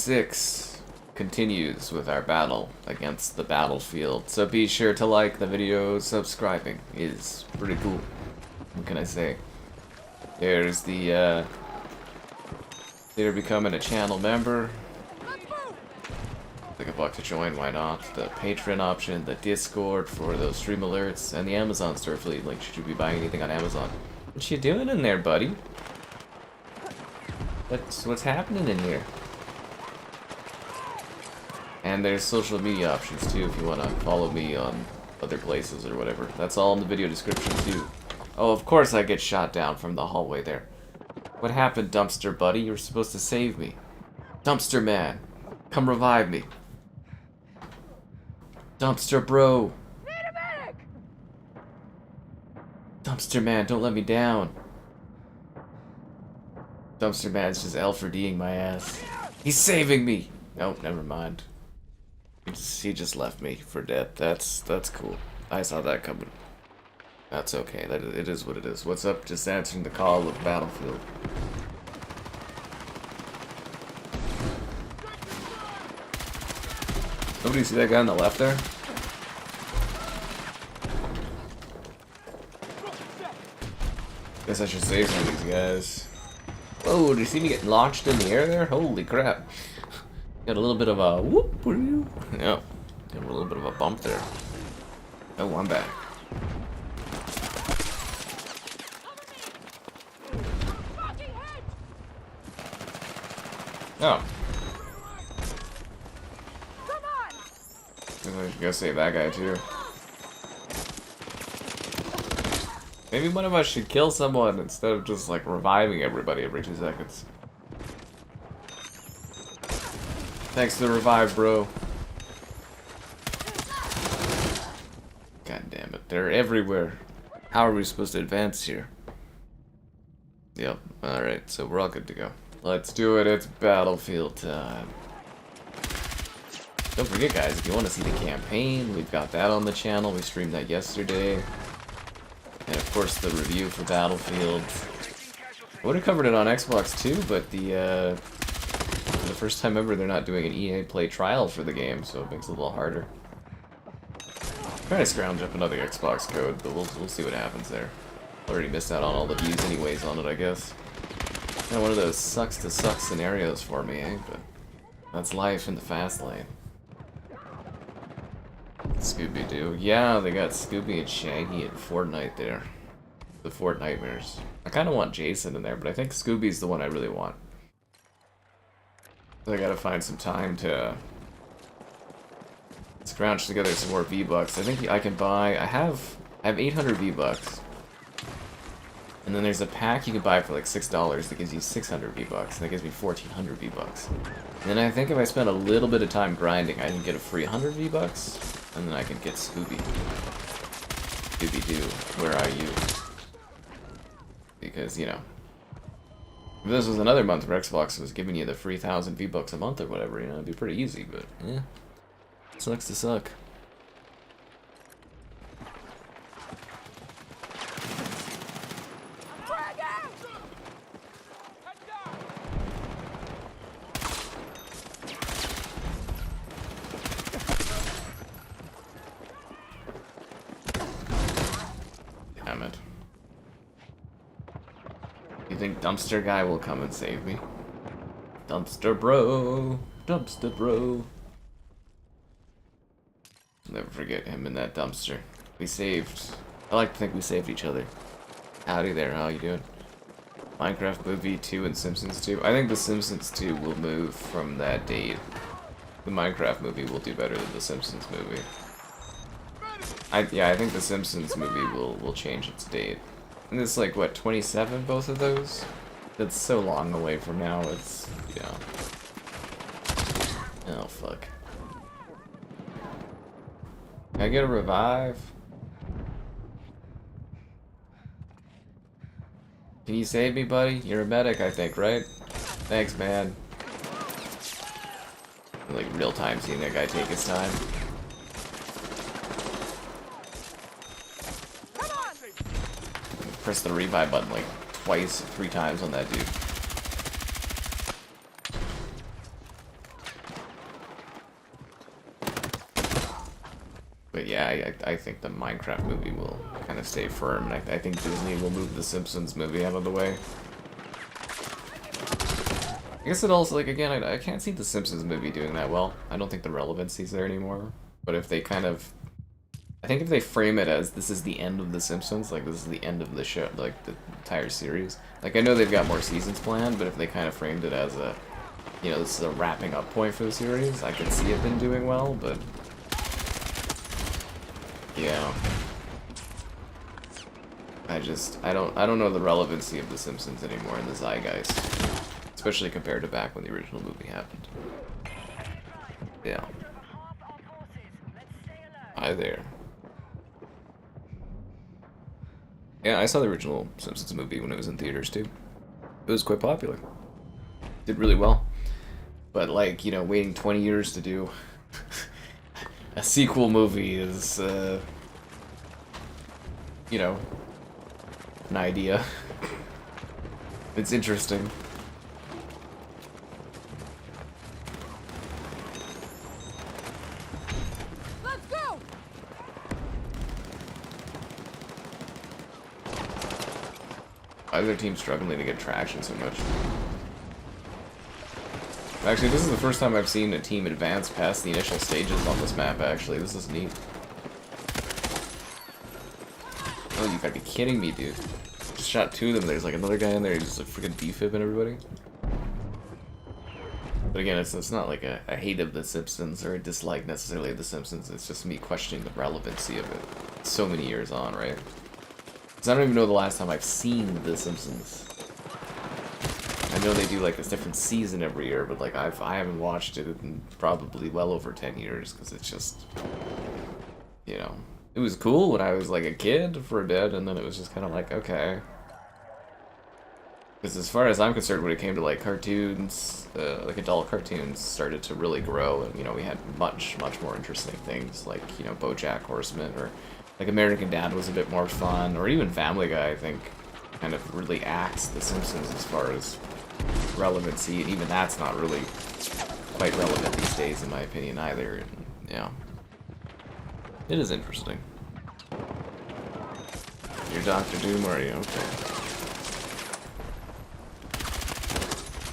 6 continues with our battle against the battlefield. So be sure to like the video. Subscribing is pretty cool. What can I say? There's the consider becoming a channel member. Like $1 to join, why not? The Patreon option, the Discord for those stream alerts, and the Amazon store affiliate link should you be buying anything on Amazon. What you doing in there, buddy? What's happening in here? And there's social media options too if you want to follow me on other places or whatever. That's all in the video description too. Oh, of course I get shot down from the hallway there. What happened, dumpster buddy? You were supposed to save me. Dumpster man, come revive me. Dumpster bro. Dumpster man, don't let me down. Dumpster man's just Alfreding my ass. He's saving me. Nope, never mind. He just left me for dead. That's cool. I saw that coming. That's okay. It is what it is. What's up? Just answering the call of Battlefield. Nobody see that guy on the left there? Guess I should save some of these guys. Whoa, did you see me get launched in the air there? Holy crap. Got a little bit of a whoop. Yeah, got a little bit of a bump there. Oh, I'm back. Oh. I should go save that guy too. Maybe one of us should kill someone instead of just like reviving everybody every 2 seconds. Thanks for the revive, bro. God damn it, they're everywhere. How are we supposed to advance here? Yep, alright, so we're all good to go. Let's do it, it's Battlefield time. Don't forget guys, if you want to see the campaign, we've got that on the channel. We streamed that yesterday. And of course the review for Battlefield. I would have covered it on Xbox too, but for the first time ever they're not doing an EA Play trial for the game, so it makes it a little harder. I'm trying to scrounge up another Xbox code, but we'll see what happens there. Already missed out on all the views anyways on it, I guess. Kind of one of those sucks to suck scenarios for me, eh? But that's life in the fast lane. Scooby-Doo. Yeah, they got Scooby and Shaggy and Fortnite there. The Fort Nightmares. I kind of want Jason in there, but I think Scooby's the one I really want. So I gotta find some time to scrounge together some more V-Bucks. I think I can buy... I have 800 V-Bucks. And then there's a pack you can buy for like $6 that gives you 600 V-Bucks. And that gives me 1,400 V-Bucks. And then I think if I spend a little bit of time grinding, I can get a free 100 V-Bucks. And then I can get Scooby. Scooby-Doo, where are you? Because, you know, if this was another month where Xbox was giving you the free 1,000 V-Bucks a month or whatever, you know, it'd be pretty easy, but, yeah. Sucks to suck. Damn it. You think Dumpster Guy will come and save me? Dumpster bro! Dumpster bro! Never forget him in that dumpster. We saved. I like to think we saved each other. Howdy there, how you doing? Minecraft movie 2 and Simpsons 2. I think the Simpsons 2 will move from that date. The Minecraft movie will do better than the Simpsons movie. Yeah, I think the Simpsons movie will change its date. And it's like, what, 27, both of those? That's so long away from now, it's, you know. Oh, fuck. Can I get a revive? Can you save me, buddy? You're a medic, I think, right? Thanks, man. Like, real time seeing that guy take his time. Press the revive button like twice, 3 times on that dude. But yeah, I think the Minecraft movie will kind of stay firm, and I think Disney will move the Simpsons movie out of the way. I guess it also, like, again, I can't see the Simpsons movie doing that well. I don't think the relevancy's there anymore. But if they kind of... I think if they frame it as this is the end of The Simpsons, like this is the end of the show, like the entire series. Like I know they've got more seasons planned, but if they kind of framed it as a, you know, this is a wrapping up point for the series, I could see it then doing well, but yeah. I don't know the relevancy of The Simpsons anymore in the zeitgeist, especially compared to back when the original movie happened. Yeah. Hi there. Yeah, I saw the original Simpsons movie when it was in theaters too. It was quite popular. Did really well. But like, you know, waiting 20 years to do a sequel movie is, you know, an idea. It's interesting. Why is their team struggling to get traction so much? Actually, this is the first time I've seen a team advance past the initial stages on this map, actually. This is neat. Oh, you gotta be kidding me, dude. Just shot 2 of them. There's like another guy in there. He's just like freaking defibbing everybody. But again, it's not like a hate of The Simpsons or a dislike necessarily of The Simpsons. It's just me questioning the relevancy of it. So many years on, right? Because I don't even know the last time I've seen The Simpsons. I know they do like this different season every year, but like I haven't watched it in probably well over 10 years because it's just, you know, it was cool when I was like a kid for a bit, and then it was just kind of like, okay. Because as far as I'm concerned, when it came to like cartoons, like adult cartoons started to really grow, and you know we had much more interesting things like, you know, BoJack Horseman, or like American Dad was a bit more fun, or even Family Guy, I think, kind of really axed The Simpsons as far as relevancy, and even that's not really quite relevant these days in my opinion either. And, yeah, it is interesting. You're Dr. Doom, are you? Okay.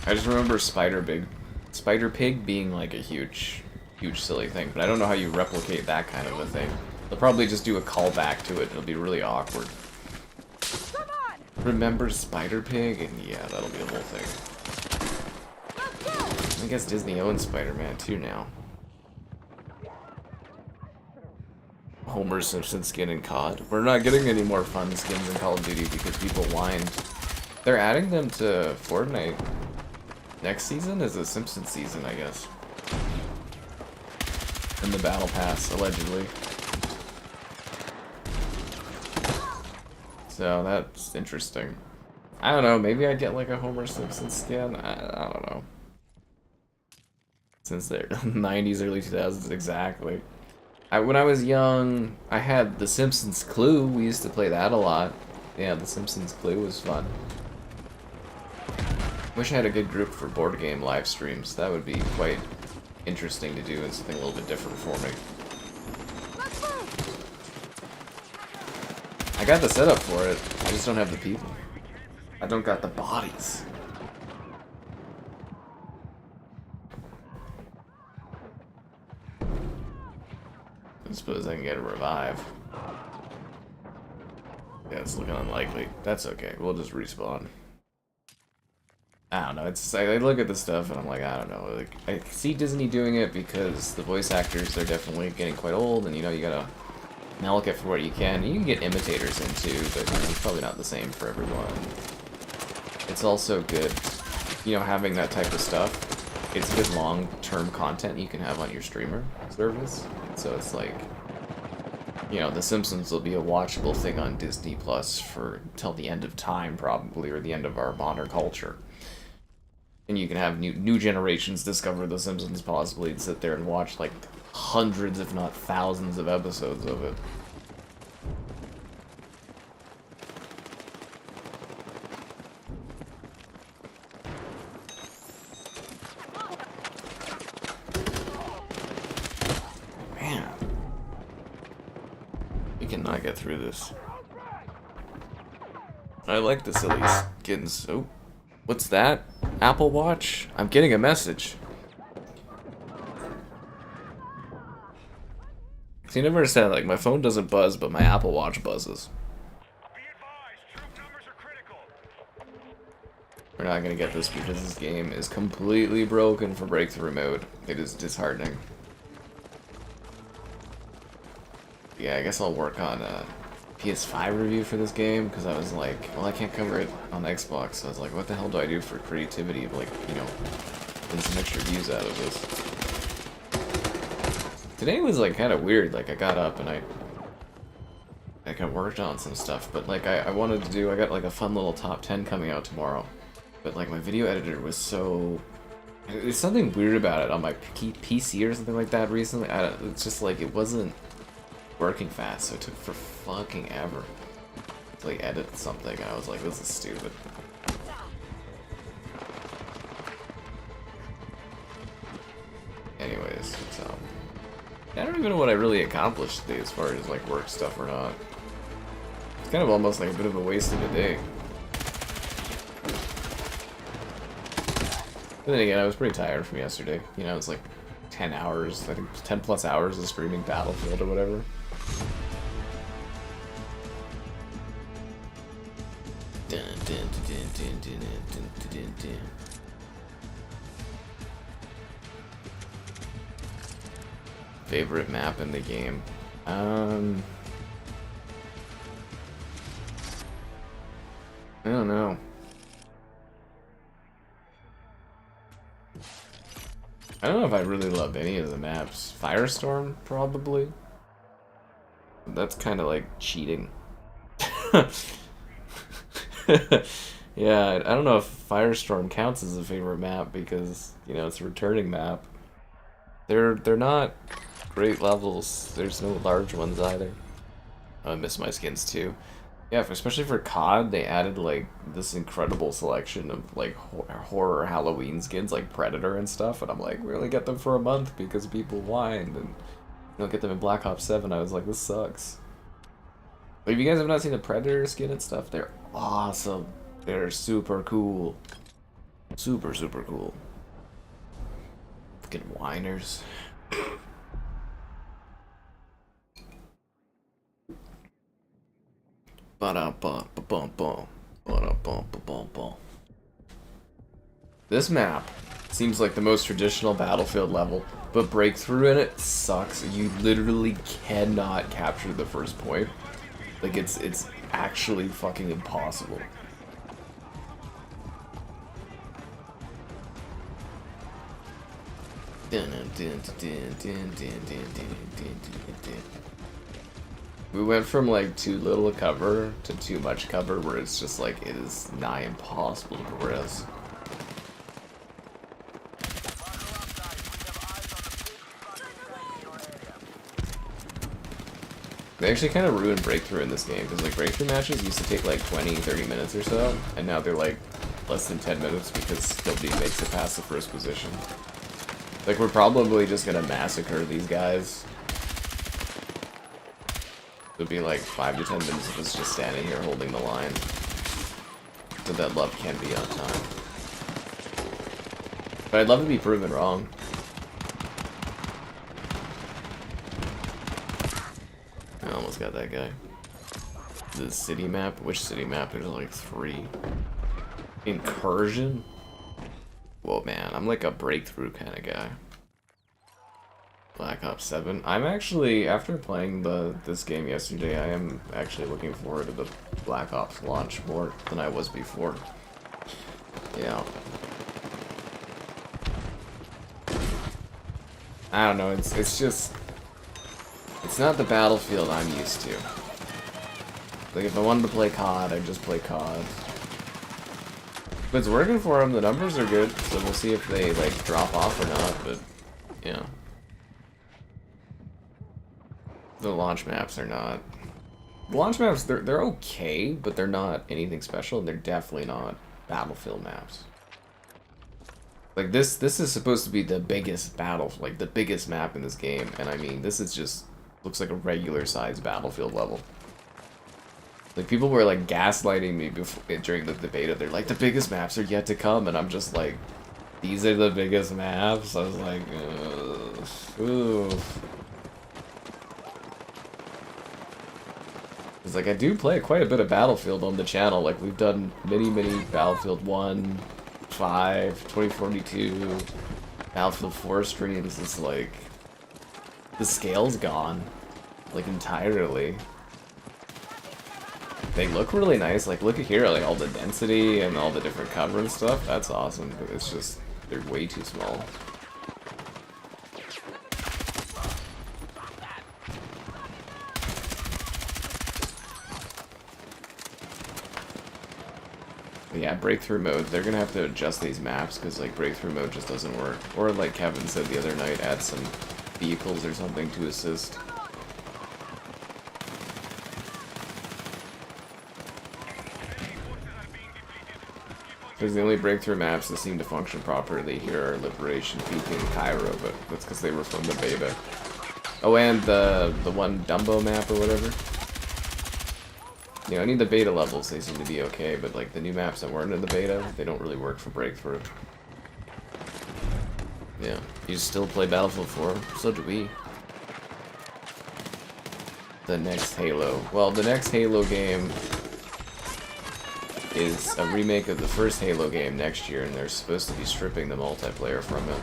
I just remember Spider Pig being like a huge silly thing, but I don't know how you replicate that kind of a thing. They'll probably just do a callback to it. It'll be really awkward. Come on! Remember Spider Pig? And yeah, that'll be a whole thing. I guess Disney owns Spider-Man too now. Homer Simpson skin in COD. We're not getting any more fun skins in Call of Duty because people whined. They're adding them to Fortnite next season as a Simpson season, I guess. In the Battle Pass, allegedly. So that's interesting. I don't know, maybe I'd get like a Homer Simpson skin. I don't know. Since they're 90s, early 2000s, exactly. When I was young, I had The Simpsons Clue. We used to play that a lot. Yeah, The Simpsons Clue was fun. Wish I had a good group for board game live streams. That would be quite interesting to do and something a little bit different for me. I got the setup for it. I just don't have the people. I don't got the bodies. I suppose I can get a revive. Yeah, it's looking unlikely. That's okay. We'll just respawn. I don't know. It's I look at this stuff and I'm like, I don't know. Like, I see Disney doing it because the voice actors are definitely getting quite old, and you know you gotta milk it for what you can. You can get imitators in too, but you know, it's probably not the same for everyone. It's also good, you know, having that type of stuff. It's good long-term content you can have on your streamer service. So it's like, you know, The Simpsons will be a watchable thing on Disney Plus for till the end of time, probably, or the end of our modern culture. And you can have new generations discover The Simpsons possibly and sit there and watch like hundreds, if not thousands, of episodes of it. Man. cannot get through this. I like this at least. Getting so... What's that? Apple Watch? I'm getting a message. See, you never said, like, my phone doesn't buzz, but my Apple Watch buzzes. We're not gonna get this because this game is completely broken for breakthrough mode. It is disheartening. Yeah, I guess I'll work on a PS5 review for this game, because I was like, well, I can't cover it on Xbox, so I was like, what the hell do I do for creativity of, like, you know, getting some extra views out of this. Today was, like, kind of weird. Like, I got up and I worked on some stuff, but, like, I wanted to do, I got, like, a fun little top 10 coming out tomorrow, but, like, my video editor was so... There's something weird about it on my PC or something like that recently. It's just, like, it wasn't working fast, so it took for fucking ever to, like, edit something, and I was like, this is stupid. Anyways, so... I don't even know what I really accomplished today as far as, like, work stuff or not. It's kind of almost like a bit of a waste of a day. But then again, I was pretty tired from yesterday. You know, it's like 10 hours, I think 10 plus hours of streaming Battlefield or whatever. Favorite map in the game? I don't know. I don't know if I really love any of the maps. Firestorm, probably. That's kind of like cheating. Yeah, I don't know if Firestorm counts as a favorite map because, you know, it's a returning map. They're not great levels. There's no large ones either. I miss my skins too. Yeah, especially for COD, they added like this incredible selection of like horror Halloween skins, like Predator and stuff. And I'm like, we only get them for a month because people whined, and you don't get them in Black Ops 7. I was like, this sucks. But if you guys have not seen the Predator skin and stuff, they're awesome. They're super cool. Super, super cool. Fucking whiners. This map seems like the most traditional Battlefield level, but breakthrough in it sucks. You literally cannot capture the first point. Like, it's actually fucking impossible. We went from like too little cover to too much cover, where it's just like it is nigh impossible to progress. They actually kind of ruined breakthrough in this game, because like breakthrough matches used to take like 20-30 minutes or so, and now they're like less than 10 minutes because nobody makes it past the first position. Like, we're probably just gonna massacre these guys. It'll be like 5 to 10 minutes of us just standing here holding the line. So that love can be on time. But I'd love to be proven wrong. I almost got that guy. The city map? Which city map? There's like 3. Incursion? Whoa, man, I'm like a breakthrough kind of guy. Black Ops 7. I'm actually, after playing this game yesterday, I am actually looking forward to the Black Ops launch more than I was before. Yeah. I don't know, it's just... It's not the Battlefield I'm used to. Like, if I wanted to play COD, I'd just play COD. But it's working for them, the numbers are good, so we'll see if they, like, drop off or not, but, yeah. The launch maps are not... The launch maps, they're okay, but they're not anything special, and they're definitely not Battlefield maps. Like, this is supposed to be the biggest battle, like, the biggest map in this game, and I mean, this is just Looks like a regular sized Battlefield level. Like, people were like gaslighting me before during the beta. They're like, the biggest maps are yet to come, and I'm just like, these are the biggest maps? I was like, ooh. It's like, I do play quite a bit of Battlefield on the channel. Like, we've done many Battlefield 1, 5, 2042, Battlefield 4 streams. It's like, the scale's gone. Like, entirely. They look really nice. Like, look at here, like, all the density and all the different cover and stuff. That's awesome, but it's just, they're way too small. But yeah, breakthrough mode, they're gonna have to adjust these maps, because, like, breakthrough mode just doesn't work. Or, like Kevin said the other night, add some vehicles or something to assist. Because the only breakthrough maps that seem to function properly here are Liberation, Peak, and Cairo, but that's because they were from the beta. Oh, and the one Dumbo map or whatever. You know, any of the beta levels, they seem to be okay, but like the new maps that weren't in the beta, they don't really work for breakthrough. Yeah, you still play Battlefield 4, so do we. The next Halo. Well, the next Halo game is a remake of the first Halo game next year, and they're supposed to be stripping the multiplayer from it.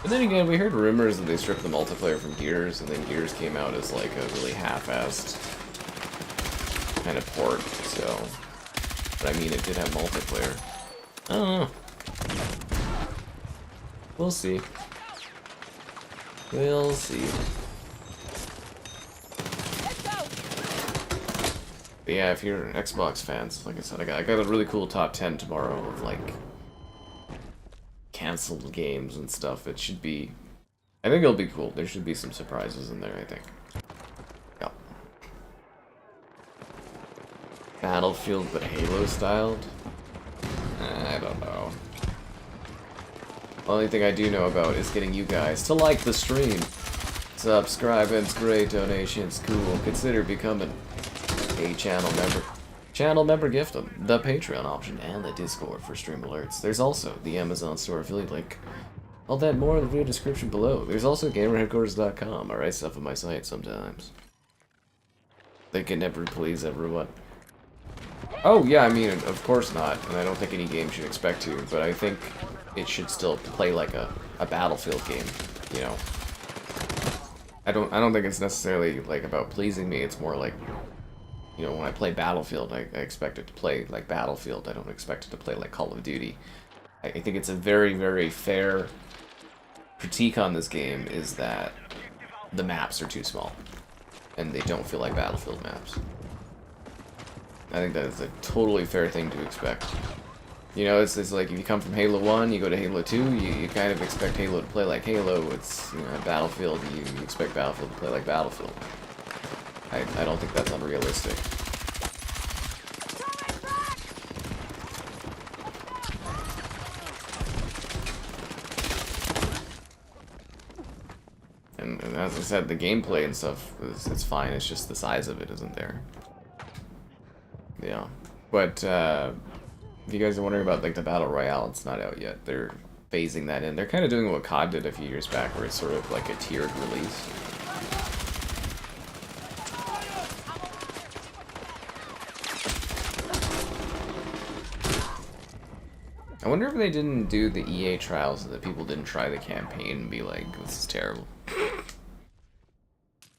But then again, we heard rumors that they stripped the multiplayer from Gears, and then Gears came out as like a really half-assed kind of port, so... But I mean, it did have multiplayer. I don't know. We'll see. We'll see. But yeah, if you're Xbox fans, like I said, I got a really cool top 10 tomorrow of like canceled games and stuff. It should be, I think it'll be cool. There should be some surprises in there, I think. Yeah. Battlefield but Halo styled? I don't know. The only thing I do know about is getting you guys to like the stream, subscribe, and it's great, donations cool. Consider becoming a channel member gift them the Patreon option and the Discord for stream alerts. There's also the Amazon store affiliate link. All that more in the video description below. There's also gamerheadquarters.com. I write stuff on my site sometimes. They can never please everyone. Oh yeah, I mean, of course not, and I don't think any game should expect to, but I think it should still play like a Battlefield game, you know. I don't think it's necessarily like about pleasing me. It's more like, you know, when I play Battlefield, I expect it to play like Battlefield. I don't expect it to play like Call of Duty. I think it's a very fair critique on this game is that the maps are too small. And they don't feel like Battlefield maps. I think that is a totally fair thing to expect. You know, it's like if you come from Halo 1, you go to Halo 2, you kind of expect Halo to play like Halo. It's, you know, Battlefield, you expect Battlefield to play like Battlefield. I don't think that's unrealistic. And as I said, the gameplay and stuff, it's fine, it's just the size of it isn't there. Yeah. But, if you guys are wondering about, like, the Battle Royale, it's not out yet. They're phasing that in. They're kind of doing what COD did a few years back, where it's sort of like a tiered release. I wonder if they didn't do the EA trials so that people didn't try the campaign and be like, this is terrible.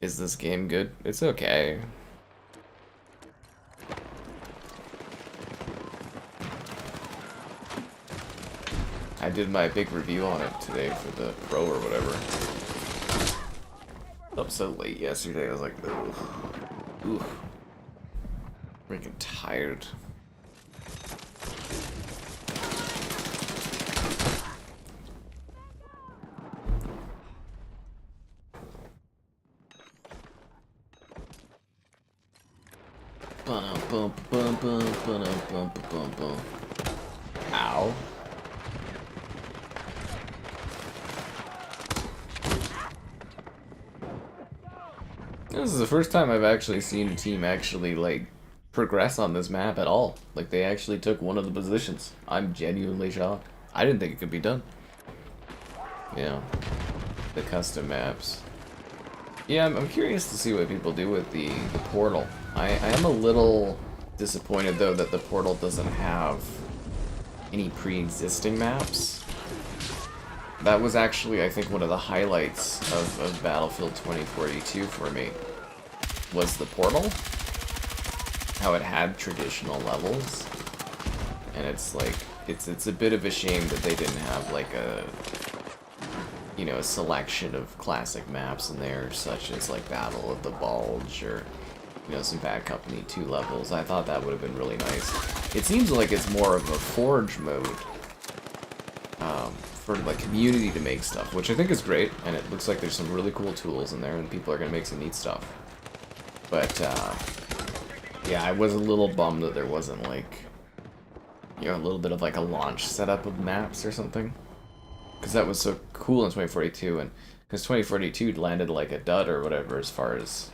Is this game good? It's okay. I did my big review on it today for the Pro or whatever. Up so late yesterday, I was like, ooh. Freaking tired. Ow. This is the first time I've actually seen a team actually, like, progress on this map at all. Like, they actually took one of the positions. I'm genuinely shocked. I didn't think it could be done. Yeah. The custom maps. Yeah, I'm curious to see what people do with the portal. I am a little disappointed, though, that the portal doesn't have any pre-existing maps. That was actually, I think, one of the highlights of Battlefield 2042 for me, was the portal. How it had traditional levels. And it's like, it's a bit of a shame that they didn't have, like, a, you know, a selection of classic maps in there, such as, like, Battle of the Bulge, or, you know, some Bad Company 2 levels. I thought that would have been really nice. It seems like it's more of a Forge mode. For like community to make stuff, which I think is great, and it looks like there's some really cool tools in there and people are gonna make some neat stuff. But yeah, I was a little bummed that there wasn't, like, you know, a little bit of like a launch setup of maps or something, because that was so cool in 2042, and because 2042 landed like a dud or whatever as far as,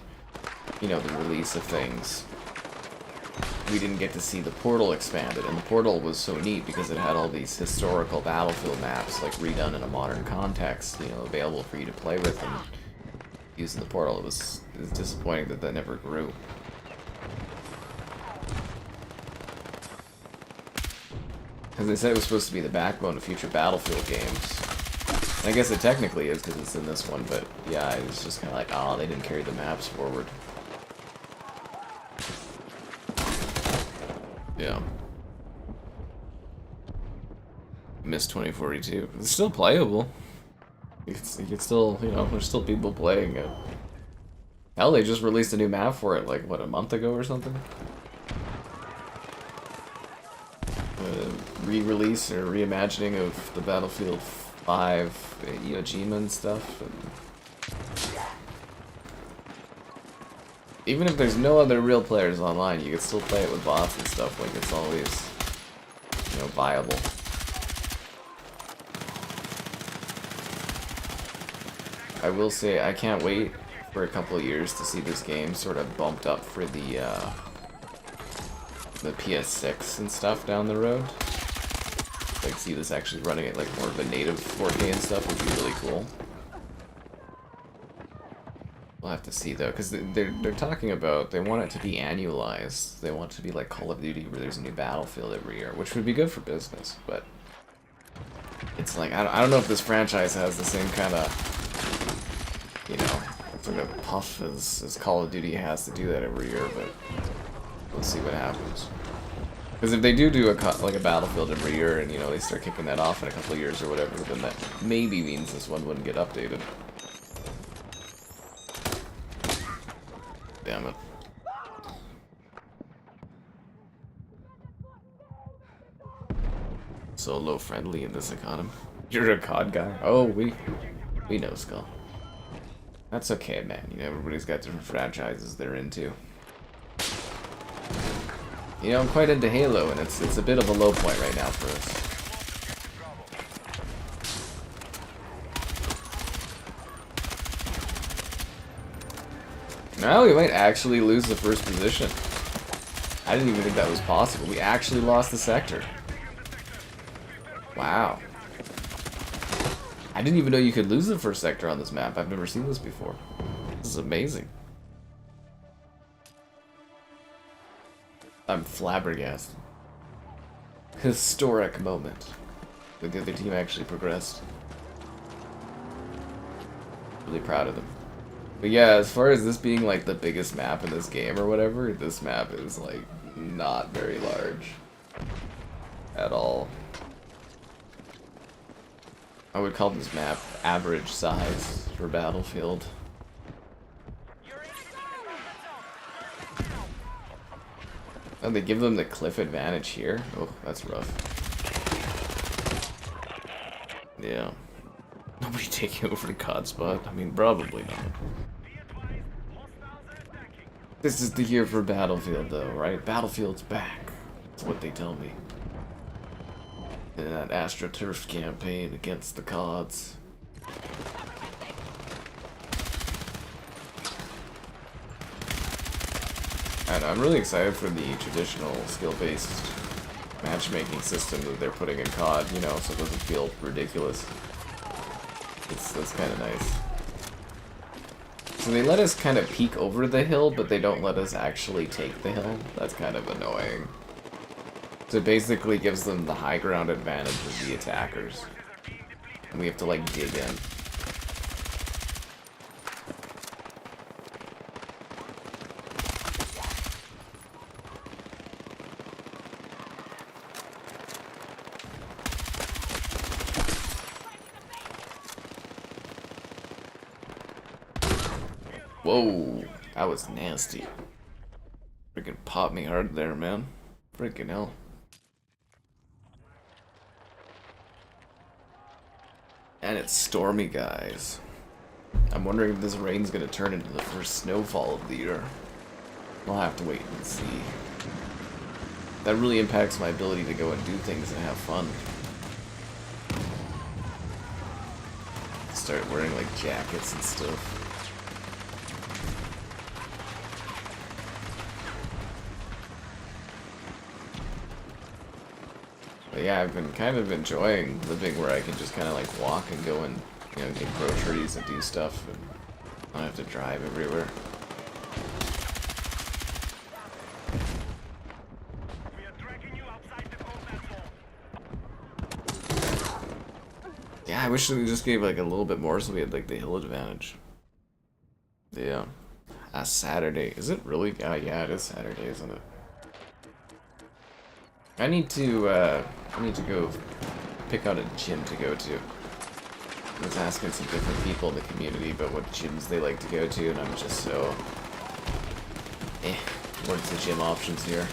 you know, the release of things. We didn't get to see the portal expanded, and the portal was so neat because it had all these historical Battlefield maps, like, redone in a modern context, you know, available for you to play with, and using the portal. It was disappointing that that never grew. Because they said it was supposed to be the backbone of future Battlefield games. And I guess it technically is because it's in this one, but yeah, it was just kind of like, oh, they didn't carry the maps forward. Yeah. Miss 2042. It's still playable. You can still, you know, there's still people playing it. Hell, they just released a new map for it, like, what, a month ago or something? Re-release or reimagining of the Battlefield 5 Iwo Jima and stuff. And even if there's no other real players online, you can still play it with bots and stuff. Like, it's always, you know, viable. I will say, I can't wait for a couple of years to see this game sort of bumped up for the PS6 and stuff down the road. Like, see this actually running at, like, more of a native 4K and stuff would be really cool. We'll have to see, though, because they're talking about, they want it to be annualized. They want it to be like Call of Duty, where there's a new Battlefield every year, which would be good for business, but it's like, I don't know if this franchise has the same kind of, you know, sort of puff as Call of Duty has to do that every year, but we'll see what happens. Because if they do like a Battlefield every year, and, you know, they start kicking that off in a couple of years or whatever, then that maybe means this one wouldn't get updated. Damn it. Solo friendly in this economy. You're a COD guy? Oh, we know, Skull. That's okay, man. You know, everybody's got different franchises they're into. You know, I'm quite into Halo, and it's a bit of a low point right now for us. Now we might actually lose the first position. I didn't even think that was possible. We actually lost the sector. Wow. I didn't even know you could lose the first sector on this map. I've never seen this before. This is amazing. I'm flabbergasted. Historic moment. The other team actually progressed. Really proud of them. But yeah, as far as this being like the biggest map in this game or whatever, this map is like not very large at all. I would call this map average size for Battlefield. And they give them the cliff advantage here. Oh, that's rough. Yeah. Nobody taking over the COD spot? I mean, probably not. This is the year for Battlefield, though, right? Battlefield's back. That's what they tell me. In that AstroTurf campaign against the CODs. And I'm really excited for the traditional skill-based matchmaking system that they're putting in COD, you know, so it doesn't feel ridiculous. That's kind of nice. So they let us kind of peek over the hill, but they don't let us actually take the hill. That's kind of annoying. So it basically gives them the high ground advantage of the attackers. And we have to, like, dig in. Whoa, that was nasty. Freaking popped me hard there, man. Freaking hell. And it's stormy, guys. I'm wondering if this rain's gonna turn into the first snowfall of the year. We'll have to wait and see. That really impacts my ability to go and do things and have fun. Start wearing, like, jackets and stuff. But yeah, I've been kind of enjoying living where I can just kind of like walk and go and, you know, get groceries and do stuff, and I don't have to drive everywhere. Yeah, I wish they just gave like a little bit more so we had like the hill advantage. Yeah. Saturday. Is it really? Yeah, it is Saturday, isn't it? I need to go pick out a gym to go to. I was asking some different people in the community about what gyms they like to go to, and I'm just so... What's the gym options here?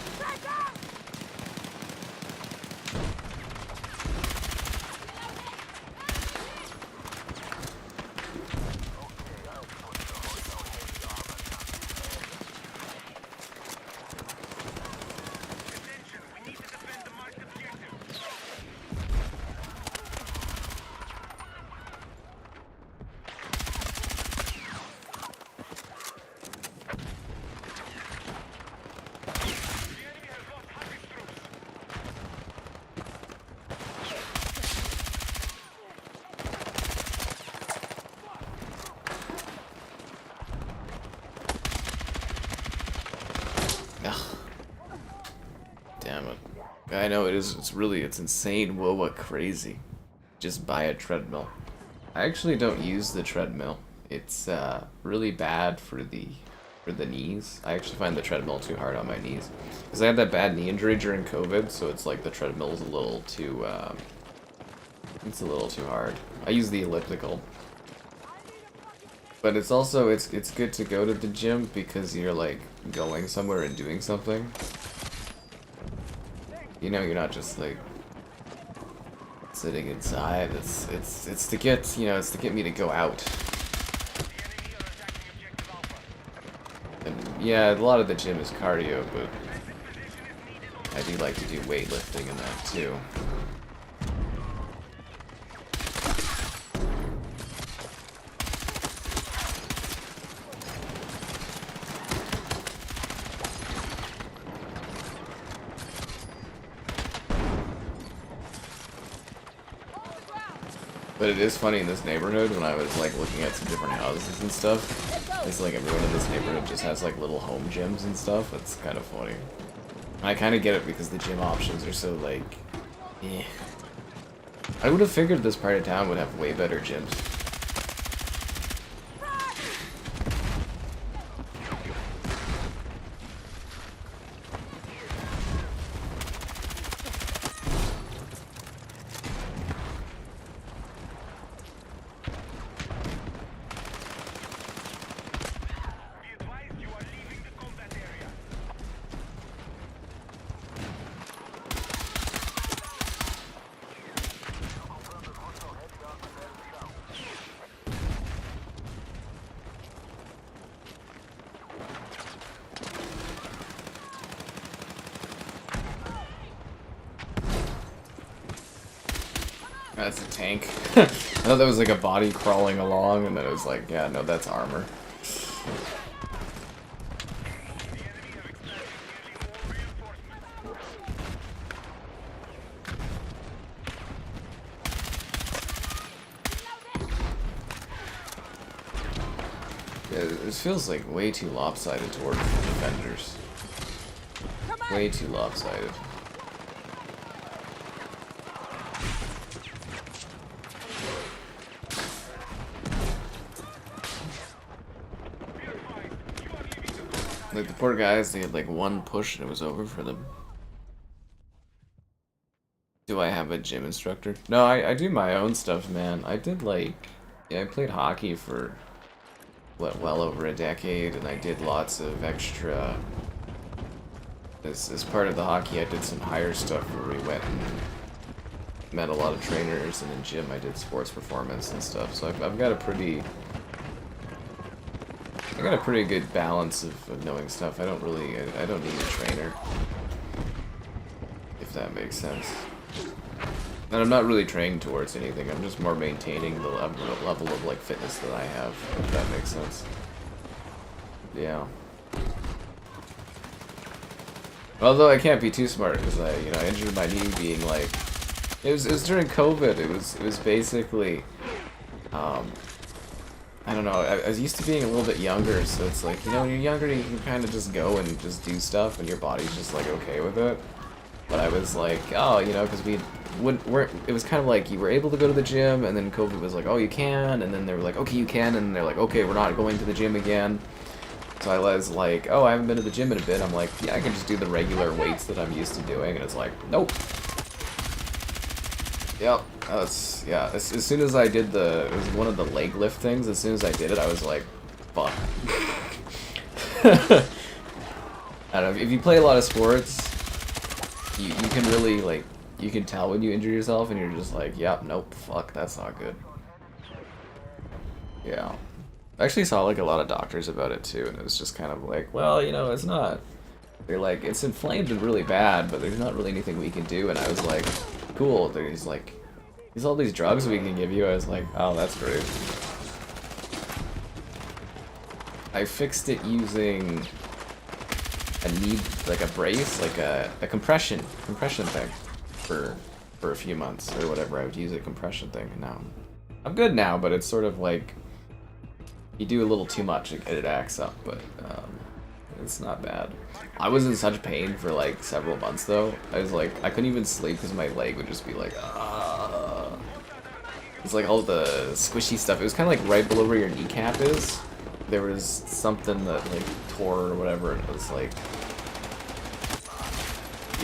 I know it is. It's insane. Whoa, what crazy! Just buy a treadmill. I actually don't use the treadmill. It's really bad for the knees. I actually find the treadmill too hard on my knees because I had that bad knee injury during COVID. So it's like the treadmill is a little too. It's a little too hard. I use the elliptical. But it's also it's good to go to the gym because you're like going somewhere and doing something. You know, you're not just like sitting inside. It's to get, you know, it's to get me to go out. And yeah, a lot of the gym is cardio, but I do like to do weightlifting and that too. But it is funny in this neighborhood, when I was like looking at some different houses and stuff, it's like everyone in this neighborhood just has like little home gyms and stuff. It's kind of funny. I kind of get it because the gym options are so like, eh. I would have figured this part of town would have way better gyms. That's a tank. I thought that was like a body crawling along, and then it was like, yeah, no, that's armor. Yeah, it feels like way too lopsided towards the defenders. Way too lopsided. Like the poor guys, they had like one push and it was over for them. Do I have a gym instructor? No, I do my own stuff, man. I did like, yeah, I played hockey for, what, well over a decade, and I did lots of extra, as part of the hockey, I did some higher stuff where we went and met a lot of trainers, and in gym I did sports performance and stuff, so I've got a pretty, I got a pretty good balance of knowing stuff. I don't really, I don't need a trainer, if that makes sense. And I'm not really training towards anything, I'm just more maintaining the level of like fitness that I have, if that makes sense. Yeah. Although I can't be too smart, because I, you know, I injured my knee being like, it was during COVID, it was basically, I don't know, I was used to being a little bit younger, so it's like, you know, when you're younger you can kind of just go and just do stuff, and your body's just like okay with it. But I was like, oh, you know, because it was kind of like you were able to go to the gym, and then COVID was like, oh, you can, and then they were like, okay, you can, and they're like, okay, we're not going to the gym again. So I was like, oh, I haven't been to the gym in a bit. I'm like, yeah, I can just do the regular weights that I'm used to doing, and it's like, nope. Yep, yeah, as soon as I did it was one of the leg lift things, as soon as I did it, I was like, fuck. I don't know, if you play a lot of sports, you can really, like, you can tell when you injure yourself, and you're just like, yep, nope, fuck, that's not good. Yeah. I actually saw, like, a lot of doctors about it, too, and it was just kind of like, well, you know, it's not, they're like, it's inflamed and really bad, but there's not really anything we can do, and I was like, cool, there's, like, there's all these drugs we can give you. I was like, oh, that's great. I fixed it using like a brace, like a compression thing for a few months or whatever. I would use a compression thing, and now I'm good now, but it's sort of like you do a little too much, it acts up, but it's not bad. I was in such pain for like several months though. I was like, I couldn't even sleep because my leg would just be like, It's like all the squishy stuff. It was kind of like right below where your kneecap is. There was something that like tore or whatever, and it was like,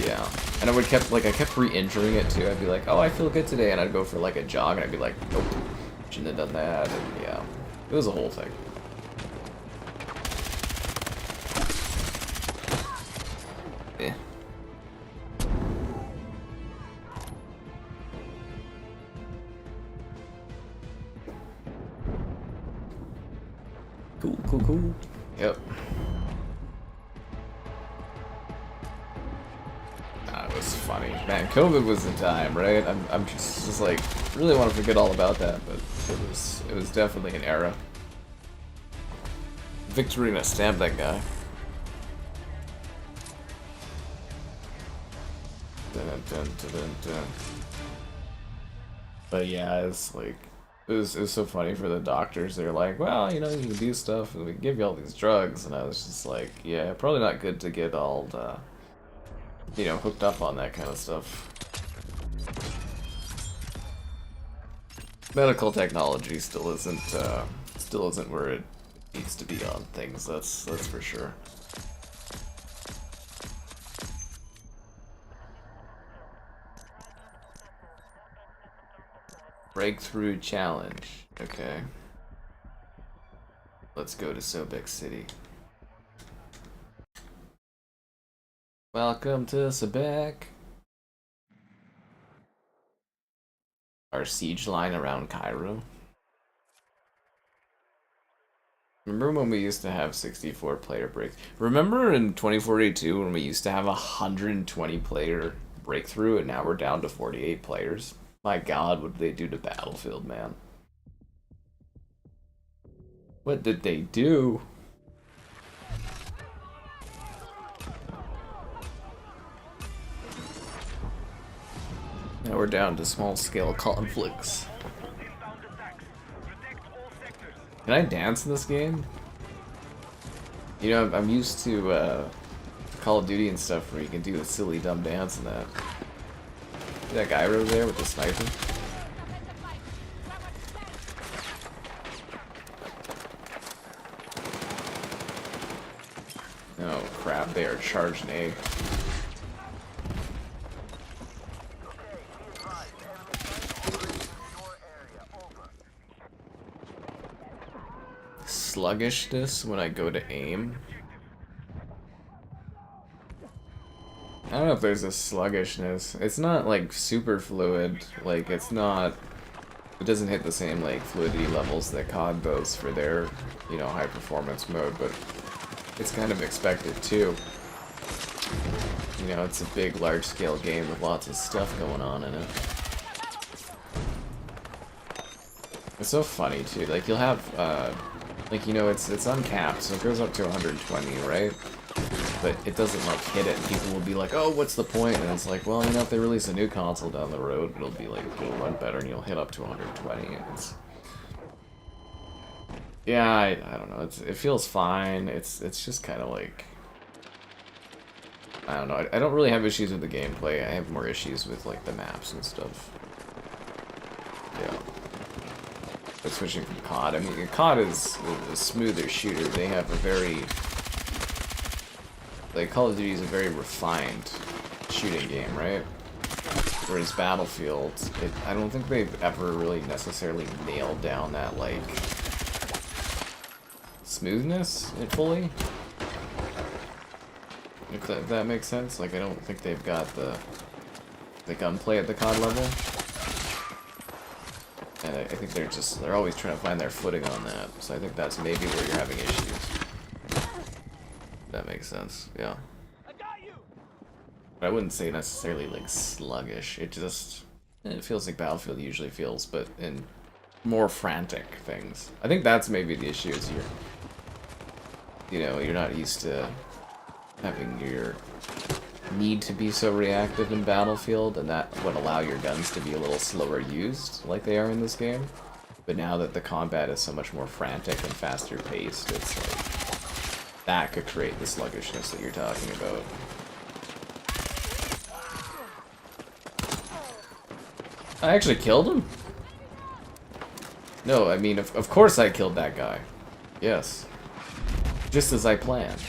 yeah. And I kept re-injuring it too. I'd be like, oh, I feel good today, and I'd go for like a jog, and I'd be like, nope, shouldn't have done that, and yeah, it was a whole thing. Yeah. Cool. Yep. That was funny. Man, COVID was the time, right? I'm just like, really want to forget all about that, but it was definitely an era. Victorina, stab that guy. Dun. But yeah, it's like, it was so funny for the doctors. They're like, well, you know, you can do stuff, and we can give you all these drugs. And I was just like, yeah, probably not good to get all, you know, hooked up on that kind of stuff. Medical technology still isn't where it needs to be on things. That's for sure. Breakthrough challenge. Okay. Let's go to Sobek City. Welcome to Sobek. Our siege line around Cairo. Remember when we used to have 64 player breaks? Remember in 2042 when we used to have 120 player breakthrough, and now we're down to 48 players? My god, what did they do to Battlefield, man? What did they do? Now we're down to small-scale conflicts. Can I dance in this game? You know, I'm used to Call of Duty and stuff where you can do the silly dumb dance and that. See that guy over there with the sniper? Oh crap, they are charging A. Sluggishness when I go to aim. I don't know if there's a sluggishness. It's not like super fluid. Like it's not. It doesn't hit the same like fluidity levels that COD does for their, you know, high performance mode, but it's kind of expected too. You know, it's a big, large scale game with lots of stuff going on in it. It's so funny too. Like you'll have, like, you know, it's uncapped, so it goes up to 120, right? But it doesn't like hit it, and people will be like, "Oh, what's the point?" And it's like, well, you know, if they release a new console down the road, it'll be like it'll run better, and you'll hit up to 120. And it's, yeah, I don't know. It feels fine. It's just kind of like, I don't know. I don't really have issues with the gameplay. I have more issues with like the maps and stuff. Yeah. But switching from COD, I mean, COD is a smoother shooter. They have a very, like, Call of Duty is a very refined shooting game, right? Whereas Battlefield, I don't think they've ever really necessarily nailed down that, like, smoothness fully. If that makes sense. Like, I don't think they've got the gunplay at the COD level. And I think they're always trying to find their footing on that. So I think that's maybe where you're having issues. That makes sense, yeah. I wouldn't say necessarily like sluggish. It feels like Battlefield usually feels, but in more frantic things. I think that's maybe the issue is you're not used to having your need to be so reactive in Battlefield, and that would allow your guns to be a little slower used, like they are in this game. But now that the combat is so much more frantic and faster paced, it's like that could create the sluggishness that you're talking about. I actually killed him? No, I mean, of course I killed that guy. Yes. Just as I planned.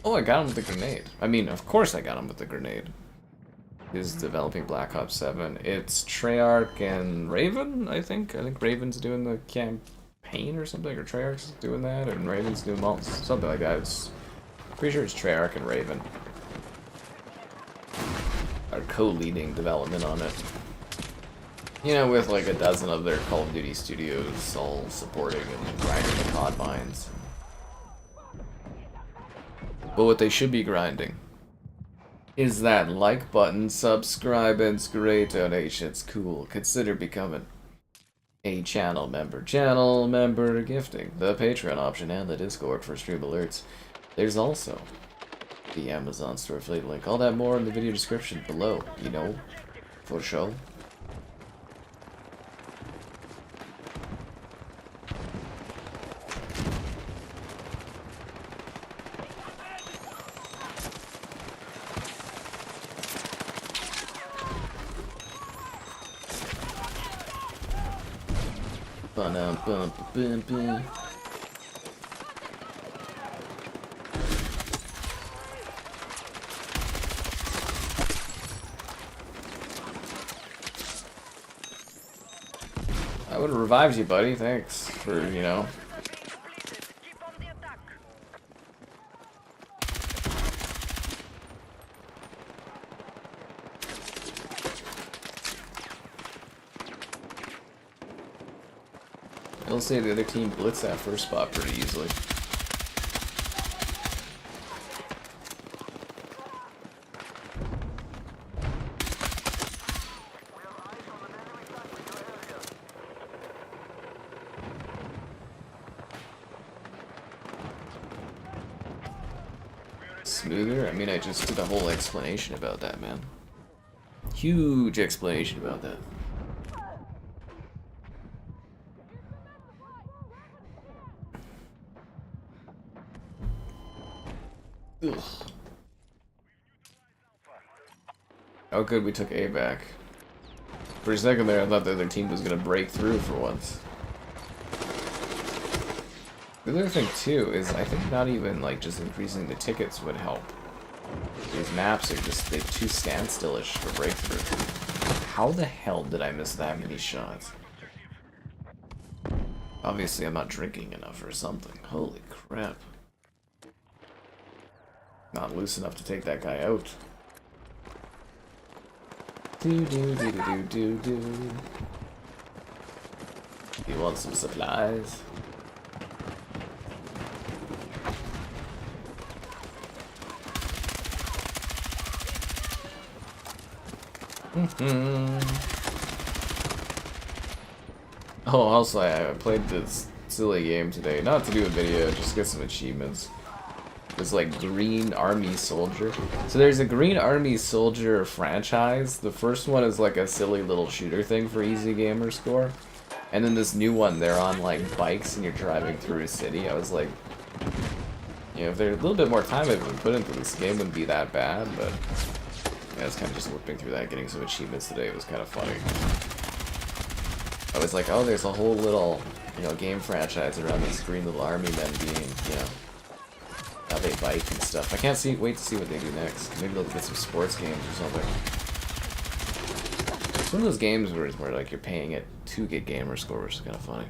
Oh, I got him with the grenade. I mean, of course I got him with the grenade. He's developing Black Ops 7. It's Treyarch and Raven, I think. I think Raven's doing the campaign or something, or Treyarch's doing that, and Raven's doing something like that. It's pretty sure it's Treyarch and Raven are co-leading development on it. You know, with like a dozen of their Call of Duty studios all supporting and grinding the COD mines. But what they should be grinding is that like button, subscribe, and great donations. Cool. Consider becoming a channel member. Channel member gifting, the Patreon option, and the Discord for stream alerts. There's also the Amazon store affiliate link. All that more in the video description below, you know, for show. I would have revived you, buddy. Thanks for, you know. I'll say the other team blitzed that first spot pretty easily. Smoother? I mean, I just did a whole explanation about that, man. Huge explanation about that. Ugh. Oh good, we took A back. For a second there, I thought the other team was gonna break through for once. The other thing too is I think not even like just increasing the tickets would help. These maps are just too standstillish for breakthrough. How the hell did I miss that many shots? Obviously I'm not drinking enough or something. Holy crap. Not loose enough to take that guy out. Do do do do do do. You want some supplies? Oh, also I played this silly game today, not to do a video, just to get some achievements. It's like Green Army Soldier. So there's a Green Army Soldier franchise. The first one is like a silly little shooter thing for easy gamer score. And then this new one, they're on like bikes and you're driving through a city. I was like, you know, if there's a little bit more time I've been put into this game, wouldn't be that bad, but yeah, I was kind of just whipping through that, getting some achievements today. It was kind of funny. I was like, oh, there's a whole little, you know, game franchise around these green little army men being, you know, how they bike and stuff. I can't wait to see what they do next. Maybe they'll get some sports games or something. It's one of those games where like you're paying it to get gamer score, which is kind of funny.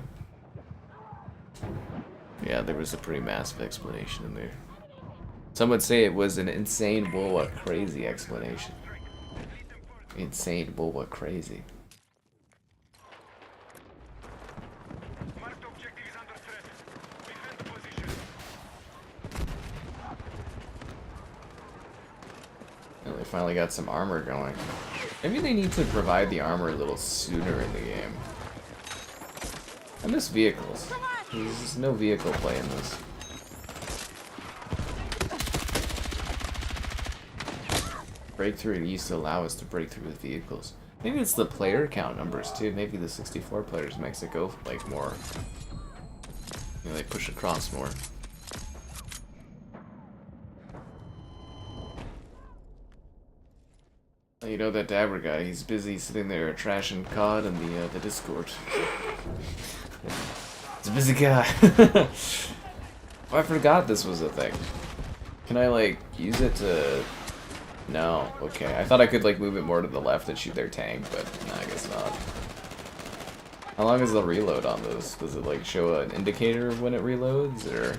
Yeah, there was a pretty massive explanation in there. Some would say it was an insane, whoa, what crazy explanation. Insane, whoa, what crazy. And they finally got some armor going. Maybe they need to provide the armor a little sooner in the game. I miss vehicles. There's just no vehicle play in this. Breakthrough used to allow us to break through with vehicles. Maybe it's the player count numbers too. Maybe the 64 players makes it go like more. You know, they push across more. You know that Dabber guy? He's busy sitting there trashing COD in the Discord. It's a busy guy. Oh, I forgot this was a thing. Can I like use it to? No, okay. I thought I could like move it more to the left and shoot their tank, but no, I guess not. How long is the reload on those? Does it like show an indicator of when it reloads, or?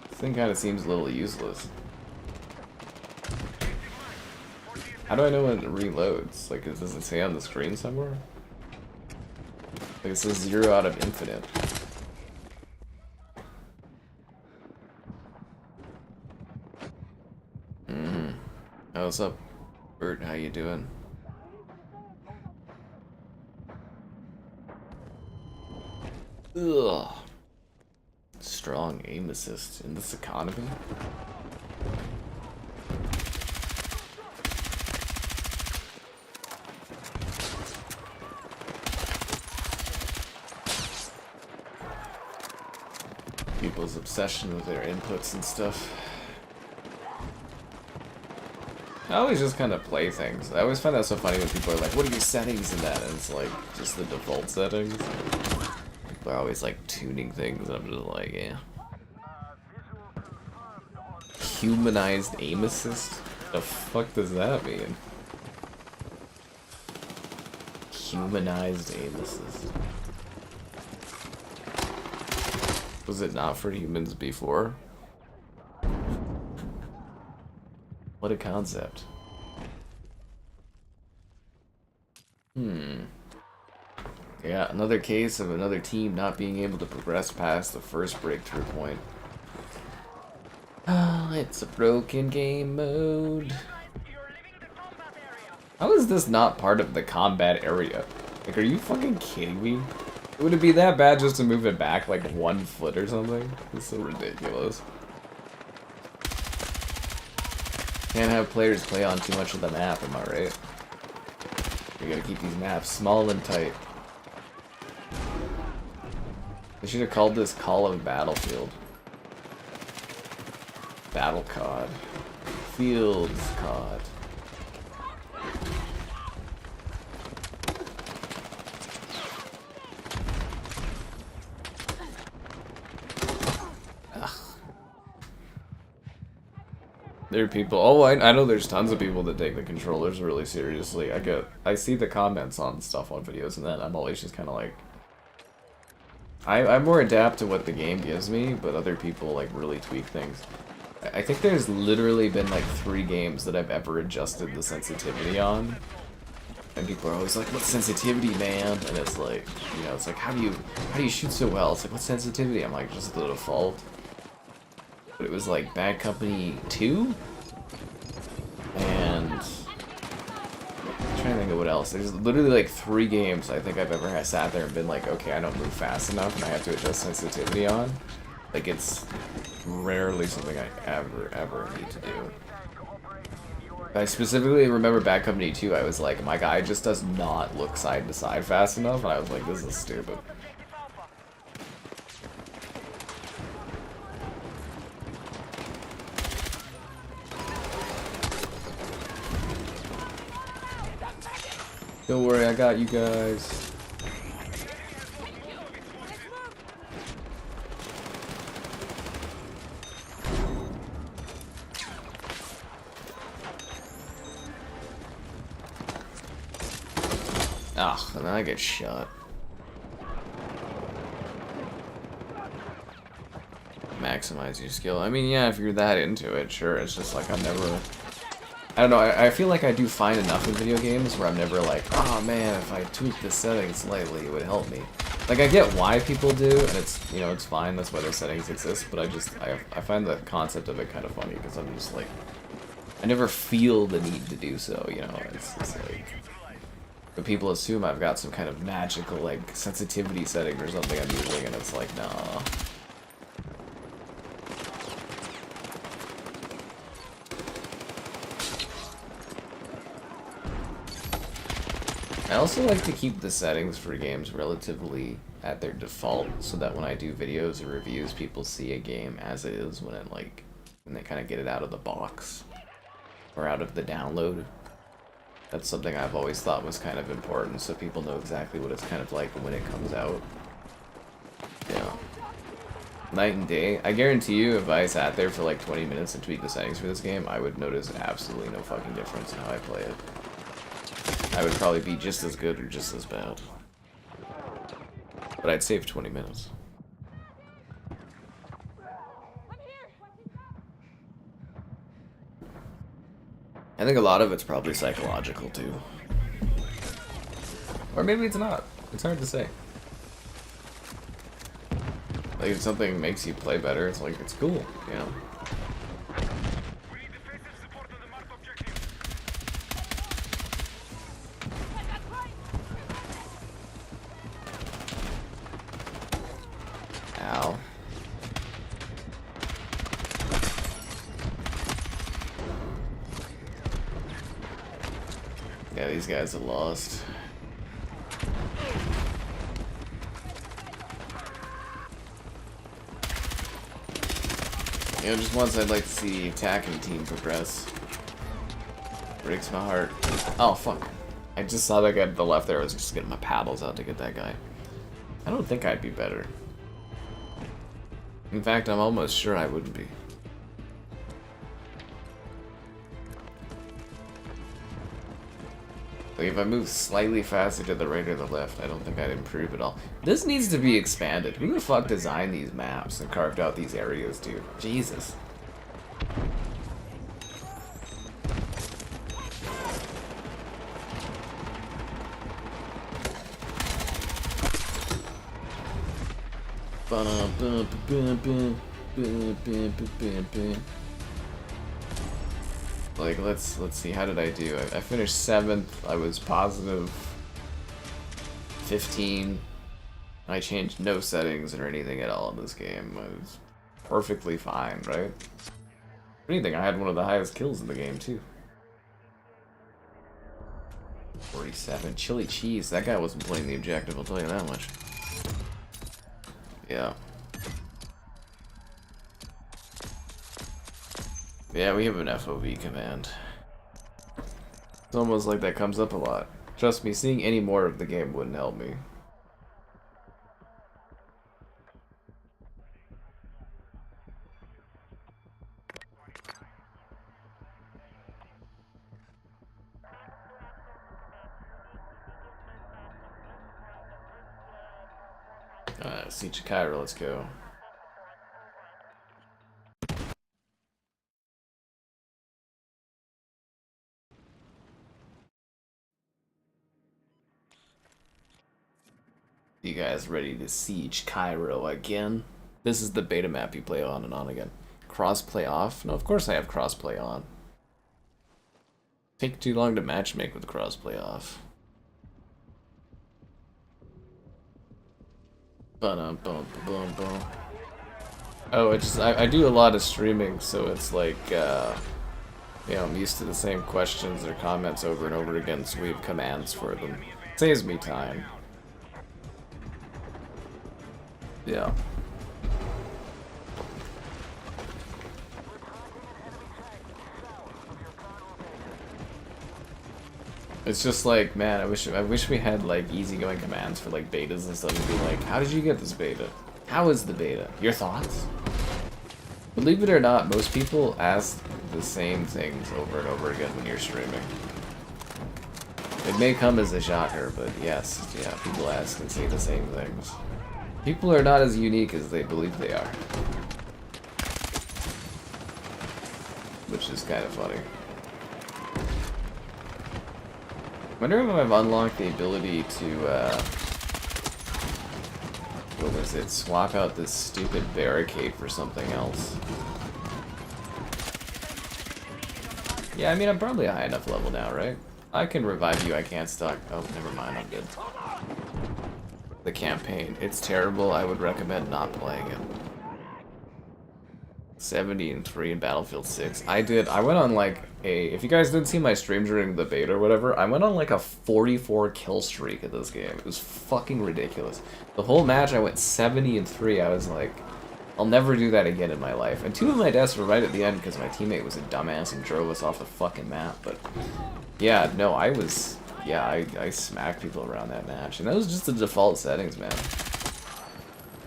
This thing kind of seems a little useless. How do I know when it reloads? Like, does it say on the screen somewhere? Like, it says 0 out of infinite. Oh, what's up, Bert? How you doing? Ugh. Strong aim assist in this economy? People's obsession with their inputs and stuff. I always just kind of play things. I always find that so funny when people are like, what are your settings in that? And it's like, just the default settings. People are always like tuning things, and I'm just like, yeah. Humanized aim assist? The fuck does that mean? Humanized aim assist. Was it not for humans before? What a concept. Yeah, another case of another team not being able to progress past the first breakthrough point. Oh, it's a broken game mode. How is this not part of the combat area? Like, are you fucking kidding me? Would it be that bad just to move it back like 1 foot or something? It's so ridiculous. Can't have players play on too much of the map, am I right? We gotta keep these maps small and tight. They should have called this Call of Battlefield. Battle COD. Fields COD. There are people. Oh, I know there's tons of people that take the controllers really seriously. I see the comments on stuff on videos, and then I'm always just kind of like, I more adapt to what the game gives me, but other people like really tweak things. I think there's literally been like 3 games that I've ever adjusted the sensitivity on, and people are always like, "What sensitivity, man?" And it's like, you know, it's like, how do you shoot so well? It's like, what sensitivity? I'm like, just the default. But it was like Bad Company 2? And I'm trying to think of what else. There's literally like 3 games I think I've ever sat there and been like, okay, I don't move fast enough and I have to adjust sensitivity on. Like, it's rarely something I ever need to do. I specifically remember Bad Company 2, I was like, my guy just does not look side to side fast enough, and I was like, this is stupid. Don't worry, I got you guys. Ah, and then I get shot. Maximize your skill. I mean, yeah, if you're that into it, sure. It's just like I'm never... I don't know, I feel like I do fine enough in video games where I'm never like, oh man, if I tweak the settings slightly, it would help me. Like, I get why people do, and it's, you know, it's fine, that's why those settings exist, but I find the concept of it kind of funny, because I'm just like, I never feel the need to do so, you know, it's like, but people assume I've got some kind of magical, like, sensitivity setting or something I'm using, and it's like, nah. I also like to keep the settings for games relatively at their default, so that when I do videos or reviews, people see a game as it is when they kind of get it out of the box or out of the download. That's something I've always thought was kind of important, so people know exactly what it's kind of like when it comes out. Yeah. Night and day. I guarantee you, if I sat there for like 20 minutes and tweaked the settings for this game, I would notice absolutely no fucking difference in how I play it. I would probably be just as good or just as bad. But I'd save 20 minutes. I think a lot of it's probably psychological too. Or maybe it's not. It's hard to say. Like, if something makes you play better, it's like, it's cool, you know? Ow. Yeah, these guys are lost. You know, just once I'd like to see the attacking team progress. Breaks my heart. Oh, fuck. I just saw that guy to the left there. I was just getting my paddles out to get that guy. I don't think I'd be better. In fact, I'm almost sure I wouldn't be. Like, if I move slightly faster to the right or the left, I don't think I'd improve at all. This needs to be expanded. Who the fuck designed these maps and carved out these areas, dude? Jesus. Like, let's see, how did I do? I finished 7th, I was positive 15. I changed no settings or anything at all in this game. It was perfectly fine, right? If anything, I had one of the highest kills in the game, too. 47. Chili cheese. That guy wasn't playing the objective, I'll tell you that much. Yeah. Yeah, we have an FOV command. It's almost like that comes up a lot. Trust me, seeing any more of the game wouldn't help me. Siege of Cairo, let's go. You guys ready to siege Cairo again? This is the beta map you play on and on again. Crossplay off? No, of course I have crossplay on. Take too long to matchmake with crossplay off. Oh, I do a lot of streaming, so it's like, you know, I'm used to the same questions or comments over and over again, so we have commands for them. It saves me time. Yeah. It's just like, man, I wish we had like easygoing commands for like betas and stuff and be like, how did you get this beta? How is the beta? Your thoughts? Believe it or not, most people ask the same things over and over again when you're streaming. It may come as a shocker, but yes, yeah, people ask and say the same things. People are not as unique as they believe they are. Which is kind of funny. I wonder if I've unlocked the ability to, what was it? Swap out this stupid barricade for something else. Yeah, I mean, I'm probably a high enough level now, right? I can revive you, I can't stock. Oh, never mind, I'm good. The campaign. It's terrible, I would recommend not playing it. 70-3 in Battlefield 6. I went on like a, if you guys didn't see my stream during the beta or whatever, I went on like a 44 kill streak at this game. It was fucking ridiculous. The whole match I went 70-3. I was like, I'll never do that again in my life. And 2 of my deaths were right at the end because my teammate was a dumbass and drove us off the fucking map. But yeah, no, I smacked people around that match. And that was just the default settings, man.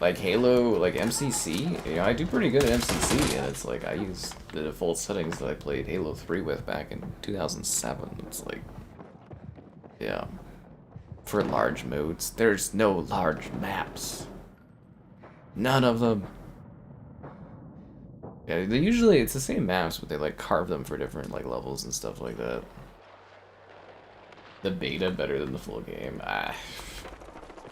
Like Halo, like MCC, you know, I do pretty good at MCC, and it's like I use the default settings that I played Halo 3 with back in 2007. It's like, yeah. For large modes, there's no large maps. None of them. Yeah, it's the same maps, but they like carve them for different like levels and stuff like that. The beta better than the full game.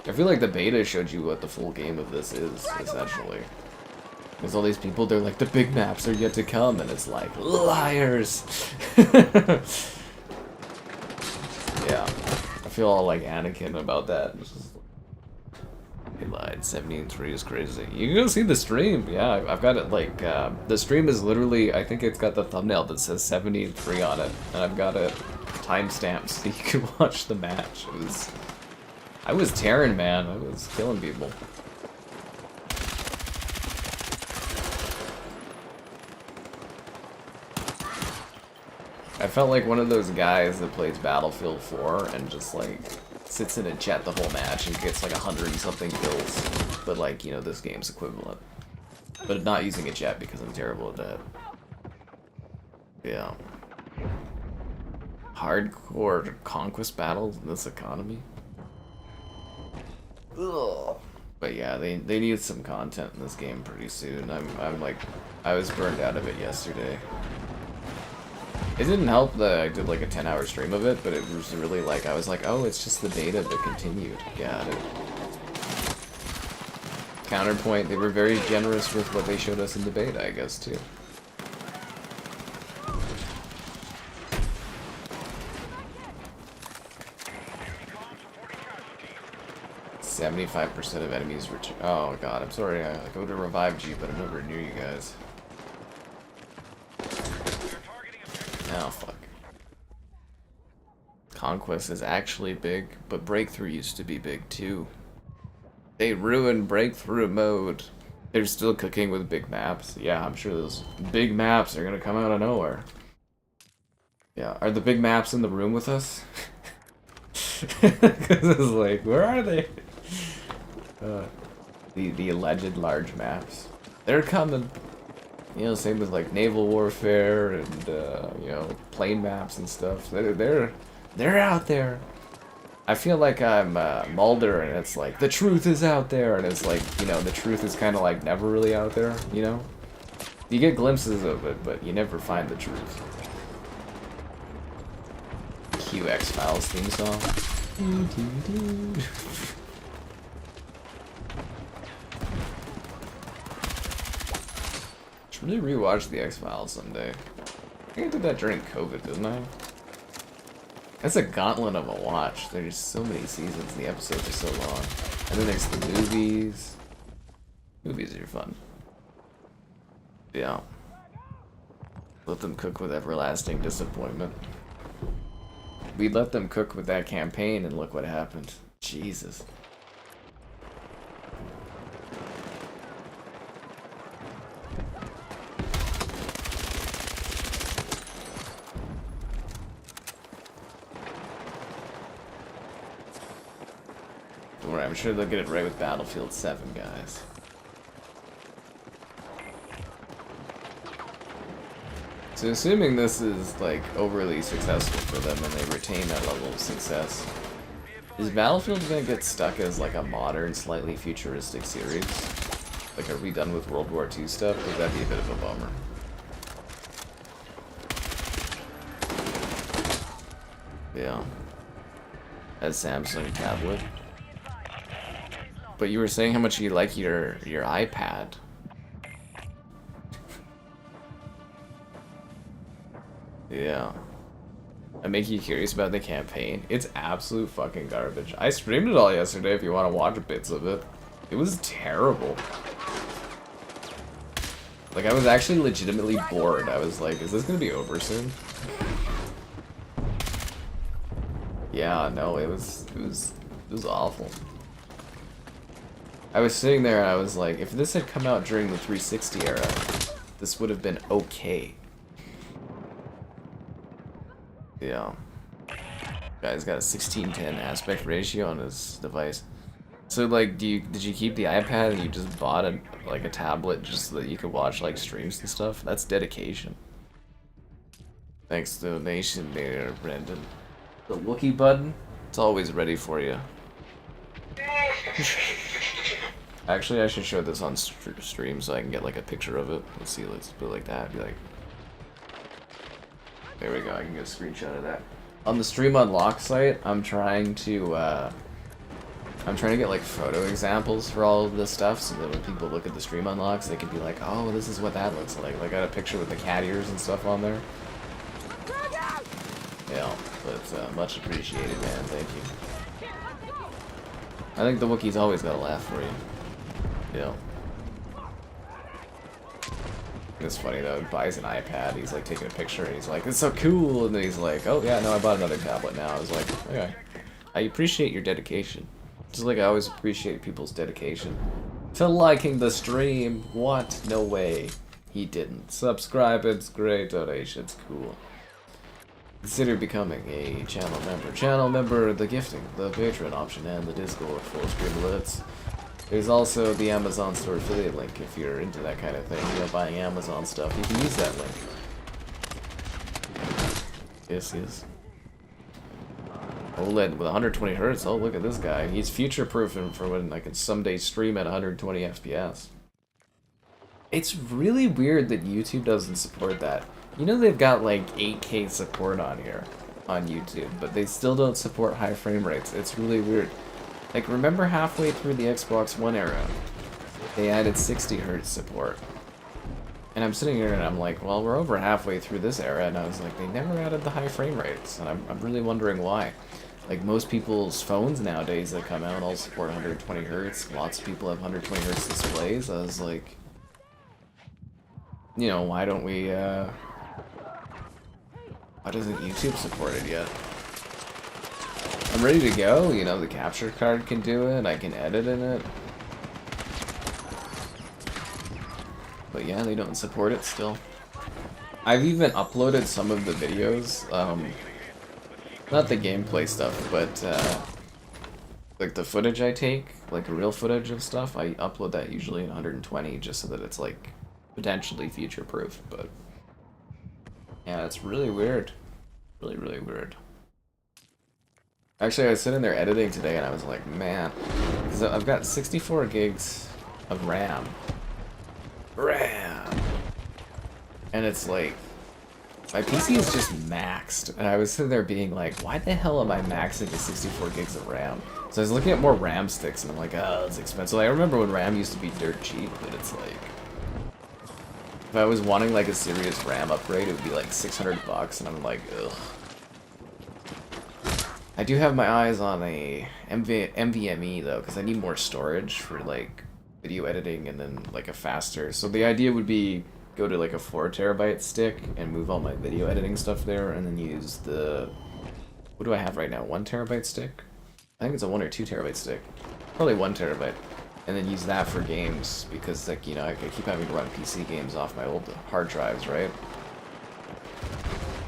I feel like the beta showed you what the full game of this is, essentially. There's all these people, they're like, the big maps are yet to come, and it's like, liars! Yeah. I feel all like Anakin about that. He lied, 70-3 is crazy. You can go see the stream, yeah, I've got it like, the stream is literally, I think it's got the thumbnail that says 70-3 on it, and I've got it timestamped so you can watch the match. I was tearing, man. I was killing people. I felt like one of those guys that plays Battlefield 4 and just like sits in a jet the whole match and gets like 100 and something kills. But like, you know, this game's equivalent. But not using a jet because I'm terrible at that. Yeah. Hardcore conquest battles in this economy. Ugh. But yeah, they need some content in this game pretty soon. I'm like, I was burned out of it yesterday. It didn't help that I did like a 10-hour stream of it, but it was really like, I was like, oh, it's just the beta that continued. Got it. Counterpoint, they were very generous with what they showed us in the beta, I guess, too. 75% of enemies return. Oh god, I'm sorry. I go to revive you, but I'm nowhere near you guys. Oh fuck. Conquest is actually big, but Breakthrough used to be big too. They ruined Breakthrough mode. They're still cooking with big maps. Yeah, I'm sure those big maps are gonna come out of nowhere. Yeah, are the big maps in the room with us? Because it's like, where are they? The alleged large maps. They're coming. You know, same with like naval warfare and you know, plane maps and stuff. They're out there. I feel like I'm Mulder, and it's like the truth is out there, and it's like, you know, the truth is kind of like never really out there. You know, you get glimpses of it, but you never find the truth. Cue X-Files theme song. Should really rewatch the X-Files someday. I think I did that during COVID, didn't I? That's a gauntlet of a watch. There's so many seasons, the episodes are so long. And then there's the movies. Movies are fun. Yeah. Let them cook with everlasting disappointment. We let them cook with that campaign, and look what happened. Jesus. Don't worry, I'm sure they'll get it right with Battlefield 7, guys. So assuming this is, like, overly successful for them and they retain that level of success, is Battlefield gonna get stuck as, like, a modern, slightly futuristic series? Like, are we done with World War II stuff? Would that be a bit of a bummer? Yeah. As Samsung tablet. But you were saying how much you like your iPad. Yeah. I make you curious about the campaign. It's absolute fucking garbage. I streamed it all yesterday if you want to watch bits of it. It was terrible. Like, I was actually legitimately bored. I was like, is this gonna be over soon? Yeah, no, it was awful. I was sitting there and I was like, if this had come out during the 360 era, this would have been okay. Yeah. Guy's got a 16:10 aspect ratio on his device. So like, did you keep the iPad and you just bought a tablet just so that you could watch like streams and stuff? That's dedication. Thanks to donation there, Brendan. The Wookiee button, it's always ready for you. Actually, I should show this on stream so I can get like a picture of it. Let's see, let's put it like that. Be like, there we go. I can get a screenshot of that. On the Stream Unlock site, I'm trying to get like photo examples for all of this stuff, so that when people look at the Stream Unlocks, they can be like, oh, this is what that looks like. Like, I got a picture with the cat ears and stuff on there. Yeah, but much appreciated, man. Thank you. I think the Wookiee's always got a laugh for you. Yeah. It's funny though, he buys an iPad, he's like taking a picture and he's like, it's so cool, and then he's like, oh yeah, no, I bought another tablet now. I was like, okay. I appreciate your dedication. Just like I always appreciate people's dedication to liking the stream. What? No way. He didn't. Subscribe, it's great, donation's cool. Consider becoming a channel member. Channel member, the gifting, the Patreon option, and the Discord for stream alerts. There's also the Amazon store affiliate link if you're into that kind of thing. You know, buying Amazon stuff, you can use that link. Yes, yes. OLED with 120 Hz. Oh, look at this guy. He's future-proofing for when I can someday stream at 120 FPS. It's really weird that YouTube doesn't support that. You know they've got like 8K support on here, on YouTube, but they still don't support high frame rates. It's really weird. Like, remember halfway through the Xbox One era, they added 60 Hz support. And I'm sitting here and I'm like, well, we're over halfway through this era, and I was like, they never added the high frame rates, and I'm really wondering why. Like most people's phones nowadays that come out all support 120 hertz. Lots of people have 120 hertz displays. I was like, you know, why don't we, why doesn't YouTube support it yet? I'm ready to go, you know, the capture card can do it, I can edit in it. But yeah, they don't support it still. I've even uploaded some of the videos, not the gameplay stuff, but like the footage I take, like real footage of stuff, I upload that usually in 120 just so that it's like potentially future proof, but yeah, it's really weird. Really, really weird. Actually, I was sitting there editing today and I was like, man, because I've got 64 gigs of RAM. And it's like, my PC is just maxed, and I was sitting there being like, why the hell am I maxing to 64 gigs of RAM? So I was looking at more RAM sticks, and I'm like, oh, it's expensive. I remember when RAM used to be dirt cheap, but it's like, if I was wanting like a serious RAM upgrade, it would be like 600 bucks, and I'm like, ugh. I do have my eyes on a NVMe though, because I need more storage for like video editing and then like a faster. So the idea would be go to like a 4 terabyte stick and move all my video editing stuff there, and then use the, what do I have right now, 1 terabyte stick? I think it's a 1 or 2 terabyte stick, probably 1 terabyte, and then use that for games, because like, you know, I keep having to run PC games off my old hard drives, right?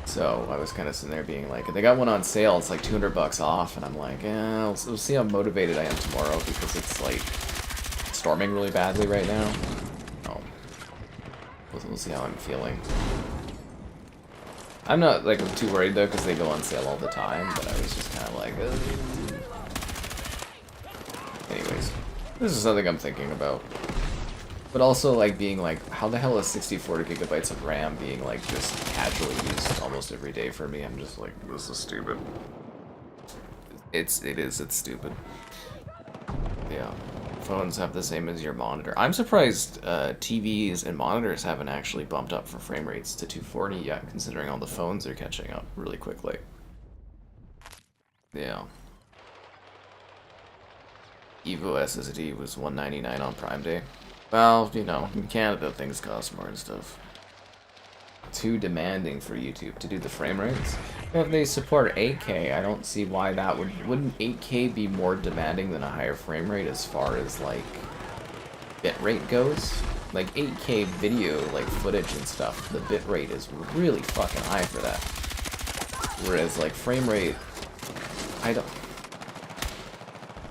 So I was kind of sitting there being like, they got one on sale, it's like 200 bucks off, and I'm like, we'll see how motivated I am tomorrow, because it's like storming really badly right now. We'll see how I'm feeling. I'm not like too worried though, because they go on sale all the time, but I was just kind of like, anyways, this is something I'm thinking about. But also like being like, how the hell is 64 gigabytes of RAM being like just casually used almost every day for me? I'm just like, this is stupid. It's stupid. Yeah. Phones have the same as your monitor. I'm surprised TVs and monitors haven't actually bumped up for frame rates to 240 yet, considering all the phones are catching up really quickly. Yeah. Evo SSD was $199 on Prime Day. Well, you know, in Canada things cost more and stuff. Too demanding for YouTube to do the frame rates. If they support 8K, I don't see why that wouldn't 8K be more demanding than a higher frame rate as far as like bit rate goes? Like 8K video, like footage and stuff, the bit rate is really fucking high for that. Whereas like frame rate, I don't,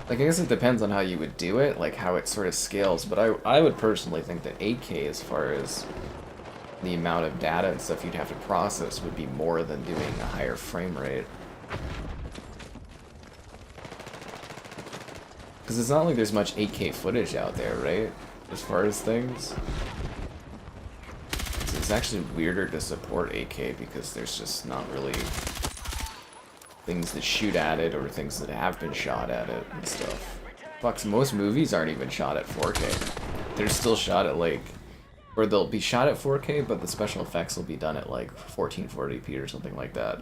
like, I guess it depends on how you would do it, like how it sort of scales, but I would personally think that 8K as far as the amount of data and stuff you'd have to process would be more than doing a higher frame rate. Because it's not like there's much 8K footage out there, right? As far as things. It's actually weirder to support 8K because there's just not really things that shoot at it or things that have been shot at it and stuff. Fuck, most movies aren't even shot at 4K. They're still shot at like, or they'll be shot at 4K, but the special effects will be done at like 1440p or something like that.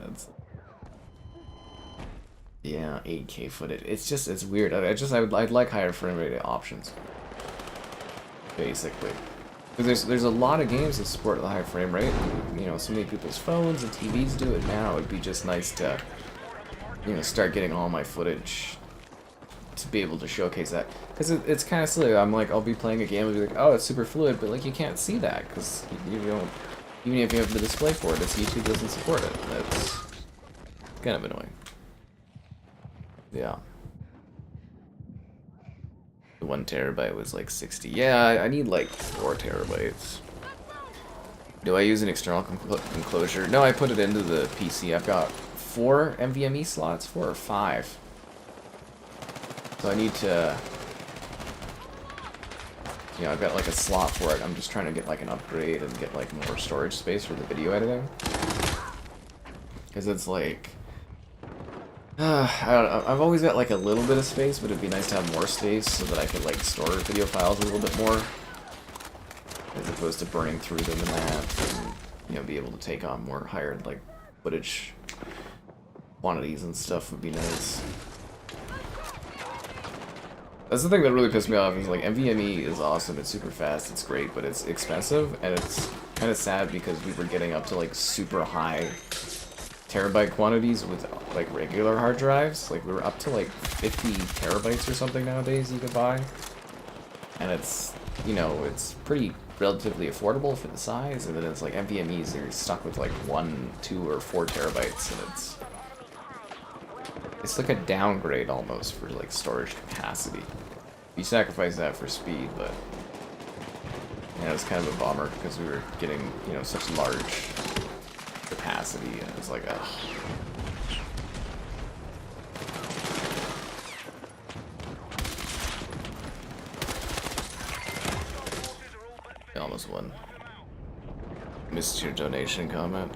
Yeah, 8K footage. It's weird. I'd like higher frame rate options. Basically. Because there's a lot of games that support the high frame rate. And, you know, so many people's phones and TVs do it now. It'd be just nice to, you know, start getting all my footage to be able to showcase that. Because it's kind of silly. I'm like, I'll be playing a game and be like, oh, it's super fluid, but like you can't see that because you don't, even if you have the display for it, YouTube doesn't support it. That's kind of annoying. Yeah. The 1 terabyte was like 60. Yeah, I need like 4 terabytes. Do I use an external enclosure? No, I put it into the PC. I've got 4 NVMe slots, 4 or 5. So I need to, you know, I've got like a slot for it. I'm just trying to get like an upgrade and get like more storage space for the video editing. Because it's like, I don't know, I've always got like a little bit of space, but it'd be nice to have more space so that I could like store video files a little bit more. As opposed to burning through them in that and, you know, be able to take on more higher like footage. quantities and stuff would be nice. That's the thing that really pissed me off, is like NVMe is awesome, it's super fast, it's great, but it's expensive, and it's kind of sad because we were getting up to like super high terabyte quantities with like regular hard drives. Like we were up to like 50 terabytes or something nowadays you could buy. And it's, you know, it's pretty relatively affordable for the size, and then it's like NVMe's, you're stuck with like 1, 2, or 4 terabytes, and it's like a downgrade almost for like storage capacity. You sacrifice that for speed, but yeah, it's kind of a bummer because we were getting, you know, such large capacity, and it's like, ugh. I almost won. Missed your donation comment.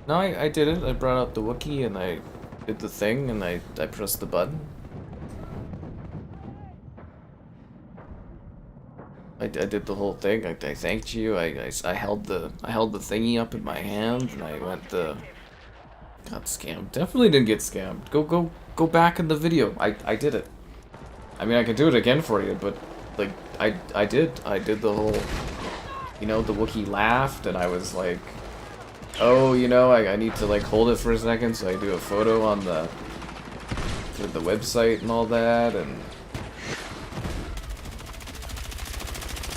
No, I did it. I brought out the Wookiee and I did the thing and I pressed the button. I did the whole thing. I thanked you. I held the thingy up in my hand and I went got scammed. Definitely didn't get scammed. Go back in the video. I did it. I mean, I can do it again for you, but like I did the whole, you know, the Wookiee laughed and I was like, oh, you know, I need to like hold it for a second, so I do a photo on the website and all that, and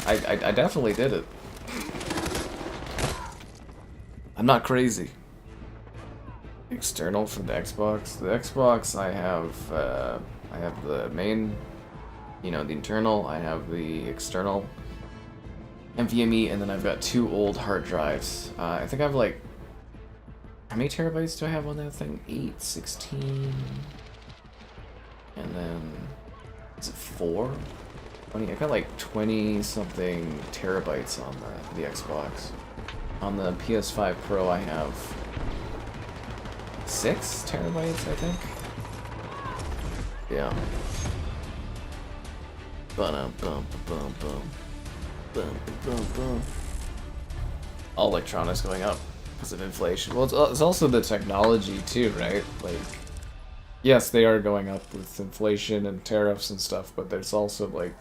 I definitely did it. I'm not crazy. External for the Xbox. The Xbox, I have the main, you know, the internal. I have the external NVMe, and then I've got 2 old hard drives. I think I have like, how many terabytes do I have on that thing? 8, 16, and then is it 4? 20. I got like 20 something terabytes on the Xbox. On the PS5 Pro, I have 6 terabytes, I think. Yeah. All electronics going up because of inflation. Well, it's also the technology too, right? Like, yes, they are going up with inflation and tariffs and stuff, but there's also like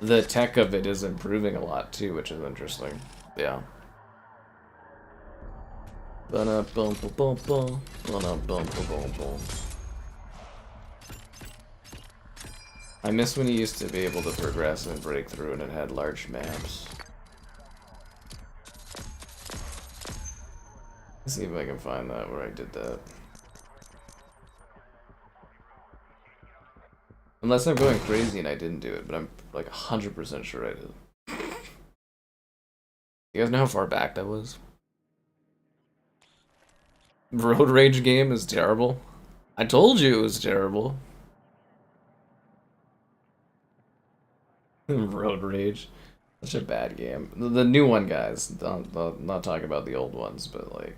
the tech of it is improving a lot too, which is interesting. Yeah. I miss when you used to be able to progress and break through and it had large maps. Let's see if I can find that where I did that. Unless I'm going crazy and I didn't do it, but I'm like 100% sure I did. You guys know how far back that was? Road Rage game is terrible. I told you it was terrible. Road Rage. Such a bad game. The new one, guys. Not talking about the old ones, but like...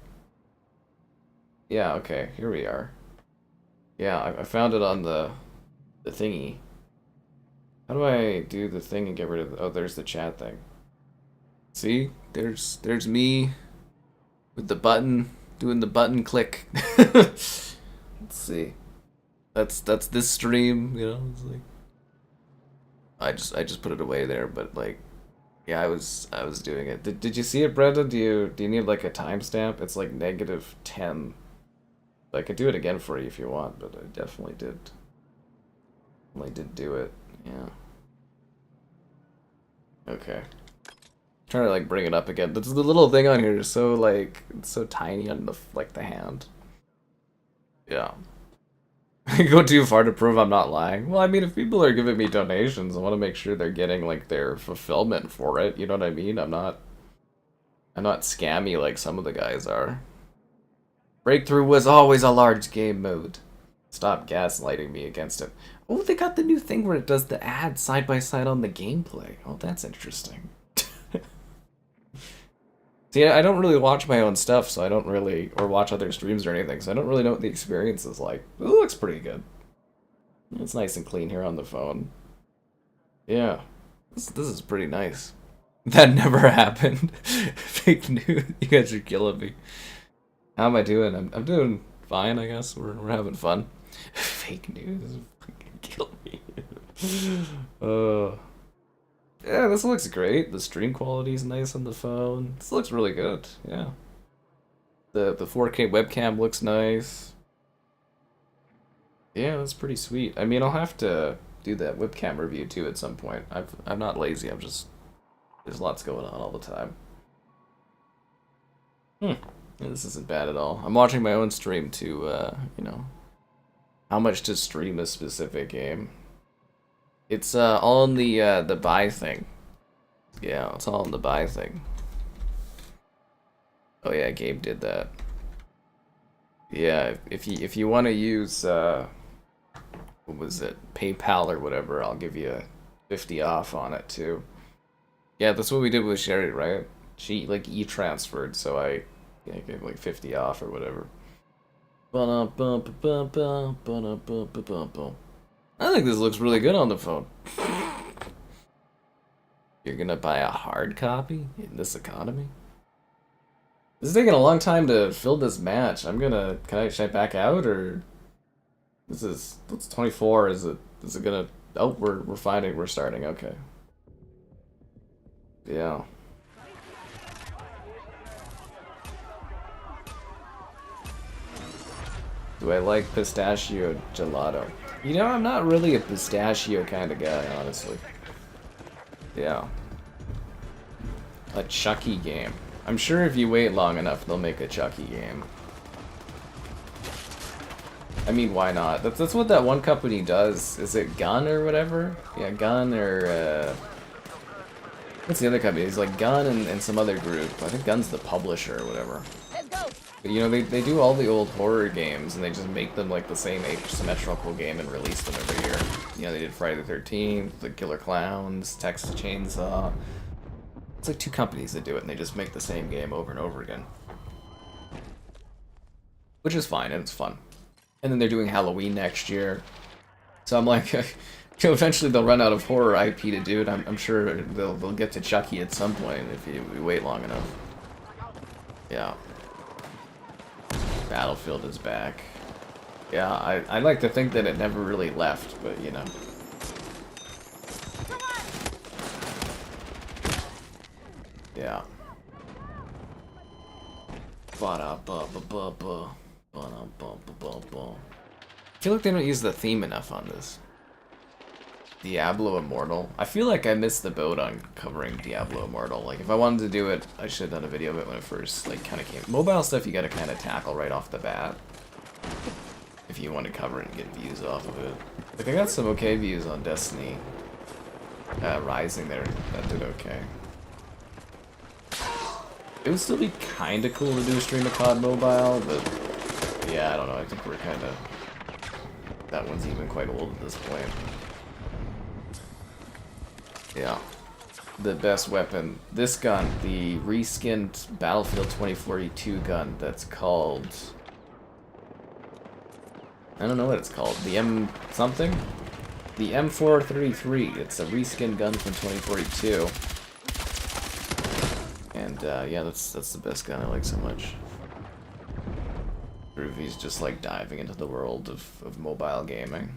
Yeah, okay, here we are. Yeah, I found it on the thingy. How do I do the thing and get rid of... Oh, there's the chat thing. See? There's me with the button, doing the button click. Let's see. That's this stream, you know, it's like... I just put it away there, but like, yeah, I was doing it. Did you see it, Brenda? Do you need like a timestamp? It's like -10. I could do it again for you if you want, but I definitely did. Do it. Yeah. Okay. Trying to like bring it up again. The little thing on here is so like, it's so tiny on the hand. Yeah. I go too far to prove I'm not lying. Well, I mean, if people are giving me donations, I want to make sure they're getting like their fulfillment for it. You know what I mean? I'm not scammy like some of the guys are. Breakthrough was always a large game mode. Stop gaslighting me against it. Oh, they got the new thing where it does the ads side by side on the gameplay. Oh, that's interesting. See, I don't really watch my own stuff, so I don't really, or watch other streams or anything, so I don't really know what the experience is like. It looks pretty good. It's nice and clean here on the phone. Yeah, this is pretty nice. That never happened. Fake news. You guys are killing me. How am I doing? I'm doing fine, I guess. We're having fun. Fake news fucking kill me. Yeah, this looks great. The stream quality is nice on the phone. This looks really good. Yeah. The 4K webcam looks nice. Yeah, that's pretty sweet. I mean, I'll have to do that webcam review too at some point. I'm not lazy. I'm just there's lots going on all the time. Yeah, this isn't bad at all. I'm watching my own stream to, you know, how much to stream a specific game. It's all in the buy thing. Yeah, it's all in the buy thing. Oh yeah, Gabe did that. Yeah, if you want to use what was it, PayPal or whatever, I'll give you 50 off on it too. Yeah, that's what we did with Sherry, right? She like e-transferred, so I gave like 50 off or whatever. I think this looks really good on the phone. You're gonna buy a hard copy in this economy? This is taking a long time to fill this match. Should I back out or it's 24, is it gonna oh we're fighting, we're starting, okay. Yeah. Do I like pistachio gelato? You know, I'm not really a pistachio kind of guy, honestly. Yeah. A Chucky game. I'm sure if you wait long enough, they'll make a Chucky game. I mean, why not? That's what that one company does. Is it Gun or whatever? Yeah, Gun or, what's the other company? It's like Gun and some other group. I think Gun's the publisher or whatever. But, you know, they do all the old horror games, and they just make them like the same asymmetrical game and release them every year. You know, they did Friday the 13th, The Killer Clowns, Texas Chainsaw. It's like 2 companies that do it, and they just make the same game over and over again. Which is fine, and it's fun. And then they're doing Halloween next year. So I'm like, eventually they'll run out of horror IP to do it. I'm sure they'll get to Chucky at some point if we wait long enough. Yeah. Battlefield is back. Yeah, I like to think that it never really left, but you know. Yeah. I feel like they don't use the theme enough on this. Diablo Immortal. I feel like I missed the boat on covering Diablo Immortal. Like, if I wanted to do it, I should have done a video of it when it first, like, kind of came. Mobile stuff you gotta kind of tackle right off the bat. If you want to cover it and get views off of it. Like, I got some okay views on Destiny Rising there. That did okay. It would still be kind of cool to do a stream of COD Mobile, but yeah, I don't know. I think we're kind of... That one's even quite old at this point. Yeah. The best weapon. This gun, the reskinned Battlefield 2042 gun that's called... I don't know what it's called. The M something? The M433. It's a reskinned gun from 2042. And yeah, that's the best gun I like so much. Groovy's just like diving into the world of mobile gaming.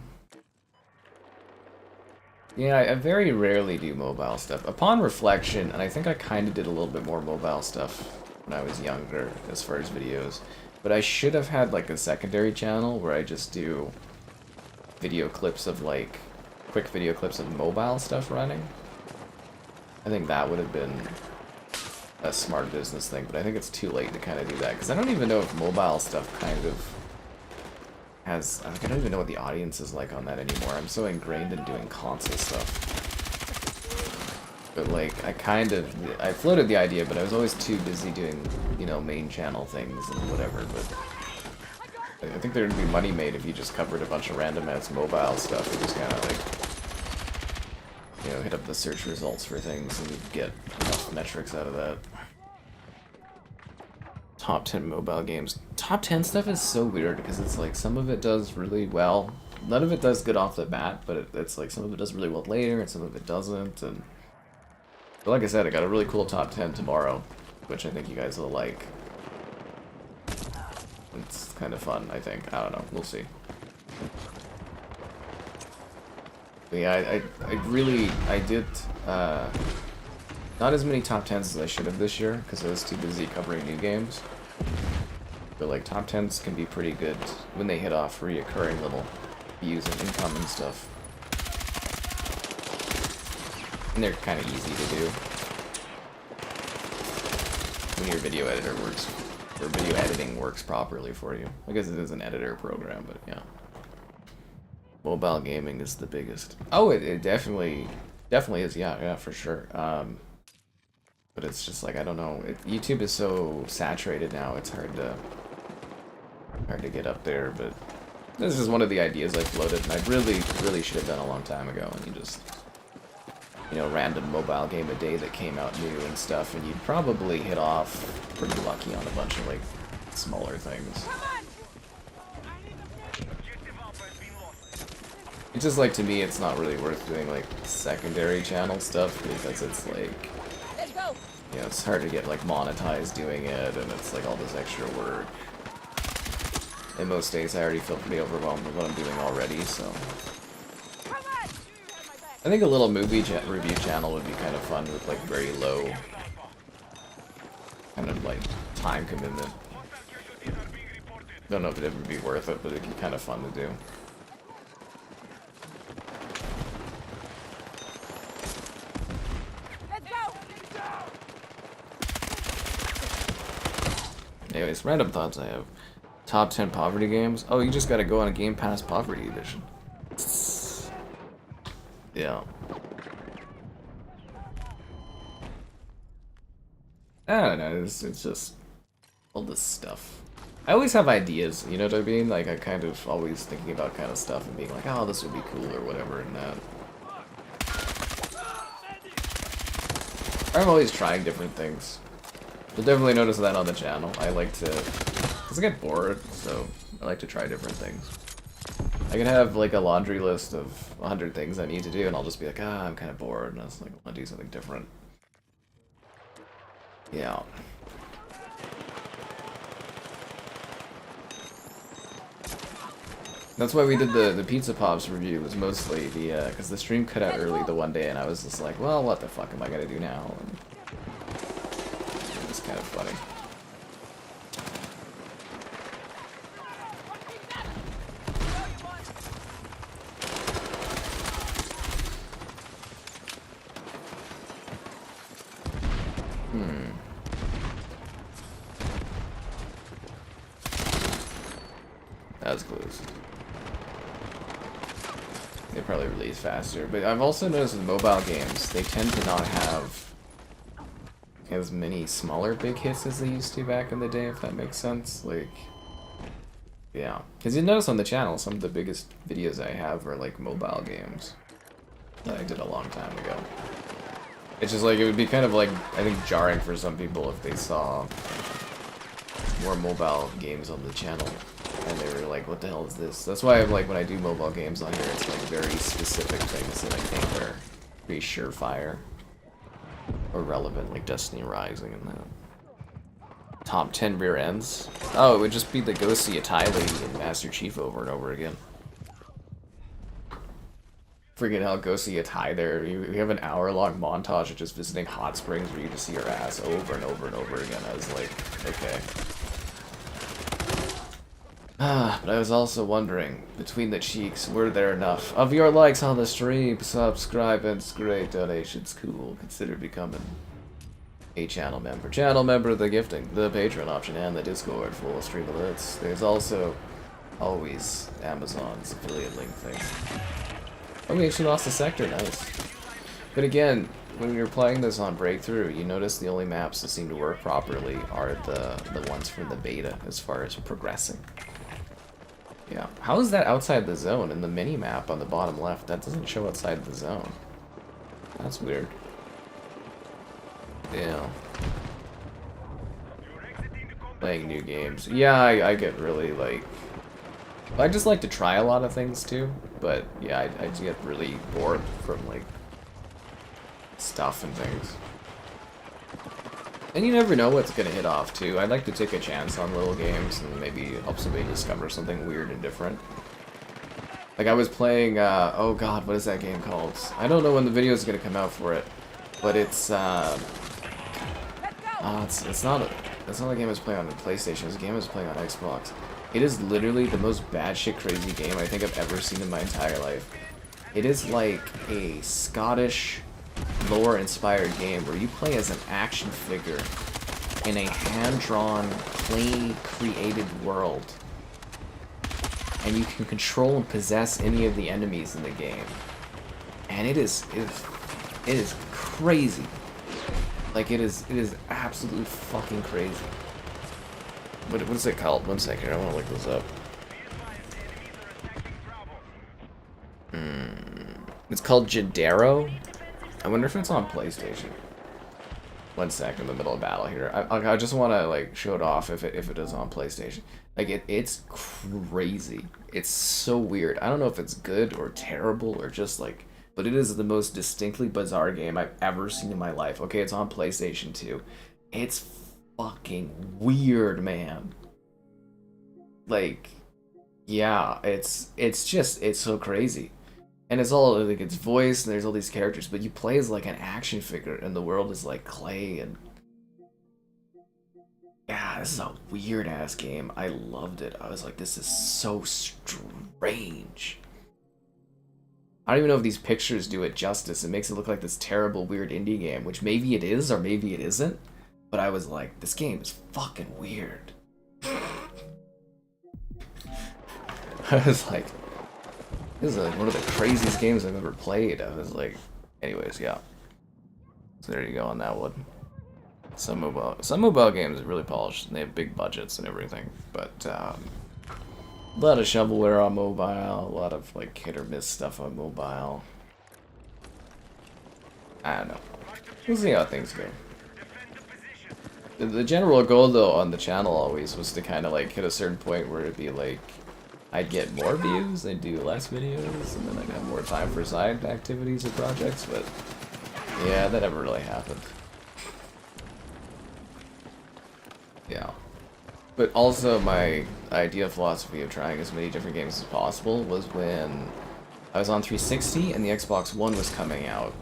Yeah, I very rarely do mobile stuff. Upon reflection, and I think I kind of did a little bit more mobile stuff when I was younger as far as videos, but I should have had like a secondary channel where I just do video clips of like, quick video clips of mobile stuff running. I think that would have been a smart business thing, but I think it's too late to kind of do that, because I don't even know if mobile stuff kind of has, I don't even know what the audience is like on that anymore. I'm so ingrained in doing console stuff. But like, I floated the idea, but I was always too busy doing, you know, main channel things and whatever, but I think there'd be money made if you just covered a bunch of random ass mobile stuff and just kind of like, you know, hit up the search results for things and you'd get enough metrics out of that. Top 10 mobile games. Top 10 stuff is so weird because it's like some of it does really well. None of it does good off the bat, but it's like some of it does really well later and some of it doesn't. And but like I said, I got a really cool top 10 tomorrow, which I think you guys will like. It's kind of fun, I think. I don't know. We'll see. But yeah, I did not as many top 10s as I should have this year because I was too busy covering new games. But like top 10s can be pretty good when they hit off reoccurring little views and income and stuff. And they're kind of easy to do when your video editor works, or video editing works properly for you. I guess it is an editor program, but yeah. Mobile gaming is the biggest. Oh, it definitely is. Yeah, for sure. But it's just like, I don't know. YouTube is so saturated now. It's hard to get up there. But this is one of the ideas I floated, and I really should have done a long time ago. And you just, you know, random mobile game a day that came out new and stuff, and you'd probably hit off pretty lucky on a bunch of like smaller things. It's just like, to me, it's not really worth doing like secondary channel stuff because it's like, you know, it's hard to get like monetized doing it, and it's like all this extra work. And most days I already feel pretty overwhelmed with what I'm doing already, so. I think a little movie review channel would be kind of fun with like very low kind of like time commitment. Don't know if it'd ever be worth it, but it'd be kind of fun to do. Anyways, random thoughts I have. Top 10 poverty games? Oh, you just gotta go on a Game Pass Poverty Edition. Yeah. I don't know, it's just all this stuff. I always have ideas, you know what I mean? Like, I kind of always thinking about kind of stuff and being like, oh, this would be cool or whatever and that. I'm always trying different things. You'll definitely notice that on the channel. I like to, because I get bored, so I like to try different things. I can have like a laundry list of 100 things I need to do, and I'll just be like, ah, I'm kind of bored, and I was like, I want to do something different. Yeah. That's why we did the Pizza Pops review, was mostly the, because the stream cut out early the one day, and I was just like, well, what the fuck am I gonna do now? And it was kind of funny. That was close. They probably release faster, but I've also noticed with mobile games, they tend to not have as many smaller big hits as they used to back in the day, if that makes sense. Like, yeah. Because you notice on the channel, some of the biggest videos I have are like mobile games that I did a long time ago. It's just like, it would be kind of like, I think, jarring for some people if they saw more mobile games on the channel. And they were like, what the hell is this? That's why, like, when I do mobile games on here, it's like very specific things that I think are pretty surefire or relevant, like Destiny Rising and that. Top 10 rear ends? Oh, it would just be the go see a Thai lady and Master Chief over and over again. Freaking hell, go see a Thai there. We have an hour-long montage of just visiting hot springs where you just see her ass over and over and over again. I was like, okay. But I was also wondering, between the cheeks, were there enough of your likes on the stream, subscribance, great donations, cool, consider becoming a channel member. Channel member, the gifting, the Patreon option, and the Discord full of stream alerts. There's also always Amazon's affiliate link thing. Oh, we actually lost a sector, nice. But again, when you're playing this on Breakthrough, you notice the only maps that seem to work properly are the ones from the beta, as far as progressing. Yeah. How is that outside the zone? In the mini-map on the bottom left, that doesn't show outside the zone. That's weird. Yeah. Playing new games. Yeah, I get really, like... I just like to try a lot of things, too. But, yeah, I get really bored from, like, stuff and things. And you never know what's gonna hit off too. I'd like to take a chance on little games and maybe help somebody discover something weird and different. Like I was playing, oh god, what is that game called? I don't know when the video is gonna come out for it, but it's not a game I was playing on the PlayStation. It's a game I was playing on Xbox. It is literally the most batshit crazy game I think I've ever seen in my entire life. It is like a Scottish lore-inspired game where you play as an action figure in a hand-drawn, clay-created world. And you can control and possess any of the enemies in the game. And it is crazy. Like it is absolutely fucking crazy. What is it called? One second, I want to look this up. It's called Jadero. I wonder if it's on PlayStation. One sec, in the middle of battle here. I just want to like show it off if it is on PlayStation. Like it's crazy. It's so weird. I don't know if it's good or terrible or just like, but it is the most distinctly bizarre game I've ever seen in my life. Okay, it's on PlayStation 2. It's fucking weird, man. Like, yeah, it's so crazy. And it's all like it's voiced and there's all these characters, but you play as like an action figure and the world is like clay and yeah, this is a weird ass game. I loved it. I was like, this is so strange. I don't even know if these pictures do it justice. It makes it look like this terrible, weird indie game, which maybe it is or maybe it isn't. But I was like, this game is fucking weird. I was like, this is like one of the craziest games I've ever played. I was like, anyways, yeah. So there you go on that one. Some mobile games are really polished and they have big budgets and everything, but a lot of shovelware on mobile, a lot of like hit or miss stuff on mobile. I don't know. We'll see how things go. The general goal though on the channel always was to kind of like hit a certain point where it'd be like I'd get more views, I'd do less videos, and then I'd have more time for side activities or projects, but yeah, that never really happened. Yeah. But also my idea philosophy of trying as many different games as possible was when I was on 360 and the Xbox One was coming out.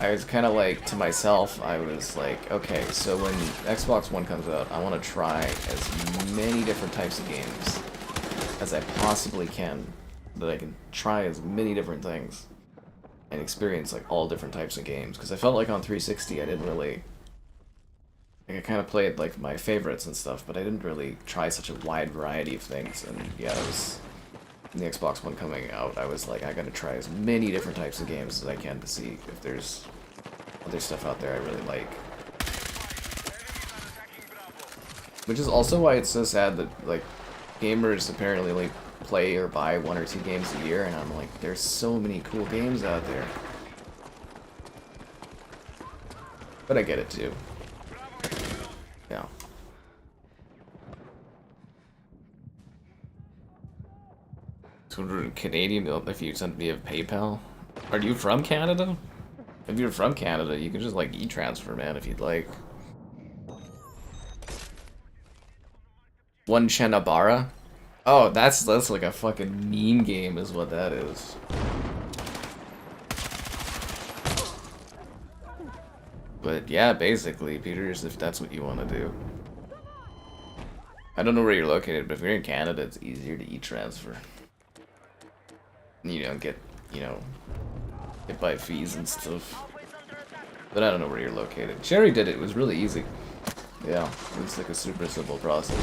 I was kind of like, to myself, I was like, okay, so when Xbox One comes out, I want to try as many different types of games as I possibly can, that I can try as many different things and experience like all different types of games, because I felt like on 360 I didn't really, like I kind of played like my favorites and stuff, but I didn't really try such a wide variety of things, and yeah, it was the Xbox One coming out, I was like, I gotta try as many different types of games as I can to see if there's other stuff out there I really like. Which is also why it's so sad that, like, gamers apparently only play or buy 1 or 2 games a year, and I'm like, there's so many cool games out there. But I get it too. Yeah. Canadian, if you send via PayPal. Are you from Canada? If you're from Canada, you can just like e-transfer, man, if you'd like. One Chenabara? Oh, that's like a fucking meme game is what that is. But yeah, basically, Peters, if that's what you want to do. I don't know where you're located, but if you're in Canada, it's easier to e-transfer. You don't get, you know, hit by fees and stuff. But I don't know where you're located. Sherry did it. It was really easy. Yeah, it's like a super simple process.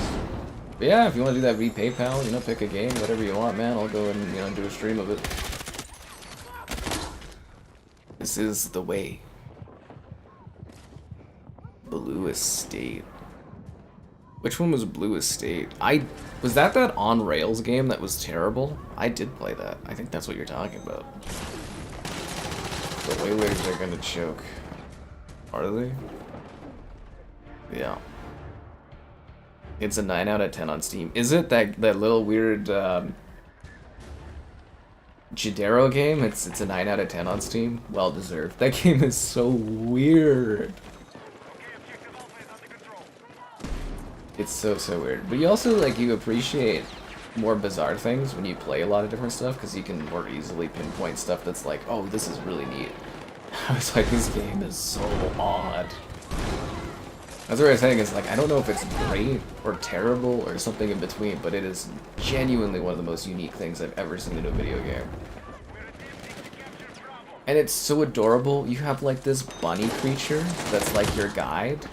But yeah, if you want to do that via PayPal, you know, pick a game, whatever you want, man. I'll go and, you know, do a stream of it. This is the way. Blue Estate. Which one was Blue Estate? Was that on Rails game that was terrible? I did play that. I think that's what you're talking about. The Waylayers are gonna choke. Are they? Yeah. It's a 9 out of 10 on Steam. Is it that little weird Jadero game? It's a 9 out of 10 on Steam. Well deserved. That game is so weird. It's so weird. But you also, like, you appreciate more bizarre things when you play a lot of different stuff, because you can more easily pinpoint stuff that's like, oh, this is really neat. I was like, this game is so odd. That's what I was saying, is like, I don't know if it's great or terrible or something in between, but it is genuinely one of the most unique things I've ever seen in a video game. And it's so adorable. You have like this bunny creature that's like your guide.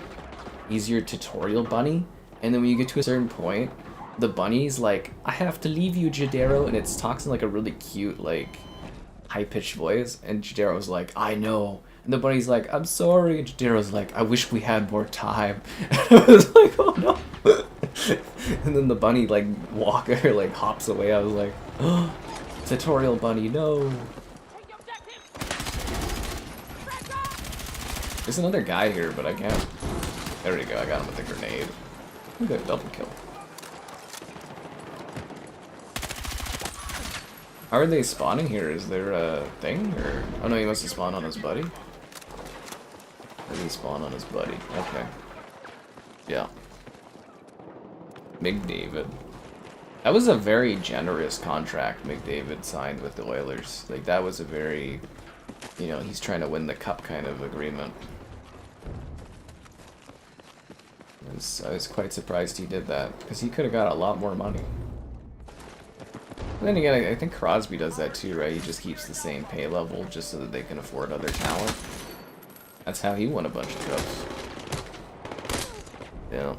He's your tutorial bunny. And then when you get to a certain point, the bunny's like, I have to leave you, Jadero. And it talks in like a really cute, like, high-pitched voice. And Jadero's like, I know. And the bunny's like, I'm sorry. And Jadero's like, I wish we had more time. And I was like, oh no. And then the bunny like like hops away. I was like, oh, tutorial bunny, no. There's another guy here, but I can't. There we go, I got him with a grenade. Look at that double kill. How are they spawning here? Is there a thing? Or oh no, he must have spawned on his buddy. Or did he spawn on his buddy? Okay. Yeah. McDavid. That was a very generous contract McDavid signed with the Oilers. Like, that was a very, you know, he's trying to win the cup kind of agreement. I was quite surprised he did that, because he could have got a lot more money. And then again, I think Crosby does that too, right? He just keeps the same pay level just so that they can afford other talent. That's how he won a bunch of cups. Yeah.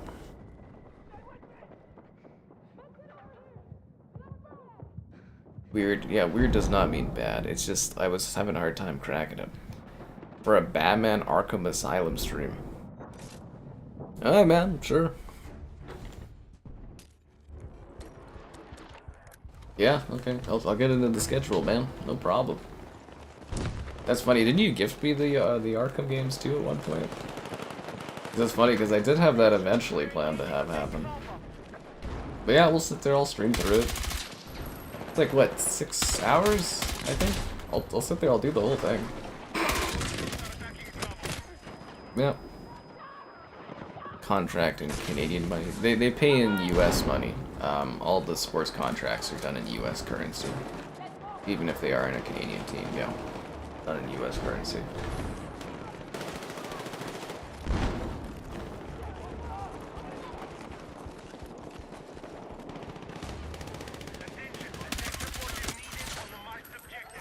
Weird. Yeah, weird does not mean bad. It's just, I was having a hard time cracking it. For a Batman Arkham Asylum stream. Alright, man, sure. Yeah, okay. I'll get into the schedule, man. No problem. That's funny. Didn't you gift me the Arkham games too at one point? That's funny because I did have that eventually planned to have happen. But yeah, we'll sit there. I'll stream through it. It's like what, 6 hours? I think. I'll sit there. I'll do the whole thing. Yeah. Contract in Canadian money. They pay in U.S. money. All the sports contracts are done in U.S. currency. Even if they are in a Canadian team, yeah. Done in U.S. currency.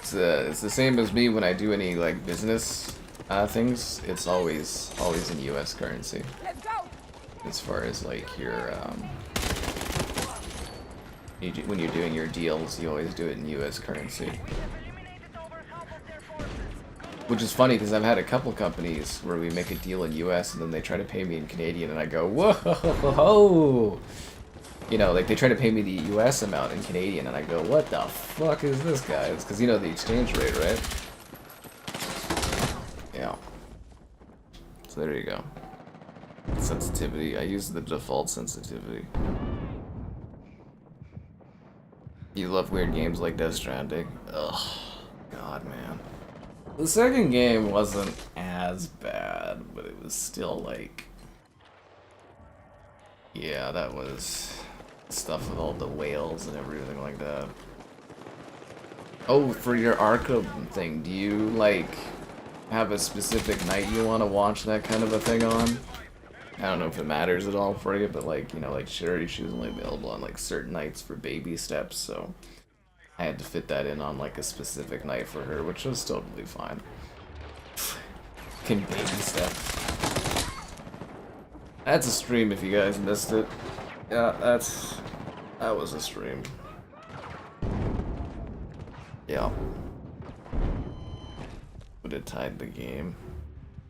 It's the same as me when I do any like business things. It's always in U.S. currency. As far as like your when you're doing your deals, you always do it in U.S. currency. Which is funny because I've had a couple companies where we make a deal in U.S. and then they try to pay me in Canadian, and I go, whoa, you know, like they try to pay me the U.S. amount in Canadian, and I go, what the fuck is this, guys? Because you know the exchange rate, right? Yeah. So there you go. Sensitivity. I use the default sensitivity. You love weird games like Death Stranding? Ugh. God, man. The second game wasn't as bad, but it was still like... Yeah, that was stuff with all the whales and everything like that. Oh, for your Arkham thing, do you, like, have a specific night you want to watch that kind of a thing on? I don't know if it matters at all for you, but like, you know, like Sherry, she was only available on like certain nights for baby steps, so I had to fit that in on like a specific night for her, which was totally fine. Can baby steps. That's a stream if you guys missed it. Yeah, that was a stream. Yeah. But it tied the game.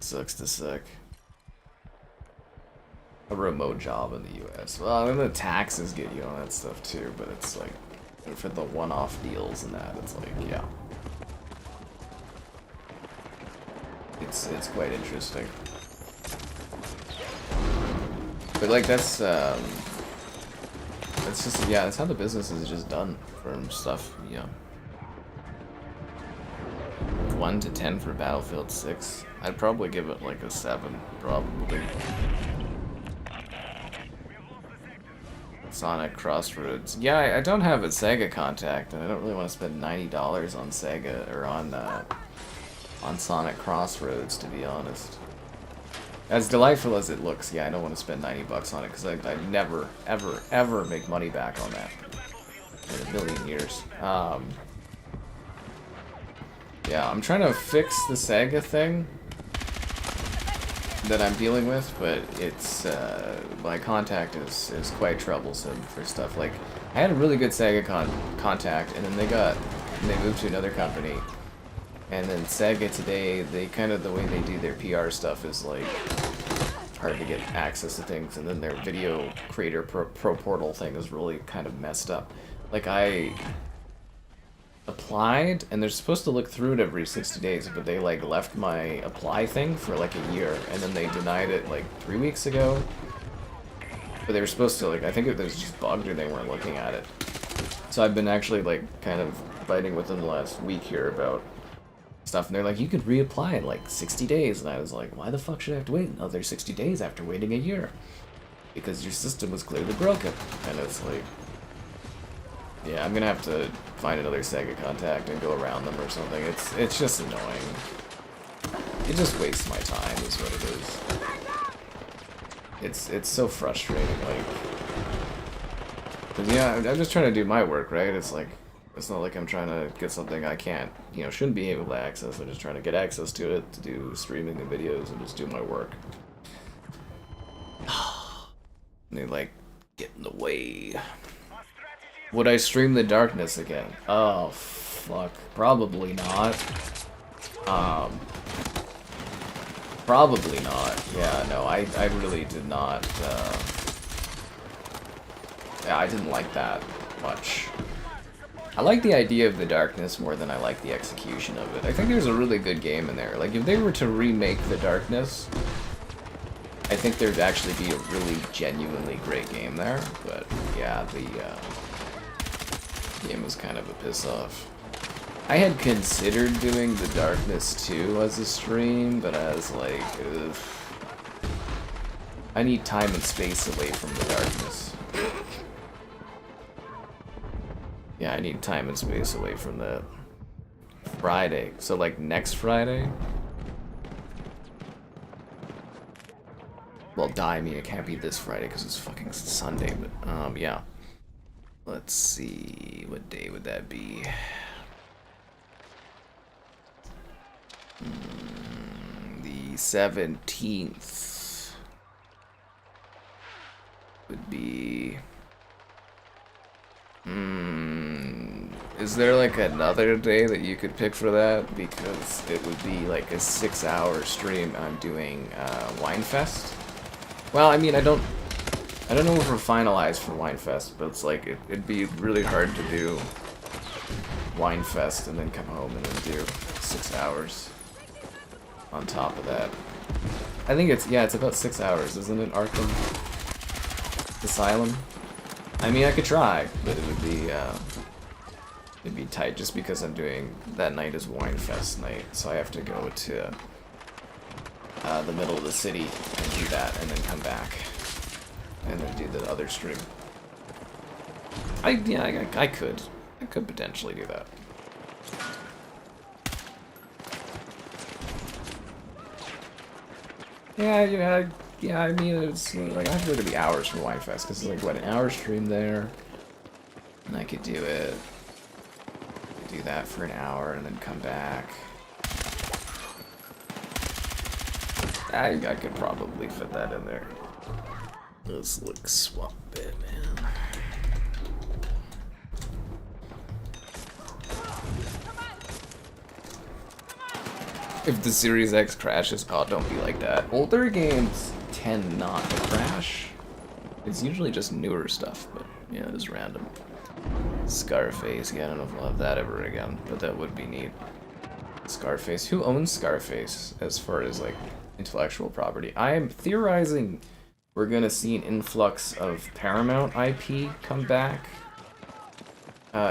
Sucks to suck. A remote job in the US. Well, then the taxes get you on that stuff too, but it's like, for the one-off deals and that, it's like, yeah. It's quite interesting. But like, that's just, yeah, that's how the business is just done for stuff, yeah. 1 to 10 for Battlefield 6. I'd probably give it like a 7, probably. Sonic Crossroads. Yeah, I don't have a Sega contact, and I don't really want to spend $90 on Sega or on Sonic Crossroads, to be honest. As delightful as it looks, yeah, I don't want to spend 90 bucks on it because I never, ever, ever make money back on that in a million years. Yeah, I'm trying to fix the Sega thing that I'm dealing with, but it's my contact is quite troublesome for stuff like I had a really good Sega contact, and then they moved to another company, and then Sega today, they kind of, the way they do their PR stuff is like hard to get access to things, and then their video creator pro portal thing is really kind of messed up. Like, I applied, and they're supposed to look through it every 60 days, but they like left my apply thing for like a year, and then they denied it like 3 weeks ago. But they were supposed to, like, I think it was just bugged or they weren't looking at it. So I've been actually like kind of fighting with them the last week here about stuff, and they're like, you could reapply in like 60 days, and I was like, why the fuck should I have to wait another 60 days after waiting a year? Because your system was clearly broken. And it's like, yeah, I'm gonna have to find another Sega contact and go around them or something. It's just annoying. It just wastes my time, is what it is. It's so frustrating, like, 'cause yeah, I'm just trying to do my work, right? It's like, it's not like I'm trying to get something I can't, you know, shouldn't be able to access. I'm just trying to get access to it, to do streaming and videos and just do my work. And they like get in the way. Would I stream the darkness again? Oh, fuck. Probably not. Probably not. Yeah, no, I really did not, yeah, I didn't like that much. I like the idea of the darkness more than I like the execution of it. I think there's a really good game in there. Like, if they were to remake the darkness, I think there'd actually be a really genuinely great game there. But, yeah, the game was kind of a piss off. I had considered doing the Darkness 2 as a stream, but I was like, ugh. I need time and space away from the darkness. Yeah, I need time and space away from that. Friday. So, like, next Friday? Well, I mean, it can't be this Friday because it's fucking Sunday, but, yeah. Let's see, what day would that be? The 17th would be... Is there like another day that you could pick for that? Because it would be like a 6-hour stream. I'm doing Winefest. Well, I mean, I don't know if we're finalized for Winefest, but it's like it'd be really hard to do Winefest and then come home and then do 6 hours on top of that. I think it's, yeah, it's about 6 hours, isn't it, Arkham Asylum? I mean, I could try, but it would be it'd be tight just because I'm doing that night is Winefest night, so I have to go to the middle of the city and do that, and then come back and then do the other stream. I could potentially do that. Yeah, I mean, it's like, I have to look at the hours for Winefest, because it's like, what, an hour stream there, and I could do it, do that for an hour, and then come back. I could probably fit that in there. Let's look, swap it, man. If the Series X crashes, oh, don't be like that. Older games tend not to crash. It's usually just newer stuff, but yeah, it is random. Scarface, yeah, I don't know if we'll have that ever again, but that would be neat. Scarface, who owns Scarface as far as like intellectual property? I am theorizing we're gonna see an influx of Paramount IP come back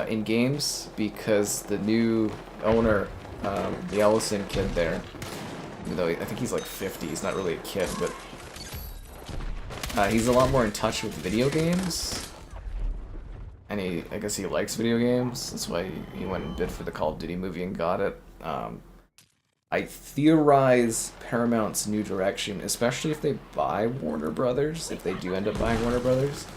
in games, because the new owner, the Ellison kid there, even though I think he's like 50, he's not really a kid, but he's a lot more in touch with video games, And I guess he likes video games. That's why he went and bid for the Call of Duty movie and got it. I theorize Paramount's new direction, especially if they buy Warner Brothers, if they do end up buying Warner Brothers,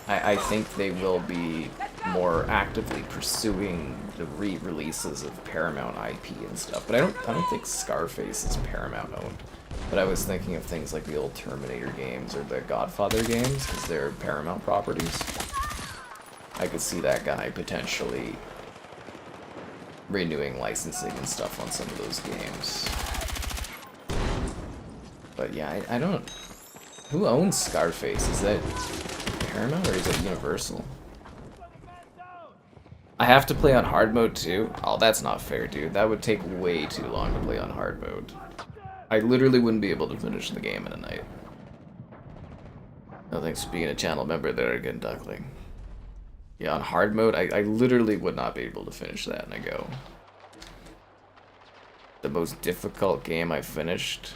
I think they will be more actively pursuing the re-releases of Paramount IP and stuff. But I don't think Scarface is Paramount owned. But I was thinking of things like the old Terminator games or the Godfather games, because they're Paramount properties. I could see that guy potentially renewing licensing and stuff on some of those games. But yeah, I don't... Who owns Scarface? Is that Paramount or is it Universal? I have to play on hard mode too? Oh, that's not fair, dude. That would take way too long to play on hard mode. I literally wouldn't be able to finish the game in a night. No thanks for being a channel member there again, Duckling. Yeah, on hard mode, I literally would not be able to finish that in a go. The most difficult game I finished?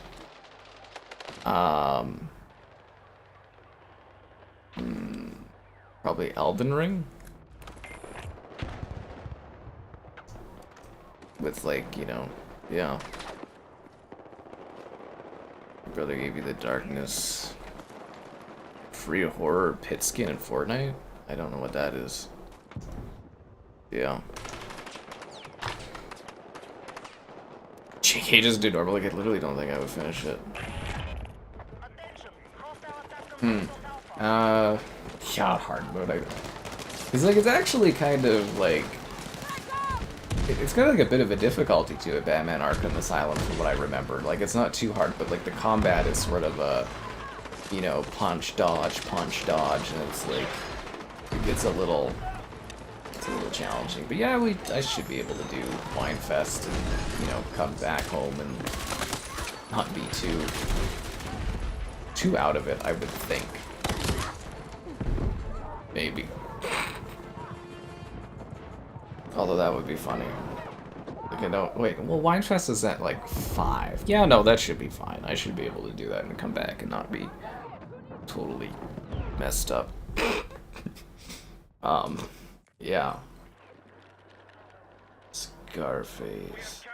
Probably Elden Ring? With, like, you know, yeah. Your brother gave you the darkness. Free horror pit skin in Fortnite? I don't know what that is. Yeah. JK just do normal. Like, I literally don't think I would finish it. Yeah, hard mode. It's like, it's actually kind of like... It's got like a bit of a difficulty to it, Batman Arkham Asylum, from what I remember. Like, it's not too hard, but like the combat is sort of a, you know, punch, dodge, and it's like, it gets a little challenging. But yeah, I should be able to do Winefest and, you know, come back home and not be too out of it, I would think. Maybe. Although that would be funny. Okay, no, wait, well, Winefest is at like 5. Yeah, no, that should be fine. I should be able to do that and come back and not be totally messed up. Yeah. Scarface.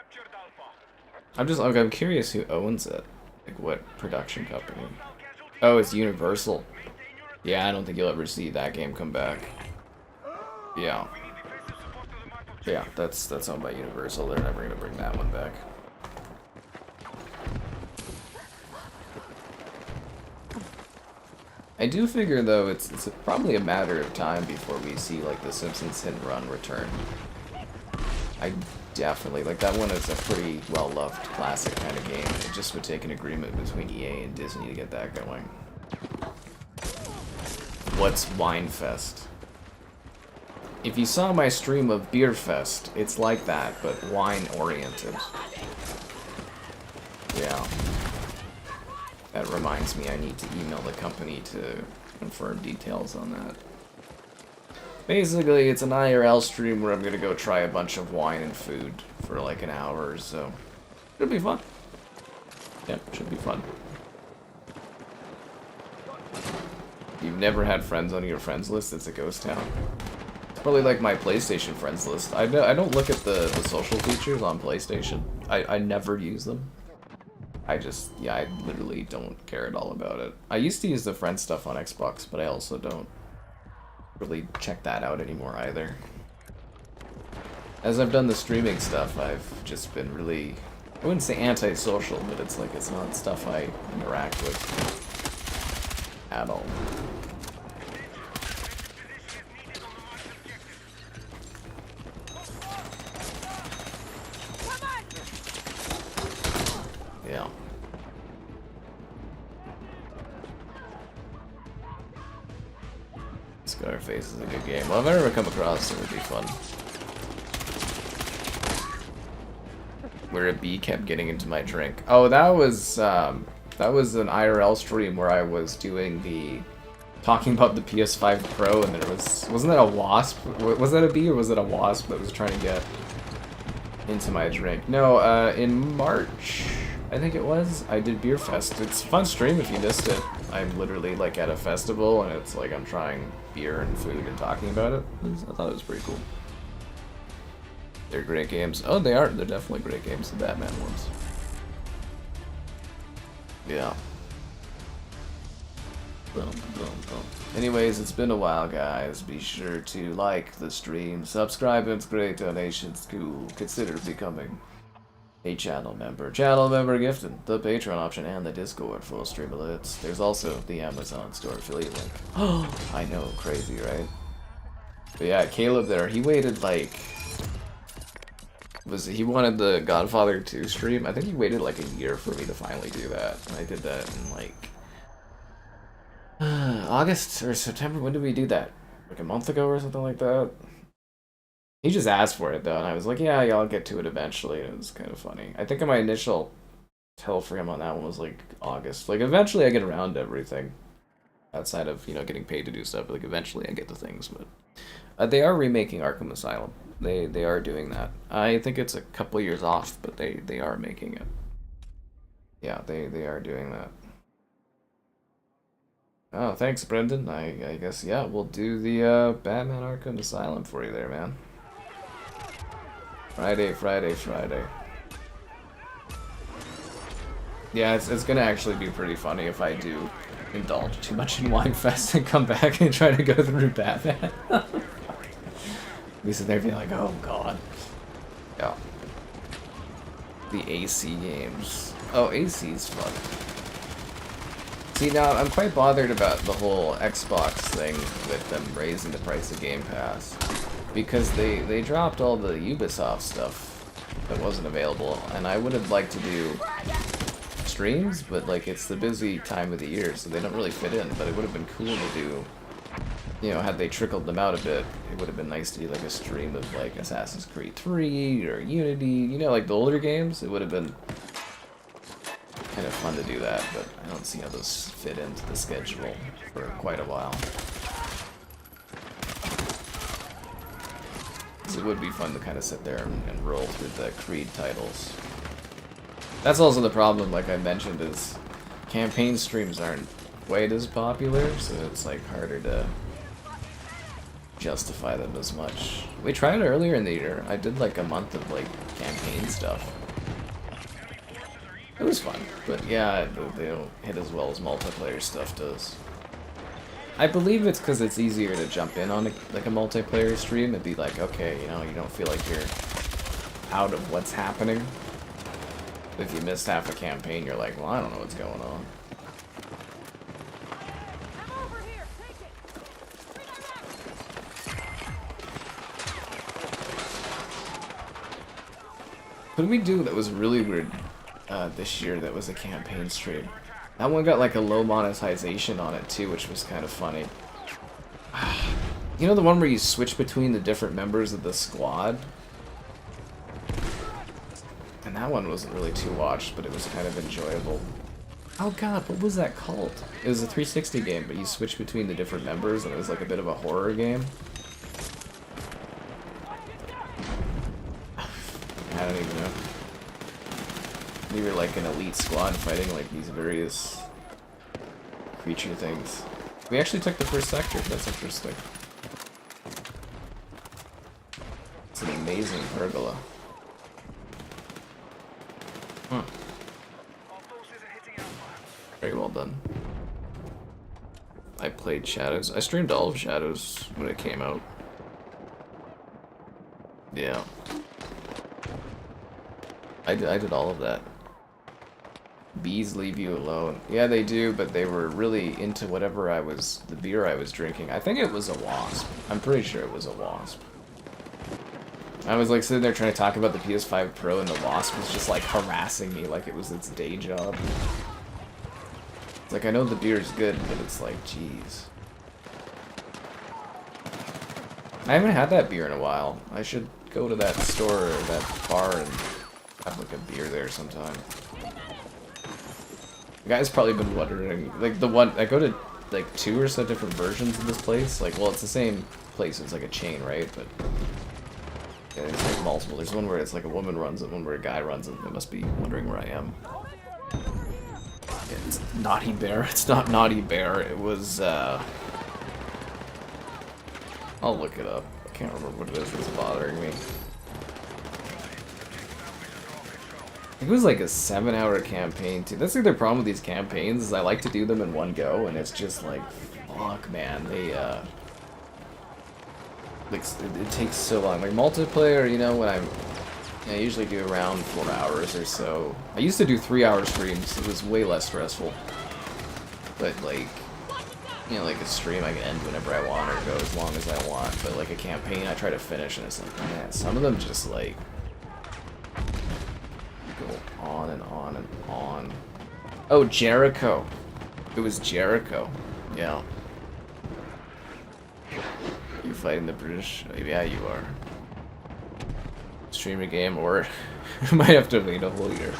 I'm curious who owns it. Like, what production company? Oh, it's Universal. Yeah, I don't think you'll ever see that game come back. Yeah. Yeah, that's owned by Universal. They're never gonna bring that one back. I do figure, though, it's probably a matter of time before we see, like, the Simpsons Hit and Run return. I definitely, like, that one is a pretty well-loved classic kind of game. It just would take an agreement between EA and Disney to get that going. What's Winefest? If you saw my stream of Beer Fest, it's like that, but wine-oriented. Yeah. That reminds me, I need to email the company to confirm details on that. Basically, it's an IRL stream where I'm gonna go try a bunch of wine and food for like an hour or so. It'll be fun. Yep, should be fun. You've never had friends on your friends list? It's a ghost town. It's probably like my PlayStation friends list. I don't look at the social features on PlayStation. I never use them. I literally don't care at all about it. I used to use the friend stuff on Xbox, but I also don't really check that out anymore either. As I've done the streaming stuff, I've just been really, I wouldn't say antisocial, but it's like it's not stuff I interact with at all. Yeah. Scarface is a good game. Well, if I ever come across it, it would be fun. Where a bee kept getting into my drink. Oh, that was an IRL stream where I was doing talking about the PS5 Pro, and there wasn't that a wasp? Was that a bee or was it a wasp that was trying to get into my drink? No, in March, I think it was. I did Beer Fest. It's a fun stream if you missed it. I'm literally like at a festival and it's like I'm trying beer and food and talking about it. I thought it was pretty cool. They're great games. Oh, they are. They're definitely great games, the Batman ones. Yeah. Boom, boom, boom. Anyways, it's been a while, guys. Be sure to like the stream, subscribe, it's great, donations, cool. Consider becoming a channel member. Channel member gifted, the Patreon option, and the Discord full stream alerts. There's also the Amazon store affiliate link. Oh, I know, crazy, right? But yeah, Caleb there, he waited like... he wanted the Godfather 2 stream? I think he waited like a year for me to finally do that. And I did that in like... August or September, when did we do that? Like a month ago or something like that? He just asked for it though, and I was like, yeah, I'll get to it eventually, and it was kind of funny. I think my initial tell for him on that one was like August. Like eventually I get around to everything. Outside of, you know, getting paid to do stuff, like eventually I get to things, but... they are remaking Arkham Asylum. They are doing that. I think it's a couple years off, but they are making it. Yeah, they are doing that. Oh, thanks, Brendan. I guess, yeah, we'll do the Batman Arkham Asylum for you there, man. Friday. Yeah, it's gonna actually be pretty funny if I do indulge too much in Winefest and come back and try to go through Batman. We sit there being like, oh god. Yeah. The AC games. Oh, AC's fun. See, now, I'm quite bothered about the whole Xbox thing with them raising the price of Game Pass. Because they dropped all the Ubisoft stuff that wasn't available, and I would have liked to do streams, but like it's the busy time of the year, so they don't really fit in, but it would have been cool to do, you know, had they trickled them out a bit, it would have been nice to do like a stream of like Assassin's Creed 3 or Unity, you know, like the older games. It would have been kind of fun to do that, but I don't see how those fit into the schedule for quite a while. It would be fun to kind of sit there and roll through the Creed titles. That's also the problem, like I mentioned, is campaign streams aren't quite as popular, so it's like harder to justify them as much. We tried it earlier in the year. I did like a month of like campaign stuff. It was fun, but yeah, they don't hit as well as multiplayer stuff does. I believe it's because it's easier to jump in on like a multiplayer stream and be like, okay, you know, you don't feel like you're out of what's happening. If you missed half a campaign, you're like, well, I don't know what's going on. What did we do that was really weird this year that was a campaign stream? That one got like a low monetization on it too, which was kind of funny. You know the one where you switch between the different members of the squad? And that one wasn't really too watched, but it was kind of enjoyable. Oh god, what was that called? It was a 360 game, but you switch between the different members, and it was like a bit of a horror game. I don't even know. We were like an elite squad fighting like these various creature things. We actually took the first sector. That's interesting. It's an amazing pergola. Huh. Very well done. I played Shadows. I streamed all of Shadows when it came out. Yeah. I did all of that. Bees leave you alone. Yeah, they do, but they were really into whatever the beer I was drinking. I think it was a wasp. I'm pretty sure it was a wasp. I was like sitting there trying to talk about the PS5 Pro, and the wasp was just like harassing me like it was its day job. It's like, I know the beer is good, but it's like, jeez. I haven't had that beer in a while. I should go to that store or that bar and have like a beer there sometime. The guy's probably been wondering, like the one, I go to like 2 or so different versions of this place. Like, well, it's the same place, it's like a chain, right? But yeah, there's like multiple. There's one where it's like a woman runs it, one where a guy runs it. They must be wondering where I am. Naughty Bear. It's not Naughty Bear. It was, I'll look it up. I can't remember what it is that's bothering me. I think it was like a 7-hour campaign too. That's like the problem with these campaigns is I like to do them in one go, and it's just like, fuck, man. They like it takes so long. Like multiplayer, you know, when I usually do around 4 hours or so. I used to do 3-hour streams. It was way less stressful. But like, you know, like a stream I can end whenever I want or go as long as I want. But like a campaign, I try to finish, and it's like, man, some of them just like go on and on and on. Oh, Jericho. It was Jericho. Yeah. You fighting the British? Yeah, you are. Stream a game, or I might have to wait a whole year.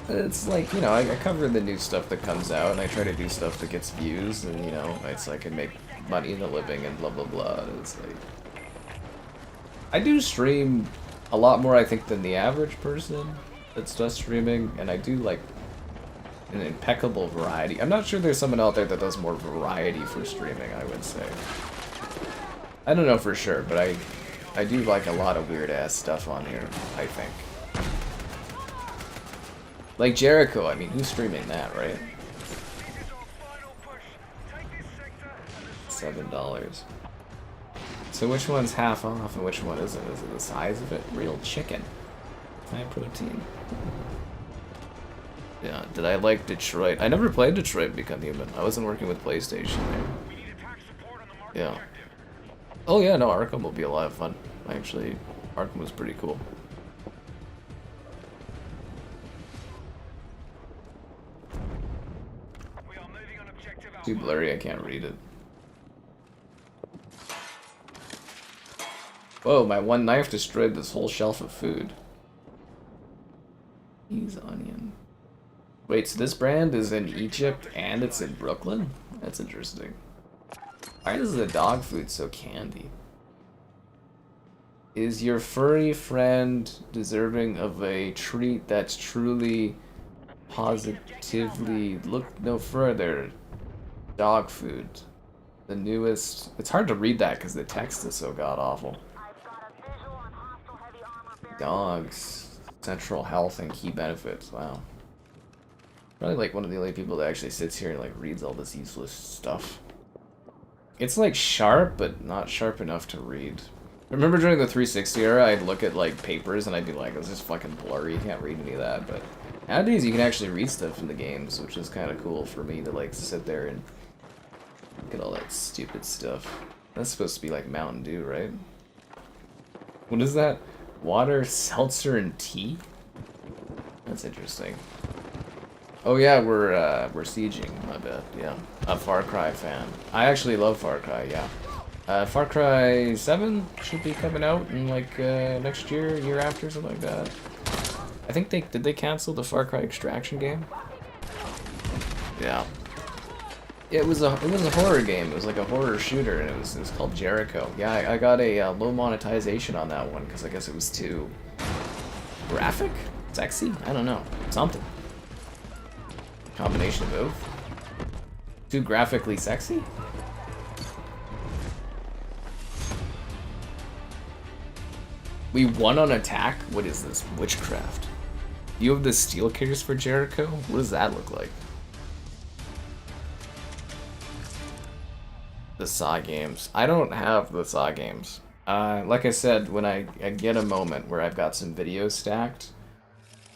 It's like, you know, I cover the new stuff that comes out, and I try to do stuff that gets views, and, you know, it's like I make money in a living and blah blah blah. It's like I do stream a lot more, I think, than the average person that does streaming, and I do like an impeccable variety. I'm not sure there's someone out there that does more variety for streaming, I would say. I don't know for sure, but I do like a lot of weird ass stuff on here, I think. Like Jericho, I mean, who's streaming that, right? $7. So which one's half off and which one isn't? Is it the size of it? Real chicken. High protein. Yeah, did I like Detroit? I never played Detroit Become Human. I wasn't working with PlayStation there. Yeah. Oh yeah, no, Arkham will be a lot of fun. Actually, Arkham was pretty cool. Too blurry, I can't read it. Whoa, my one knife destroyed this whole shelf of food. He's onion. Wait, so this brand is in Egypt and it's in Brooklyn? That's interesting. Why is the dog food so candy? Is your furry friend deserving of a treat that's truly, positively... Look no further. Dog food. The newest... It's hard to read that because the text is so god-awful. Dogs. Central health and key benefits. Wow. Probably like one of the only people that actually sits here and like reads all this useless stuff. It's like sharp, but not sharp enough to read. Remember during the 360 era, I'd look at like papers and I'd be like, this is fucking blurry, you can't read any of that. But nowadays you can actually read stuff in the games, which is kind of cool for me to like sit there and look at all that stupid stuff. That's supposed to be like Mountain Dew, right? What is that? Water, seltzer, and tea? That's interesting. Oh yeah, we're sieging, I bet, yeah. A Far Cry fan. I actually love Far Cry, yeah. Far Cry 7 should be coming out in like next year, year after, something like that. I think did they cancel the Far Cry Extraction game? Yeah. It was a horror game. It was like a horror shooter, and it was called Jericho. Yeah, I got a low monetization on that one because I guess it was too graphic, sexy. I don't know, something. Combination of both. Too graphically sexy. We won on attack. What is this? Witchcraft. You have the steel case for Jericho. What does that look like? The Saw games. I don't have the Saw games. Like I said, when I get a moment where I've got some videos stacked,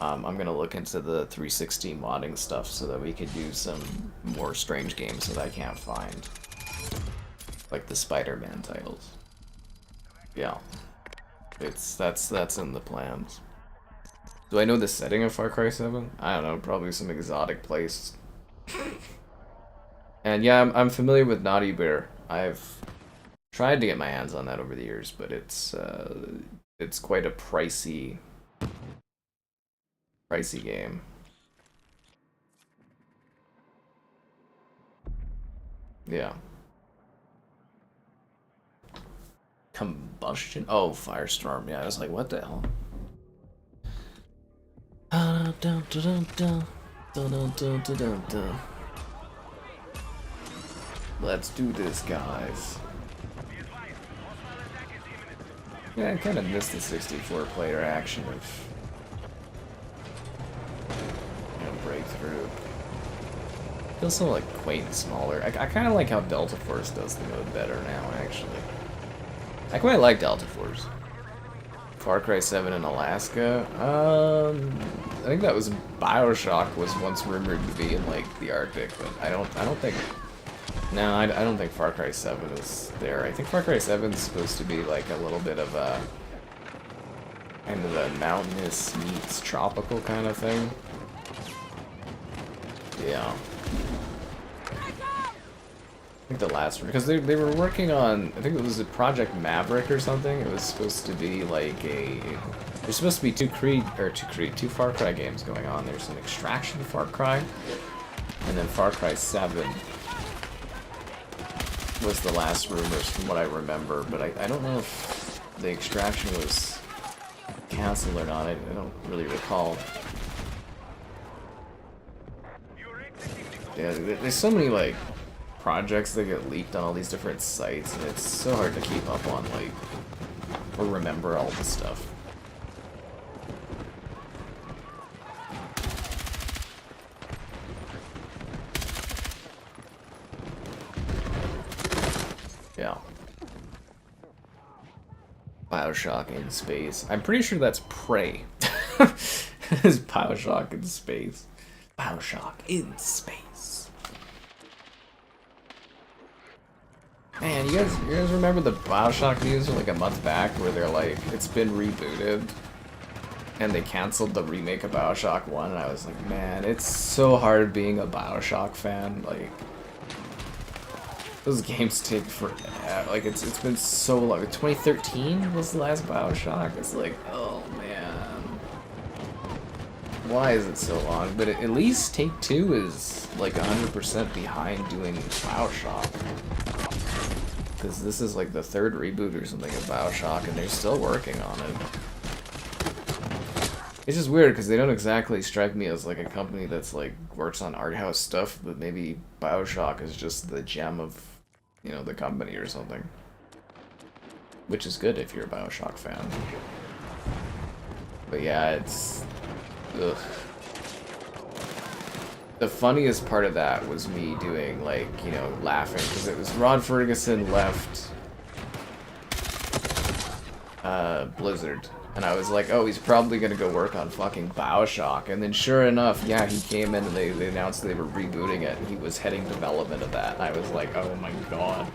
I'm gonna look into the 360 modding stuff so that we could do some more strange games that I can't find. Like the Spider-Man titles. Yeah. That's in the plans. Do I know the setting of Far Cry 7? I don't know, probably some exotic place. And yeah, I'm familiar with Naughty Bear. I've tried to get my hands on that over the years, but it's quite a pricey game. Yeah. Combustion? Oh, Firestorm. Yeah, I was like, what the hell? Dun, dun, dun, dun, dun, dun. Let's do this, guys. Yeah, I kind of missed the 64-player action of, you know, Breakthrough. Feels so like quaint and smaller. I kind of like how Delta Force does the mode better now, actually. I quite like Delta Force. Far Cry 7 in Alaska. I think that was BioShock was once rumored to be in like the Arctic, but I don't think. No, I don't think Far Cry 7 is there. I think Far Cry 7 is supposed to be like a little bit of a kind of a mountainous meets tropical kind of thing. Yeah. I think the last one, because they were working on, I think it was a Project Maverick or something. It was supposed to be like there's supposed to be two Far Cry games going on. There's an Extraction Far Cry, and then Far Cry 7 was the last rumors from what I remember, but I don't know if the Extraction was canceled or not. I don't really recall. Yeah, there's so many like projects that get leaked on all these different sites, and it's so hard to keep up on, like, or remember all the stuff. Yeah. BioShock in space. I'm pretty sure that's Prey. It's BioShock in space. BioShock in space. Man, you guys remember the BioShock news from like a month back where they're like, it's been rebooted, and they canceled the remake of BioShock 1, and I was like, man, it's so hard being a BioShock fan. Like, those games take forever. Like, it's been so long. 2013 was the last BioShock. It's like, oh man, why is it so long? But at least Take-Two is like 100% behind doing BioShock. Because this is like the third reboot or something of BioShock, and they're still working on it. It's just weird because they don't exactly strike me as like a company that's like works on art house stuff, but maybe BioShock is just the gem of, you know, the company or something. Which is good if you're a BioShock fan. But yeah, it's... ugh. The funniest part of that was me doing, like, you know, laughing, because it was Rod Ferguson left Blizzard, and I was like, oh, he's probably gonna go work on fucking BioShock, and then sure enough, yeah, he came in and they announced they were rebooting it, and he was heading development of that, and I was like, oh my god.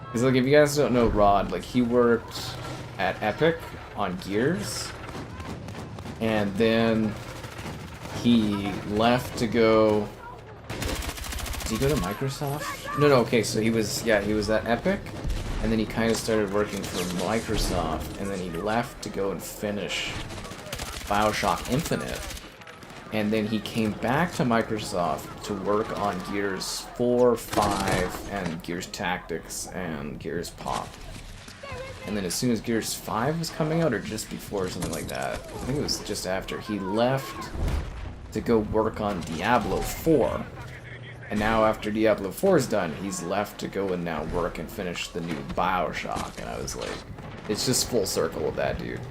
Because, like, if you guys don't know Rod, like, he worked at Epic on Gears, and then he left to go... Did he go to Microsoft? No, okay, so he was at Epic, and then he kind of started working for Microsoft, and then he left to go and finish BioShock Infinite, and then he came back to Microsoft to work on Gears 4, 5, and Gears Tactics, and Gears Pop. And then as soon as Gears 5 was coming out, or just before, or something like that, I think it was just after, he left to go work on Diablo 4. And now after Diablo 4 is done, he's left to go and now work and finish the new BioShock. And I was like, it's just full circle with that dude.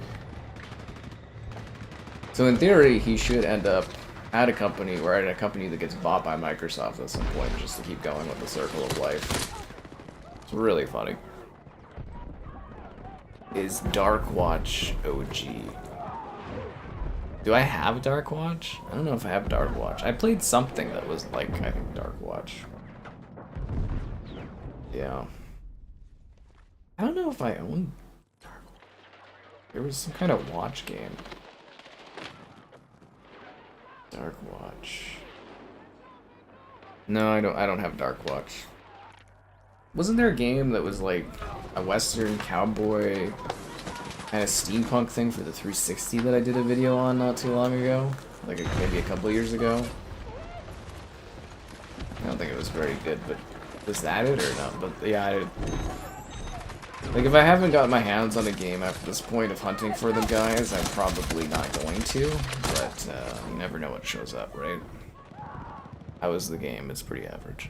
So in theory, he should end up at a company, or at a company that gets bought by Microsoft at some point, just to keep going with the circle of life. It's really funny. Is Darkwatch OG? Do I have Darkwatch? I don't know if I have Darkwatch. I played something that was like, I think, Darkwatch. Yeah. I don't know if I own Darkwatch. There was some kind of watch game. Darkwatch. No, I don't have Darkwatch. Wasn't there a game that was like a Western cowboy kind of steampunk thing for the 360 that I did a video on not too long ago? Like maybe a couple years ago? I don't think it was very good, but was that it or not? But yeah, like if I haven't got my hands on a game after this point of hunting for them guys, I'm probably not going to, but you never know what shows up, right? How is the game? It's pretty average.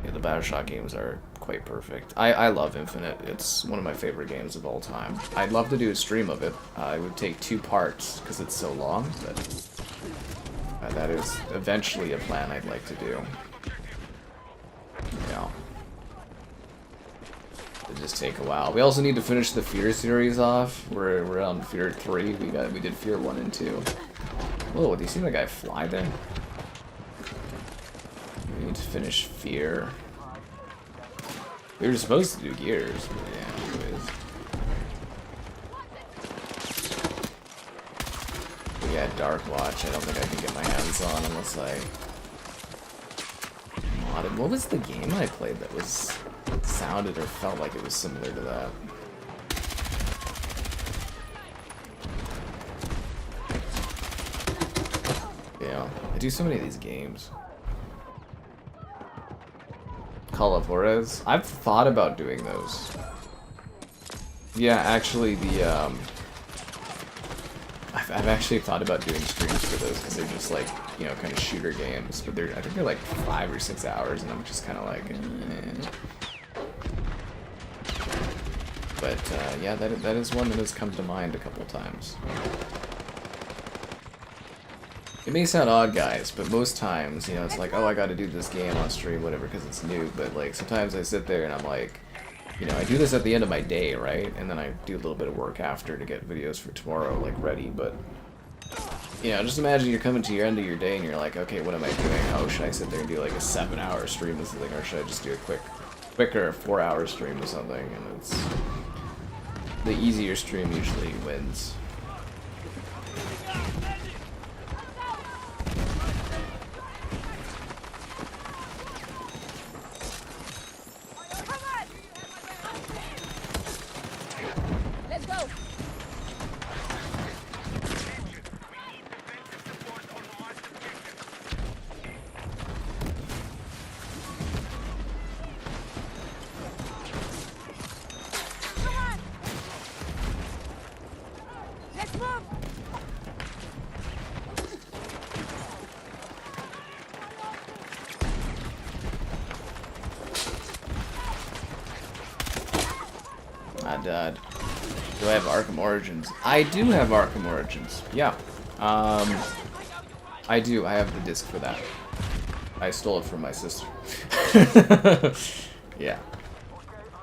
Yeah, the Bioshock games are quite perfect. I love Infinite. It's one of my favorite games of all time. I'd love to do a stream of it. It would take 2 parts because it's so long, but that is eventually a plan I'd like to do. Yeah. It'll just take a while. We also need to finish the Fear series off. We're on Fear 3. We did Fear 1 and 2. Whoa, do you see that guy fly there? We need to finish Fear. We were supposed to do Gears, but yeah, anyways. Yeah, Dark Watch, I don't think I can get my hands on unless I modded. What was the game I played that was sounded or felt like it was similar to that? Yeah, I do so many of these games. Call of Juarez. I've thought about doing those. Yeah, actually, I've actually thought about doing streams for those because they're just like, you know, kind of shooter games. But I think they're like 5 or 6 hours, and I'm just kind of like, But yeah, that is one that has come to mind a couple times. It may sound odd, guys, but most times, you know, it's like, oh, I gotta do this game on stream, whatever, because it's new, but, like, sometimes I sit there and I'm like, you know, I do this at the end of my day, right? And then I do a little bit of work after to get videos for tomorrow, like, ready, but, you know, just imagine you're coming to your end of your day and you're like, okay, what am I doing? Oh, should I sit there and do, like, a 7-hour stream or something, or should I just do a quicker 4-hour stream or something? And it's... the easier stream usually wins. Do I have Arkham Origins? I do have Arkham Origins. Yeah. I do. I have the disc for that. I stole it from my sister. Yeah.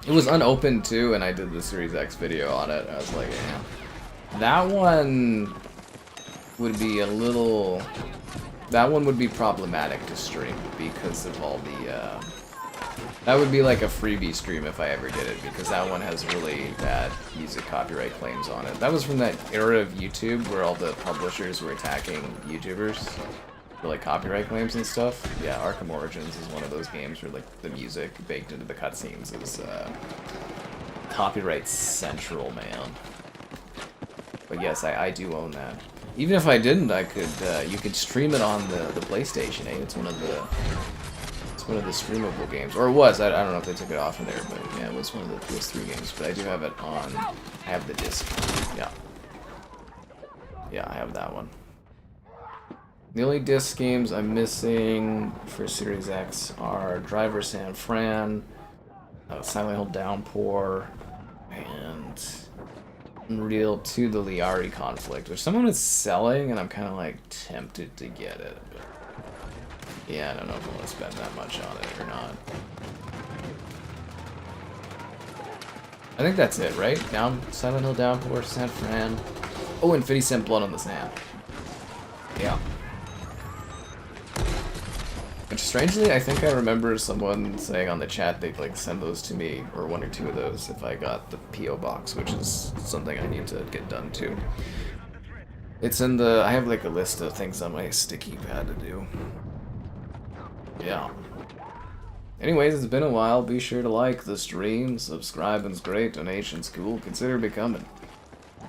It was unopened too, and I did the Series X video on it. I was like, yeah. That one would be a little... that one would be problematic to stream because of all the... that would be like a freebie stream if I ever did it, because that one has really bad music copyright claims on it. That was from that era of YouTube where all the publishers were attacking YouTubers for like copyright claims and stuff. Yeah, Arkham Origins is one of those games where like the music baked into the cutscenes is copyright central, man. But yes, I do own that. Even if I didn't, I could. You could stream it on the PlayStation. Eh? It's one of the streamable games, or it was. I don't know if they took it off from there, but yeah, it was one of the PS3 games. But I do have it on. I have the disc. Yeah. Yeah, I have that one. The only disc games I'm missing for Series X are Driver San Fran, Silent Hill Downpour, and Unreal 2: The Liari Conflict, which someone is selling, and I'm kind of like tempted to get it. But yeah, I don't know if I want to spend that much on it or not. I think that's it, right? Silent Hill Downpour, San Fran. Oh, and 50 Cent Blood on the Sand. Yeah. Which, strangely, I think I remember someone saying on the chat they'd, like, send those to me, or 1 or 2 of those, if I got the P.O. Box, which is something I need to get done, too. It's in the... I have, like, a list of things on my sticky pad to do. Yeah. Anyways, it's been a while. Be sure to like the stream, subscribing's great, donations cool, consider becoming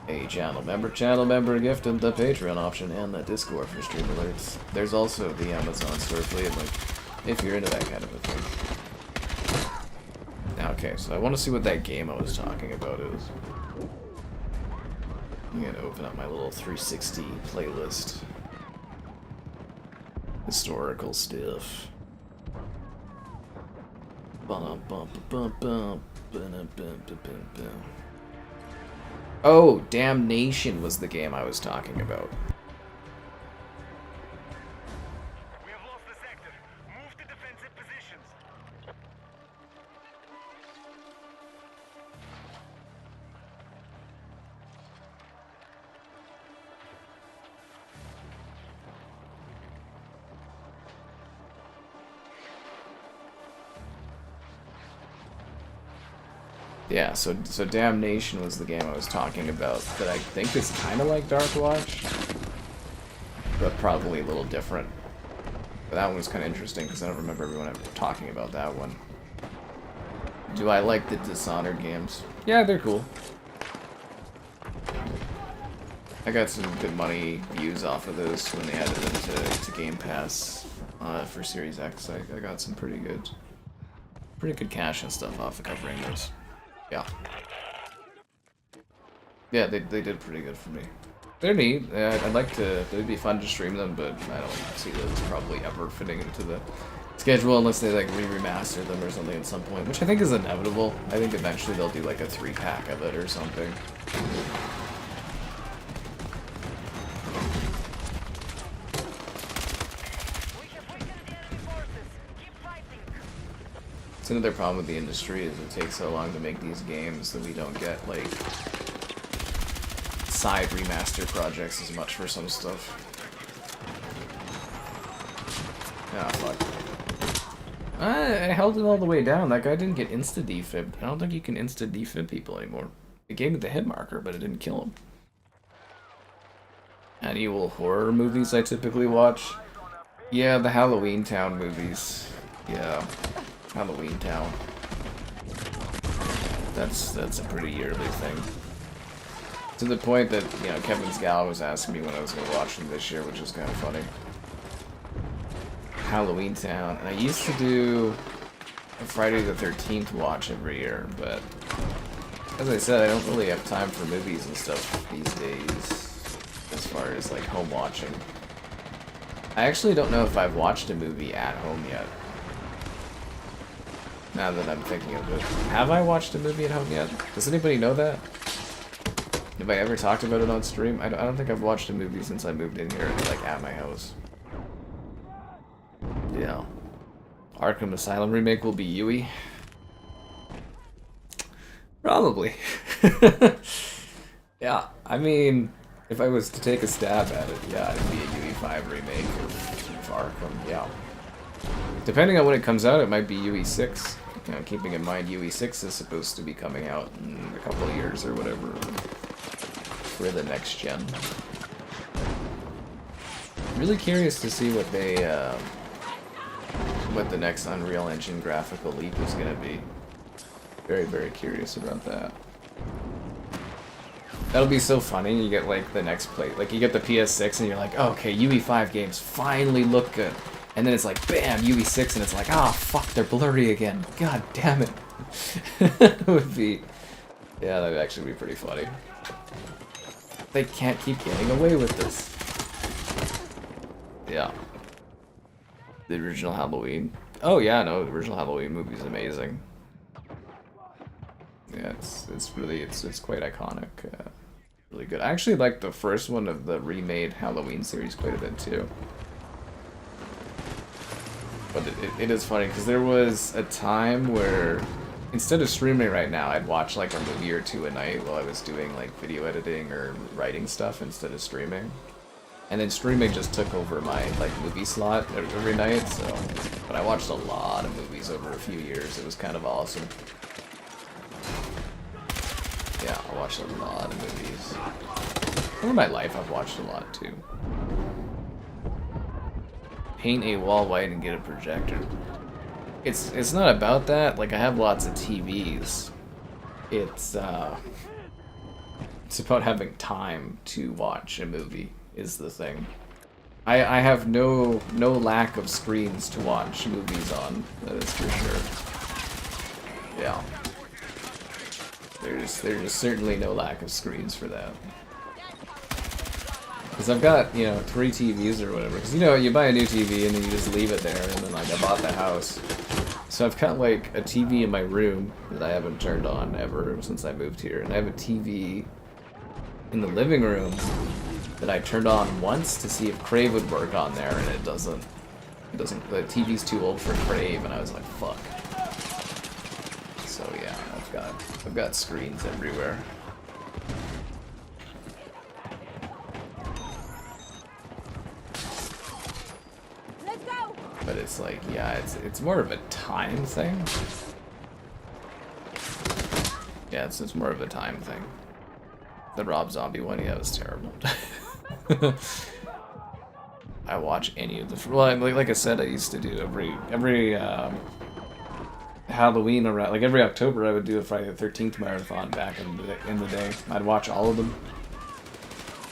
a channel member gift, and the Patreon option, and the Discord for stream alerts. There's also the Amazon store affiliate link, if you're into that kind of a thing. Okay, so I want to see what that game I was talking about is. I'm gonna open up my little 360 playlist. Historical stuff. Oh, Damnation was the game I was talking about. We have lost the sector. Move to defensive positions. Yeah, so Damnation was the game I was talking about that I think is kind of like Dark Watch, but probably a little different. But that one was kind of interesting because I don't remember everyone ever talking about that one. Do I like the Dishonored games? Yeah, they're cool. I got some good money views off of those when they added them to Game Pass for Series X. I got some pretty good cash and stuff off of covering those. Yeah. Yeah, they did pretty good for me. They're neat. I'd like to. It would be fun to stream them, but I don't see those probably ever fitting into the schedule unless they like remaster them or something at some point, which I think is inevitable. I think eventually they'll do like a 3-pack of it or something. It's another problem with the industry is it takes so long to make these games that we don't get like side remaster projects as much for some stuff. Ah, fuck. I held it all the way down. That guy didn't get insta-defibbed. I don't think you can insta-defib people anymore. It gave me the hit marker, but it didn't kill him. Annual horror movies I typically watch? Yeah, the Halloween Town movies. Yeah. Halloween Town. That's a pretty yearly thing. To the point that, you know, Kevin Scal was asking me when I was going to watch them this year, which was kind of funny. Halloween Town. And I used to do a Friday the 13th watch every year, but as I said, I don't really have time for movies and stuff these days as far as like home watching. I actually don't know if I've watched a movie at home yet. Now that I'm thinking of it. Have I watched a movie at home yet? Does anybody know that? Have I ever talked about it on stream? I don't think I've watched a movie since I moved in here, like, at my house. Yeah. Arkham Asylum remake will be Yui? Probably. Yeah, I mean, if I was to take a stab at it, yeah, it'd be a Yui 5 remake of Arkham, yeah. Depending on when it comes out, it might be Yui 6. You know, keeping in mind Yui 6 is supposed to be coming out in a couple of years or whatever for the next gen. Really curious to see what they, what the next Unreal Engine graphical leap is going to be. Very, very curious about that. That'll be so funny. You get like the next play, like you get the PS6 and you're like, oh, okay, Yui 5 games finally look good. And then it's like, bam, Yui 6, and it's like, ah, oh, fuck, they're blurry again. God damn it. It would be... Yeah, that would actually be pretty funny. They can't keep getting away with this. Yeah. The original Halloween. Oh, yeah, no, the original Halloween movie is amazing. Yeah, it's really, it's quite iconic. Really good. I actually like the first one of the remade Halloween series quite a bit, too. But it is funny, because there was a time where, instead of streaming right now, I'd watch like a movie or two a night while I was doing like video editing or writing stuff instead of streaming. And then streaming just took over my like movie slot every night, so... But I watched a lot of movies over a few years. It was kind of awesome. Yeah, I watched a lot of movies. Over my life, I've watched a lot, too. Paint a wall white and get a projector. It's not about that. Like, I have lots of TVs. It's about having time to watch a movie is the thing. I have no lack of screens to watch movies on. That is for sure. Yeah. There's certainly no lack of screens for that. Because I've got, you know, 3 TVs or whatever. Because, you know, you buy a new TV and then you just leave it there, and then, like, I bought the house. So I've got, like, a TV in my room that I haven't turned on ever since I moved here. And I have a TV in the living room that I turned on once to see if Crave would work on there, and it doesn't. It doesn't. The TV's too old for Crave, and I was like, fuck. So yeah, I've got screens everywhere. Let's go. But it's like, yeah, it's more of a time thing. Yeah, it's more of a time thing. The Rob Zombie one, yeah, was terrible. I watch any of the, well, like I said, I used to do every Halloween around, like every October, I would do a Friday the 13th marathon back in the day. I'd watch all of them,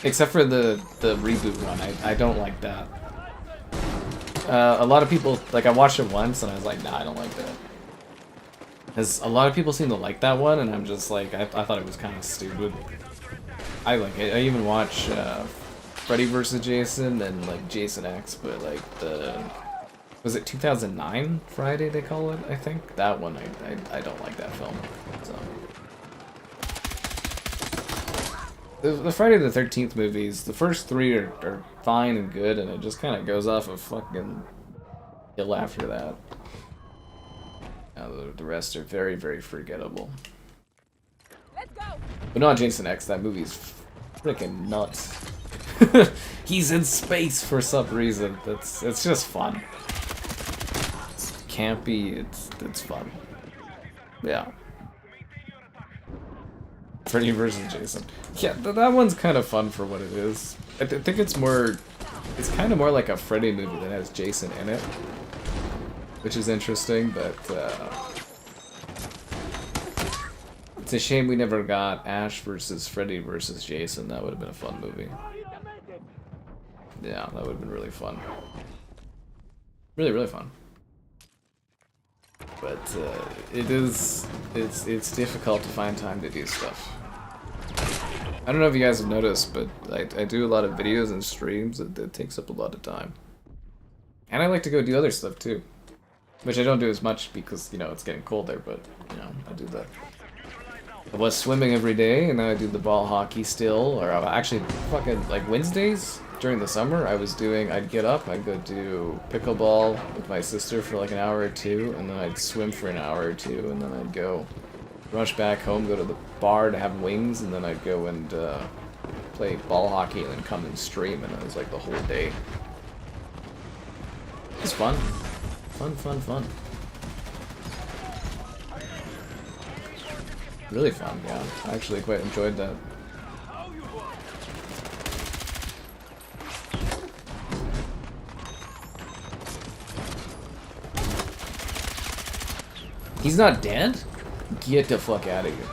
except for the reboot one. I don't like that. A lot of people, like, I watched it once and I was like, nah, I don't like that. Because a lot of people seem to like that one, and I'm just like, I thought it was kind of stupid. I like it. I even watch Freddy vs. Jason and like Jason X, but like was it 2009 Friday they call it? I think that one. I don't like that film. So the Friday the 13th movies, the first 3 are fine and good, and it just kind of goes off of fucking hill after that. The rest are very, very forgettable. Let's go. But not Jason X, that movie's freaking nuts. He's in space for some reason. It's just fun. It's campy, it's fun. Yeah. Freddy vs. Jason. Yeah, that one's kind of fun for what it is. I think it's kind of more like a Freddy movie that has Jason in it, which is interesting, but it's a shame we never got Ash versus Freddy versus Jason. That would have been a fun movie. Yeah, that would have been really fun. Really, really fun. But it's difficult to find time to do stuff. I don't know if you guys have noticed, but I do a lot of videos and streams that takes up a lot of time. And I like to go do other stuff too. Which I don't do as much because, you know, it's getting colder, but, you know, I do that. I was swimming every day, and now I do the ball hockey still, or actually, fucking, like, Wednesdays during the summer, I'd get up, I'd go do pickleball with my sister for like an hour or 2, and then I'd swim for an hour or 2, and then I'd go rush back home, go to the bar to have wings, and then I'd go and play ball hockey, and then come and stream, and it was like the whole day. It was fun. Fun, fun, fun. Really fun, yeah. I actually quite enjoyed that. He's not dead? Get the fuck out of here.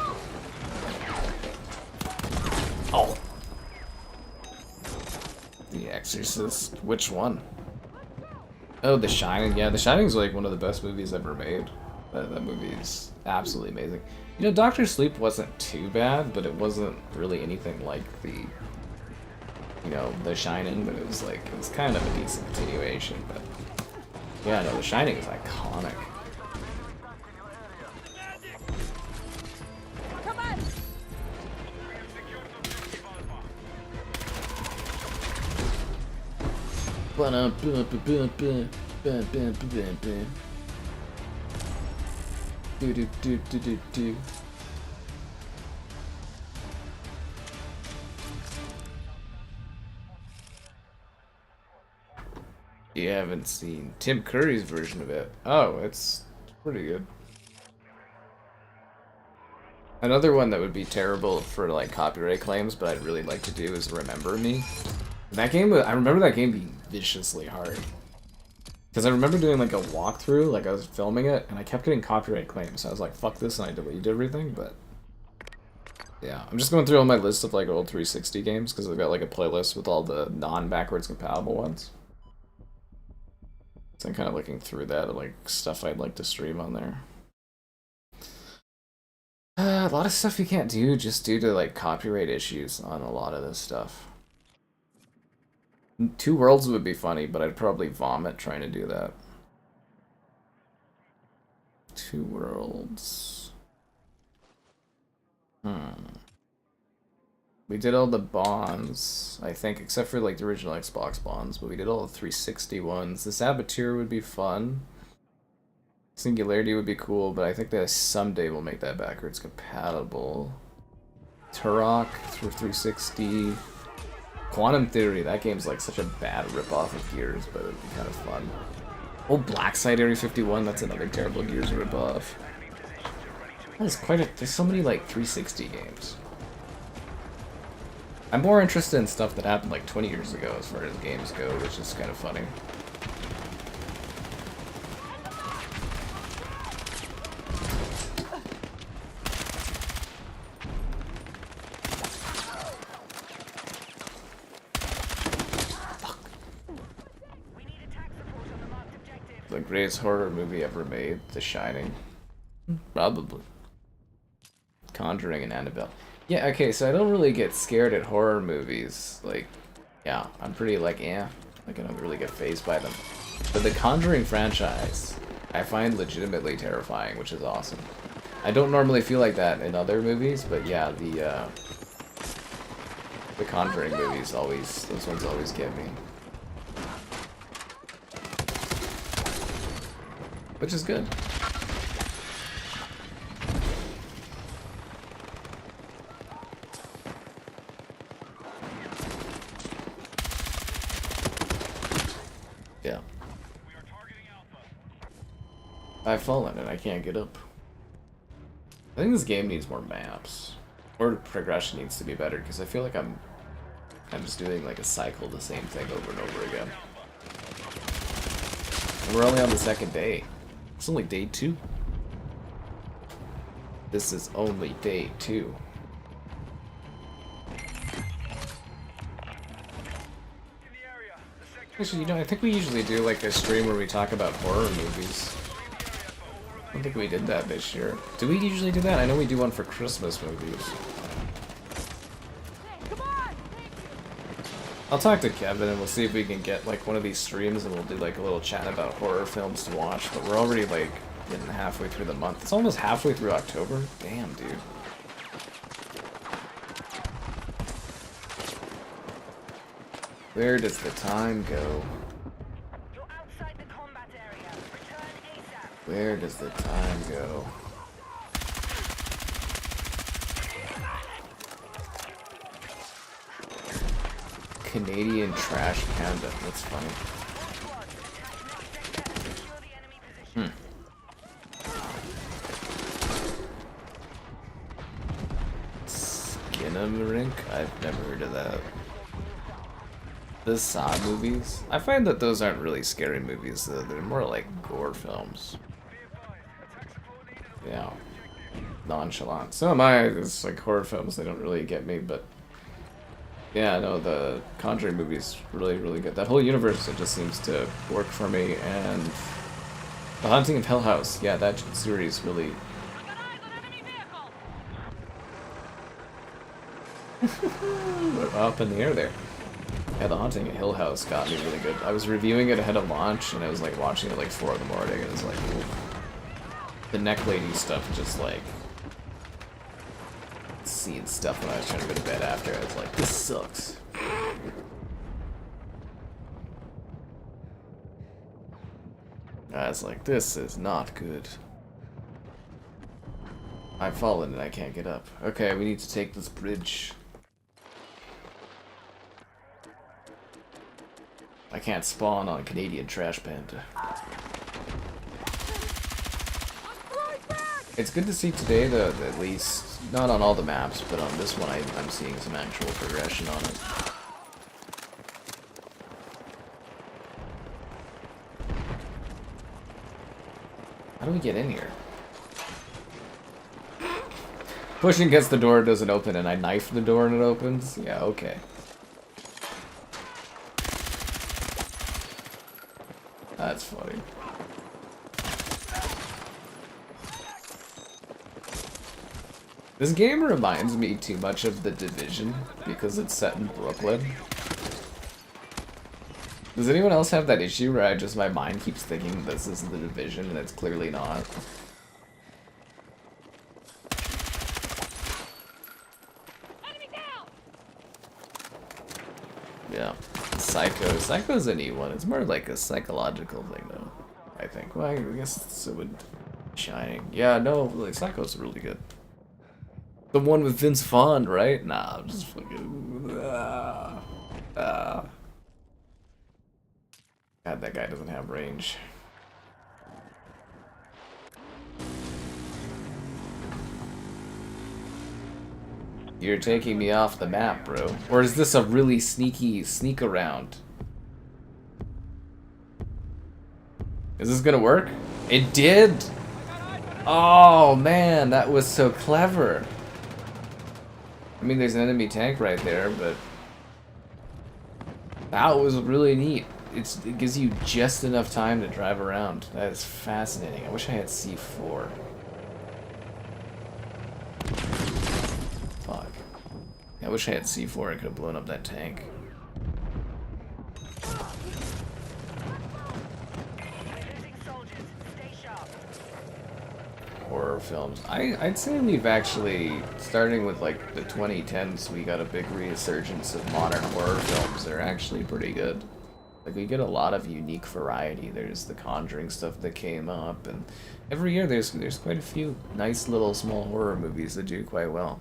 Oh. The Exorcist. Which one? Oh, The Shining. Yeah, The Shining's like one of the best movies ever made. That movie is absolutely amazing. You know, Doctor Sleep wasn't too bad, but it wasn't really anything like you know, The Shining, but it was kind of a decent continuation, but yeah, no, The Shining is iconic. Come on. Do. You haven't seen Tim Curry's version of it. Oh, it's pretty good. Another one that would be terrible for like copyright claims, but I'd really like to do is Remember Me. That game, I remember that game being viciously hard. Because I remember doing like a walkthrough, like I was filming it, and I kept getting copyright claims. So I was like, fuck this, and I deleted everything, but yeah. I'm just going through all my list of like old 360 games, because I've got like a playlist with all the non-backwards compatible ones. So I'm kind of looking through that, like stuff I'd like to stream on there. A lot of stuff you can't do just due to like copyright issues on a lot of this stuff. Two Worlds would be funny, but I'd probably vomit trying to do that. Two Worlds. We did all the bonds, I think, except for like the original Xbox bonds, but we did all the 360 ones. The Saboteur would be fun. Singularity would be cool, but I think that someday we'll make that backwards compatible. Turok for 360. Quantum Theory, that game's like such a bad ripoff of Gears, but it'd be kind of fun. Oh, Blackside Area 51, that's another terrible Gears ripoff. There's so many like 360 games. I'm more interested in stuff that happened like 20 years ago as far as games go, which is kind of funny. The greatest horror movie ever made, The Shining. Probably. Conjuring and Annabelle. Yeah, okay, so I don't really get scared at horror movies. Like, yeah, I'm pretty like, yeah, like I don't really get fazed by them. But the Conjuring franchise, I find legitimately terrifying, which is awesome. I don't normally feel like that in other movies, but yeah, the Conjuring movies those ones always get me. Which is good. Yeah. I've fallen and I can't get up. I think this game needs more maps. Or progression needs to be better, because I feel like I'm just doing like a cycle, the same thing over and over again. And we're only on the second day. It's only day 2. This is only day 2. Actually, you know, I think we usually do like a stream where we talk about horror movies. I don't think we did that this year. Do we usually do that? I know we do one for Christmas movies. I'll talk to Kevin and we'll see if we can get like one of these streams and we'll do like a little chat about horror films to watch, but we're already like getting halfway through the month. It's almost halfway through October. Damn, dude. Where does the time go? You're outside the combat area. Return ASAP. Where does the time go? Canadian trash panda. That's funny. Skinnamarink? I've never heard of that. The Saw movies? I find that those aren't really scary movies, though. They're more like gore films. Yeah. Nonchalant. So am I. It's like horror films, they don't really get me, but yeah, no, the Conjuring movie's really, really good. That whole universe, it just seems to work for me, and The Haunting of Hill House, yeah, that series really... We're up in the air there. Yeah, The Haunting of Hill House got me really good. I was reviewing it ahead of launch, and I was like watching it like 4 in the morning, and it was like, ooh. The neck lady stuff just like... Seeing stuff when I was trying to go to bed after, I was like, this sucks. I was like, this is not good. I've fallen and I can't get up. Okay, we need to take this bridge. I can't spawn on Canadian Trash Panda. It's good to see today that at least, not on all the maps, but on this one I'm seeing some actual progression on it. How do we get in here? Pushing against the door doesn't open and I knife the door and it opens? Yeah, okay. That's funny. This game reminds me too much of The Division because it's set in Brooklyn. Does anyone else have that issue where my mind keeps thinking this is the Division and it's clearly not? Yeah. Psycho. Psycho's a neat one. It's more like a psychological thing, though. I think. Well, I guess it would. Shining. Yeah, no, like Psycho's really good. The one with Vince Vaughn, right? Nah, I'm just fucking. God, that guy doesn't have range. You're taking me off the map, bro. Or is this a really sneaky sneak around? Is this gonna work? It did! Oh man, that was so clever. I mean, there's an enemy tank right there, but that was really neat. It gives you just enough time to drive around. That is fascinating. I wish I had C4. Fuck. I wish I had C4. I could have blown up that tank. Horror films. I'd say we've actually, starting with like the 2010s, we got a big resurgence of modern horror films. They're actually pretty good. Like, we get a lot of unique variety. There's the Conjuring stuff that came up, and every year there's quite a few nice little small horror movies that do quite well.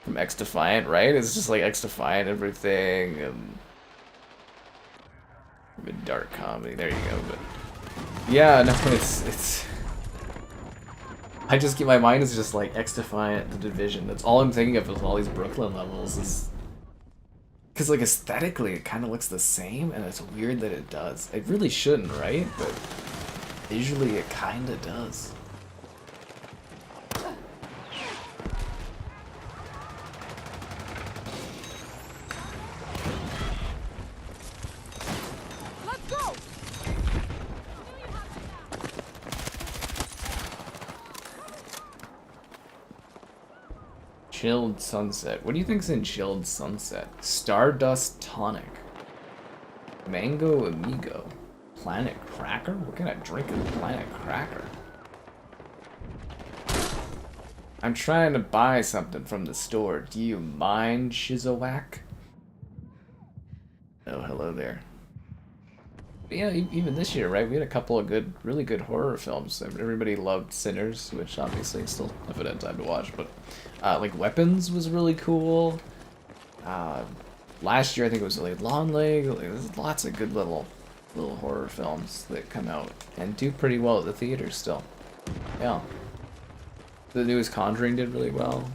From X Defiant, right? It's just like X Defiant everything, and a dark comedy. There you go. But yeah, no, it's. I just get, my mind is just like X Defiant, The Division. That's all I'm thinking of with all these Brooklyn levels is. Because like aesthetically it kind of looks the same, and it's weird that it does. It really shouldn't, right? But visually it kind of does. Chilled Sunset. What do you think's in Chilled Sunset? Stardust Tonic. Mango Amigo. Planet Cracker? What kind of drink is Planet Cracker? I'm trying to buy something from the store. Do you mind, Shizowak? Oh, hello there. But yeah, even this year, right? We had a couple of really good horror films. Everybody loved Sinners, which obviously still haven't had time to watch, but like Weapons was really cool. Last year I think it was like Long Leg. Like, there's lots of good little horror films that come out and do pretty well at the theaters still. Yeah. The newest Conjuring did really well.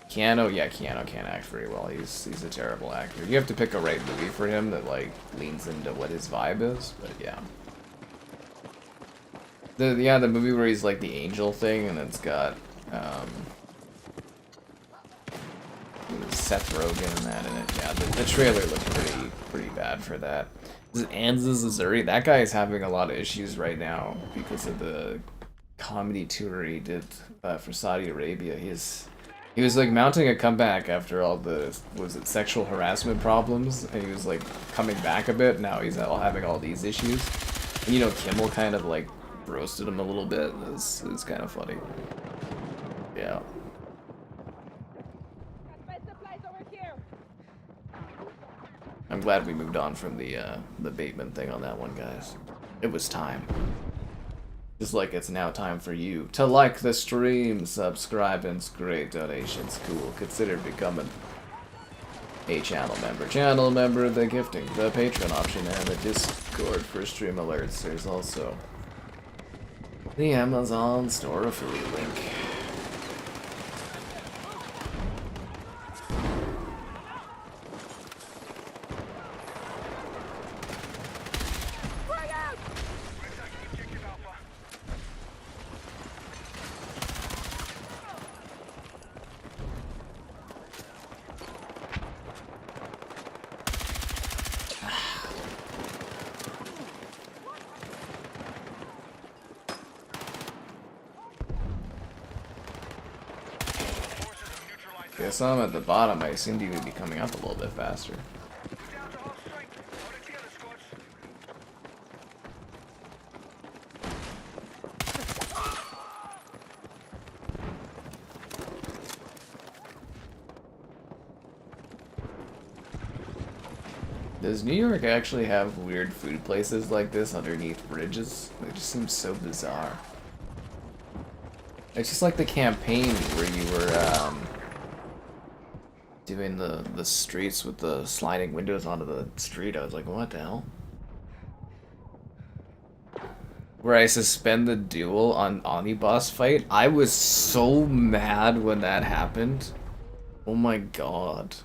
Keanu can't act very well. He's a terrible actor. You have to pick a right movie for him that like leans into what his vibe is. But yeah, the movie where he's like the angel thing, and it's got Seth Rogen and that in it. Yeah, the trailer looked pretty bad for that. Is it Anza Zazuri? That guy is having a lot of issues right now because of the comedy tour he did for Saudi Arabia. He was like mounting a comeback after all the, was it sexual harassment problems, and he was like coming back a bit. Now he's all having all these issues. And you know, Kimmel kind of like roasted him a little bit. It's kind of funny. Yeah. I'm glad we moved on from the Bateman thing on that one, guys. It was time. Just like it's now time for you to like the stream, subscribe, and great donations. Cool. Consider becoming a channel member, the gifting, the Patreon option, and the Discord for stream alerts. There's also the Amazon store affiliate link. I saw him at the bottom. I assumed he would be coming up a little bit faster. Does New York actually have weird food places like this underneath bridges? It just seems so bizarre. It's just like the campaign where you were doing the streets with the sliding windows onto the street. I was like, what the hell? Where I suspend the duel on Omniboss fight. I was so mad when that happened. Oh my god.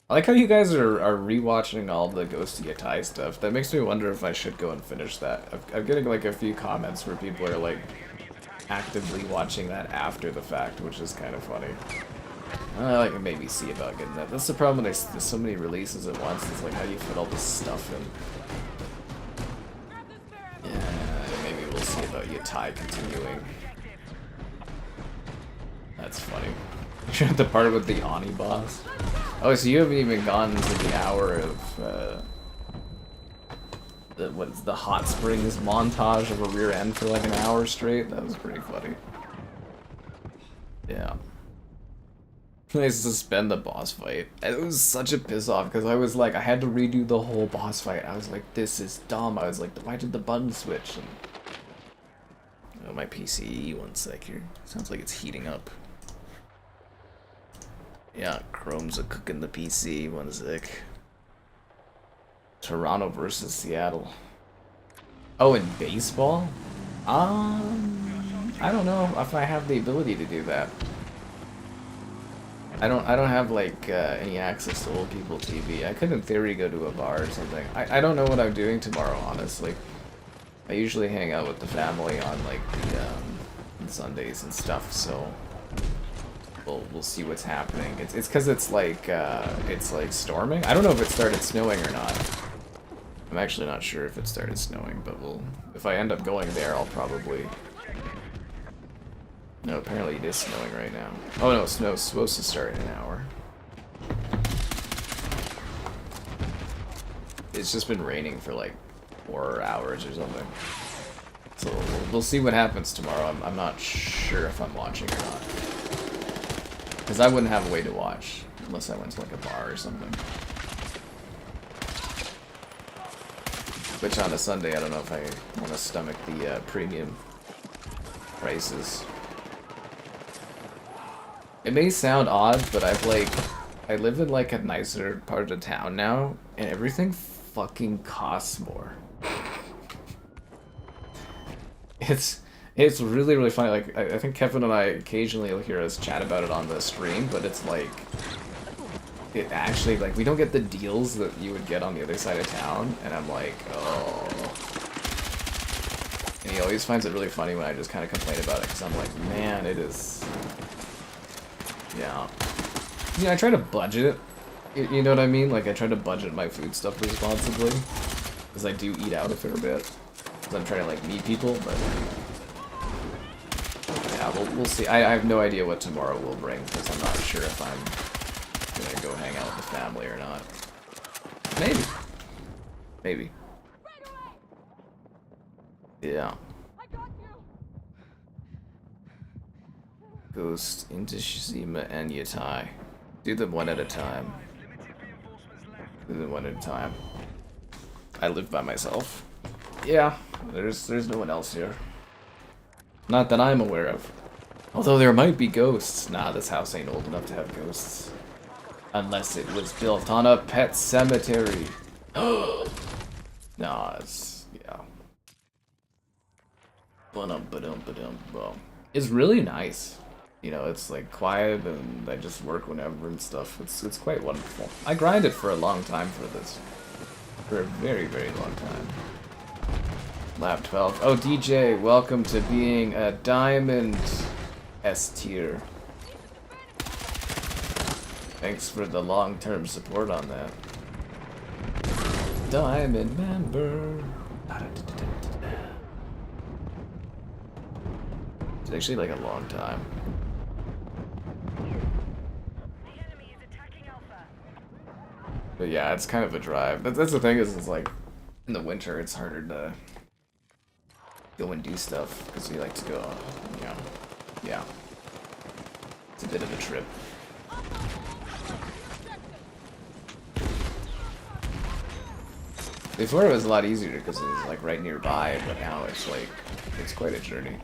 I like how you guys are rewatching all the Ghost of Yatai stuff. That makes me wonder if I should go and finish that. I'm getting like a few comments where people are like actively watching that after the fact, which is kind of funny. I can maybe see about getting that. That's the problem when there's so many releases at once. It's like, how do you fit all this stuff in? Yeah, maybe we'll see about Yatai continuing. That's funny. You're at the part with the Ani boss. Oh, so you haven't even gotten to the hour of what's the hot springs montage of a rear end for like an hour straight? That was pretty funny. Yeah. I suspend the boss fight. It was such a piss off because I was like, I had to redo the whole boss fight. I was like, this is dumb. I was like, why did the button switch? And oh, my PC, one sec here. Sounds like it's heating up. Yeah, Chrome's a cooking the PC, one sec. Toronto versus Seattle. Oh, in baseball? I don't know if I have the ability to do that. I don't have like any access to old people TV. I could in theory go to a bar or something. I don't know what I'm doing tomorrow, honestly. I usually hang out with the family on like the on Sundays and stuff, so we'll see what's happening. It's because it's like storming. I don't know if it started snowing or not. I'm actually not sure if it started snowing, but if I end up going there, I'll probably. No, apparently it is snowing right now. Oh no, snow's supposed to start in an hour. It's just been raining for like 4 hours or something. So we'll see what happens tomorrow. I'm not sure if I'm watching or not. Because I wouldn't have a way to watch unless I went to like a bar or something. Which on a Sunday, I don't know if I want to stomach the premium prices. It may sound odd, but I live in like a nicer part of town now, and everything fucking costs more. It's really, really funny. Like, I think Kevin and I occasionally will hear us chat about it on the stream, but it's like, it actually, like, we don't get the deals that you would get on the other side of town, and I'm like, oh. And he always finds it really funny when I just kind of complain about it, because I'm like, man, it is... Yeah. Yeah, I try to budget it. You know what I mean? Like, I try to budget my food stuff responsibly. Because I do eat out a fair bit. Because I'm trying to, like, meet people, but... Yeah, we'll see. I have no idea what tomorrow will bring, because I'm not sure if I'm gonna go hang out with the family or not. Maybe. Maybe. Yeah. Ghost, into Shizima, and Yatai. Do them one at a time. Do them one at a time. I live by myself. Yeah, there's no one else here. Not that I'm aware of. Although there might be ghosts. Nah, this house ain't old enough to have ghosts. Unless it was built on a pet cemetery. Nah, it's... yeah. Well, it's really nice. You know, it's like quiet and I just work whenever and stuff. It's quite wonderful. I grinded for a long time for this. For a very, very long time. Lab 12. Oh, DJ, welcome to being a Diamond S tier. Thanks for the long-term support on that. Diamond member. It's actually like a long time. But yeah, it's kind of a drive. That's the thing is like, in the winter it's harder to go and do stuff because we like to go, you know, yeah. It's a bit of a trip. Before it was a lot easier because it was like right nearby, but now it's like, it's quite a journey.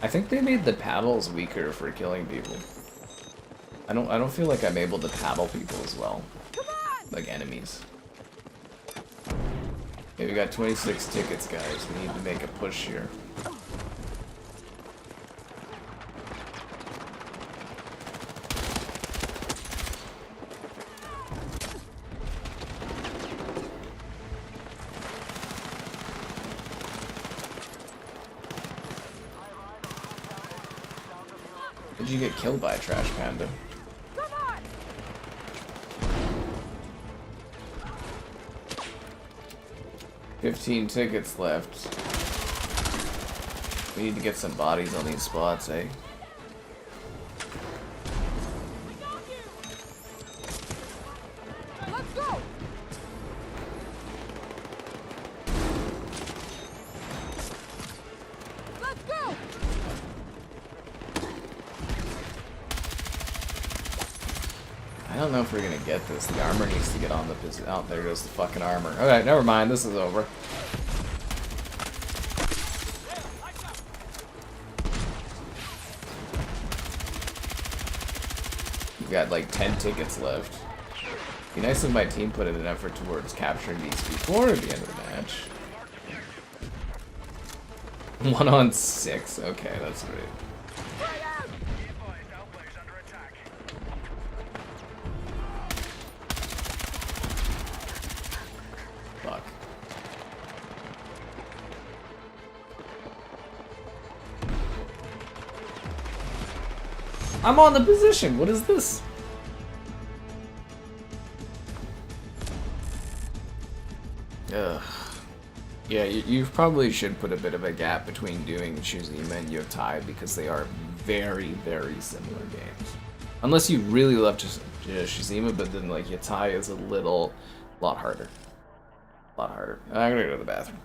I think they made the paddles weaker for killing people. I don't feel like I'm able to paddle people as well. Like enemies. Okay, we got 26 tickets, guys. We need to make a push here. Did you get killed by a trash panda? 15 tickets left. We need to get some bodies on these spots, eh? Let's go. Let's go. I don't know if we're gonna get this. The armor needs to get on the position. Oh, there goes the fucking armor. Okay, never mind. This is over. We've got like 10 tickets left. Be nice if my team put in an effort towards capturing these before the end of the match. 1 on 6. Okay, that's great. Fuck. I'm on the position. What is this? Ugh. Yeah, you probably should put a bit of a gap between doing Shizima and Yotai because they are very, very similar games. Unless you really love Shizima, but then like Yotai is a lot harder. A lot harder. I'm gonna go to the bathroom.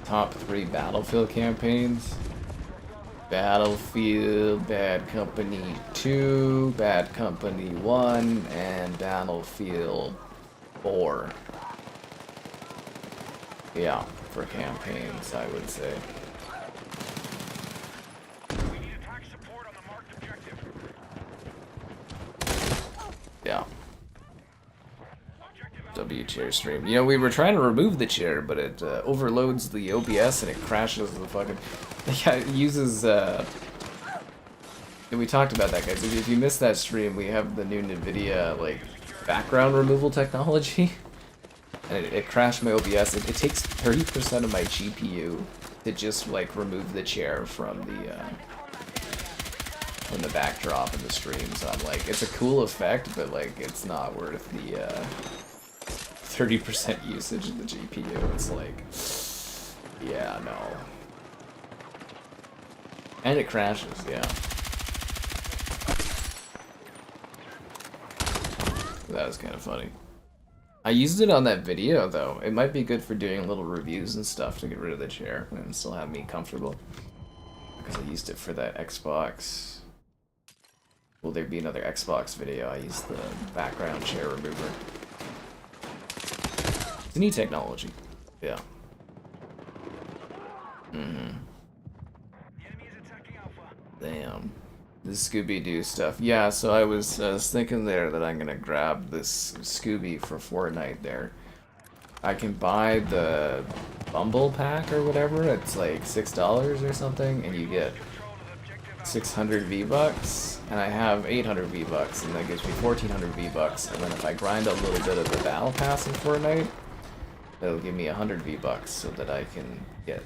Top 3 Battlefield campaigns. Battlefield, Bad Company 2, Bad Company 1, and Battlefield 4. Yeah, for campaigns, I would say. We need attack support on the marked objective. Yeah. W chair stream. You know, we were trying to remove the chair, but it overloads the OBS and it crashes the fucking. Yeah, it uses. And we talked about that, guys. If you missed that stream, we have the new NVIDIA like background removal technology, and it crashed my OBS. It takes 30% of my GPU to just like remove the chair from the backdrop in the stream. So I'm like, it's a cool effect, but like, it's not worth the 30% usage of the GPU. It's like, yeah, no. And it crashes, yeah. That was kind of funny. I used it on that video, though. It might be good for doing little reviews and stuff to get rid of the chair and still have me comfortable. Because I used it for that Xbox. Will there be another Xbox video? I used the background chair remover. It's a neat technology. Yeah. The enemy is attacking Alpha. Damn. The Scooby-Doo stuff. Yeah, so I was thinking there that I'm gonna grab this Scooby for Fortnite there. I can buy the Bumble pack or whatever. It's like $6 or something, and you get 600 V-Bucks, and I have 800 V-Bucks, and that gives me 1400 V-Bucks, and then if I grind a little bit of the Battle Pass in Fortnite, it'll give me 100 V-Bucks so that I can get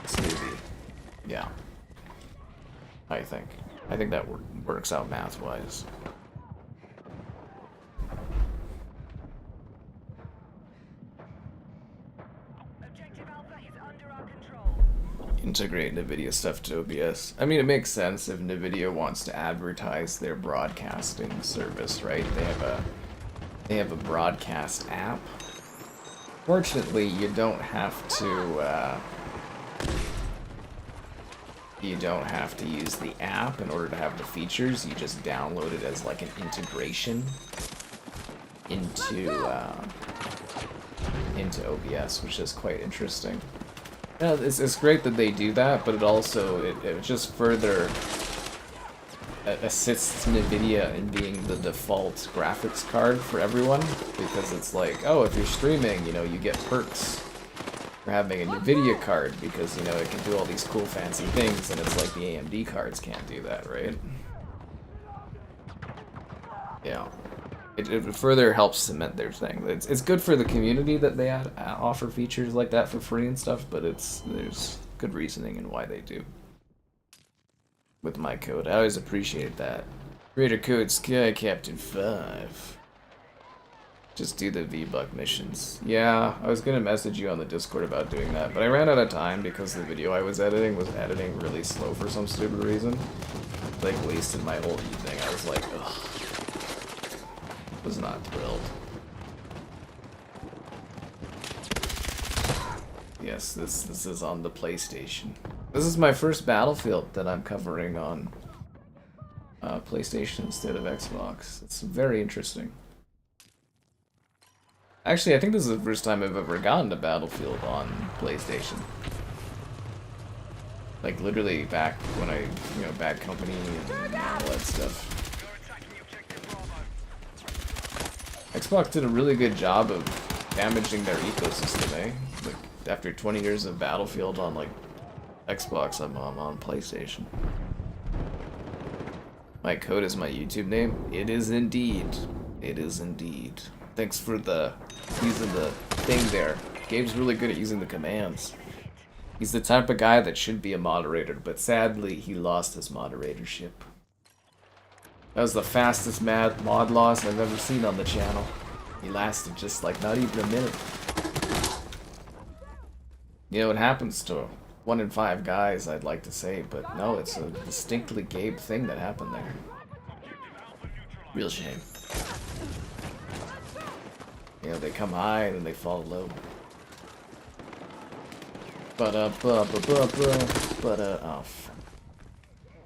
Scooby. Yeah. I think that works out math-wise. Objective Alpha is under our control. Integrate NVIDIA stuff to OBS. I mean, it makes sense if NVIDIA wants to advertise their broadcasting service, right? They have a broadcast app. Fortunately, you don't have to use the app in order to have the features. You just download it as like an integration into OBS, which is quite interesting. Yeah, it's great that they do that, but it just further assists NVIDIA in being the default graphics card for everyone, because it's like, oh, if you're streaming, you know, you get perks for having a NVIDIA card, because, you know, it can do all these cool fancy things, and it's like the AMD cards can't do that, right? Yeah. It further helps cement their thing. It's good for the community that they offer features like that for free and stuff, but there's good reasoning in why they do. With my code, I always appreciate that. Creator code Sky Captain 5. Just do the V-Buck missions. Yeah, I was gonna message you on the Discord about doing that, but I ran out of time because the video I was editing really slow for some stupid reason. Like, wasted my whole evening. I was like, ugh. Was not thrilled. Yes, this is on the PlayStation. This is my first Battlefield that I'm covering on PlayStation instead of Xbox. It's very interesting. Actually, I think this is the first time I've ever gotten a Battlefield on PlayStation. Like, literally back when I, you know, Bad Company and all that stuff. Xbox did a really good job of damaging their ecosystem, eh? Like, after 20 years of Battlefield on, like, Xbox, I'm on PlayStation. My code is my YouTube name? It is indeed. It is indeed. Thanks for using the thing there. Gabe's really good at using the commands. He's the type of guy that should be a moderator, but sadly, he lost his moderatorship. That was the fastest mod loss I've ever seen on the channel. He lasted just like not even a minute. You know, it happens to 1 in 5 guys, I'd like to say, but no, it's a distinctly Gabe thing that happened there. Real shame. You know, they come high and then they fall low. Oh, fuck.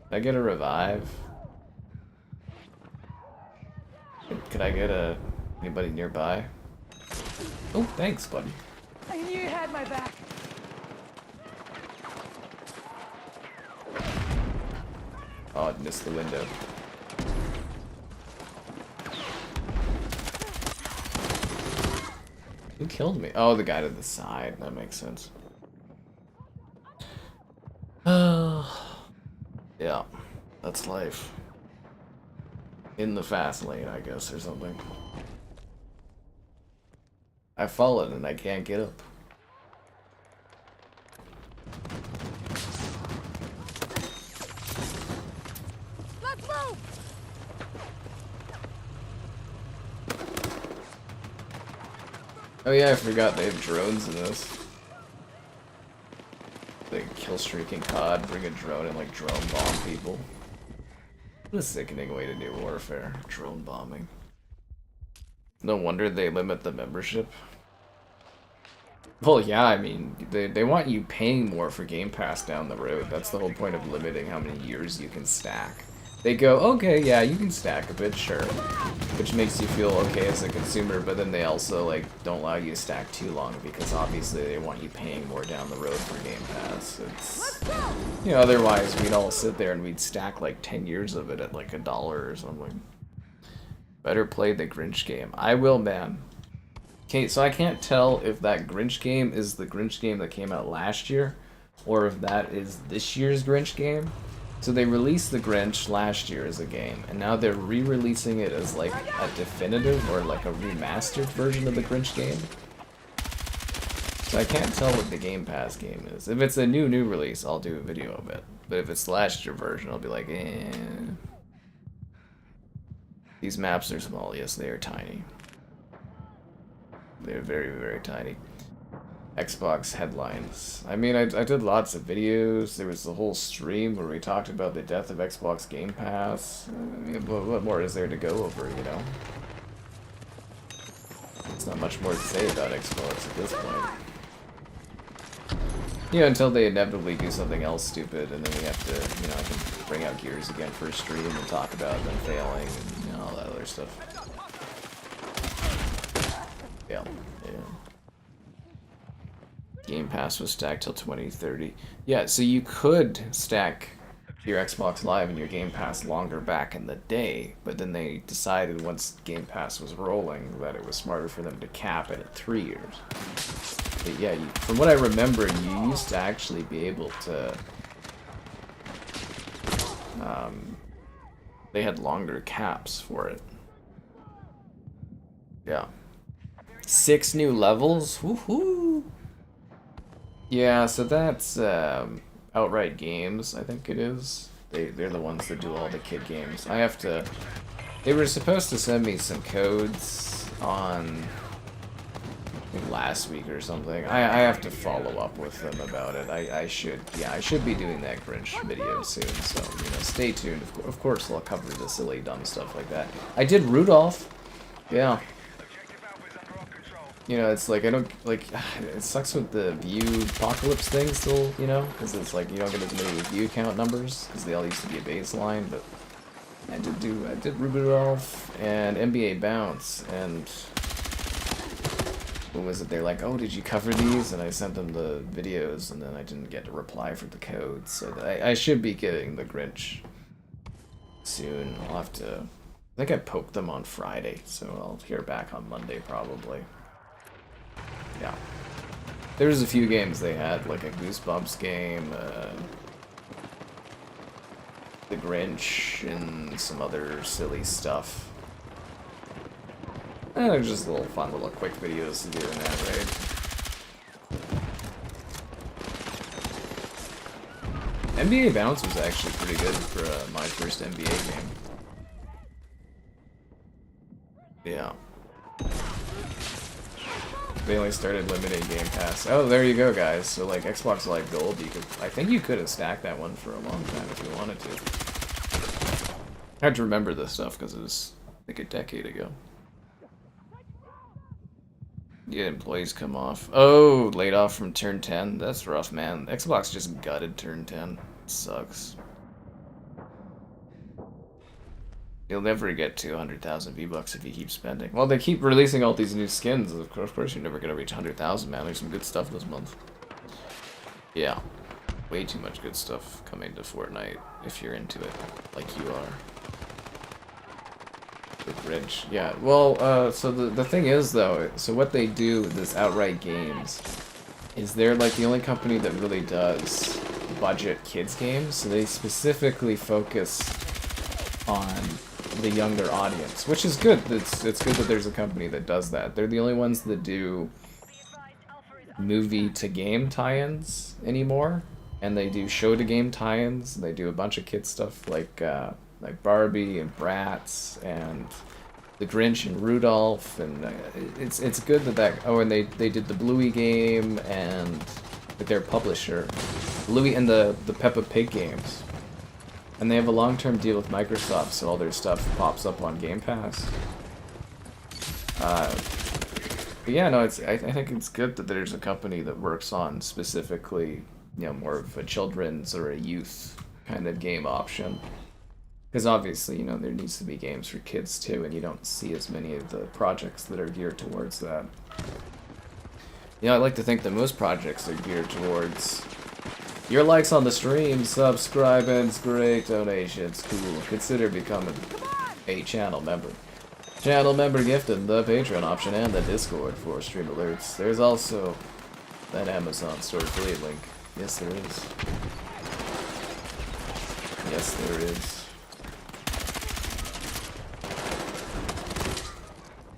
Can I get a revive? Could I get anybody nearby? Oh, thanks, buddy. I knew you had my back. Oh, I missed the window. Who killed me? Oh, the guy to the side. That makes sense. Yeah, that's life. In the fast lane, I guess, or something. I've fallen and I can't get up. Let's move! Oh yeah, I forgot they have drones in this. They can kill streaking COD, bring a drone and like drone bomb people. What a sickening way to do warfare. Drone bombing. No wonder they limit the membership. Well, yeah, I mean, they want you paying more for Game Pass down the road. That's the whole point of limiting how many years you can stack. they go, okay, yeah, you can stack a bit, sure. Which makes you feel okay as a consumer, but then they also, like, don't allow you to stack too long because obviously they want you paying more down the road for Game Pass. It's, you know, otherwise we'd all sit there and we'd stack like 10 years of it at like $1 or something. Better play the Grinch game. I will, man. Okay, so I can't tell if that Grinch game is the Grinch game that came out last year, or if that is this year's Grinch game. So they released the Grinch last year as a game, and now they're re-releasing it as like a definitive or like a remastered version of the Grinch game. So I can't tell what the Game Pass game is. If it's a new release, I'll do a video of it. But if it's the last year version, I'll be like, eh. These maps are small, yes, they are tiny. They're very, very tiny. Xbox headlines. I mean, I did lots of videos. There was the whole stream where we talked about the death of Xbox Game Pass. I mean, what more is there to go over, you know? There's not much more to say about Xbox at this point. You know, until they inevitably do something else stupid, and then we have to, you know, I can bring out Gears again for a stream and talk about them failing and, you know, all that other stuff. Yeah. Game Pass was stacked till 2030. Yeah, so you could stack your Xbox Live and your Game Pass longer back in the day, but then they decided once Game Pass was rolling that it was smarter for them to cap it at 3 years. But yeah, from what I remember, you used to actually be able to... they had longer caps for it. Yeah. 6 new levels? Woohoo! Yeah, so that's Outright Games, I think it is. They're the ones that do all the kid games. I have to... They were supposed to send me some codes on... I think last week or something. I have to follow up with them about it. I should be doing that Grinch video soon, so, you know, stay tuned. Of course I'll cover the silly, dumb stuff like that. I did Rudolph. Yeah. You know, it's like, I don't, like, it sucks with the view apocalypse thing still, you know? Because it's like, you don't get as many view count numbers, because they all used to be a baseline, but I did Rudolph and NBA Bounce, and what was it? They're like, oh, did you cover these? And I sent them the videos, and then I didn't get a reply for the codes, so I should be getting the Grinch soon. I'll have to, I think I poked them on Friday, so I'll hear back on Monday probably. Yeah. There was a few games they had, like a Goosebumps game, the Grinch, and some other silly stuff. They're just little fun little quick videos to do in that raid. NBA Bounce was actually pretty good for my first NBA game. Yeah. They only started limited Game Pass. Oh, there you go, guys. So, like, Xbox Live Gold, you could... I think you could have stacked that one for a long time if you wanted to. I had to remember this stuff because it was, like, a decade ago. Yeah, employees come off. Oh, laid off from Turn 10? That's rough, man. Xbox just gutted Turn 10. It sucks. You'll never get to 100,000 V-Bucks if you keep spending. Well, they keep releasing all these new skins. Of course you're never going to reach 100,000, man. There's some good stuff this month. Yeah. Way too much good stuff coming to Fortnite if you're into it, like you are. The Grinch. Yeah, well, so the thing is, though, so what they do with this Outright Games is they're, like, the only company that really does budget kids games. So they specifically focus on the younger audience, which is good. It's good that there's a company that does that. They're the only ones that do movie to game tie-ins anymore, and they do show to game tie-ins. They do a bunch of kid stuff like Barbie and Bratz and the Grinch and Rudolph, and it's good that oh, and they did the Bluey game and with their publisher, Bluey, and the Peppa Pig games. And they have a long-term deal with Microsoft, so all their stuff pops up on Game Pass. But yeah, no, I think it's good that there's a company that works on specifically, you know, more of a children's or a youth kind of game option. Because obviously, you know, there needs to be games for kids too, and you don't see as many of the projects that are geared towards that. You know, I like to think that most projects are geared towards your likes on the stream, subscribing, great donations, cool. Consider becoming a channel member. Channel member gifted, the Patreon option, and the Discord for stream alerts. There's also that Amazon store affiliate link. Yes, there is. Yes, there is.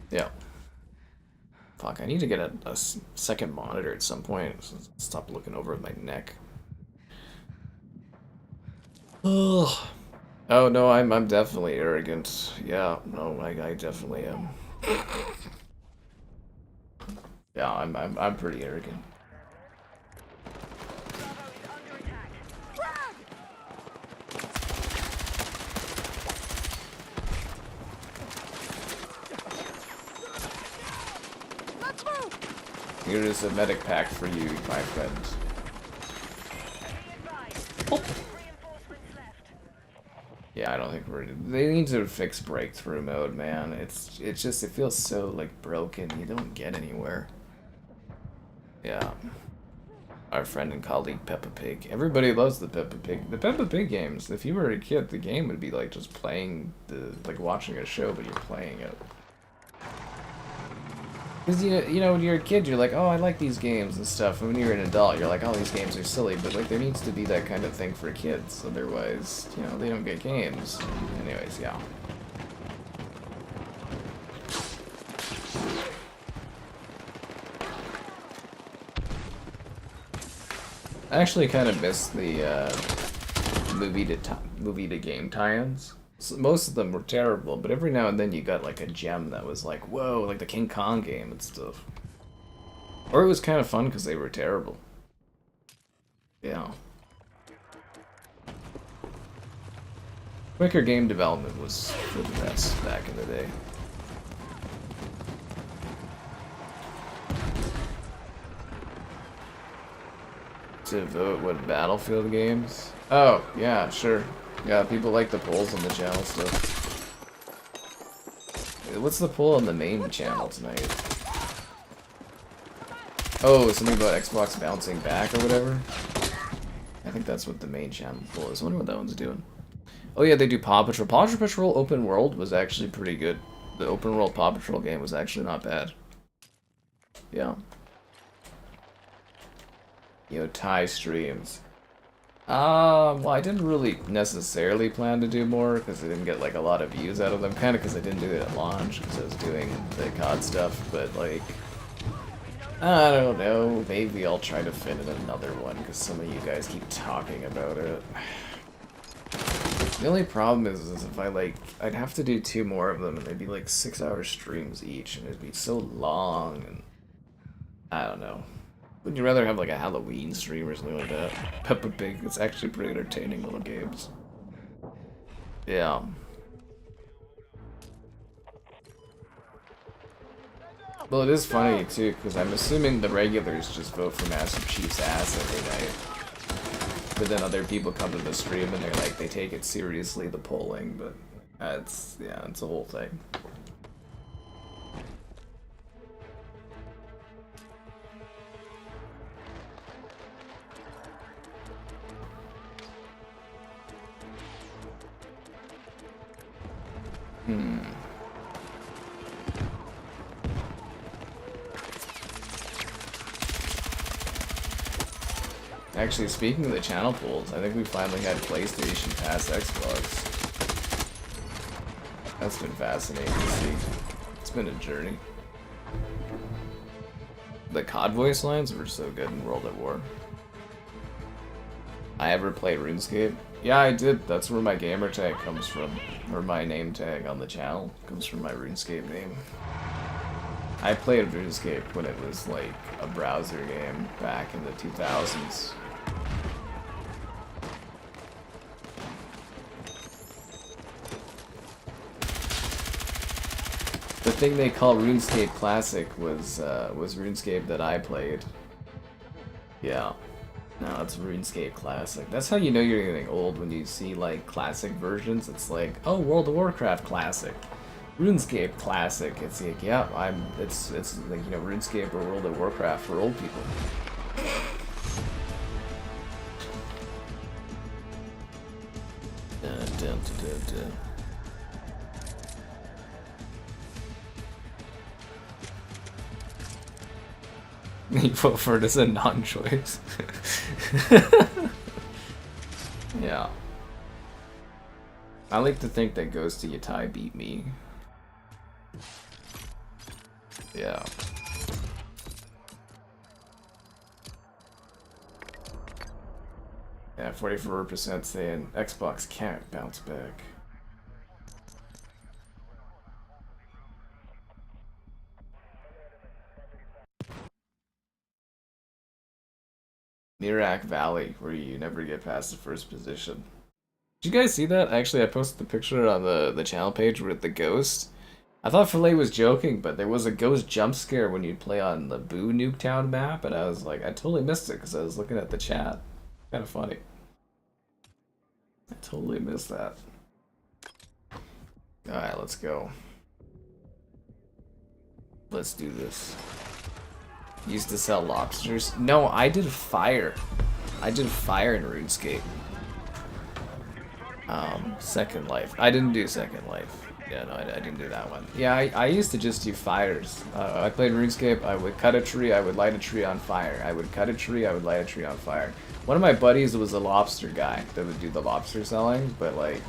Yeah. Fuck, I need to get a second monitor at some point. Stop looking over at my neck. Ugh. Oh no, I'm definitely arrogant. Yeah, no, I definitely am. Yeah, I'm pretty arrogant. Here is a medic pack for you, my friends. Oh. Yeah, I don't think they need to fix breakthrough mode, man. It's just, it feels so, like, broken. You don't get anywhere. Yeah. Our friend and colleague Peppa Pig. Everybody loves the Peppa Pig. The Peppa Pig games, if you were a kid, the game would be like just playing like watching a show, but you're playing it. Because, you know, when you're a kid, you're like, oh, I like these games and stuff. And when you're an adult, you're like, oh, these games are silly. But, like, there needs to be that kind of thing for kids. Otherwise, you know, they don't get games. Anyways, yeah. I actually kind of miss the movie to game tie-ins. So most of them were terrible, but every now and then you got like a gem that was like, whoa, like the King Kong game and stuff. Or it was kind of fun because they were terrible. Yeah. Quicker game development was for the best back in the day. To vote what Battlefield games? Oh, yeah, sure. Yeah, people like the polls on the channel stuff. What's the poll on the main channel tonight? Oh, something about Xbox bouncing back or whatever? I think that's what the main channel poll is. I wonder what that one's doing. Oh yeah, they do Paw Patrol. Paw Patrol Open World was actually pretty good. The Open World Paw Patrol game was actually not bad. Yeah. You know, tie streams. Well, I didn't really necessarily plan to do more because I didn't get like a lot of views out of them. Kind of because I didn't do it at launch because I was doing the COD stuff. But like, I don't know. Maybe I'll try to fit in another one because some of you guys keep talking about it. The only problem is if I like, I'd have to do 2 more of them and they'd be like 6-hour streams each and it'd be so long and I don't know. Would you rather have like a Halloween stream or something like that? Peppa Pig, it's actually pretty entertaining little games. Yeah. Well, it is funny too, because I'm assuming the regulars just vote for Master Chief's ass every night. But then other people come to the stream and they're like, they take it seriously, the polling, but it's, yeah, it's a whole thing. Actually, speaking of the channel polls, I think we finally had PlayStation pass Xbox. That's been fascinating to see. It's been a journey. The COD voice lines were so good in World at War. I ever played RuneScape? Yeah, I did. That's where my gamer tag comes from. Or my name tag on the channel comes from my RuneScape name. I played RuneScape when it was like a browser game back in the 2000s. The thing they call RuneScape Classic was RuneScape that I played. Yeah. No, it's RuneScape Classic. That's how you know you're getting old, when you see like classic versions. It's like, oh, World of Warcraft Classic, RuneScape Classic. It's like, yeah, it's like, you know, RuneScape or World of Warcraft for old people. Dun, dun, dun, dun. You vote for it as a non-choice. Yeah. I like to think that Ghost of Yatai beat me. Yeah. Yeah, 44% saying Xbox can't bounce back. Mirak Valley, where you never get past the first position. Did you guys see that? Actually, I posted the picture on the channel page with the ghost. I thought Filet was joking, but there was a ghost jump scare when you'd play on the Boo Nuketown map, and I was like, I totally missed it because I was looking at the chat. Kind of funny. I totally missed that. Alright, let's go. Let's do this. Used to sell lobsters. No, I did fire. I did fire in RuneScape. Second Life. I didn't do Second Life. Yeah, no, I didn't do that one. Yeah, I used to just do fires. I played RuneScape. I would cut a tree. I would light a tree on fire. I would cut a tree. I would light a tree on fire. One of my buddies was a lobster guy that would do the lobster selling, but like,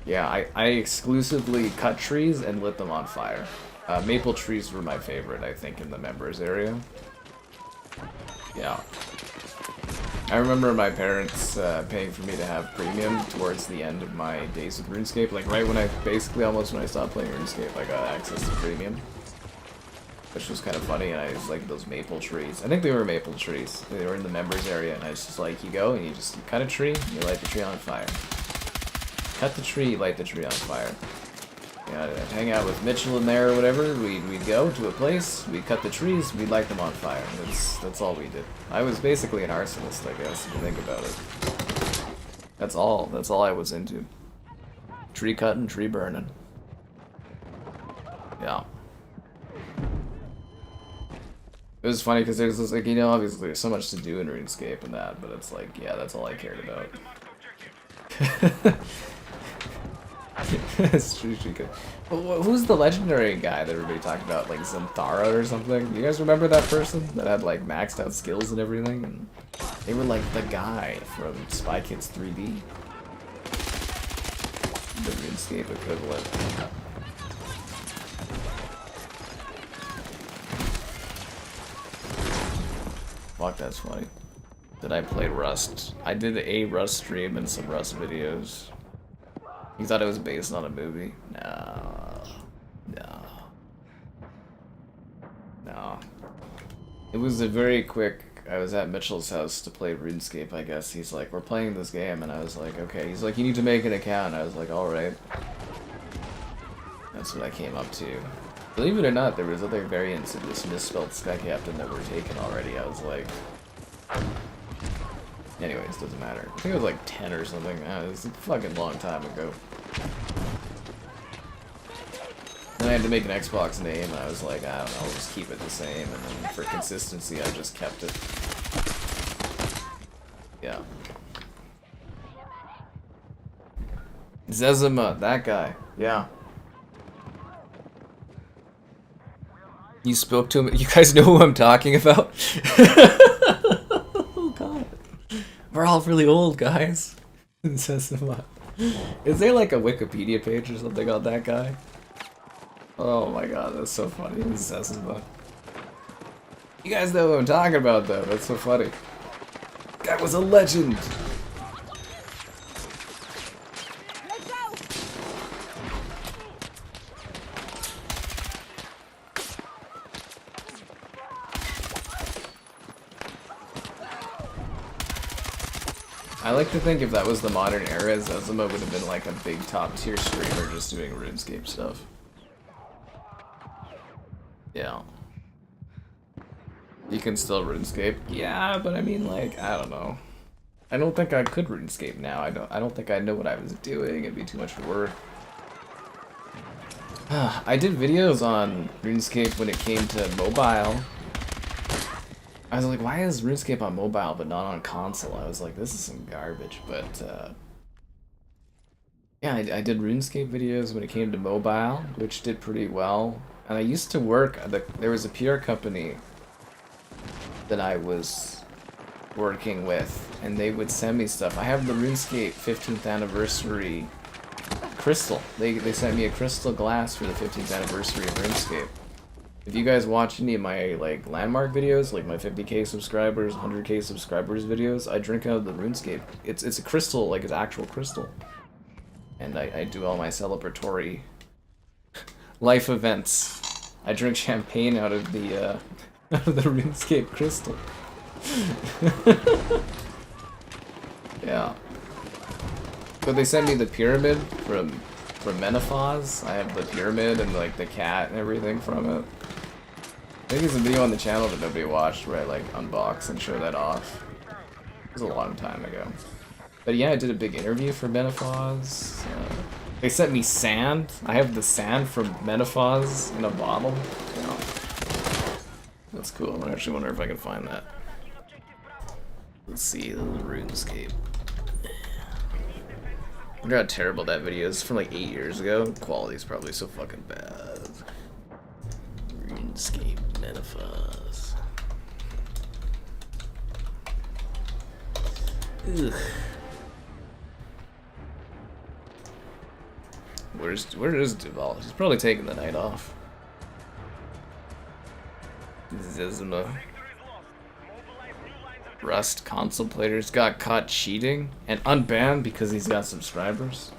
yeah, I exclusively cut trees and lit them on fire. Maple trees were my favorite, I think, in the members area. Yeah. I remember my parents paying for me to have premium towards the end of my days with RuneScape. Like right when I, basically almost when I stopped playing RuneScape, I got access to premium. Which was kind of funny, and I was like those maple trees. I think they were maple trees. They were in the members area, and I was just like, you go and you just cut a tree, and you light the tree on fire. Cut the tree, light the tree on fire. Yeah, I'd hang out with Mitchell in there or whatever. We'd go to a place, we'd cut the trees, we'd light them on fire. That's all we did. I was basically an arsonist, I guess, if you think about it. That's all I was into. Tree cutting, tree burning. Yeah. It was funny because there's this, like, you know, obviously there's so much to do in RuneScape and that, but it's like, yeah, that's all I cared about. It's true, good. Who's the legendary guy that everybody talked about, like Zanthara or something? You guys remember that person that had like maxed out skills and everything? And they were like the guy from Spy Kids 3D. The RuneScape equivalent. Fuck, that's funny. Did I play Rust? I did a Rust stream and some Rust videos. You thought it was based on a movie? No. No. No. It was a very quick... I was at Mitchell's house to play RuneScape, I guess. He's like, we're playing this game, and I was like, okay. He's like, you need to make an account. I was like, alright. That's what I came up to. Believe it or not, there was other variants of this misspelled Sky Captain that were taken already. I was like... Anyways, doesn't matter. I think it was like 10 or something. It was a fucking long time ago. Then I had to make an Xbox name, and I was like, I don't know, I'll just keep it the same. And then for consistency, I just kept it. Yeah. Zezima, that guy. Yeah. You spoke to him. You guys know who I'm talking about? Oh god. We're all really old, guys. Zezima. Is there like a Wikipedia page or something on that guy? Oh my god, that's so funny. Zezima. You guys know who I'm talking about, though. That's so funny. That was a legend. I like to think if that was the modern era, Zezima would have been like a big top tier streamer just doing RuneScape stuff. Yeah. You can still RuneScape? Yeah, but I mean, like, I don't know. I don't think I could RuneScape now. I don't think I know what I was doing. It'd be too much work. I did videos on RuneScape when it came to mobile. I was like, why is RuneScape on mobile but not on console? I was like, this is some garbage, but yeah, I did RuneScape videos when it came to mobile, which did pretty well. And I used to work, there was a PR company that I was working with, and they would send me stuff. I have the RuneScape 15th anniversary crystal. They sent me a crystal glass for the 15th anniversary of RuneScape. If you guys watch any of my like landmark videos, like my 50k subscribers, 100k subscribers videos, I drink out of the RuneScape. It's a crystal, like it's actual crystal. And I do all my celebratory life events. I drink champagne out of the RuneScape crystal. Yeah. But they sent me the pyramid from Menopause. I have the pyramid and like the cat and everything from it. I think there's a video on the channel that nobody watched where I like unbox and show that off. It was a long time ago. But yeah, I did a big interview for Menopause. They sent me sand. I have the sand from Menopause in a bottle. Yeah. That's cool. I actually wonder if I can find that. Let's see, the RuneScape. I wonder how terrible that video is. From like 8 years ago. Quality's probably so fucking bad. RuneScape Menopause. Ugh. Where is Duval? He's probably taking the night off. Zizma. Rust console players got caught cheating and unbanned because he's got subscribers.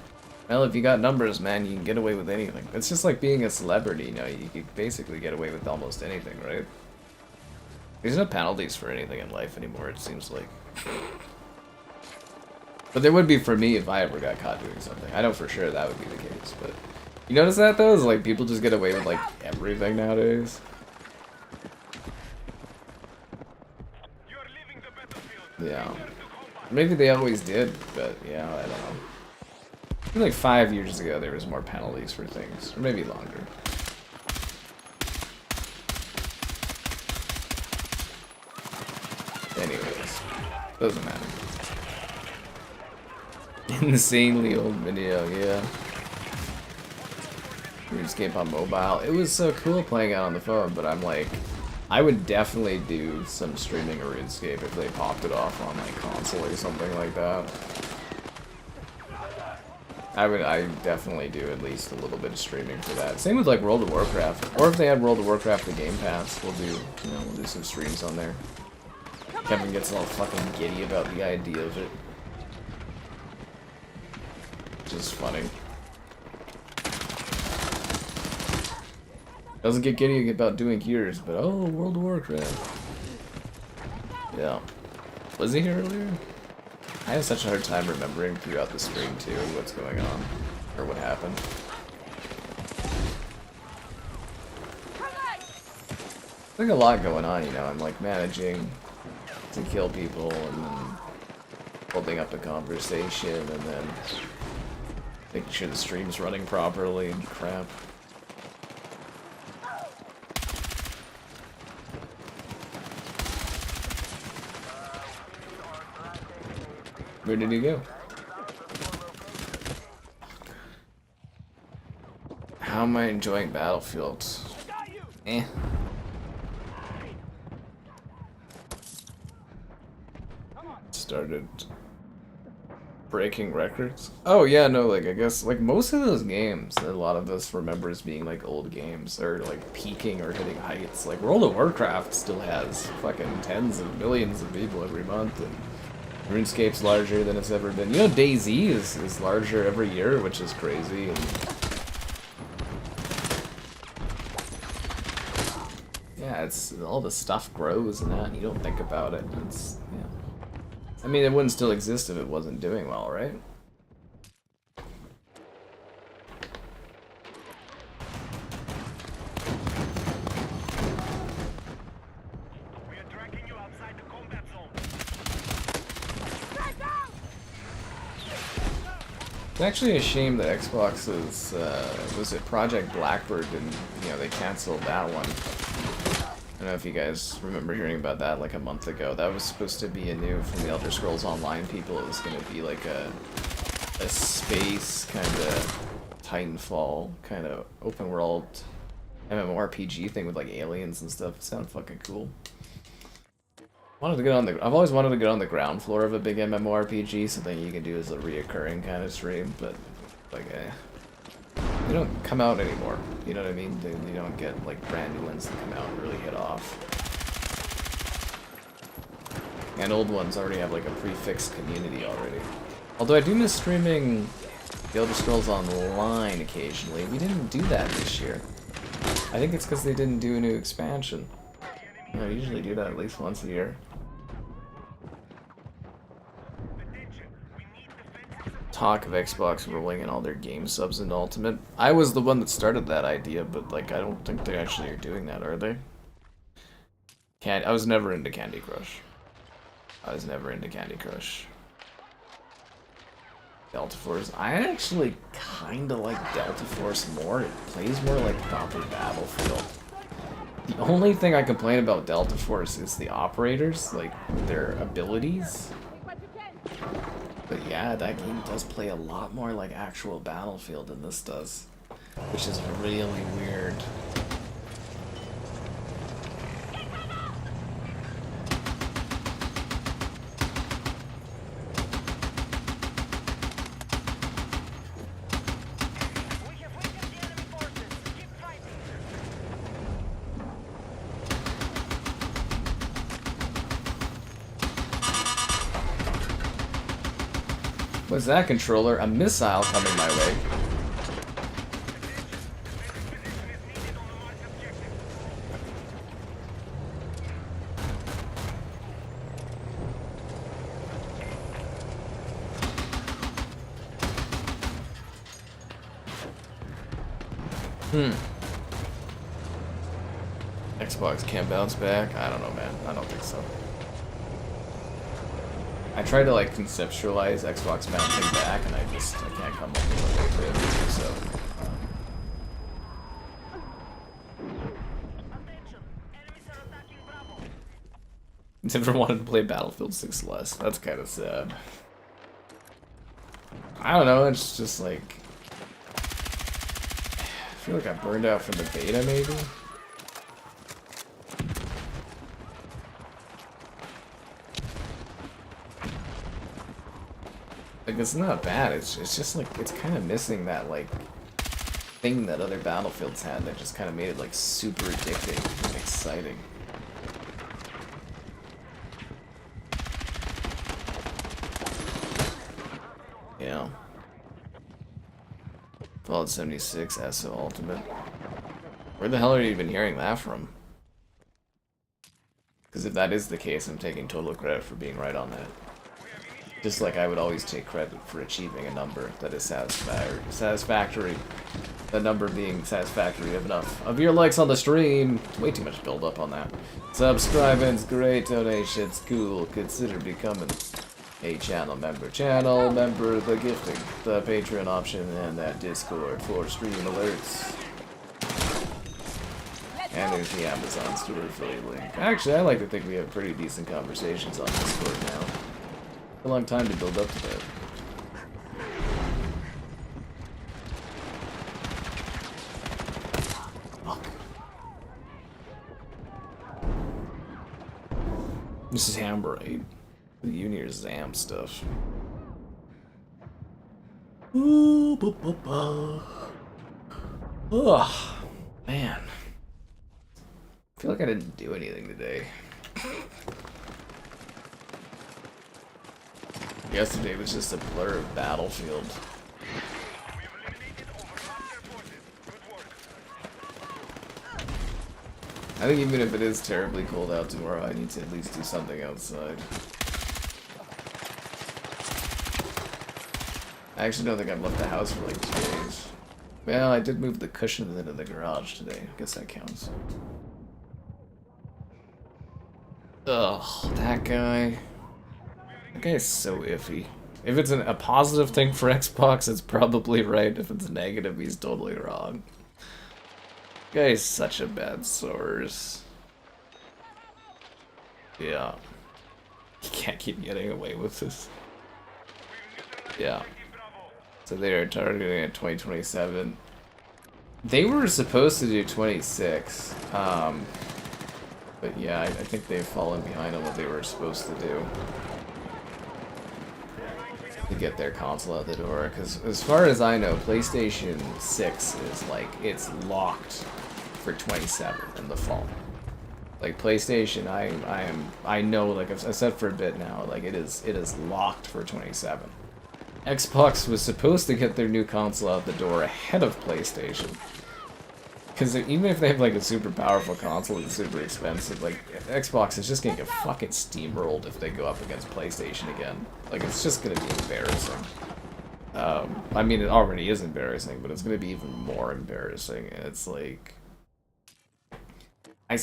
Well, if you got numbers, man, you can get away with anything. It's just like being a celebrity, you know, you can basically get away with almost anything, right? There's no penalties for anything in life anymore, it seems like. But there would be for me if I ever got caught doing something. I know for sure that would be the case, but... You notice that, though? Is like, people just get away with, like, everything nowadays. Yeah. Maybe they always did, but yeah, I don't know. I feel like 5 years ago there was more penalties for things, or maybe longer. Anyways, doesn't matter. Insanely old video, yeah. RuneScape on mobile. It was so cool playing it on the phone, but I'm like, I would definitely do some streaming of RuneScape if they popped it off on like console or something like that. I definitely do at least a little bit of streaming for that. Same with like World of Warcraft. Or if they had World of Warcraft the Game Pass, we'll do some streams on there. Kevin gets all fucking giddy about the idea of it. Which is funny. Doesn't get giddy about doing gears, but oh, World of Warcraft. Yeah. Was he here earlier? I have such a hard time remembering throughout the stream too what's going on or what happened. There's like a lot going on, you know. I'm like managing to kill people and then holding up a conversation and then making sure the stream's running properly and crap. Where did he go? How am I enjoying Battlefield? Eh. Started breaking records. Oh yeah, no, like I guess like most of those games that a lot of us remember as being like old games or like peaking or hitting heights. Like World of Warcraft still has fucking tens of millions of people every month, and RuneScape's larger than it's ever been. You know, DayZ is larger every year, which is crazy. And yeah, it's all the stuff grows and that, and you don't think about it. It's yeah. I mean, it wouldn't still exist if it wasn't doing well, right? outside the combat zone. It's actually a shame that Xbox's was it Project Blackbird didn't, you know, they canceled that one. I don't know if you guys remember hearing about that like a month ago. That was supposed to be a new from the Elder Scrolls Online people. It was going to be like a space kind of Titanfall kind of open world MMORPG thing with like aliens and stuff. It sounded fucking cool. I've always wanted to get on the ground floor of a big MMORPG, something you can do as a reoccurring kind of stream, but like they don't come out anymore. You know what I mean? They don't get like brand new ones that come out and really hit off. And old ones already have like a prefixed community already. Although I do miss streaming the Elder Scrolls Online occasionally. We didn't do that this year. I think it's because they didn't do a new expansion. You know, I usually do that at least once a year. Talk of Xbox rolling in all their game subs into Ultimate. I was the one that started that idea, but like I don't think they actually are doing that, are they? I was never into Candy Crush. Delta Force. I actually kinda like Delta Force more. It plays more like proper Battlefield. The only thing I complain about Delta Force is the operators, like their abilities. But yeah, that game does play a lot more like actual Battlefield than this does, which is really weird. What's that, controller? A missile coming my way. Xbox can't bounce back? I don't know, man. I don't think so. I try to like conceptualize Xbox bouncing back, and I can't come up with a way to do so. Never wanted to play Battlefield 6 less. That's kind of sad. I don't know. It's just like I feel like I burned out from the beta, maybe. Like, it's not bad, it's just like, it's kind of missing that, like, thing that other Battlefields had that just kind of made it, like, super addicting and exciting. Yeah. Fallout 76, SO Ultimate. Where the hell are you even hearing that from? Because if that is the case, I'm taking total credit for being right on that. Just like I would always take credit for achieving a number that is satisfactory. That number being satisfactory of enough of your likes on the stream. Way too much build up on that. Subscribing's great, donations cool. Consider becoming a channel member. Channel member, the gifting, the Patreon option, and that Discord for stream alerts. And there's the Amazon store affiliate link. Actually, I like to think we have pretty decent conversations on Discord now. A long time to build up to that. Fuck. This is Hamburite. The Unir Zam stuff. Ooh, ba, ba, ba. Ugh, man. I feel like I didn't do anything today. Yesterday was just a blur of Battlefield. I think even if it is terribly cold out tomorrow, I need to at least do something outside. I actually don't think I've left the house for like 2 days. Well, I did move the cushions into the garage today. I guess that counts. Ugh, that guy. That guy is so iffy. If it's a positive thing for Xbox, it's probably right. If it's negative, he's totally wrong. Guy is such a bad source. Yeah. You can't keep getting away with this. Yeah. So they are targeting at 2027. They were supposed to do 26. But yeah, I think they've fallen behind on what they were supposed to do to get their console out the door. Because as far as I know, PlayStation 6 is like, it's locked for 27 in the fall. Like PlayStation, I know, like I've said for a bit now, like it is locked for 27. Xbox was supposed to get their new console out the door ahead of PlayStation. Because even if they have like a super powerful console that's super expensive, like Xbox is just gonna get fucking steamrolled if they go up against PlayStation again. Like it's just gonna be embarrassing. I mean, it already is embarrassing, but it's gonna be even more embarrassing. And it's like, I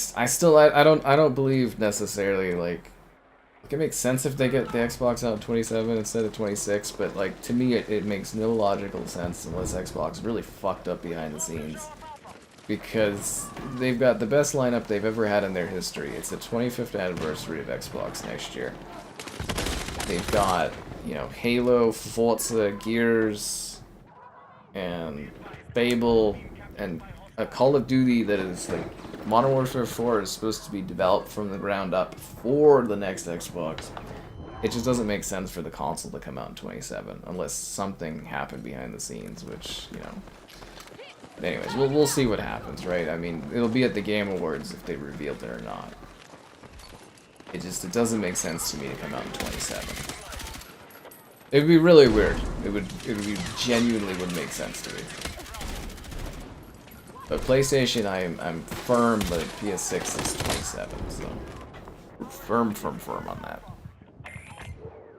don't believe necessarily like it makes sense if they get the Xbox out in 27 instead of 26, but like to me it makes no logical sense unless Xbox really fucked up behind the scenes. Because they've got the best lineup they've ever had in their history. It's the 25th anniversary of Xbox next year. They've got, you know, Halo, Forza, Gears, and Fable, and a Call of Duty that is like Modern Warfare 4 is supposed to be developed from the ground up for the next Xbox. It just doesn't make sense for the console to come out in 27 unless something happened behind the scenes, which, you know. Anyways, we'll see what happens, right? I mean, it'll be at the Game Awards if they revealed it or not. It doesn't make sense to me to come out in 27. It would be really weird. It would genuinely wouldn't make sense to me. But PlayStation, I'm firm, but PS6 is 27, so firm on that.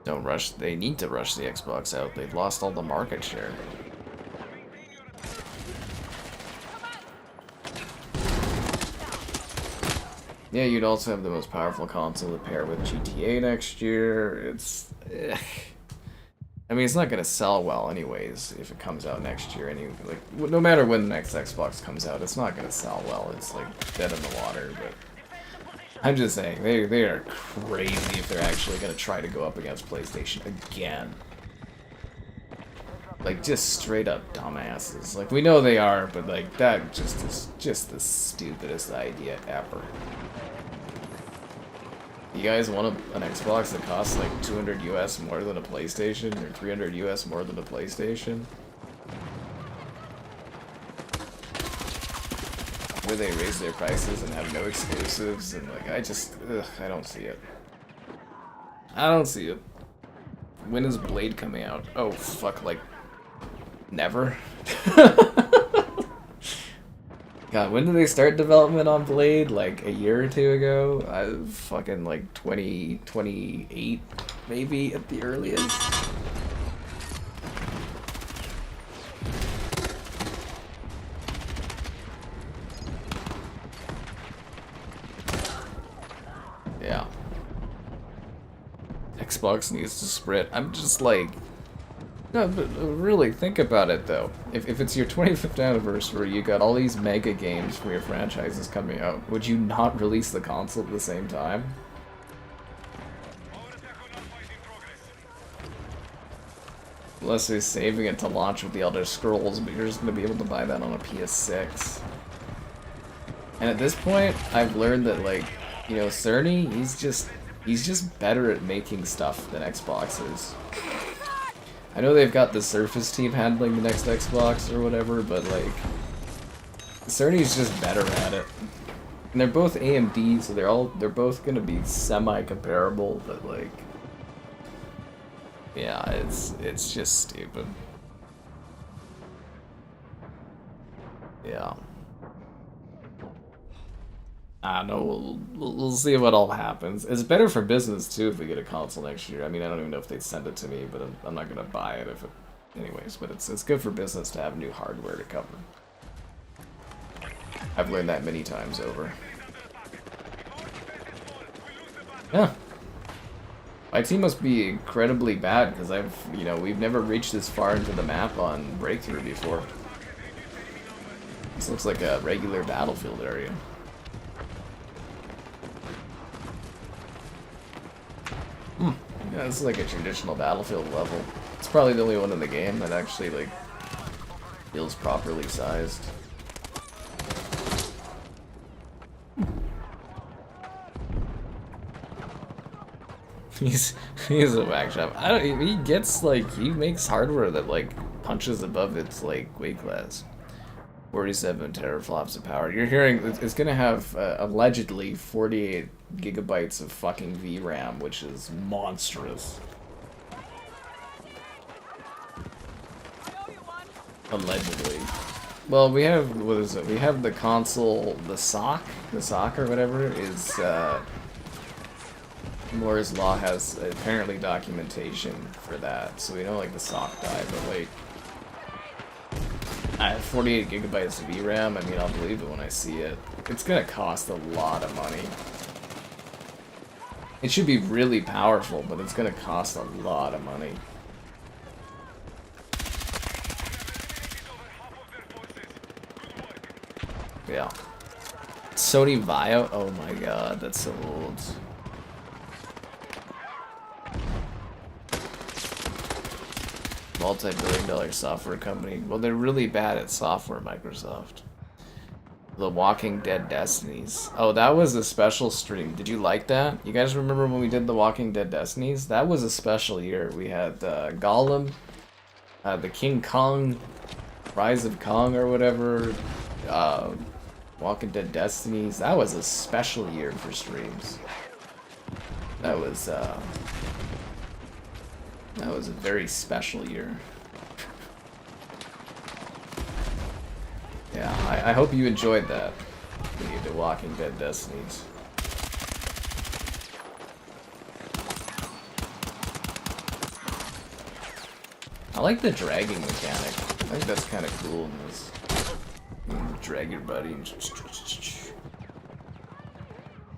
Don't rush. They need to rush the Xbox out. They've lost all the market share. Yeah, you'd also have the most powerful console to pair with GTA next year. It's... I mean, it's not gonna sell well anyways if it comes out next year. Like, no matter when the next Xbox comes out, it's not gonna sell well. It's like dead in the water, but... I'm just saying, they are crazy if they're actually gonna try to go up against PlayStation again. Like, just straight up dumbasses. Like, we know they are, but like, that just is just the stupidest idea ever. You guys want an Xbox that costs like 200 US more than a PlayStation, or 300 US more than a PlayStation? Where they raise their prices and have no exclusives, and like, I don't see it. I don't see it. When is Blade coming out? Oh, fuck, like, never? God, when did they start development on Blade? Like a year or two ago? Fucking like 2028, maybe at the earliest. Yeah. Xbox needs to sprint. I'm just like... No, but really, think about it, though. If it's your 25th anniversary, you got all these mega games from your franchises coming out, would you not release the console at the same time? Unless they're saving it to launch with the Elder Scrolls, but you're just going to be able to buy that on a PS6. And at this point, I've learned that, like, you know, Cerny, he's just better at making stuff than Xbox is. I know they've got the Surface team handling the next Xbox or whatever, but like, Cerny's just better at it. And they're both AMD, so they're both gonna be semi-comparable, but like, yeah, it's just stupid. Yeah. I don't know, we'll see what all happens. It's better for business, too, if we get a console next year. I mean, I don't even know if they'd send it to me, but I'm not gonna buy it if it... Anyways, but it's good for business to have new hardware to cover. I've learned that many times over. Yeah. My team must be incredibly bad because we've never reached this far into the map on Breakthrough before. This looks like a regular battlefield area. Yeah, this is like a traditional battlefield level. It's probably the only one in the game that actually like feels properly sized. He's a back shop. He gets like he makes hardware that like punches above its like weight class. 47 teraflops of power. You're hearing it's gonna have allegedly 48 gigabytes of fucking VRAM, which is monstrous. Allegedly. Well, we have what is it? We have the console, the SOC or whatever is. Moore's Law has apparently documentation for that, so we know like the SOC died, but like I have 48 gigabytes of VRAM. I mean, I'll believe it when I see it. It's gonna cost a lot of money. It should be really powerful, but it's gonna cost a lot of money. Yeah. Sony Vaio? Oh my god, that's so old. Multi-billion-dollar software company. Well, they're really bad at software, Microsoft. The Walking Dead Destinies. Oh, that was a special stream. Did you like that? You guys remember when we did the Walking Dead Destinies? That was a special year. We had Gollum, the King Kong, Rise of Kong or whatever, Walking Dead Destinies. That was a special year for streams. That was a very special year. Yeah, I hope you enjoyed that. The Walking Dead Destinies. I like the dragging mechanic. I think that's kind of cool in this. You can drag your buddy and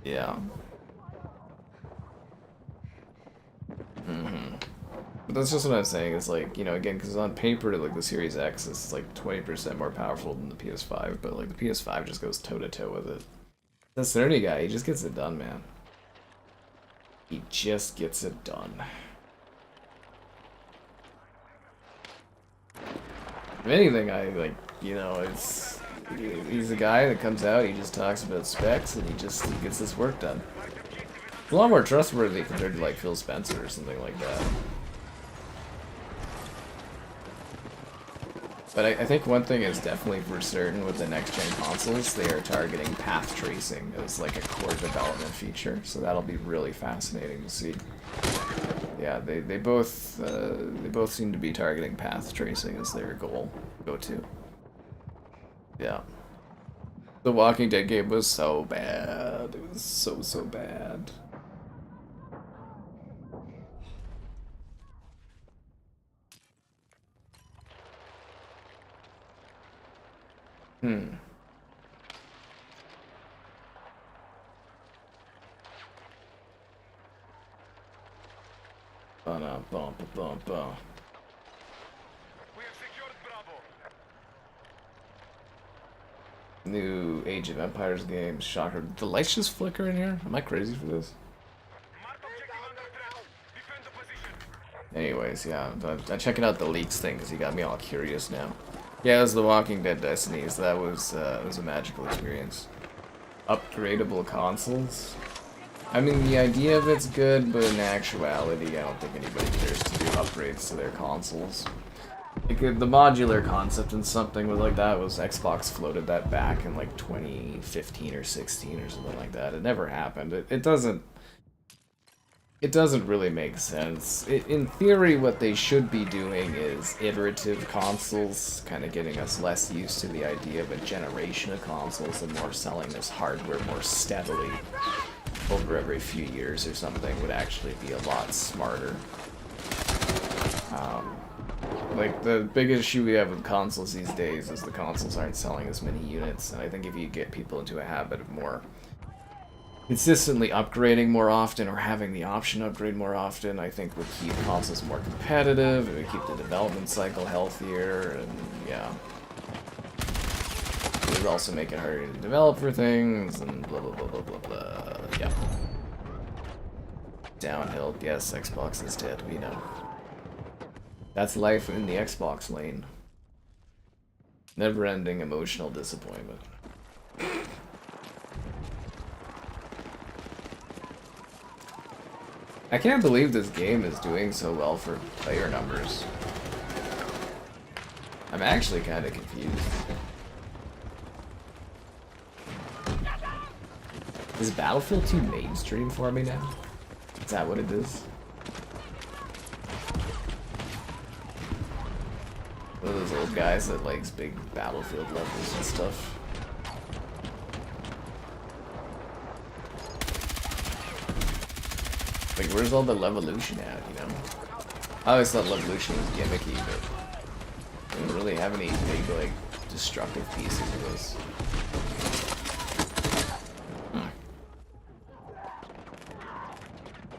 yeah. But that's just what I'm saying, is like, again, because on paper, like, the Series X is like 20% more powerful than the PS5, but like, the PS5 just goes toe-to-toe with it. The Cerny guy, he just gets it done, man. He just gets it done. If anything, I, like, he's a guy that comes out, he just talks about specs, and he gets this work done. It's a lot more trustworthy compared to, like, Phil Spencer or something like that. But I think one thing is definitely for certain with the next-gen consoles, they are targeting path tracing as like a core development feature, so that'll be really fascinating to see. Yeah, they both seem to be targeting path tracing as their go-to. Yeah. The Walking Dead game was so bad. It was so bad. Ba-da-bum-ba-bum-bum. We have secured Bravo. New Age of Empires game, shocker. The lights just flicker in here? Am I crazy for this? Mark objective under threat. Defend the position. Anyways, yeah, I'm checking out the leaks thing because he got me all curious now. Yeah, it was the Walking Dead Destinies. That was a magical experience. Upgradable consoles. I mean, the idea of it's good, but in actuality, I don't think anybody cares to do upgrades to their consoles. Like, the modular concept and something with like that was Xbox floated that back in like 2015 or 16 or something like that. It never happened. It doesn't really make sense. In theory, what they should be doing is iterative consoles, kind of getting us less used to the idea of a generation of consoles and more selling this hardware more steadily over every few years or something would actually be a lot smarter. Like, the big issue we have with consoles these days is the consoles aren't selling as many units, and I think if you get people into a habit of more consistently upgrading more often or having the option to upgrade more often, I think would keep consoles more competitive. It would keep the development cycle healthier, and yeah. It would also make it harder to develop for things, and blah blah blah blah blah blah. Yeah. Downhill. Yes, Xbox is dead. We know. That's life in the Xbox lane. Never-ending emotional disappointment. I can't believe this game is doing so well for player numbers. I'm actually kind of confused. Is Battlefield 2 mainstream for me now? Is that what it is? One of those old guys that likes big Battlefield levels and stuff. Like, where's all the Levolution at, you know? I always thought Levolution was gimmicky, but they don't really have any big, like, destructive pieces of this.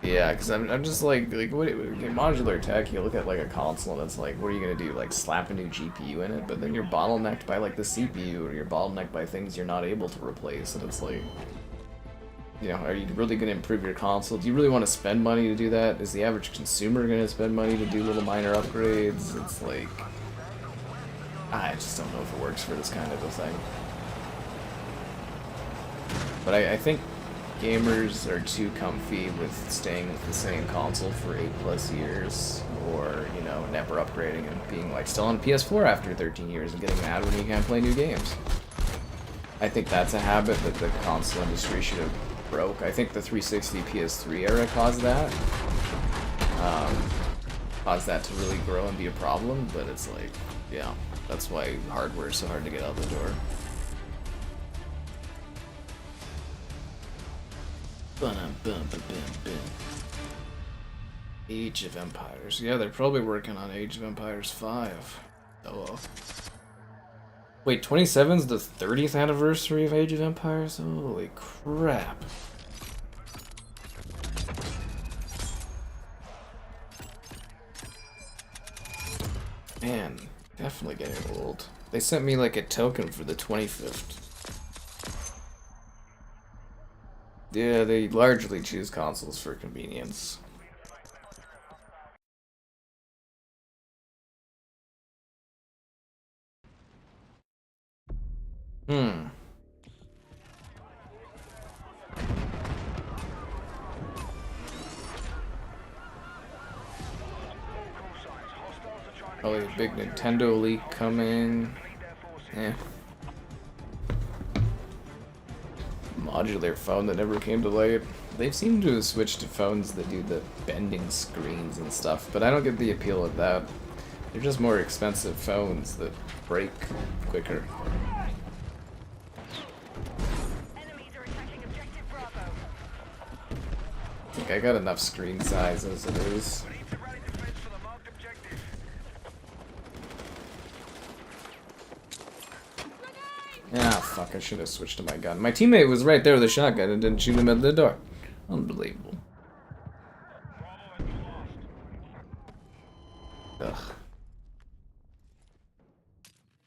Yeah, because I'm just like what, modular tech, you look at like a console that's like, what are you going to do? Like, slap a new GPU in it? But then you're bottlenecked by like the CPU, or you're bottlenecked by things you're not able to replace, and it's like, you know, are you really going to improve your console? Do you really want to spend money to do that? Is the average consumer going to spend money to do little minor upgrades? It's like, I just don't know if it works for this kind of a thing. But I think gamers are too comfy with staying with the same console for 8+ years, or, you know, never upgrading and being like still on PS4 after 13 years and getting mad when you can't play new games. I think that's a habit that the console industry should have broke. I think the 360 PS3 era caused that. Caused that to really grow and be a problem, but it's like, yeah, that's why hardware is so hard to get out the door. Age of Empires. Yeah, they're probably working on Age of Empires 5. Oh well. Wait, 27's the 30th anniversary of Age of Empires? Holy crap. Man, definitely getting old. They sent me like a token for the 25th. Yeah, they largely choose consoles for convenience. Probably a big Nintendo leak coming. Eh. Modular phone that never came to light. They seem to have switched to phones that do the bending screens and stuff, but I don't get the appeal of that. They're just more expensive phones that break quicker. I think I got enough screen size as it is. Ah, fuck, I should have switched to my gun. My teammate was right there with a shotgun and didn't shoot him at the door. Unbelievable. Ugh.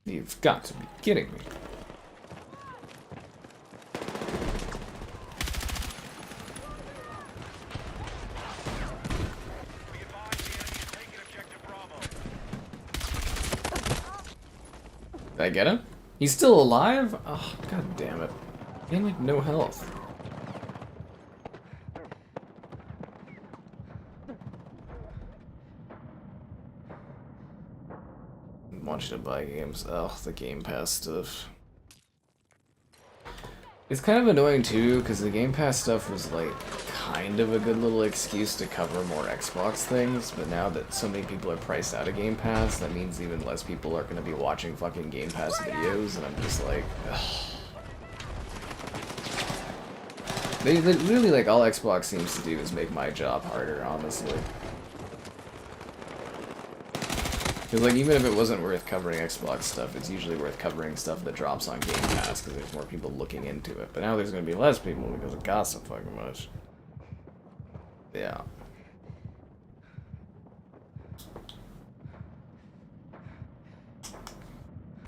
You've got to be kidding me. Did I get him? He's still alive? Oh, god damn it. He had like no health. I want you to buy games. Ugh, the Game Pass stuff. It's kind of annoying too, because the Game Pass stuff was like kind of a good little excuse to cover more Xbox things, but now that so many people are priced out of Game Pass, that means even less people are going to be watching fucking Game Pass videos, and I'm just like, ugh. They literally, like, all Xbox seems to do is make my job harder, honestly. Because, like, even if it wasn't worth covering Xbox stuff, it's usually worth covering stuff that drops on Game Pass, because there's more people looking into it. But now there's going to be less people because it costs so fucking much. Yeah.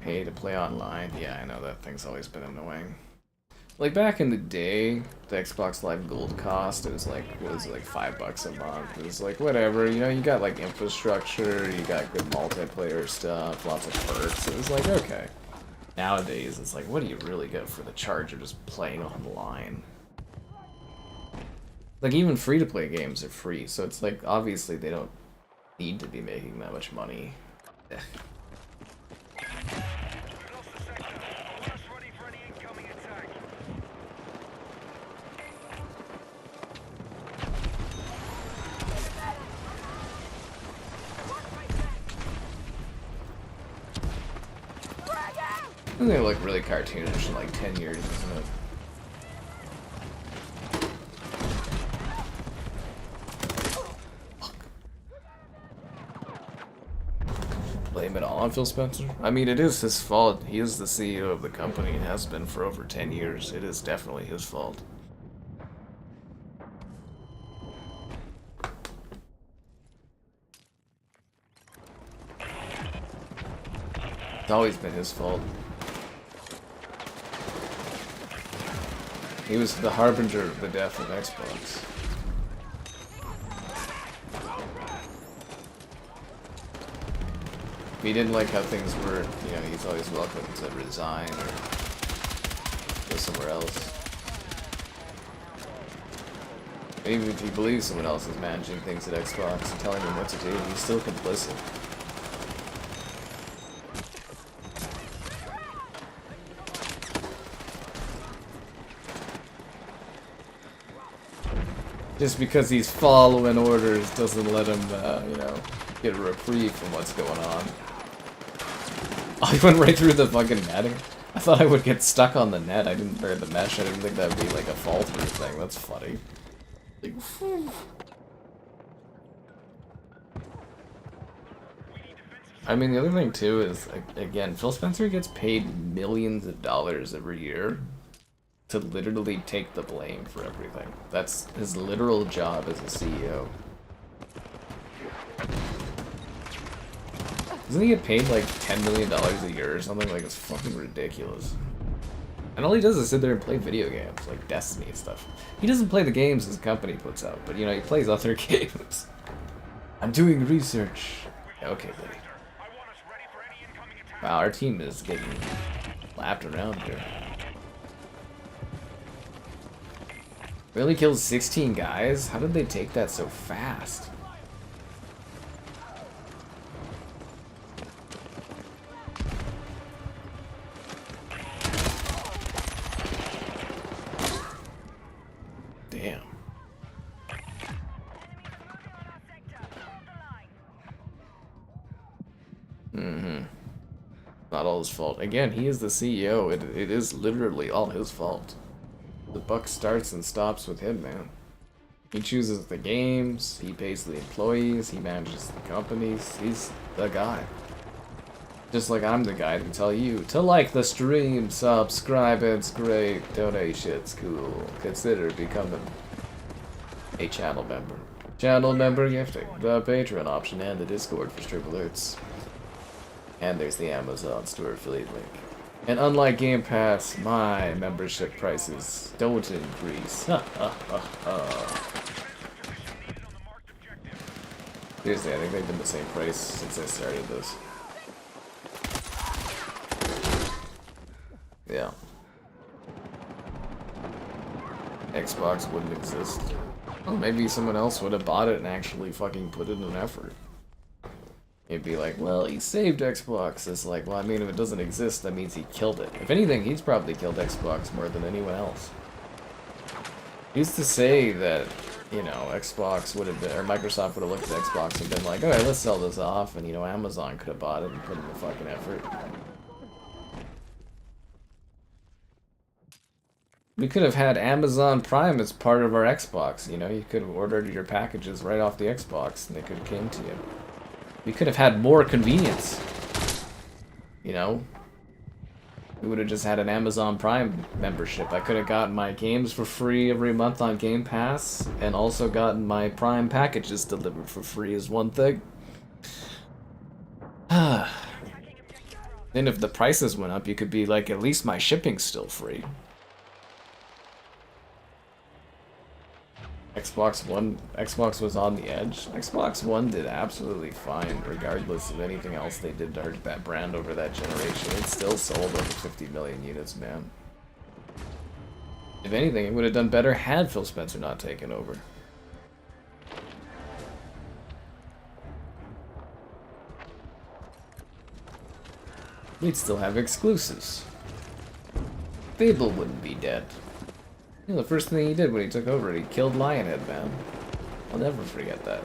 Pay to play online. Yeah, I know that thing's always been annoying. Like back in the day, the Xbox Live Gold cost, it was like $5 a month. It was like whatever, you know, you got like infrastructure, you got good multiplayer stuff, lots of perks. It was like okay. Nowadays, it's like, what do you really get for the charge of just playing online? Like even free-to-play games are free, so it's like obviously they don't need to be making that much money. And they look really cartoonish in like 10 years, isn't it? Blame it all on Phil Spencer? I mean, it is his fault. He is the CEO of the company and has been for over 10 years. It is definitely his fault. It's always been his fault. He was the harbinger of the death of Xbox. If he didn't like how things were, you know, he's always welcome to resign or go somewhere else. Even if he believes someone else is managing things at Xbox and telling him what to do, he's still complicit. Just because he's following orders doesn't let him, you know, get a reprieve from what's going on. Oh, he went right through the fucking netting? I thought I would get stuck on the net. I didn't, or the mesh. I didn't think that would be like a fall-through thing. That's funny. Like, I mean, the other thing too is, again, Phil Spencer gets paid millions of dollars every year to literally take the blame for everything. That's his literal job as a CEO. Doesn't he get paid like $10 million a year or something? Like, it's fucking ridiculous. And all he does is sit there and play video games, like Destiny and stuff. He doesn't play the games his company puts out, but you know, he plays other games. I'm doing research. Okay, buddy. Wow, our team is getting lapped around here. Really killed 16 guys? How did they take that so fast? Damn. Not all his fault. Again, he is the CEO. It is literally all his fault. The buck starts and stops with him, man. He chooses the games, he pays the employees, he manages the companies. He's the guy. Just like I'm the guy to tell you to like the stream, subscribe, it's great, donation's cool. Consider becoming a channel member. Channel member gifting, the Patreon option, and the Discord for strip alerts. And there's the Amazon store affiliate link. And unlike Game Pass, my membership prices don't increase. Seriously, I think they've been the same price since I started this. Yeah. Xbox wouldn't exist. Well, maybe someone else would have bought it and actually fucking put in an effort. It'd be like, well, he saved Xbox. It's like, well, I mean, if it doesn't exist, that means he killed it. If anything, he's probably killed Xbox more than anyone else. He used to say that, you know, Xbox would have been, or Microsoft would have looked at Xbox and been like, alright, let's sell this off, and, you know, Amazon could have bought it and put in the fucking effort. We could have had Amazon Prime as part of our Xbox, you know? You could have ordered your packages right off the Xbox, and they could have came to you. We could have had more convenience. You know? We would have just had an Amazon Prime membership. I could have gotten my games for free every month on Game Pass, and also gotten my Prime packages delivered for free as one thing. Then if the prices went up, you could be like, at least my shipping's still free. Xbox was on the edge. Xbox One did absolutely fine, regardless of anything else they did to hurt that brand over that generation. It still sold over 50 million units, man. If anything, it would have done better had Phil Spencer not taken over. We'd still have exclusives. Fable wouldn't be dead. You know, the first thing he did when he took over, he killed Lionhead, man. I'll never forget that.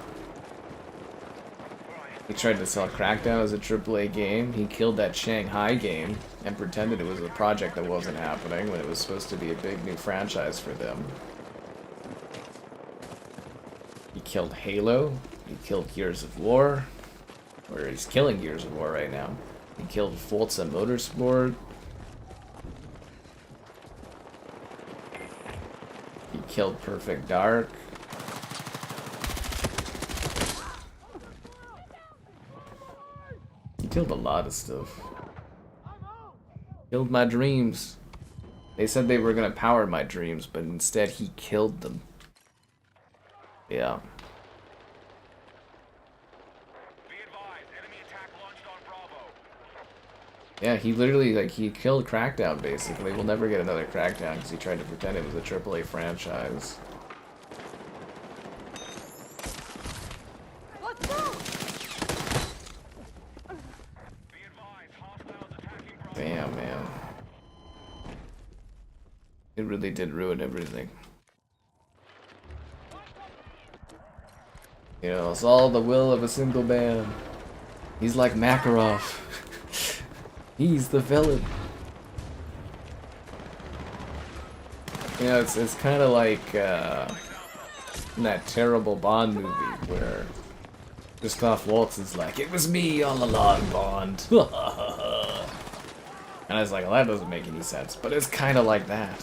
He tried to sell Crackdown as a AAA game. He killed that Shanghai game and pretended it was a project that wasn't happening when it was supposed to be a big new franchise for them. He killed Halo. He killed Gears of War. Or he's killing Gears of War right now. He killed Forza Motorsport. He killed Perfect Dark. He killed a lot of stuff. Killed my dreams. They said they were gonna power my dreams, but instead he killed them. Yeah. Yeah, he literally, like, he killed Crackdown, basically. We'll never get another Crackdown because he tried to pretend it was a AAA franchise. Damn, man. It really did ruin everything. You know, it's all the will of a single man. He's like Makarov. He's the villain. You know, it's kind of like in that terrible Bond movie where Christoph Waltz is like, "It was me all along, Bond." And I was like, well, that doesn't make any sense, but it's kind of like that.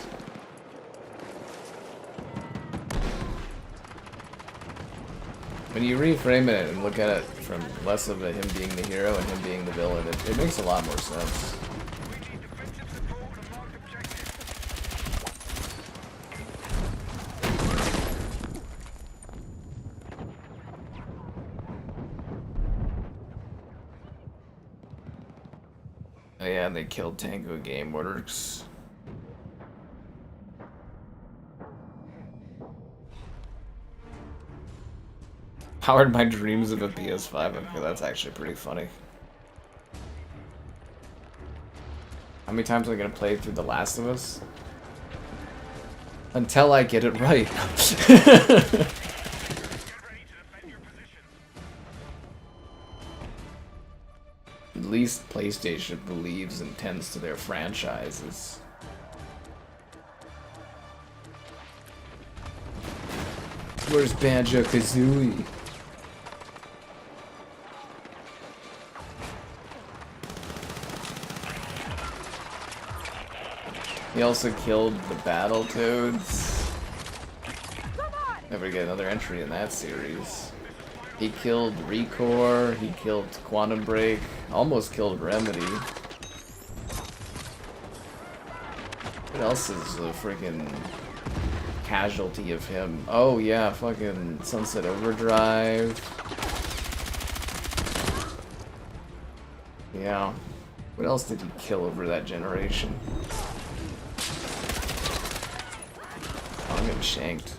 When you reframe it and look at it from less of him being the hero and him being the villain, it makes a lot more sense. Oh yeah, and they killed Tango Gameworks. Powered my dreams of a PS5. Okay, that's actually pretty funny. How many times am I gonna play through The Last of Us? Until I get it right. At least PlayStation believes and tends to their franchises. Where's Banjo-Kazooie? He also killed the Battletoads. Never get another entry in that series. He killed Recore, he killed Quantum Break, almost killed Remedy. What else is a freaking casualty of him? Oh yeah, fucking Sunset Overdrive. Yeah. What else did he kill over that generation? Oh, I'm getting shanked.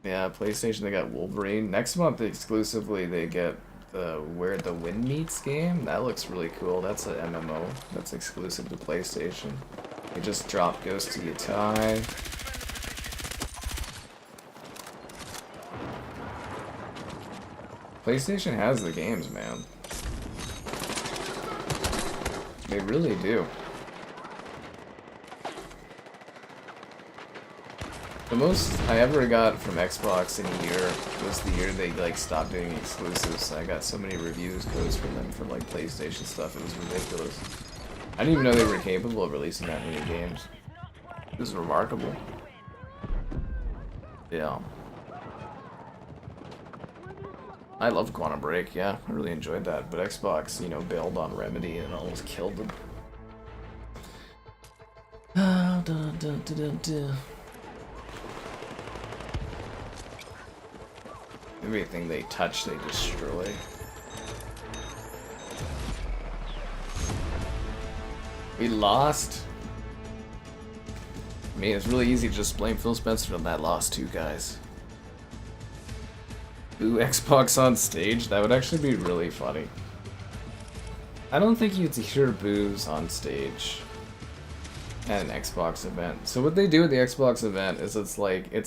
Yeah, PlayStation, they got Wolverine. Next month, exclusively, they get the Where the Wind Meets game. That looks really cool. That's an MMO. That's exclusive to PlayStation. They just dropped Ghost to Yatai. PlayStation has the games, man. They really do. The most I ever got from Xbox in a year was the year they like stopped doing exclusives. I got so many reviews codes from them for like PlayStation stuff. It was ridiculous. I didn't even know they were capable of releasing that many games. It was remarkable. Yeah. I love Quantum Break, yeah, I really enjoyed that, but Xbox, you know, bailed on Remedy and almost killed them. Everything they touch, they destroy. We lost. I mean, it's really easy to just blame Phil Spencer on that loss too, guys. Ooh, Xbox on stage? That would actually be really funny. I don't think you'd hear boos on stage at an Xbox event. So what they do at the Xbox event is it's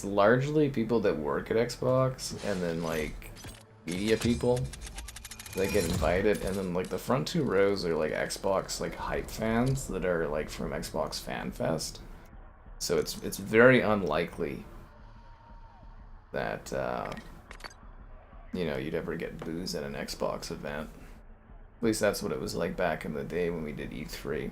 largely people that work at Xbox and then like media people that get invited, and then like the front two rows are like Xbox like hype fans that are like from Xbox Fan Fest. So it's very unlikely that you know, you'd ever get boos at an Xbox event. At least that's what it was like back in the day when we did E3.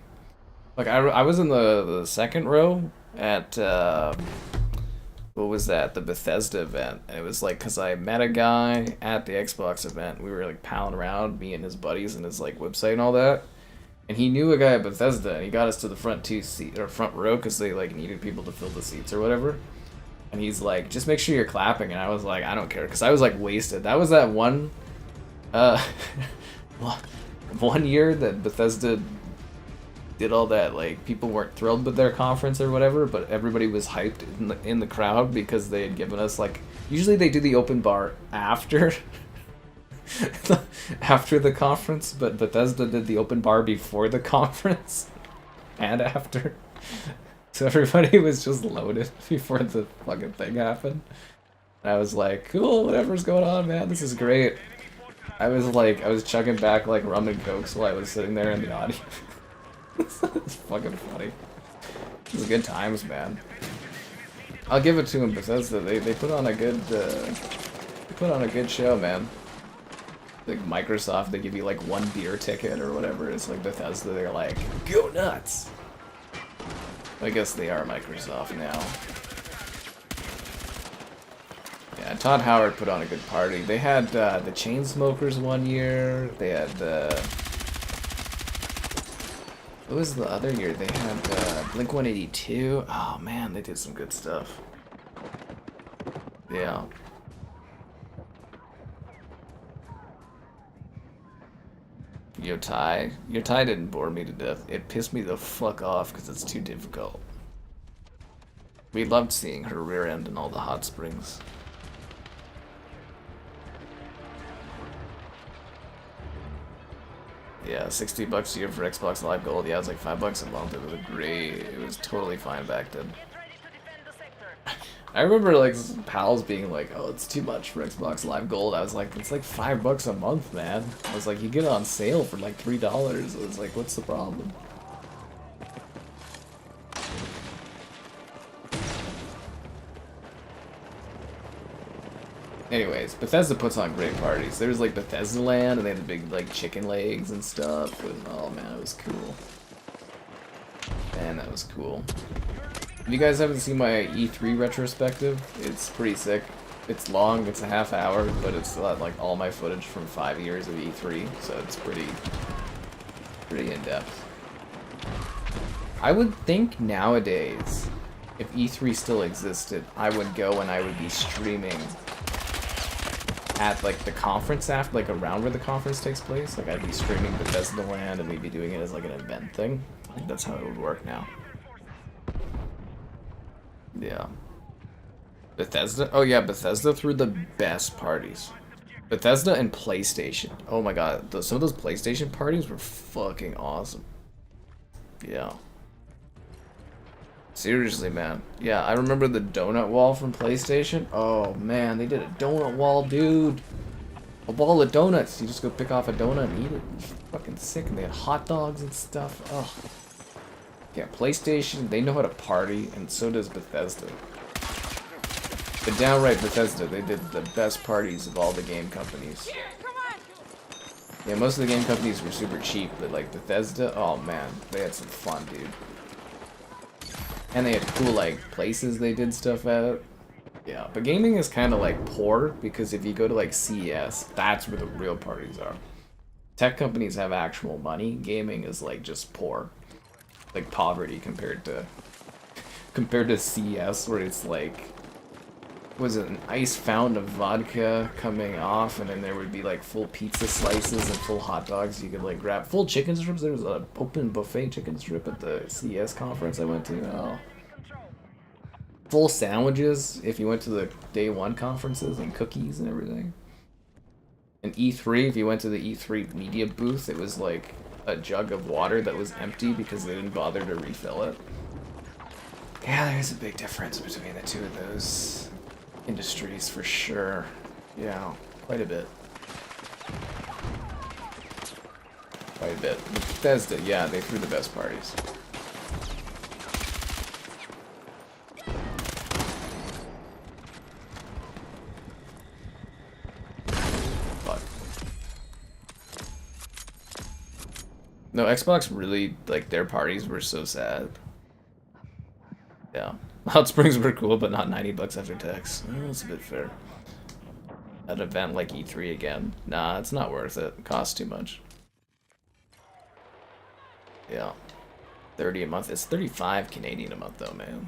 Like, I was in the second row at, what was that? The Bethesda event. And it was like, because I met a guy at the Xbox event. We were like palling around, me and his buddies and his like website and all that. And he knew a guy at Bethesda, and he got us to the front row because they like needed people to fill the seats or whatever. And he's like, just make sure you're clapping. And I was like, I don't care, because I was like wasted. That was that one, one year that Bethesda did all that. Like, people weren't thrilled with their conference or whatever, but everybody was hyped in the crowd because they had given us like, usually they do the open bar after after the conference, but Bethesda did the open bar before the conference and after. So everybody was just loaded before the fucking thing happened. And I was like, cool, whatever's going on, man, this is great. I was chugging back like rum and cokes while I was sitting there in the audience. It's fucking funny. It was good times, man. I'll give it to them, Bethesda. They put on a good show, man. Like Microsoft, they give you like one beer ticket or whatever. It's like Bethesda, they're like, go nuts. I guess they are Microsoft now. Yeah, Todd Howard put on a good party. They had the Chainsmokers one year. They had what was the other year? They had Blink-182. Oh man, they did some good stuff. Yeah. Yotai didn't bore me to death. It pissed me the fuck off because it's too difficult. We loved seeing her rear end in all the hot springs. Yeah, $60 a year for Xbox Live Gold. Yeah, it was like $5 a month. It was great. It was totally fine back then. I remember like pals being like, "Oh, it's too much for Xbox Live Gold." I was like, "It's like $5 a month, man." I was like, "You get it on sale for like $3." I was like, "What's the problem?" Anyways, Bethesda puts on great parties. There's like Bethesda Land, and they had the big like chicken legs and stuff. And oh man, it was cool. Man, that was cool. If you guys haven't seen my E3 retrospective, it's pretty sick. It's long, it's a half hour, but it's like all my footage from 5 years of E3, so it's pretty in-depth. I would think nowadays, if E3 still existed, I would go and I would be streaming at like the conference after, like around where the conference takes place. Like I'd be streaming Bethesda Land and we'd be doing it as like an event thing. I think that's how it would work now. Yeah. Bethesda? Oh yeah, Bethesda threw the best parties. Bethesda and PlayStation. Oh my god, some of those PlayStation parties were fucking awesome. Yeah. Seriously, man. Yeah, I remember the donut wall from PlayStation. Oh man, they did a donut wall, dude. A wall of donuts. You just go pick off a donut and eat it. It's fucking sick. And they had hot dogs and stuff. Oh. Yeah, PlayStation, they know how to party, and so does Bethesda. But downright Bethesda, they did the best parties of all the game companies. Yeah, most of the game companies were super cheap, but like Bethesda, oh man, they had some fun, dude. And they had cool like places they did stuff at. Yeah, but gaming is kind of like poor because if you go to like CES, that's where the real parties are. Tech companies have actual money. Gaming is like just poor, like poverty compared to CES, where it's like, was it an ice fountain of vodka coming off, and then there would be like full pizza slices and full hot dogs you could like grab, full chicken strips. There was an open buffet chicken strip at the CES conference I went to. Oh. Full sandwiches if you went to the day one conferences, and cookies and everything. And E3, if you went to the E3 media booth, it was like a jug of water that was empty because they didn't bother to refill it. Yeah, there's a big difference between the two of those industries for sure. Yeah, quite a bit. Quite a bit. But Bethesda, yeah, they threw the best parties. No, Xbox really, like, their parties were so sad. Yeah. Hot Springs were cool, but not 90 bucks after tax. That's a bit fair. An event like E3 again. Nah, it's not worth it. It costs too much. Yeah. 30 a month. It's 35 Canadian a month, though, man.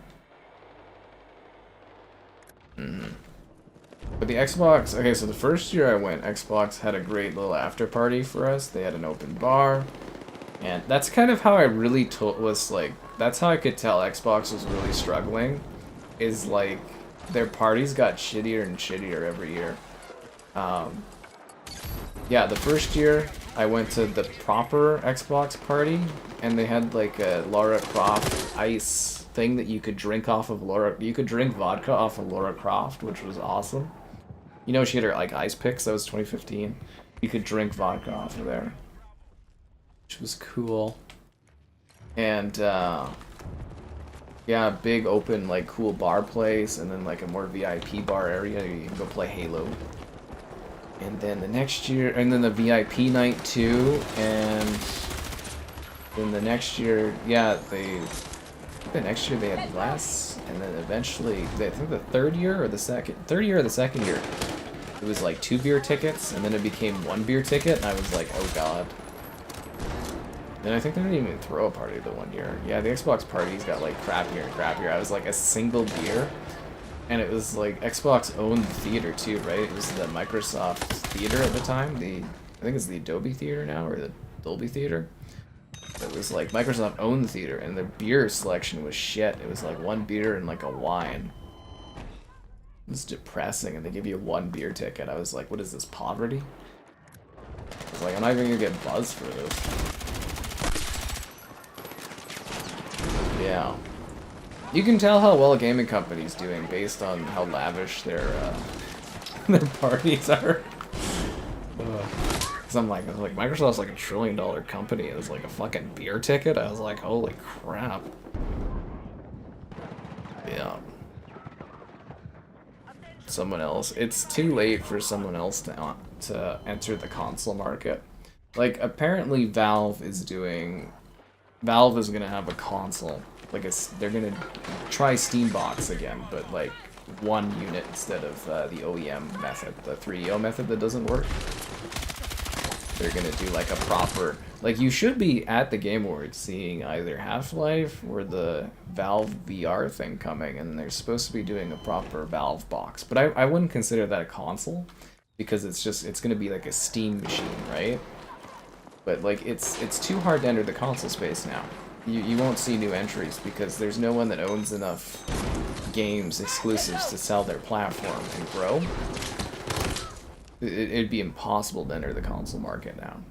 But the Xbox... Okay, so the first year I went, Xbox had a great little after party for us. They had an open bar. And that's kind of how I really was like, that's how I could tell Xbox was really struggling, is like, their parties got shittier and shittier every year. Yeah, the first year, I went to the proper Xbox party, and they had like a Lara Croft ice thing that you could drink off of you could drink vodka off of Lara Croft, which was awesome. You know, she had her like ice picks, that was 2015. You could drink vodka off of there, which was cool. And yeah, big open like cool bar place, and then like a more VIP bar area you can go play Halo. And then the next year, and then the VIP night too, and then the next year, yeah, the next year they had less, and then eventually, I think the third year or the second year, it was like 2 beer tickets, and then it became 1 beer ticket, and I was like, oh god. And I think they didn't even throw a party the one year. Yeah, the Xbox parties got like crappier and crappier. I was like a single beer, and it was like Xbox owned the theater too, right? It was the Microsoft Theater at the time. I think it's the Adobe Theater now, or the Dolby Theater. It was like Microsoft owned the theater, and the beer selection was shit. It was like 1 beer and like a wine. It was depressing, and they give you 1 beer ticket. I was like, what is this, poverty? I was like, I'm not even gonna get buzzed for this. Yeah. You can tell how well a gaming company's doing based on how lavish their their parties are. Cause I'm like Microsoft's like $1 trillion company. It was like a fucking beer ticket. I was like, holy crap. Yeah. Someone else. It's too late for someone else to enter the console market. Like apparently Valve is gonna have a console. Like they're gonna try Steambox again, but like 1 unit instead of the OEM method, the 3DO method that doesn't work. They're gonna do like a proper, like you should be at the Game Awards seeing either Half-Life or the Valve VR thing coming, and they're supposed to be doing a proper Valve box. But I wouldn't consider that a console, because it's gonna be like a Steam machine, right? But like it's too hard to enter the console space now. You won't see new entries because there's no one that owns enough games exclusives to sell their platform and grow. It'd be impossible to enter the console market now,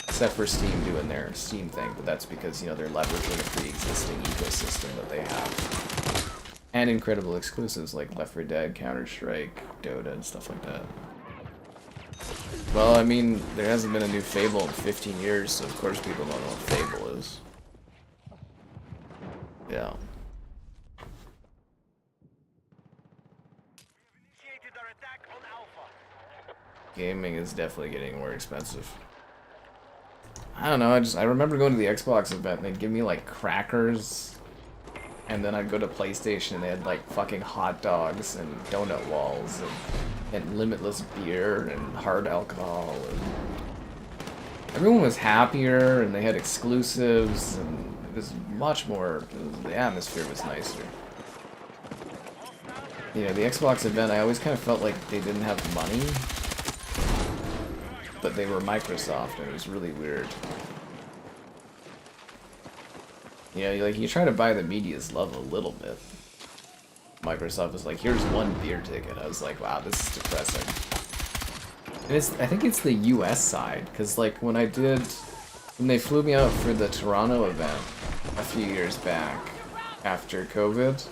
except for Steam doing their Steam thing, but that's because, you know, they're leveraging a pre-existing ecosystem that they have, and incredible exclusives like Left 4 Dead, Counter-Strike, Dota, and stuff like that. Well, I mean, there hasn't been a new Fable in 15 years, so of course people don't know what Fable is. Yeah. under attack on Alpha. Gaming is definitely getting more expensive. I don't know, I remember going to the Xbox event and they'd give me like crackers, and then I'd go to PlayStation and they had like fucking hot dogs and donut walls and limitless beer and hard alcohol, and everyone was happier and they had exclusives and it was much more, the atmosphere was nicer. You know, the Xbox event, I always kind of felt like they didn't have money, but they were Microsoft, and it was really weird. You know, like, you try to buy the media's love a little bit. Microsoft was like, here's one beer ticket. I was like, wow, this is depressing. And I think it's the US side, because, like, when they flew me out for the Toronto event a few years back, after COVID,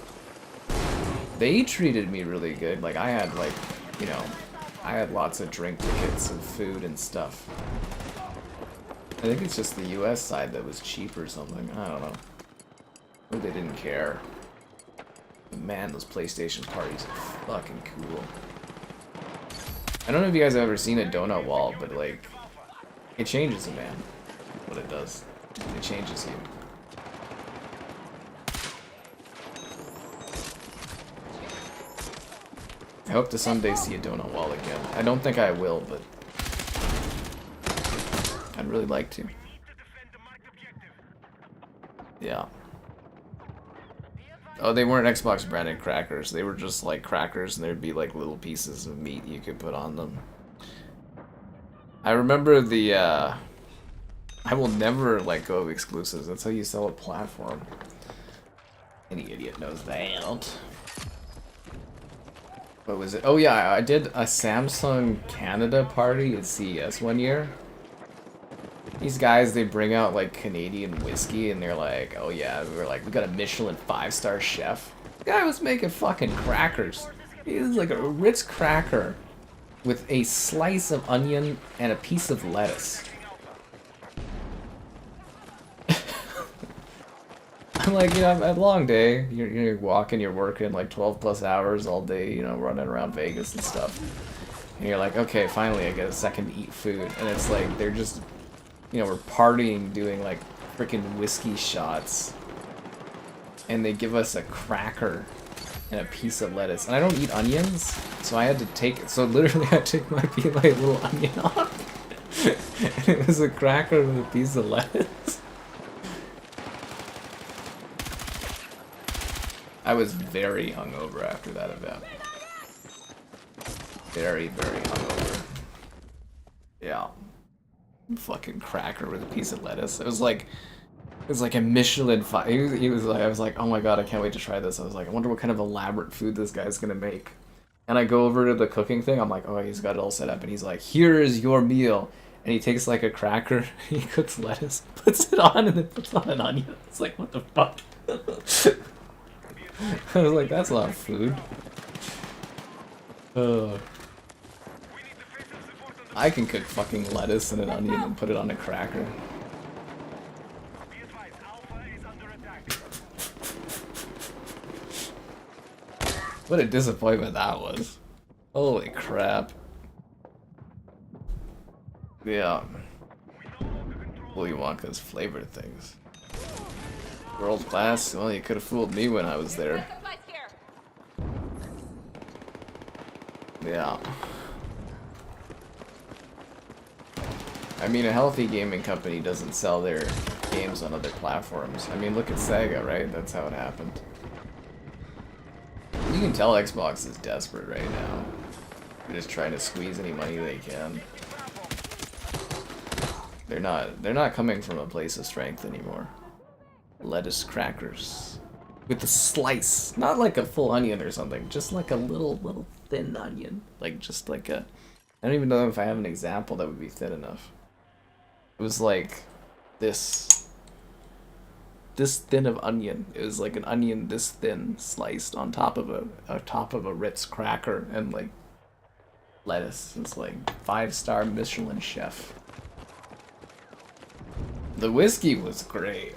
they treated me really good. Like, I had, like, you know, I had lots of drink tickets and food and stuff. I think it's just the US side that was cheap or something. I don't know. Or they didn't care. Man, those PlayStation parties are fucking cool. I don't know if you guys have ever seen a donut wall, but, like, it changes a man. What it does. It changes you. I hope to someday see a donut wall again. I don't think I will, but I'd really like to. Yeah. Oh, they weren't Xbox branded crackers. They were just like crackers, and there'd be like little pieces of meat you could put on them. I remember the, I will never let go of exclusives. That's how you sell a platform. Any idiot knows that. What was it? Oh yeah, I did a Samsung Canada party at CES one year. These guys, they bring out like Canadian whiskey and they're like, oh yeah, we got a Michelin 5-star chef. The guy was making fucking crackers. He was like a Ritz cracker with a slice of onion and a piece of lettuce. I'm like, you know, a long day. You're walking, you're working like 12 plus hours all day, you know, running around Vegas and stuff. And you're like, okay, finally I get a second to eat food. And it's like, they're just, you know, we're partying, doing like freaking whiskey shots. And they give us a cracker and a piece of lettuce. And I don't eat onions, so I had to take it. So literally I took my little onion off. And it was a cracker with a piece of lettuce. I was very hungover after that event. Very, very hungover. Yeah. Fucking cracker with a piece of lettuce. It was like a Michelin 5. He was like, I was like, oh my god, I can't wait to try this. I was like, I wonder what kind of elaborate food this guy's gonna make. And I go over to the cooking thing. I'm like, oh, he's got it all set up. And he's like, here is your meal. And he takes like a cracker, he cooks lettuce, puts it on, and then puts on an onion. It's like, what the fuck? I was like, that's not food. I can cook fucking lettuce and an onion and put it on a cracker. What a disappointment that was. Holy crap. Yeah. Willy Wonka's flavor things. World class? Well, you could have fooled me when I was there. Yeah. I mean, a healthy gaming company doesn't sell their games on other platforms. I mean, look at Sega, right? That's how it happened. You can tell Xbox is desperate right now. They're just trying to squeeze any money they can. They're not coming from a place of strength anymore. Lettuce crackers with a slice, not like a full onion or something, just like a little thin onion, like just like a, I don't even know if I have an example that would be thin enough. It was like this thin of onion. It was like an onion this thin sliced on top of a Ritz cracker and like lettuce. It's like 5-star Michelin chef. The whiskey was great.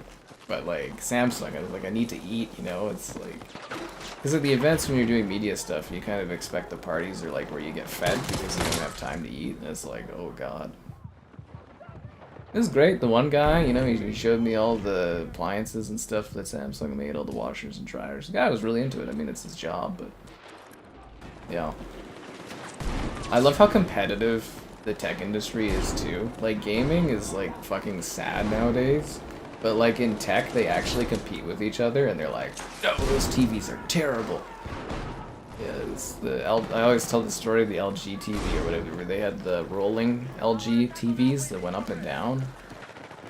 But like Samsung, I was like, I need to eat, you know, it's like Because at the events when you're doing media stuff, you kind of expect the parties are like where you get fed because you don't have time to eat, and it's like, oh god. It was great. The one guy, you know, he showed me all the appliances and stuff that Samsung made, all the washers and dryers. The guy was really into it. I mean, it's his job, but yeah. I love how competitive the tech industry is too. Like, gaming is like fucking sad nowadays. But like in tech, they actually compete with each other, and they're like, "No, those TVs are terrible." Yeah, I always tell the story of the LG TV or whatever, where they had the rolling LG TVs that went up and down,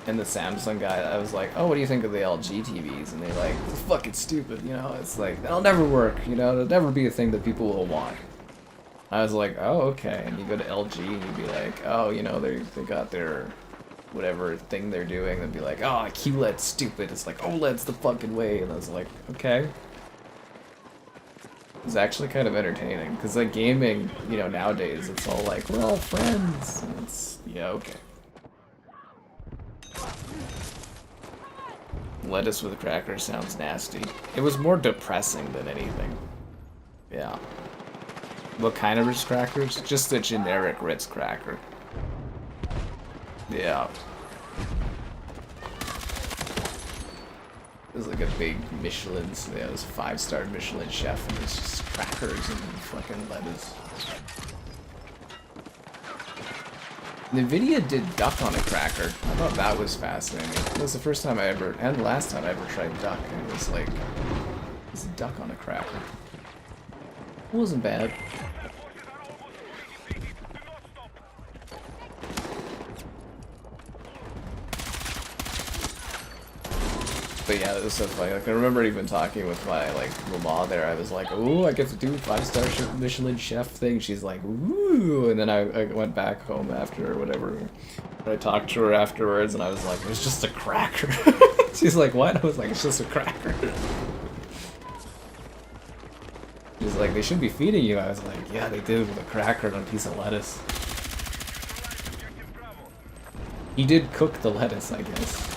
and the Samsung guy, I was like, "Oh, what do you think of the LG TVs?" And they're like, "It's fucking stupid, you know. It's like that'll never work, you know. It'll never be a thing that people will want." I was like, "Oh, okay." And you go to LG, and you'd be like, "Oh, you know, they got their whatever thing they're doing," and be like, "Oh, QLED's stupid. It's like OLED's the fucking way." And I was like, "Okay." It's actually kind of entertaining because like gaming, you know, nowadays it's all like we're all friends. And it's yeah, okay. Lettuce with a cracker sounds nasty. It was more depressing than anything. Yeah. What kind of Ritz crackers? Just a generic Ritz cracker. Yeah. It was like a big Michelin, yeah, it was a 5-star Michelin chef, and it's just crackers and fucking lettuce. NVIDIA did duck on a cracker. I thought that was fascinating. It was the first time I ever, and last time I ever tried duck, and it was like, it's a duck on a cracker. It wasn't bad. But yeah, it was so funny. Like, I remember even talking with my, like, mama there. I was like, ooh, I get to do 5-star Michelin chef thing. She's like, ooh. And then I went back home after or whatever. And I talked to her afterwards, and I was like, it was just a cracker. She's like, what? I was like, it's just a cracker. She's like, they should be feeding you. I was like, yeah, they did with a cracker and a piece of lettuce. He did cook the lettuce, I guess.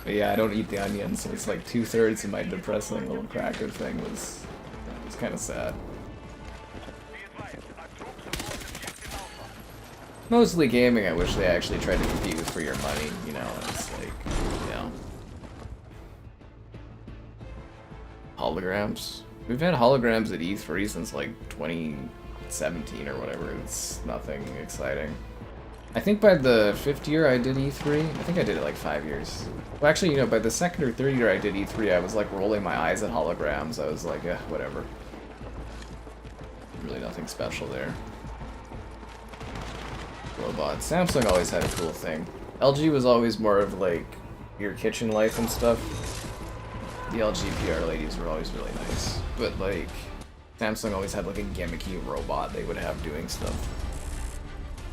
But yeah, I don't eat the onions, so it's like 2/3 of my depressing little cracker thing was kind of sad. Mostly gaming, I wish they actually tried to compete with for your money, you know, it's like, you know. Holograms. We've had holograms at E3 since like 2017 or whatever, it's nothing exciting. I think by the 5th year I did E3, I think I did it like 5 years. Well, actually, you know, by the 2nd or 3rd year I did E3, I was like rolling my eyes at holograms. I was like, eh, whatever. Really nothing special there. Robots. Samsung always had a cool thing. LG was always more of like your kitchen life and stuff. The LG PR ladies were always really nice. But like, Samsung always had like a gimmicky robot they would have doing stuff.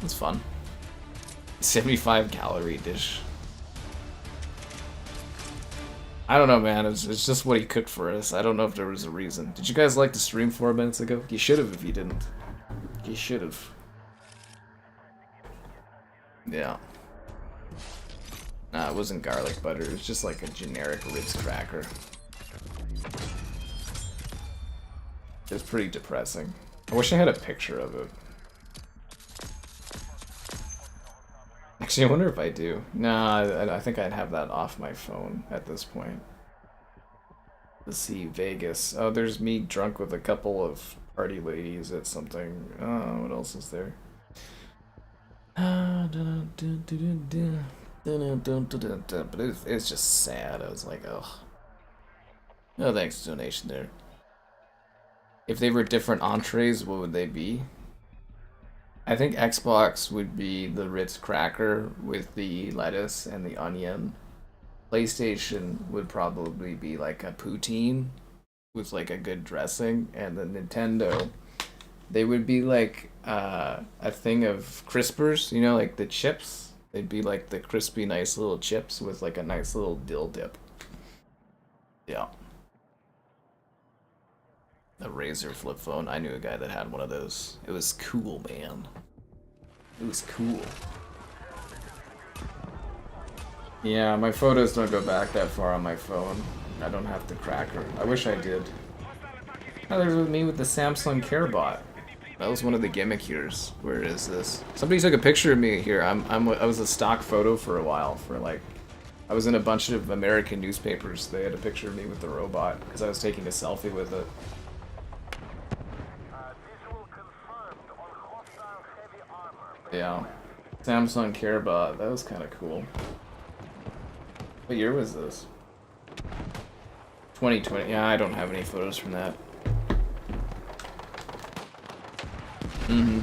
It's fun. 75 calorie dish. I don't know, man. It's just what he cooked for us. I don't know if there was a reason. Did you guys like to stream 4 minutes ago? You should have if you didn't. You should have. Yeah. Nah, it wasn't garlic butter. It was just like a generic Ritz cracker. It was pretty depressing. I wish I had a picture of it. Actually, I wonder if I do. Nah, I think I'd have that off my phone at this point. Let's see, Vegas. Oh, there's me drunk with a couple of party ladies at something. Oh, what else is there? But it's just sad. I was like, oh. No thanks, donation there. If they were different entrees, what would they be? I think Xbox would be the Ritz cracker with the lettuce and the onion. PlayStation would probably be like a poutine with like a good dressing, and the Nintendo, they would be like a thing of crispers, you know, like the chips. They'd be like the crispy, nice little chips with like a nice little dill dip. Yeah. A Razer flip phone. I knew a guy that had one of those. It was cool, man. It was cool. Yeah, my photos don't go back that far on my phone. I don't have the cracker. I wish I did. Oh, there's me with the Samsung CareBot. That was one of the gimmick here's. Where is this? Somebody took a picture of me here. I was a stock photo for a while. For like, I was in a bunch of American newspapers. They had a picture of me with the robot because I was taking a selfie with it. Yeah, Samsung CareBot. That was kind of cool. What year was this? 2020. Yeah, I don't have any photos from that. Mm-hmm.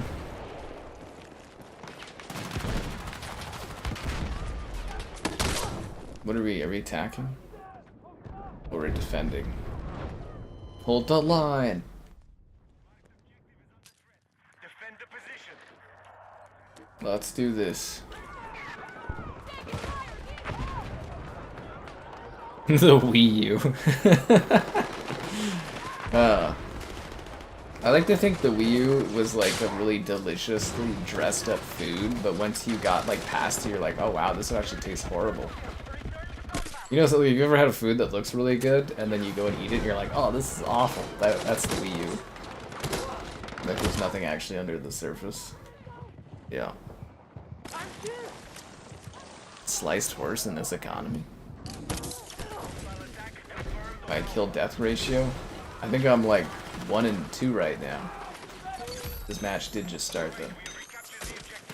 What are we attacking? Or are we defending? Hold the line! Defend the position. Let's do this. The Wii U. I like to think the Wii U was like a really deliciously dressed up food, but once you got like past it, you're like, oh wow, this actually tastes horrible. You know, so have you ever had a food that looks really good, and then you go and eat it, and you're like, oh, this is awful. That's the Wii U. Like there's nothing actually under the surface. Yeah. Sliced horse in this economy. My kill death ratio? I think I'm like 1 and 2 right now. This match did just start though.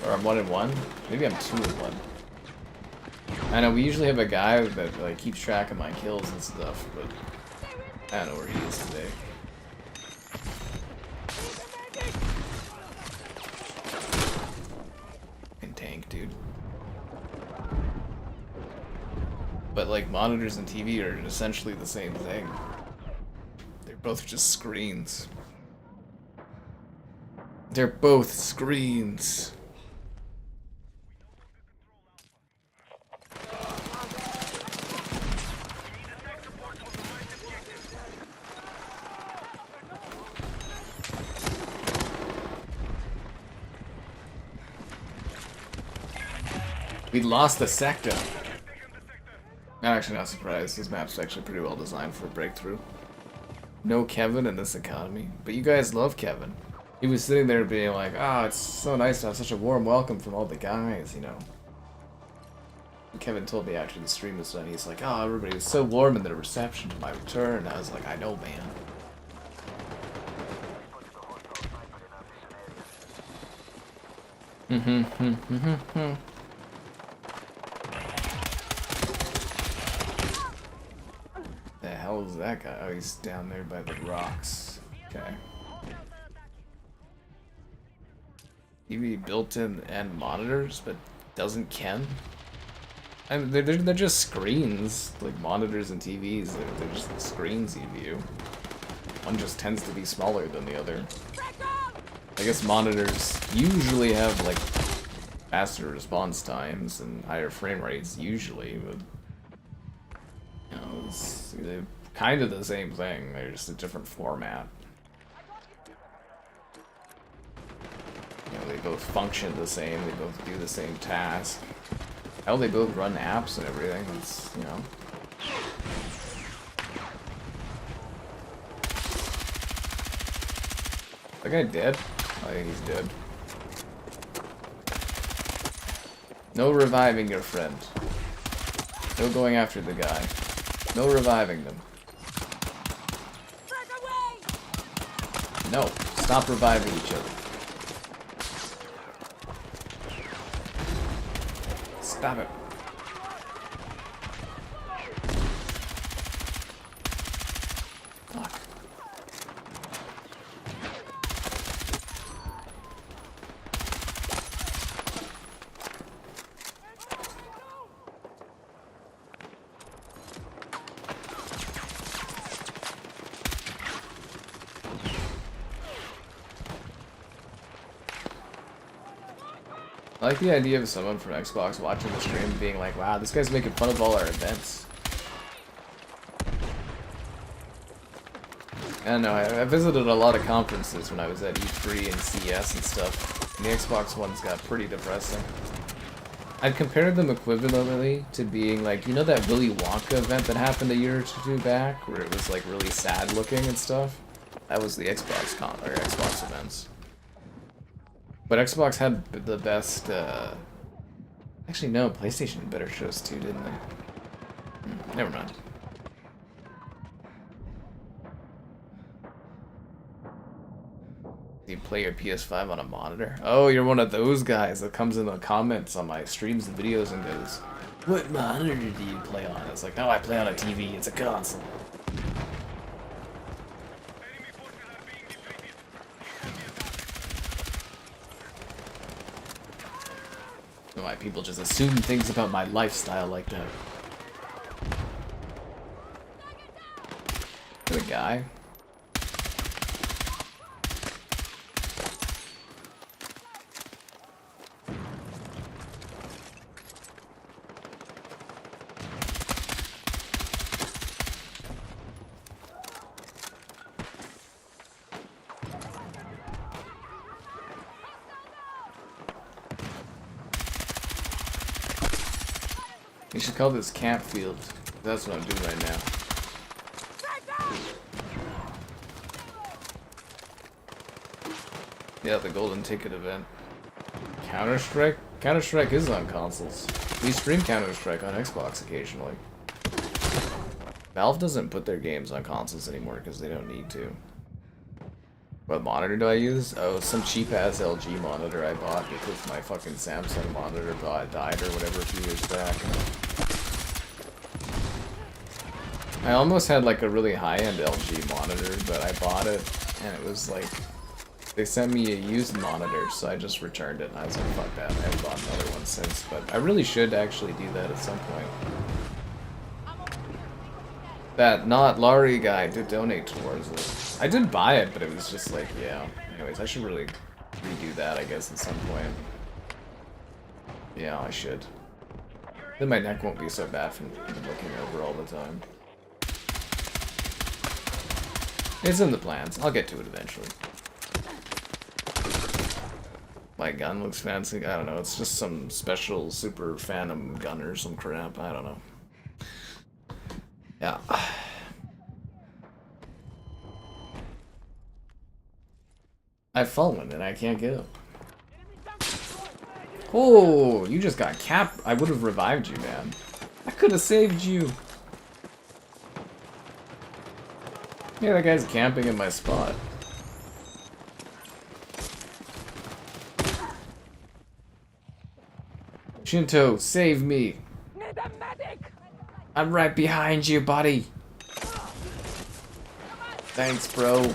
Or I'm 1 and 1? Maybe I'm 2 and 1. I know we usually have a guy that like keeps track of my kills and stuff, but I don't know where he is today. Fucking tank, dude. But like monitors and TV are essentially the same thing. They're both just screens. They're both screens. We lost the sector. I'm actually not surprised. This map's actually pretty well designed for a breakthrough. No Kevin in this economy. But you guys love Kevin. He was sitting there being like, ah, oh, it's so nice to have such a warm welcome from all the guys, you know. And Kevin told me after the stream was done, he's like, oh, everybody was so warm in their reception to my return. And I was like, I know, man. The hell is that guy? Oh, he's down there by the rocks. Okay. TV built-in and monitors, but doesn't Ken? I mean, they're just screens, like monitors and TVs. They're just screens you view. One just tends to be smaller than the other. I guess monitors usually have like faster response times and higher frame rates usually, but you know, they're kind of the same thing. They're just a different format. You know, they both function the same. They both do the same task. Hell, they both run apps and everything. It's, you know. That guy dead? I think he's dead. No reviving your friend. No going after the guy. No reviving them. No, stop reviving each other. Stop it. Fuck. I like the idea of someone from Xbox watching the stream being like, wow, this guy's making fun of all our events. I don't know, I visited a lot of conferences when I was at E3 and CS and stuff, and the Xbox ones got pretty depressing. I've compared them equivalently to being like, you know that Willy Wonka event that happened a year or two back, where it was like really sad looking and stuff? That was the Xbox events. But Xbox had the best, actually no, PlayStation had better shows too, didn't they? Never mind. You play your PS5 on a monitor? Oh, you're one of those guys that comes in the comments on my streams and videos and goes, "What monitor do you play on?" It's like, no, I play on a TV. It's a console. Why people just assume things about my lifestyle like that. The guy. You should call this camp field. That's what I'm doing right now. Yeah, the golden ticket event. Counter-Strike? Counter-Strike is on consoles. We stream Counter-Strike on Xbox occasionally. Valve doesn't put their games on consoles anymore because they don't need to. What monitor do I use? Oh, some cheap-ass LG monitor I bought because my fucking Samsung monitor died or whatever a few years back. I almost had like a really high-end LG monitor, but I bought it and it was like, they sent me a used monitor, so I just returned it and I was like, fuck that, I haven't bought another one since, but I really should actually do that at some point. That not Laurie guy did donate towards it. I did buy it, but it was just like, yeah. Anyways, I should really redo that, I guess, at some point. Yeah, I should. Then my neck won't be so bad from looking over all the time. It's in the plans. I'll get to it eventually. My gun looks fancy. I don't know. It's just some special super phantom gun or some crap. I don't know. Yeah. I've fallen and I can't get up. Oh, you just got capped. I would have revived you, man. I could have saved you. Yeah, that guy's camping in my spot. Shinto, save me. I'm right behind you, buddy. Thanks, bro.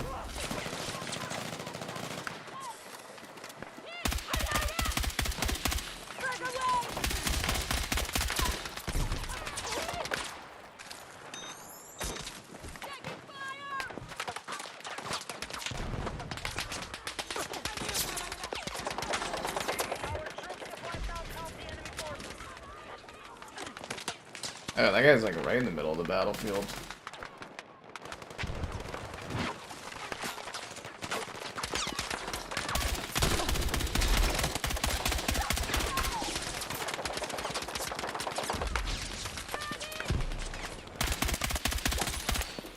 Oh, that guy's like right in the middle of the battlefield.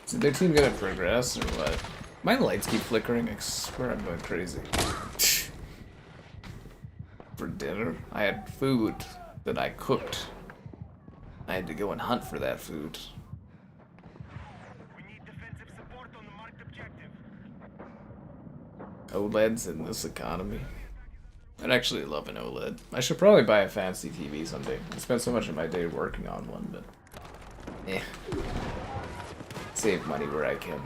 Is their team gonna progress or what? My lights keep flickering. I swear I'm going crazy. For dinner, I had food that I cooked. I had to go and hunt for that food. We need defensive support on the marked objective. OLEDs in this economy. I'd actually love an OLED. I should probably buy a fancy TV someday. I spent so much of my day working on one, but eh. Save money where I can.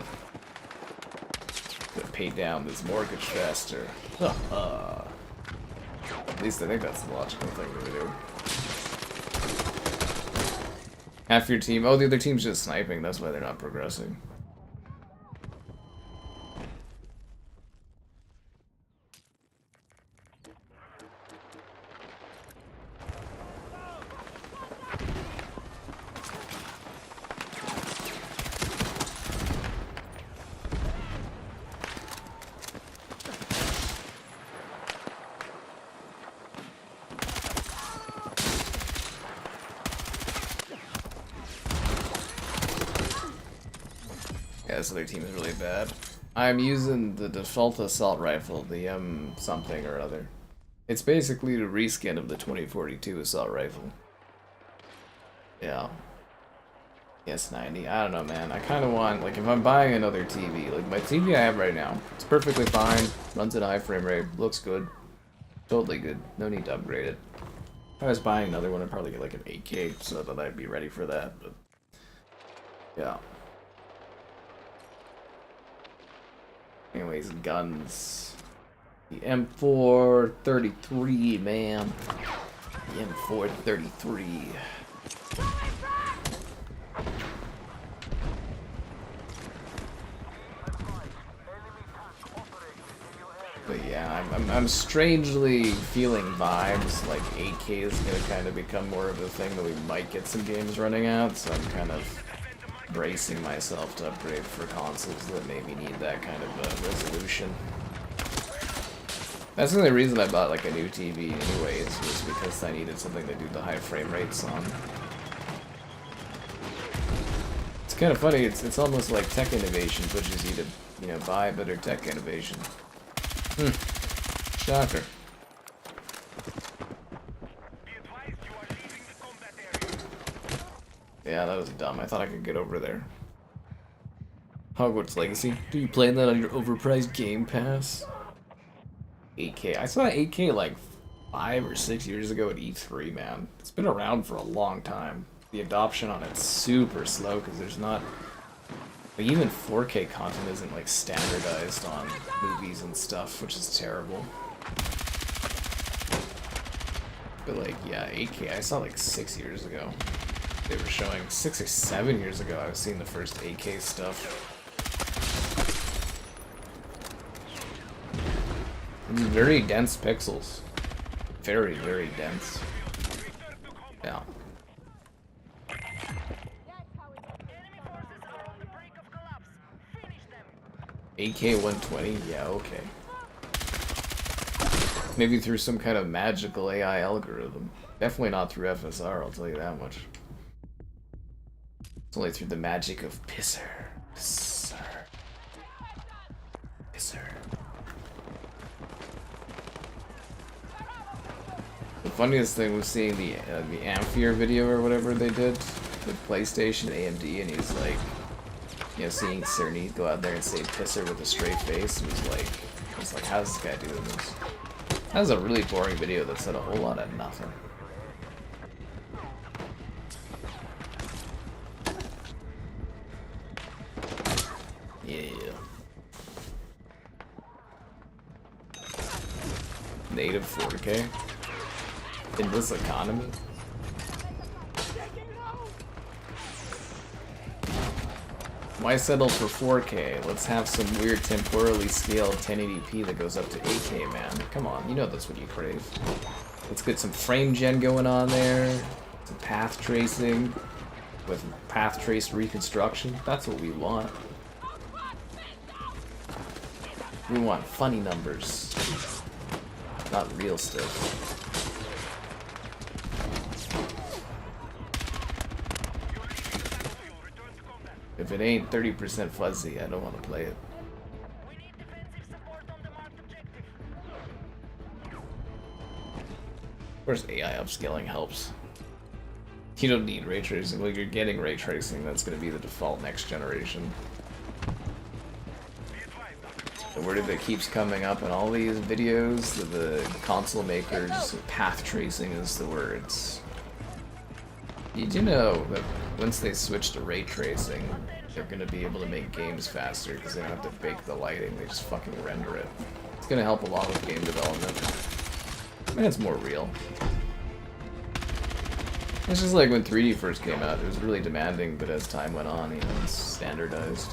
Could pay down this mortgage faster. At least I think that's the logical thing to do. Half your team. Oh, the other team's just sniping. That's why they're not progressing. this other team is really bad. I'm using the default assault rifle, the something or other. It's basically the reskin of the 2042 assault rifle. Yeah. S90. I don't know, man. I kind of want, like, if I'm buying another TV, like my TV I have right now, it's perfectly fine, runs at a high frame rate, looks good, totally good. No need to upgrade it. If I was buying another one, I'd probably get like an 8K so that I'd be ready for that. But yeah. Anyways, guns. The M433, man. The M433. But yeah, I'm strangely feeling vibes like 8K is gonna kind of become more of a thing that we might get some games running at, so I'm kind of bracing myself to upgrade for consoles that maybe need that kind of resolution. That's the only reason I bought like a new TV anyways, was because I needed something to do the high frame rates on. It's kind of funny, it's almost like tech innovation pushes you to, you know, buy better tech innovation. Shocker. Yeah, that was dumb. I thought I could get over there. Hogwarts Legacy. Do you play that on your overpriced Game Pass? 8K. I saw 8K like 5 or 6 years ago at E3, man. It's been around for a long time. The adoption on it's super slow because there's not... Like, even 4K content isn't like standardized on movies and stuff, which is terrible. But like, yeah, 8K, I saw like 6 years ago. They were showing 6 or 7 years ago, I was seeing the first 8K stuff. It's very dense pixels. Very, very dense. Yeah. 8K 120? Yeah, okay. Maybe through some kind of magical AI algorithm. Definitely not through FSR, I'll tell you that much. It's only through the magic of Pisser. Pisser. Pisser. The funniest thing was seeing the Amphier video or whatever they did with PlayStation, AMD, and he's like, you know, seeing Cerny go out there and say Pisser with a straight face, it was like, how's this guy doing this? That was a really boring video that said a whole lot of nothing. Yeah. Native 4K? In this economy? Why settle for 4K? Let's have some weird temporally scaled 1080p that goes up to 8K, man. Come on, you know that's what you crave. Let's get some frame gen going on there, some path tracing, with path trace reconstruction. That's what we want. We want funny numbers, not real stuff. If it ain't 30% fuzzy, I don't want to play it. We need defensive support on the marked objective. Of course, AI upscaling helps. You don't need ray tracing. Well, you're getting ray tracing. That's going to be the default next generation. The word that keeps coming up in all these videos, the console makers, path tracing is the words. Did you know that once they switch to ray tracing, they're going to be able to make games faster because they don't have to bake the lighting, they just fucking render it. It's going to help a lot with game development. And it's more real. It's just like when 3D first came out, it was really demanding, but as time went on, you know, it's standardized.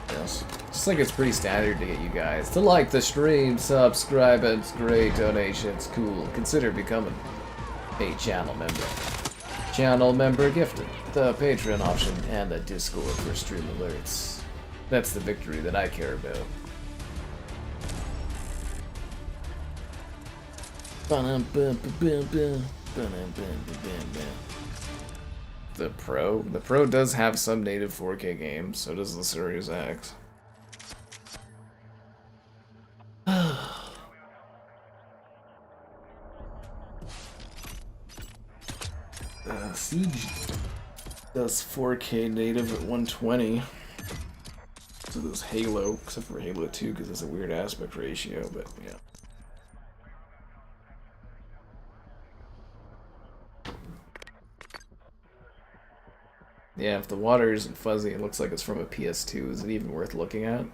Yes. Just like it's pretty standard to get you guys to like the stream, subscribe, it's great, donations, cool. Consider becoming a channel member. Channel member gifted, the Patreon option, and the Discord for stream alerts. That's the victory that I care about. the Pro. The Pro does have some native 4K games, so does the Series X. Siege does 4K native at 120. So does Halo, except for Halo 2 because it's a weird aspect ratio, but yeah. Yeah, if the water isn't fuzzy, it looks like it's from a PS2. Is it even worth looking at?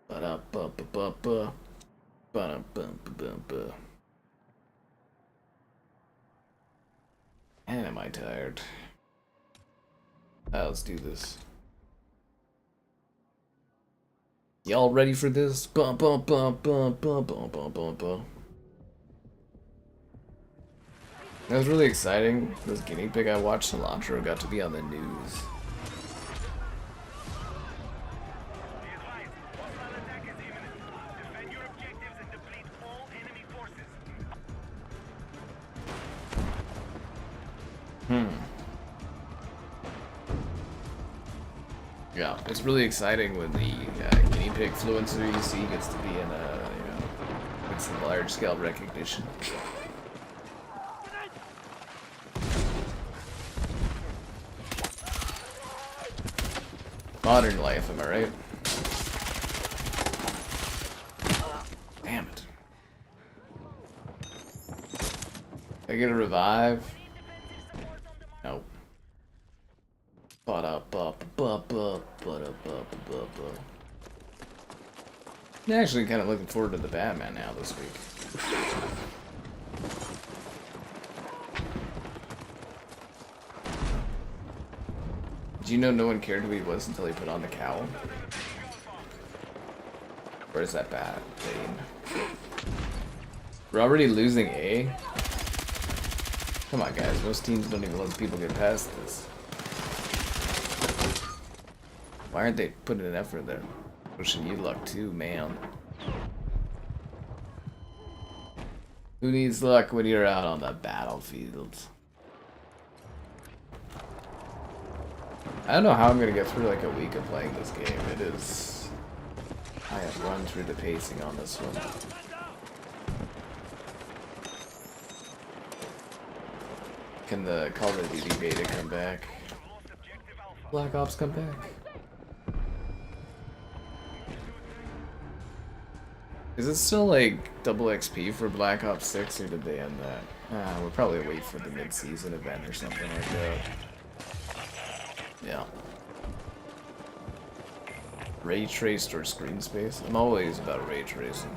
Ba-da-ba-ba-ba-ba. Ba-da-bum-ba-bum-ba. Man, am I tired. Let's do this. Y'all ready for this? Bum bum bum bum bum bum bum bum bum. That was really exciting. This guinea pig I watched, Cilantro, got to be on the news. Yeah, it's really exciting when the guinea pig fluencer you see gets to be in a, you know, it's a large scale recognition. Modern life, am I right? Damn it. I get a revive? Nope. I'm actually kind of looking forward to the Batman now this week. Did you know no one cared who he was until he put on the cowl? Where's that bat? Bane. We're already losing A? Come on guys, most teams don't even let people get past this. Why aren't they putting an effort there? Wishing you luck too, man. Who needs luck when you're out on the battlefield? I don't know how I'm gonna get through like a week of playing this game. It is... I have run through the pacing on this one. Can the Call of Duty beta come back? Black Ops come back? Is it still like double XP for Black Ops 6 or did they end that? We'll probably wait for the mid-season event or something like that. Yeah. Ray traced or screen space? I'm always about ray tracing.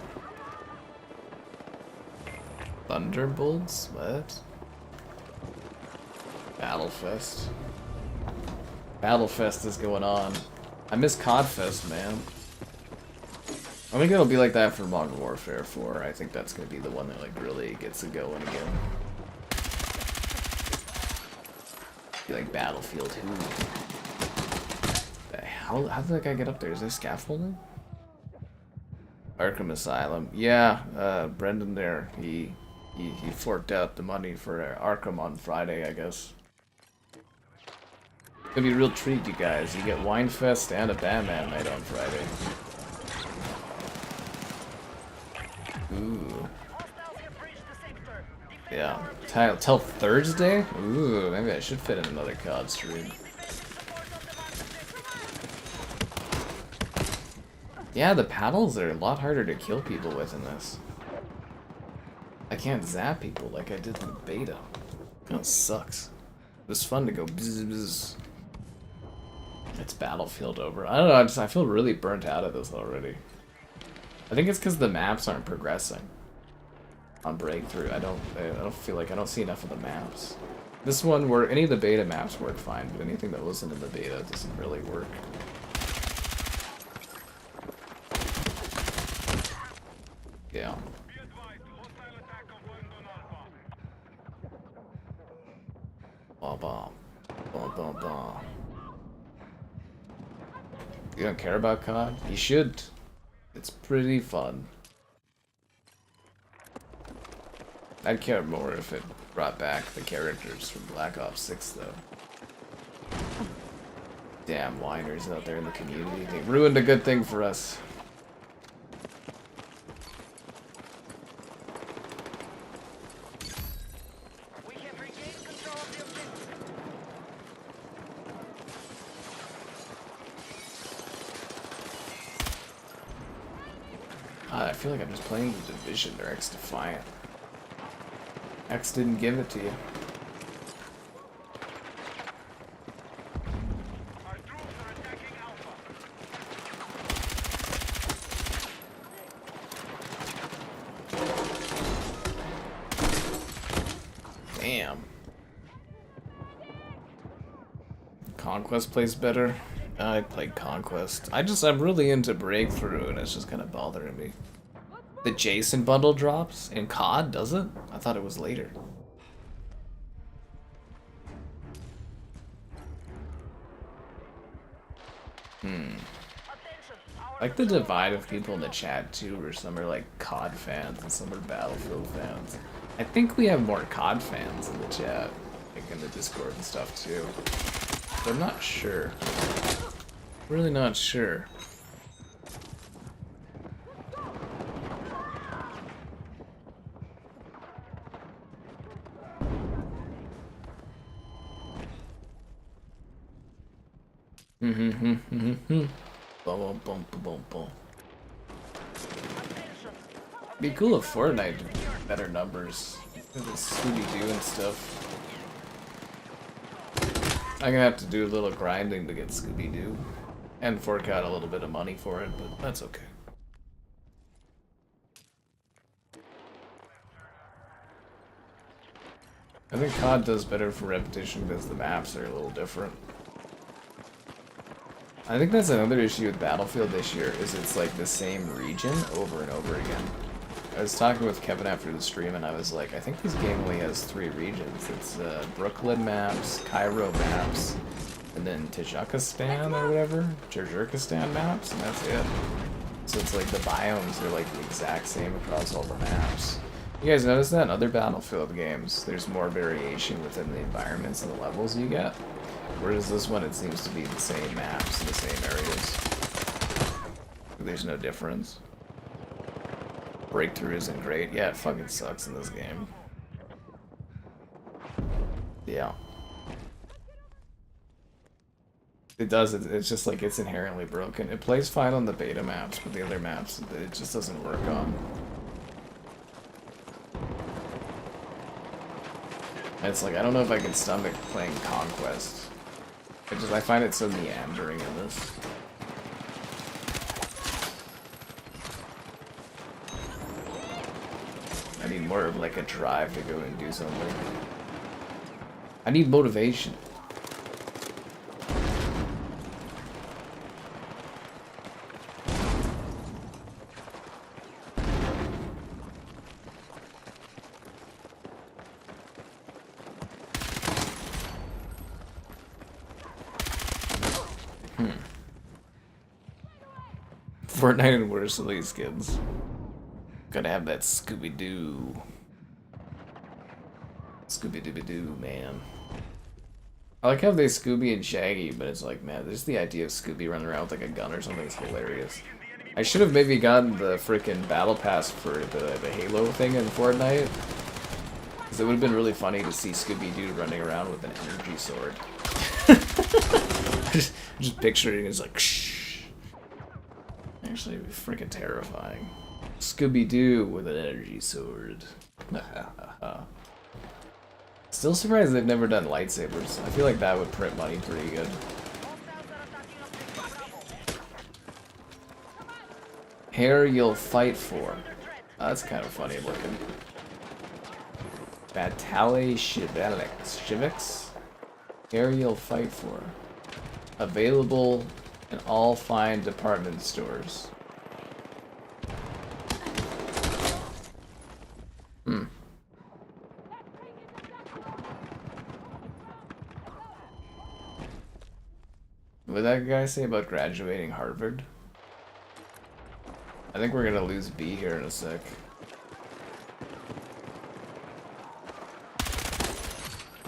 Thunderbolts? What? Battlefest. Battlefest is going on. I miss Codfest, man. I think it'll be like that for Modern Warfare 4. I think that's gonna be the one that like really gets it going again. Be like Battlefield 2. How did that guy get up there? Is there scaffolding? Arkham Asylum. Yeah, Brendan there. He forked out the money for Arkham on Friday, I guess. It's gonna be a real treat, you guys. You get Winefest and a Batman night on Friday. Ooh. Yeah. Till Thursday? Ooh, maybe I should fit in another COD stream. Yeah, the paddles are a lot harder to kill people with in this. I can't zap people like I did in the beta. That sucks. It was fun to go bzz bzz. It's Battlefield over. I don't know, I feel really burnt out of this already. I think it's because the maps aren't progressing on Breakthrough. I don't feel like I don't see enough of the maps. This one, where any of the beta maps work fine, but anything that wasn't in the beta doesn't really work. Yeah. Bum bum. Bum bum, bum. You don't care about COD? You should. It's pretty fun. I'd care more if it brought back the characters from Black Ops 6, though. Damn whiners out there in the community. They ruined a good thing for us. We have regained control of the objective. God, I feel like I'm just playing the Division or X Defiant. X didn't give it to you. Our troops are attacking Alpha. Damn. Conquest plays better. I played Conquest. I'm really into Breakthrough, and it's just kind of bothering me. The Jason bundle drops in COD, does it? I thought it was later. Like the divide of people in the chat too, where some are like COD fans and some are Battlefield fans. I think we have more COD fans in the chat, like in the Discord and stuff too. But I'm not sure. Really not sure. Bum, bum, bum, bum, bum. Be cool if Fortnite did better numbers with Scooby-Doo and stuff. I'm gonna have to do a little grinding to get Scooby-Doo and fork out a little bit of money for it, but that's okay. I think COD does better for repetition because the maps are a little different. I think that's another issue with Battlefield this year, is it's like the same region over and over again. I was talking with Kevin after the stream and I was like, I think this game only has 3 regions. It's Brooklyn maps, Cairo maps, and then Tajikistan or whatever, Tajikistan maps, and that's it. So it's like the biomes are like the exact same across all the maps. You guys notice that in other Battlefield games, there's more variation within the environments and the levels you get? Whereas this one, it seems to be the same maps and the same areas. There's no difference. Breakthrough isn't great. Yeah, it fucking sucks in this game. Yeah. It does. It's just like it's inherently broken. It plays fine on the beta maps, but the other maps, it just doesn't work on. And it's like, I don't know if I can stomach playing Conquest. I find it so meandering in this. I need more of like a drive to go and do something. I need motivation. Fortnite and worse elite skins. Gotta have that Scooby-Doo. Scooby-Dooby-Doo, man. I like how they Scooby and Shaggy, but it's like, man, just the idea of Scooby running around with like a gun or something is hilarious. I should have maybe gotten the freaking battle pass for the Halo thing in Fortnite. Because it would have been really funny to see Scooby-Doo running around with an energy sword. just picturing it as like, shh. Actually, it'd be freaking terrifying. Scooby-Doo with an energy sword. Still surprised they've never done lightsabers. I feel like that would print money pretty good. Hair you'll fight for. That's kind of funny looking. Batale Shivix. Hair you'll fight for. Available in all fine department stores. that guy say about graduating Harvard? I think we're gonna lose B here in a sec.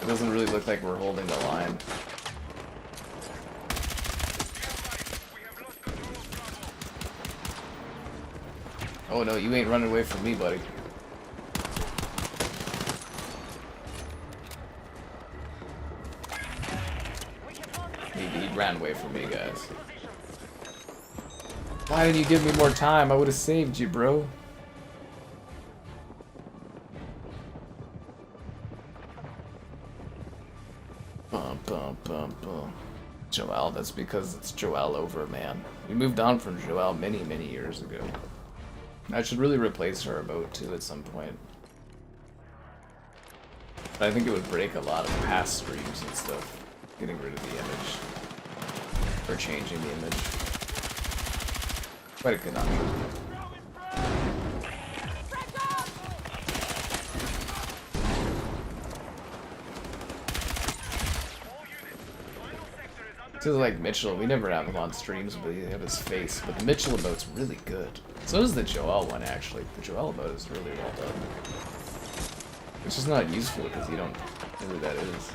It doesn't really look like we're holding the line. Oh no, you ain't running away from me, buddy. He ran away from me, guys. Why didn't you give me more time? I would have saved you, bro. Bum, bum, bum, bum. Joel, that's because it's Joel over, man. We moved on from Joel many, many years ago. I should really replace her emote too at some point. But I think it would break a lot of past streams and stuff. Getting rid of the image. Or changing the image. Quite a conundrum. This is like Mitchell. We never have him on streams, but you have his face. But the Mitchell emote's really good. So is the Joel one, actually. The Joel emote is really well done. It's just not useful because you don't know who that is.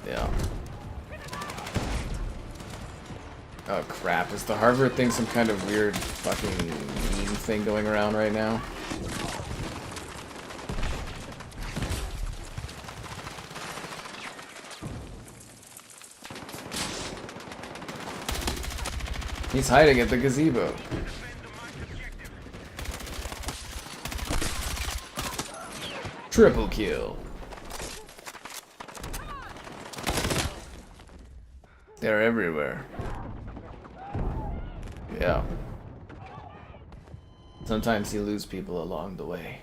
Yeah. Oh crap, is the Harvard thing some kind of weird fucking meme thing going around right now? He's hiding at the gazebo. Triple kill. They're everywhere. Yeah. Sometimes you lose people along the way.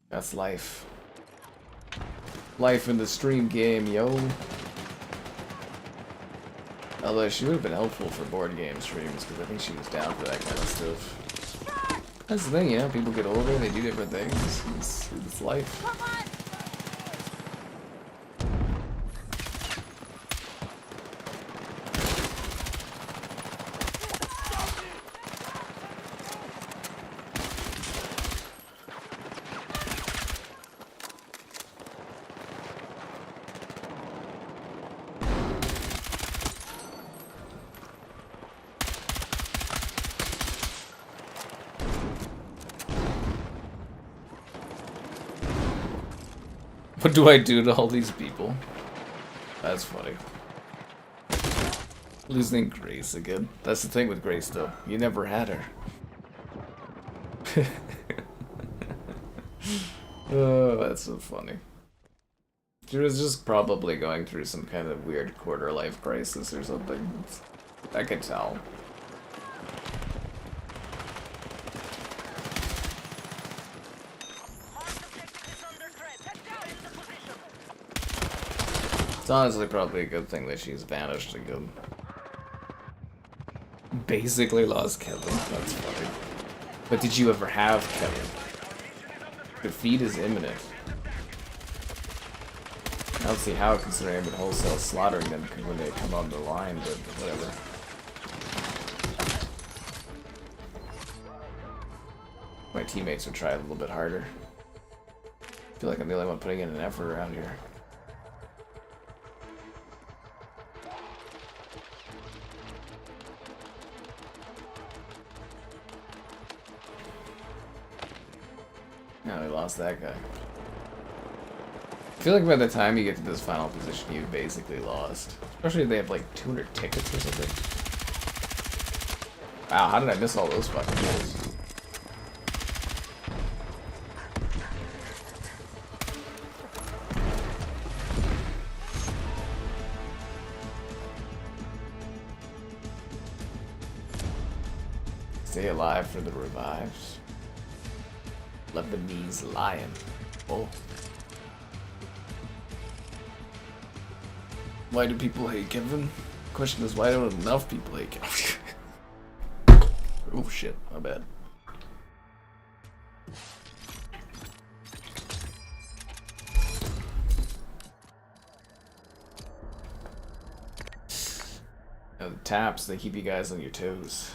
That's life. Life in the stream game, yo. Although she would have been helpful for board game streams, because I think she was down for that kind of stuff. That's the thing, you know, people get older, they do different things. It's life. What do I do to all these people? That's funny. Losing Grace again. That's the thing with Grace, though. You never had her. Oh, that's so funny. She was just probably going through some kind of weird quarter-life crisis or something. I could tell. It's honestly probably a good thing that she's vanished again. Basically lost Kevin. That's funny. But did you ever have Kevin? Defeat is imminent. I don't see how, considering I've been wholesale slaughtering them when they come on the line, but whatever. My teammates would try a little bit harder. I feel like I'm the only one putting in an effort around here. Now we lost that guy. I feel like by the time you get to this final position, you've basically lost. Especially if they have like 200 tickets or something. Wow, how did I miss all those fucking goals? Stay alive for the revives. Lebanese lion. Oh. Why do people hate Kevin? Question is, why don't enough people hate Kevin? Oh shit, my bad. You know, the taps, they keep you guys on your toes.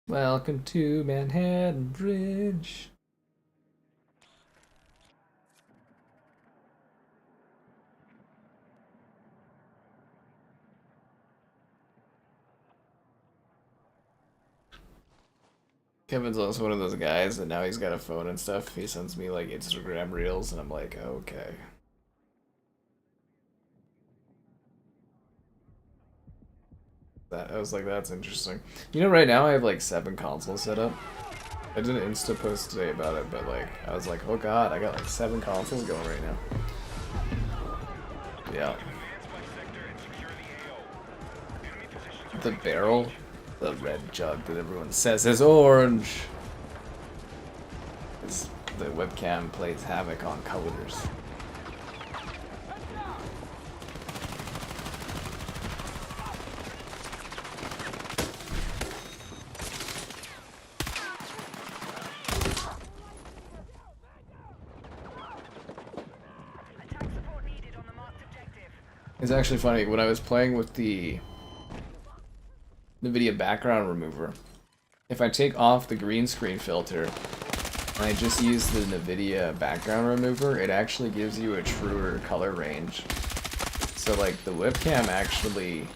Welcome to Manhattan Bridge. Kevin's also one of those guys that now he's got a phone and stuff. He sends me like Instagram reels and I'm like, okay. I was like, that's interesting. You know, right now I have like 7 consoles set up. I did an Insta post today about it, but like, I was like, oh god, I got like 7 consoles going right now. Yeah. The barrel, the red jug that everyone says is orange. The webcam plays havoc on colors. It's actually funny, when I was playing with the NVIDIA background remover, if I take off the green screen filter and I just use the NVIDIA background remover, it actually gives you a truer color range. So like the webcam actually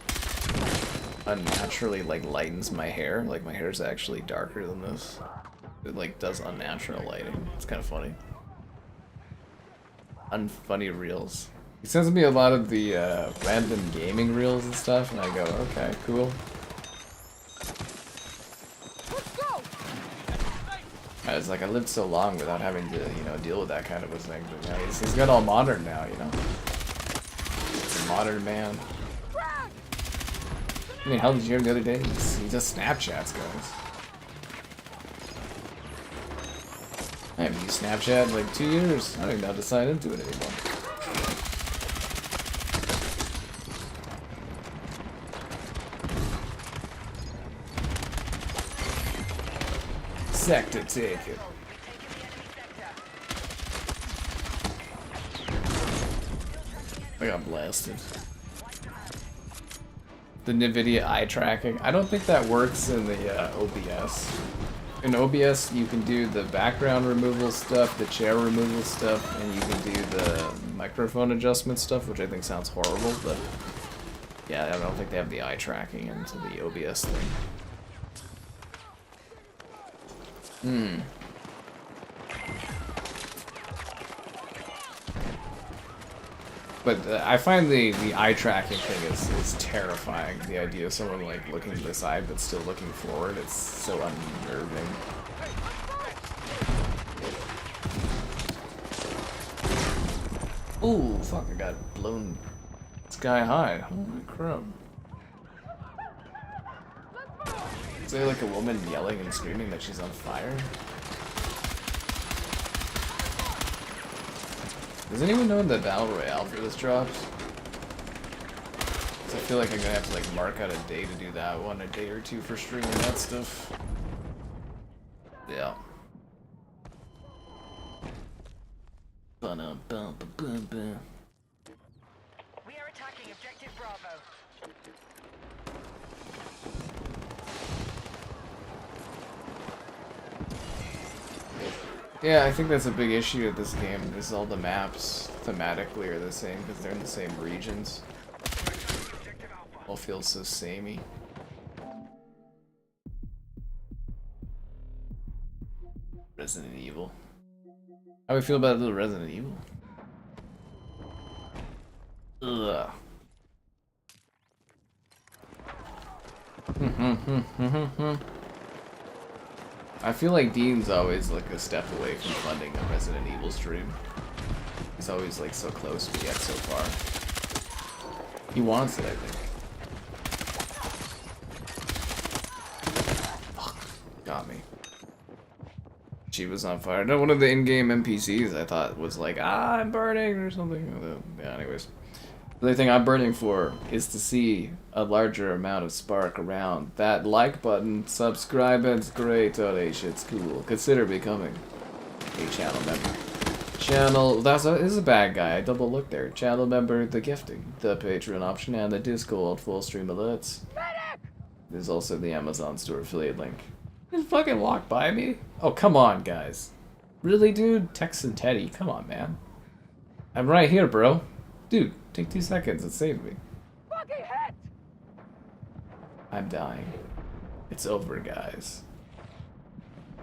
unnaturally like lightens my hair. Like my hair is actually darker than this. It like does unnatural lighting. It's kind of funny. Unfunny reels. He sends me a lot of the random gaming reels and stuff, and I go, okay, cool. I was like, I lived so long without having to, you know, deal with that kind of a thing. But now he's got all modern now, you know. He's a modern man. I mean, hell, did you hear the other day? He just Snapchats, guys. I haven't used Snapchat in like 2 years. I don't even know how to sign into it anymore. Sector taken. I got blasted. The NVIDIA eye tracking. I don't think that works in the OBS. In OBS, you can do the background removal stuff, the chair removal stuff, and you can do the microphone adjustment stuff, which I think sounds horrible, but yeah, I don't think they have the eye tracking into the OBS thing. But I find the eye tracking thing is terrifying. The idea of someone like looking to the side but still looking forward, it's so unnerving. Ooh, fuck, I got blown sky high. Holy crap. Is there like a woman yelling and screaming that she's on fire? Does anyone know when the battle royale for this drops? 'Cause I feel like I'm gonna have to like mark out a day to do that one, a day or two for streaming that stuff. Yeah. We are attacking objective Bravo. Yeah, I think that's a big issue with this game, is all the maps thematically are the same because they're in the same regions. All feels so samey. Resident Evil. How do we feel about little Resident Evil? Ugh. I feel like Dean's always like a step away from funding a Resident Evil stream. He's always like so close, but yet so far. He wants it, I think. Fuck. Got me. She was on fire. No, one of the in-game NPCs I thought was like, ah, I'm burning or something. Yeah, anyways. The only thing I'm burning for is to see a larger amount of spark around that like button. Subscribe, it's great. Oh, that shit's cool. Consider becoming a channel member. Channel, this is a bad guy. I double looked there. Channel member, the gifting, the Patreon option, and the Discord full stream alerts. There's also the Amazon store affiliate link. Just fucking walk by me? Oh, come on, guys. Really, dude? Texan Teddy, come on, man. I'm right here, bro. Dude, take 2 seconds and save me. Fucking hit! I'm dying. It's over, guys.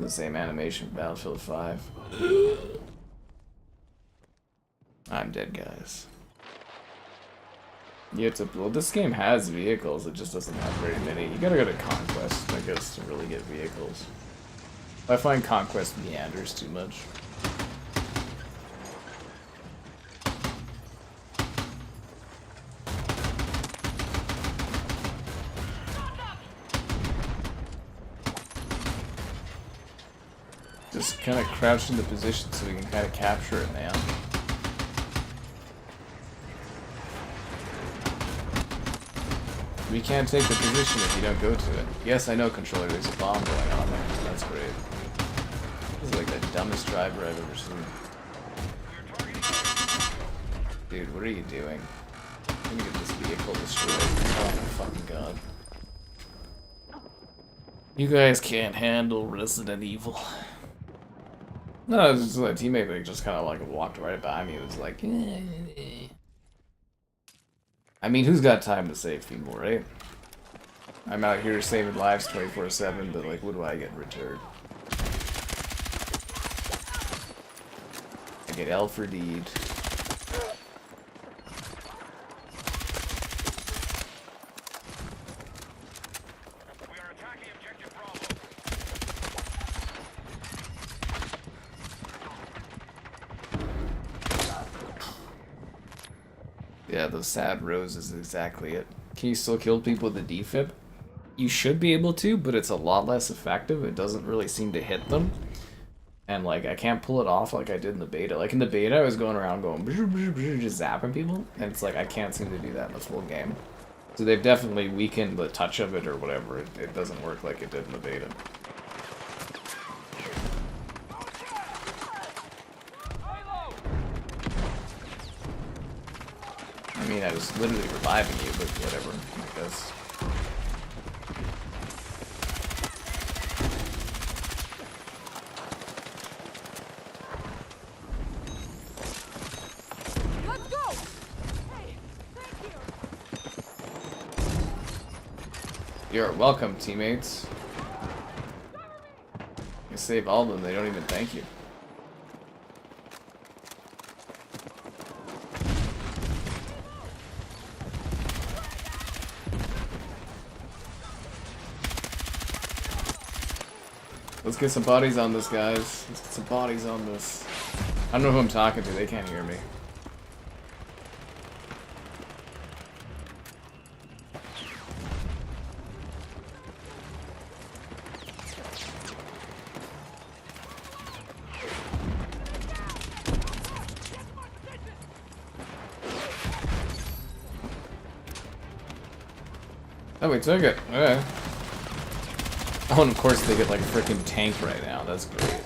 The same animation, Battlefield 5. I'm dead, guys. You have to, well, this game has vehicles, it just doesn't have very many. You gotta go to Conquest, I guess, to really get vehicles. I find Conquest meanders too much. Just kind of crouch into position so we can kind of capture it, man. We can't take the position if you don't go to it. Yes, I know, controller, there's a bomb going on there. That's great. This is like the dumbest driver I've ever seen. Dude, what are you doing? I'm gonna get this vehicle destroyed. Oh my fucking god. You guys can't handle Resident Evil. No, it's just a teammate that just kind of like walked right by me. It was like, I mean, who's got time to save people, right? I'm out here saving lives 24/7, but like, what do I get in return? I get L for deed. We are attacking objective Bravo. Yeah, those sad rows is exactly it. Can you still kill people with the defib? You should be able to, but it's a lot less effective. It doesn't really seem to hit them. And like, I can't pull it off like I did in the beta. Like in the beta, I was going around going just zapping people, and it's like I can't seem to do that in the full game. So they've definitely weakened the touch of it or whatever. It doesn't work like it did in the beta. I mean, I was literally reviving you, but whatever, I guess. Let's go! Hey, thank you! You're welcome, teammates. You save all of them, they don't even thank you. Let's get some bodies on this, guys. Let's get some bodies on this. I don't know who I'm talking to, they can't hear me. Oh, we took it. Okay. Oh, and of course they get like a freaking tank right now. That's great.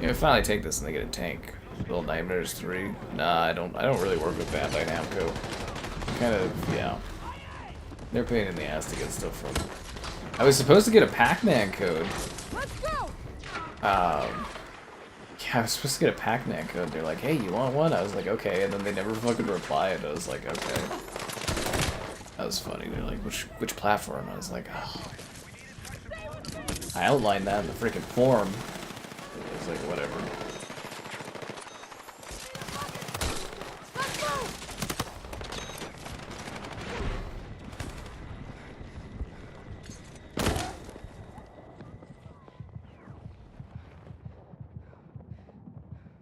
You know, finally take this and they get a tank. Little Nightmares 3. Nah, I don't really work with Bandai Namco. Kind of, yeah. They're a pain in the ass to get stuff from. I was supposed to get a Pac-Man code. Let's go! Yeah, I was supposed to get a Pac-Man code. They're like, hey, you want one? I was like, okay, and then they never fucking replied. I was like, okay. That was funny. They're like, which platform? I was like, oh. I outlined that in the freaking form. It was like, whatever.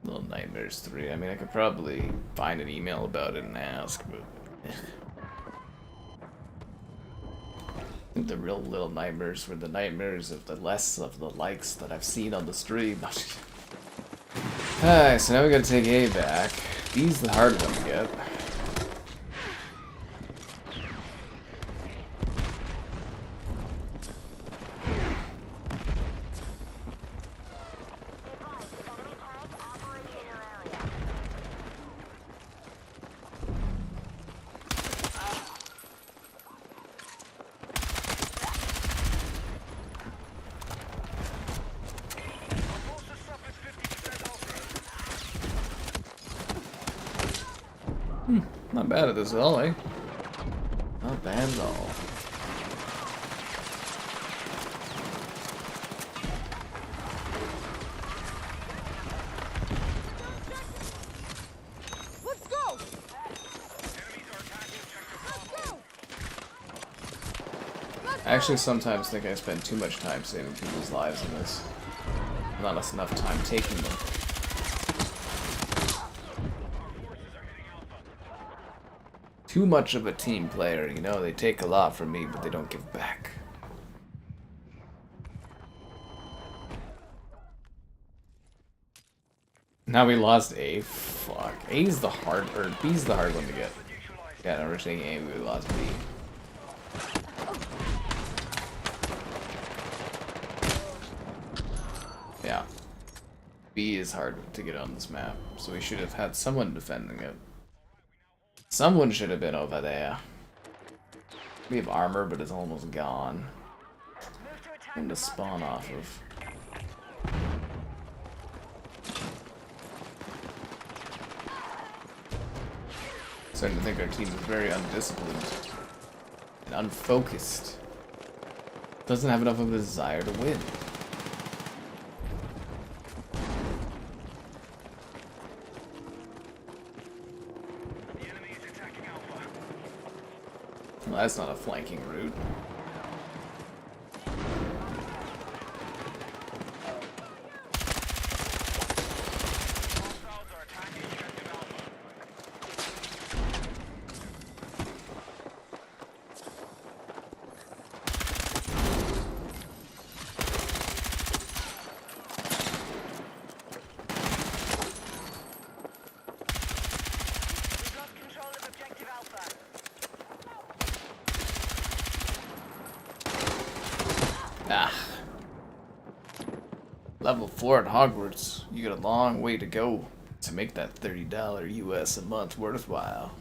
Little Nightmares 3. I mean, I could probably find an email about it and ask, but... The real Little Nightmares were the nightmares of the less of the likes that I've seen on the stream. Alright, so now we gotta take A back. B's the hard one to get. Not bad at this at all, eh? Not bad at all. Let's go! I actually sometimes think I spend too much time saving people's lives in this. Not enough time taking them. Too much of a team player, you know, they take a lot from me, but they don't give back. Now we lost A. Fuck. A's the hard, or B's the hard one to get. Yeah, no, we're saying A, we lost B. Yeah. B is hard to get on this map, so we should have had someone defending it. Someone should have been over there. We have armor, but it's almost gone. Something to spawn off of. Starting to think our team is very undisciplined and unfocused. Doesn't have enough of a desire to win. Well, that's not a flanking route. Level 4 at Hogwarts. You got a long way to go to make that $30 US a month worthwhile.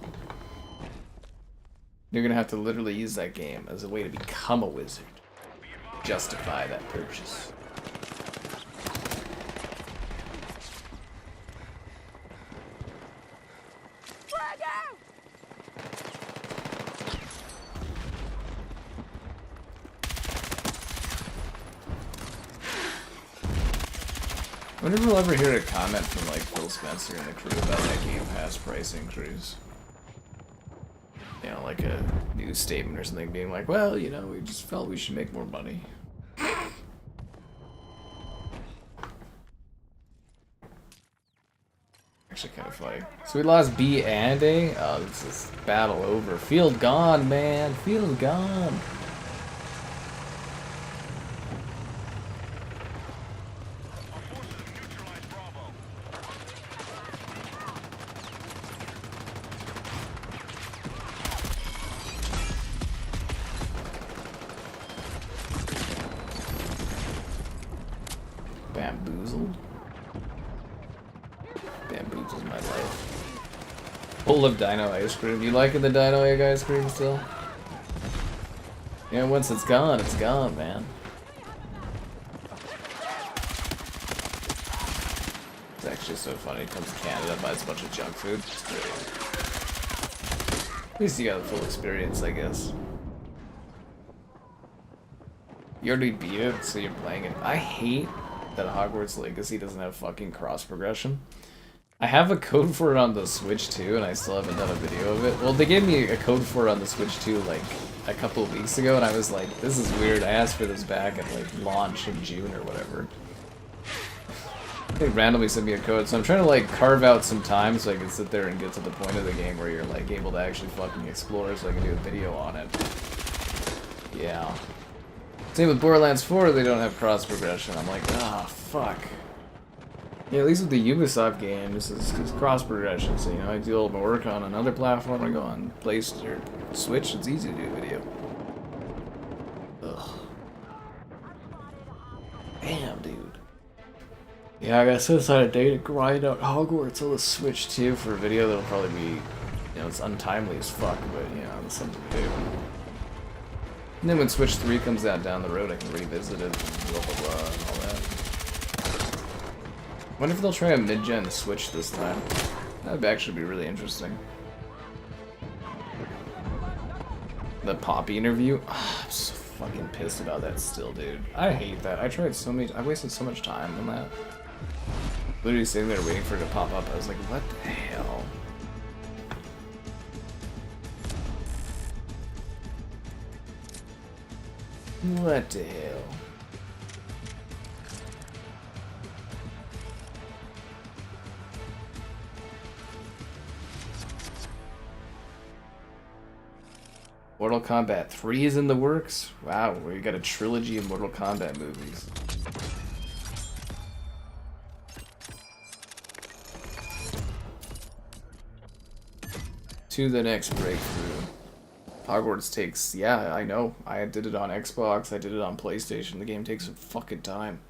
You're gonna have to literally use that game as a way to become a wizard. Justify that purchase. I wonder if we'll ever hear a comment from like Phil Spencer and the crew about that Game Pass price increase. You know, like a news statement or something being like, well, you know, we just felt we should make more money. Actually kind of funny. So we lost B and A? Oh, this is battle over. Field gone, man. Field gone. Bamboozled. Bamboozled my life. Full of dino ice cream. You liking the dino egg ice cream still? Yeah, once it's gone, man. It's actually so funny. It comes to Canada, buys a bunch of junk food. It's great. At least you got the full experience, I guess. You already beat it, so you're playing it. I hate that Hogwarts Legacy doesn't have fucking cross progression. I have a code for it on the Switch too, and I still haven't done a video of it. Well, they gave me a code for it on the Switch too, like a couple of weeks ago, and I was like, this is weird. I asked for this back at like launch in June or whatever. They randomly sent me a code, so I'm trying to like carve out some time so I can sit there and get to the point of the game where you're like able to actually fucking explore, so I can do a video on it. Yeah. Same with Borderlands 4, they don't have cross progression. I'm like, ah, fuck. Yeah, at least with the Ubisoft games, it's cross progression. So, you know, I do all my work on another platform, I go on PlayStation or Switch, it's easy to do a video. Ugh. Damn, dude. Yeah, I got set aside a day to grind out Hogwarts on the Switch too for a video that'll probably be, you know, it's untimely as fuck, but, you know, it's something to do. And then when Switch 3 comes out down the road, I can revisit it and blah blah blah and all that. Wonder if they'll try a mid-gen Switch this time. That would actually be really interesting. The Poppy interview. Oh, I'm so fucking pissed about that still, dude. I hate that. I tried so many. I wasted so much time on that. Literally sitting there waiting for it to pop up. I was like, what the hell? What the hell? Mortal Kombat 3 is in the works? Wow, we got a trilogy of Mortal Kombat movies. To the next breakthrough. Hogwarts takes, yeah, I know. I did it on Xbox, I did it on PlayStation. The game takes some fucking time.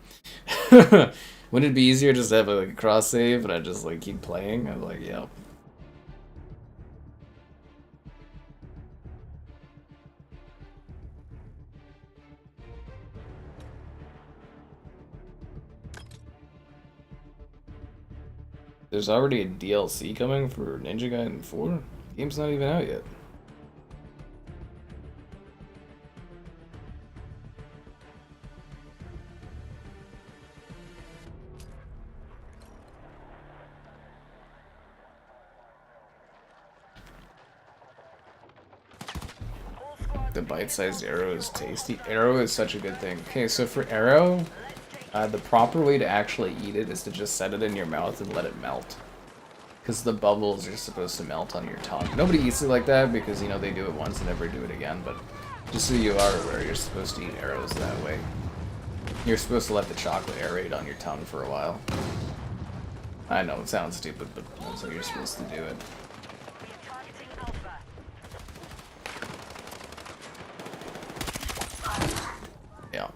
Wouldn't it be easier just to have a cross save and I just like keep playing? I'm like, yeah. There's already a DLC coming for Ninja Gaiden 4? The game's not even out yet. The bite-sized arrow is tasty. Arrow is such a good thing. Okay, so for arrow, the proper way to actually eat it is to just set it in your mouth and let it melt. Because the bubbles are supposed to melt on your tongue. Nobody eats it like that because, you know, they do it once and never do it again. But just so you are aware, you're supposed to eat arrows that way. You're supposed to let the chocolate aerate on your tongue for a while. I know, it sounds stupid, but that's how you're supposed to do it. Yeah.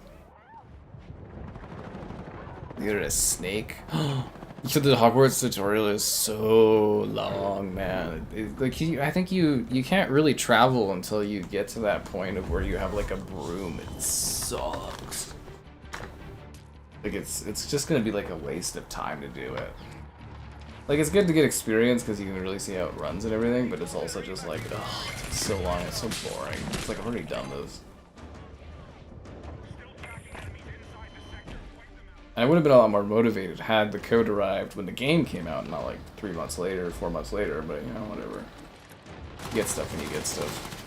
You're a snake. So the Hogwarts tutorial is so long, man. I think you can't really travel until you get to that point of where you have like a broom. It sucks. Like it's just gonna be like a waste of time to do it. Like it's good to get experience because you can really see how it runs and everything, but it's also just like, ugh, it's so long, it's so boring. It's like I've already done those. And I would have been a lot more motivated had the code arrived when the game came out, not like 3 months later, 4 months later, but you know, whatever. You get stuff when you get stuff.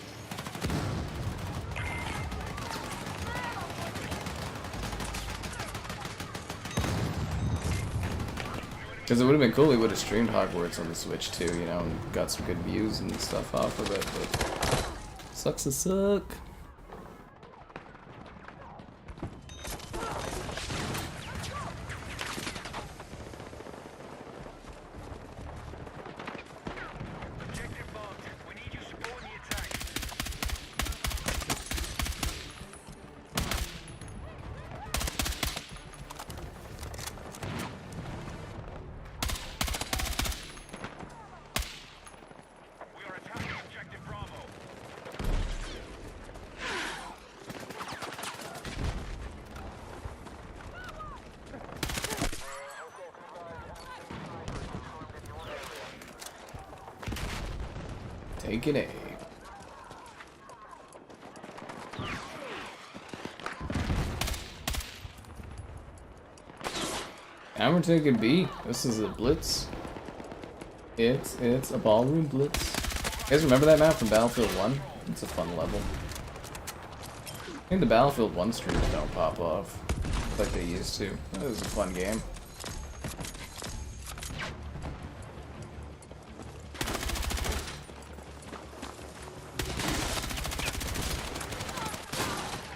Because it would have been cool, we would have streamed Hogwarts on the Switch too, you know, and got some good views and stuff off of it, but sucks to suck. Taking A. Now we're taking B. This is a blitz. It's a ballroom blitz. You guys remember that map from Battlefield 1? It's a fun level. I think the Battlefield 1 streams don't pop off like they used to. It was a fun game.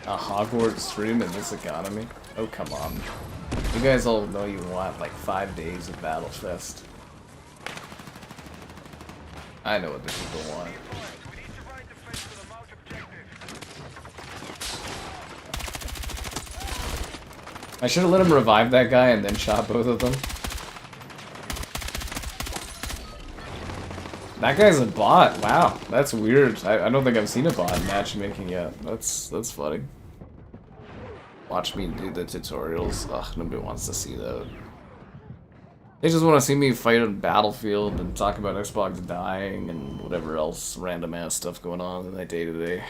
A Hogwarts stream in this economy? Oh, come on. You guys all know you want like 5 days of Battlefest. I know what the people want. I should have let him revive that guy and then shot both of them. That guy's a bot. Wow, that's weird. I don't think I've seen a bot in matchmaking yet. That's funny. Watch me do the tutorials. Ugh, nobody wants to see that. They just want to see me fight on Battlefield and talk about Xbox dying and whatever else random ass stuff going on in my day to day.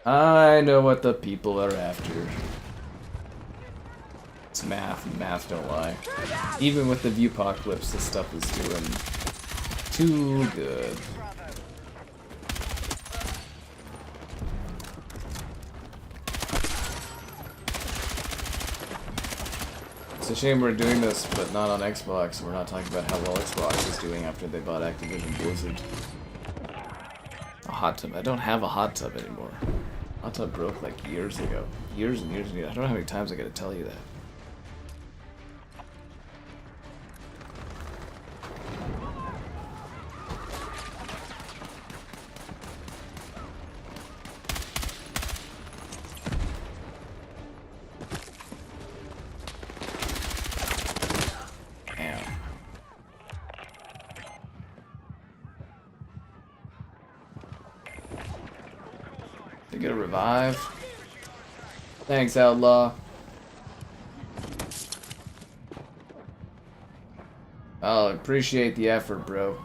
I know what the people are after. It's math, and math don't lie. Even with the Viewpocalypse, this stuff is doing too good. It's a shame we're doing this, but not on Xbox. We're not talking about how well Xbox is doing after they bought Activision Blizzard. A hot tub. I don't have a hot tub anymore. Hot tub broke like years ago. Years and years and years. I don't know how many times I gotta tell you that. Get a revive. Thanks, Outlaw. I'll appreciate the effort, bro.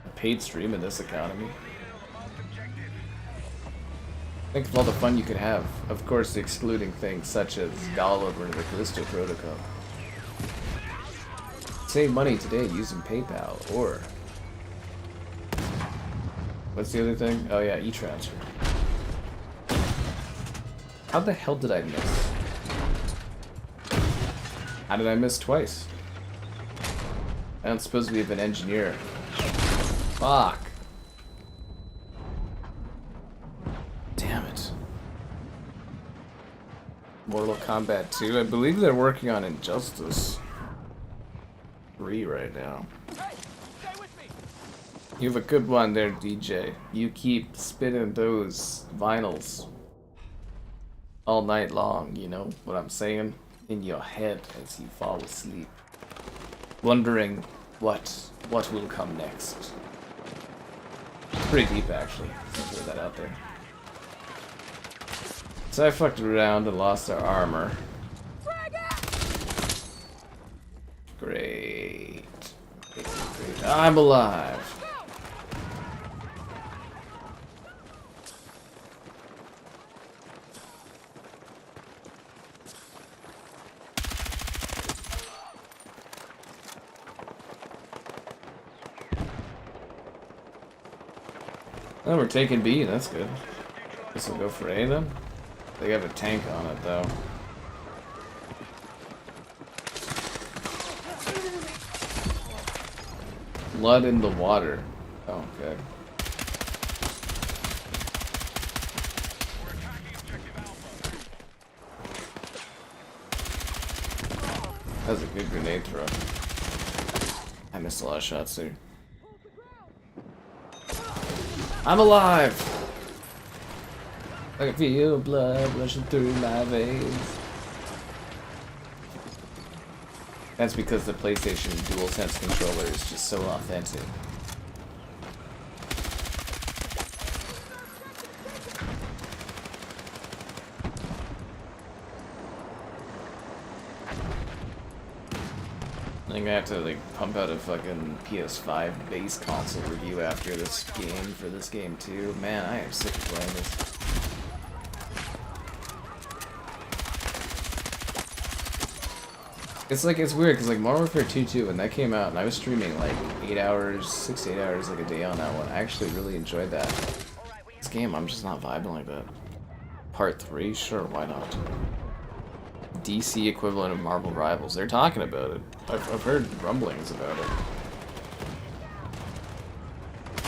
A paid stream in this economy. Think of all the fun you could have. Of course, excluding things such as Golem or the Callisto Protocol. Save money today using PayPal, or... What's the other thing? Oh yeah, e-transfer. How the hell did I miss? How did I miss twice? I don't suppose we have an engineer. Fuck. Damn it. Mortal Kombat 2? I believe they're working on Injustice 3 right now. Hey, stay with me. You have a good one there, DJ. You keep spinning those vinyls all night long, you know what I'm saying? In your head as you fall asleep. Wondering what will come next. It's pretty deep actually. Let's put that out there. So I fucked around and lost our armor. Great. Great. I'm alive. Oh, we're taking B, that's good. Guess we'll go for A then. They have a tank on it though. Blood in the water. Oh, okay. That was a good grenade throw. I missed a lot of shots there. I'm alive! I can feel blood rushing through my veins. That's because the PlayStation DualSense controller is just so authentic. I think I have to like pump out a fucking PS5 base console review after this game for this game too. Man, I am sick of playing this. It's like, it's weird, because like Modern Warfare 2 when that came out, and I was streaming like 8 hours, 6 to 8 hours like a day on that one. I actually really enjoyed that. This game, I'm just not vibing like that. Part 3? Sure, why not? DC equivalent of Marvel Rivals. They're talking about it. I've heard rumblings about it.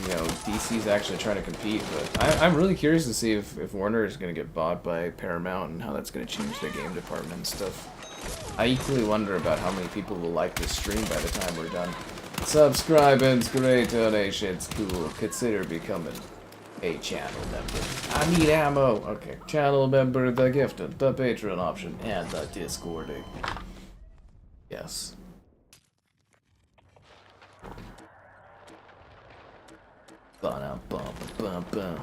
You know, DC's actually trying to compete, but I'm really curious to see if Warner is going to get bought by Paramount and how that's going to change their game department and stuff. I equally wonder about how many people will like this stream by the time we're done. Subscribing's great, donation's cool. Consider becoming a channel member. I need ammo! Okay, channel member, the gifted, the Patreon option, and the Discording. Yes. Ba-dum-bum-bum-bum.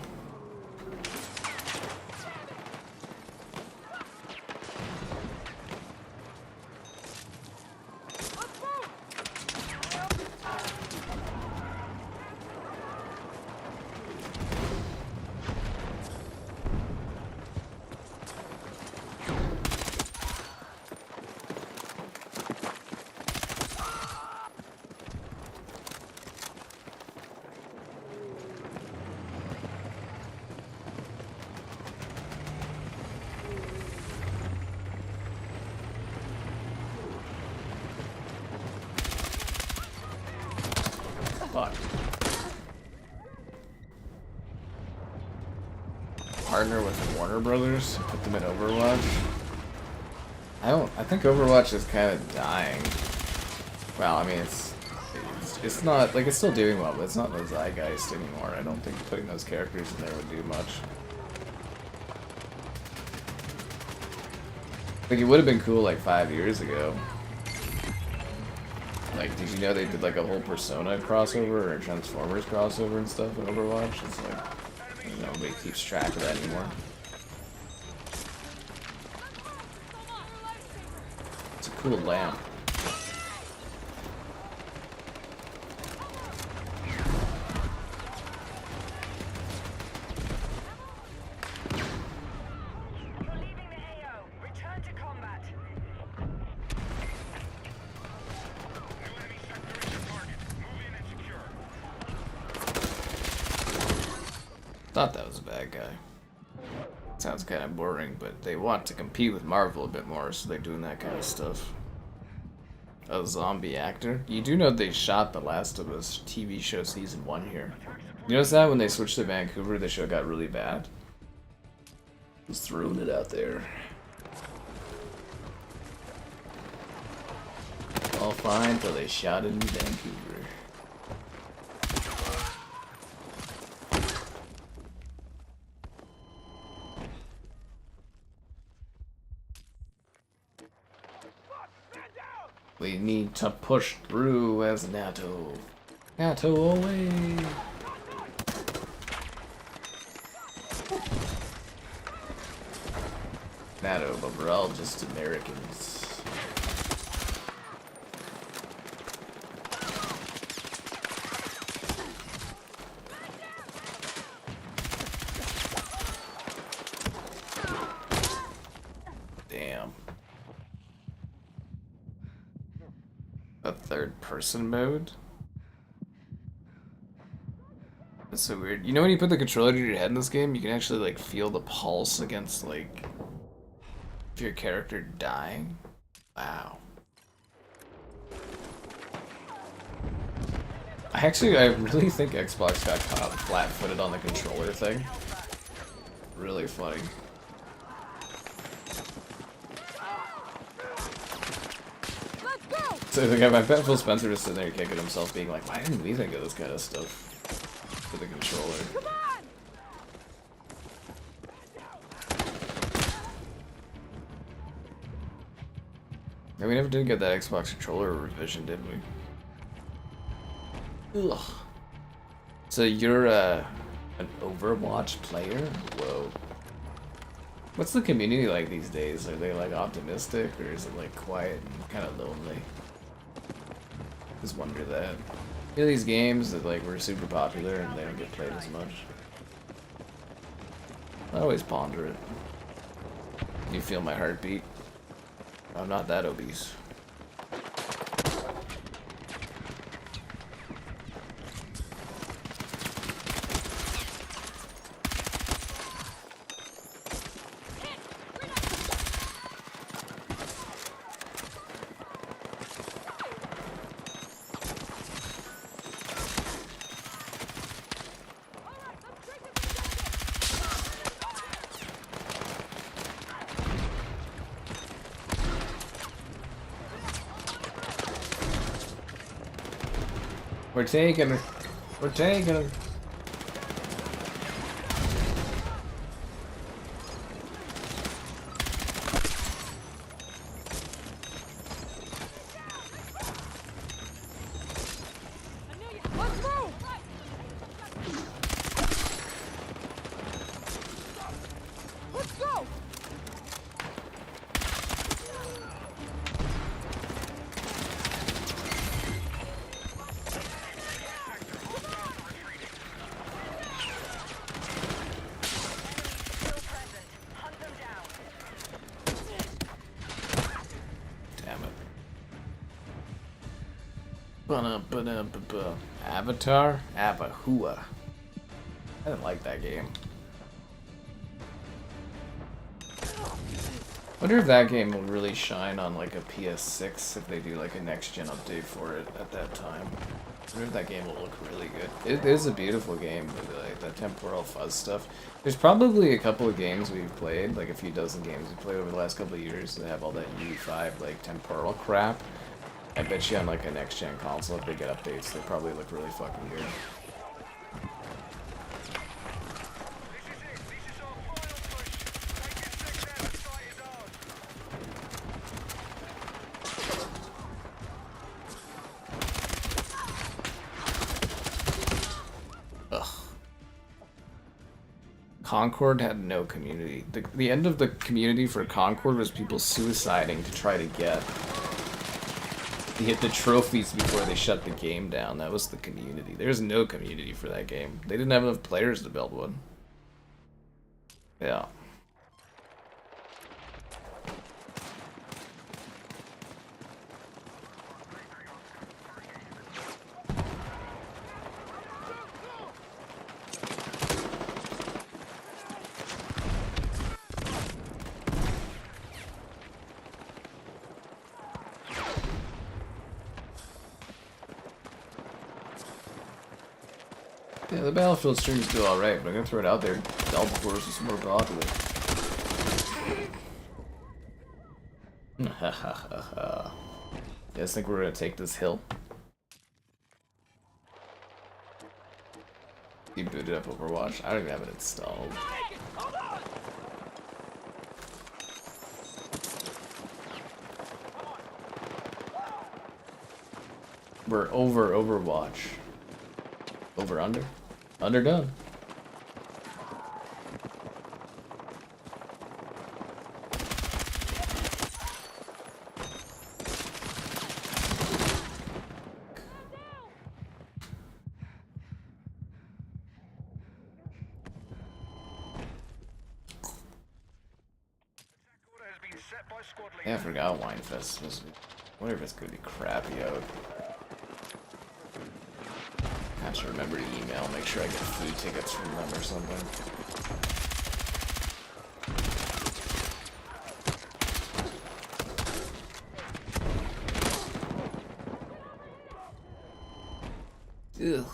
partner with Warner Brothers and put them in Overwatch. I think Overwatch is kind of dying. Well, I mean, it's not, like, it's still doing well, but it's not the zeitgeist anymore. I don't think putting those characters in there would do much. Like, it would have been cool, like, 5 years ago. Like, did you know they did, like, a whole Persona crossover or Transformers crossover and stuff in Overwatch? It's like, nobody keeps track of that anymore. It's a cool lamp. You're leaving the AO. Return to combat. New enemy sector is the target. Move in and secure. Thought that was a bad guy. Sounds kind of boring, but they want to compete with Marvel a bit more, so they're doing that kind of stuff. A zombie actor? You do know they shot The Last of Us TV show season 1 here. You notice that when they switched to Vancouver, the show got really bad? Just throwing it out there. All fine till they shot it in Vancouver. We need to push through as NATO. NATO away! NATO, but we're all just Americans. Damn. A third person mode? That's so weird. You know when you put the controller to your head in this game, you can actually like feel the pulse against like if your character dying? Wow. I really think Xbox got caught flat-footed on the controller thing. Really funny. So like, I bet Phil Spencer was sitting there kicking himself, being like, "Why didn't we think of this kind of stuff with the controller?" Yeah, we never did get that Xbox controller revision, did we? Ugh. So you're an Overwatch player? Whoa. What's the community like these days? Are they like optimistic, or is it like quiet and kind of lonely? Just wonder that. You know these games that like were super popular and they don't get played as much? I always ponder it. You feel my heartbeat? I'm not that obese. We're taking her. We're taking her. Avatar? Avahua. I didn't like that game. Wonder if that game will really shine on like a PS6 if they do like a next gen update for it at that time. I wonder if that game will look really good. It is a beautiful game, but like the temporal fuzz stuff. There's probably a couple of games we've played, like a few dozen games we've played over the last couple of years that have all that UE5 like temporal crap. I bet you on like a next gen console, if they get updates, they probably look really fucking good. Concord had no community. The end of the community for Concord was people suiciding to try to get the trophies before they shut the game down. That was the community. There's no community for that game. They didn't have enough players to build one. Yeah. Yeah, the Battlefield streams do alright, but I'm gonna throw it out there. Delta Force is more popular. You guys think we're gonna take this hill? You booted up Overwatch. I don't even have it installed. We're over Overwatch. Over under? Underdone. Yeah, I forgot Winefest was. I wonder if it's gonna be crappy out. I have to remember to email, make sure I get food tickets from them or something. Ugh.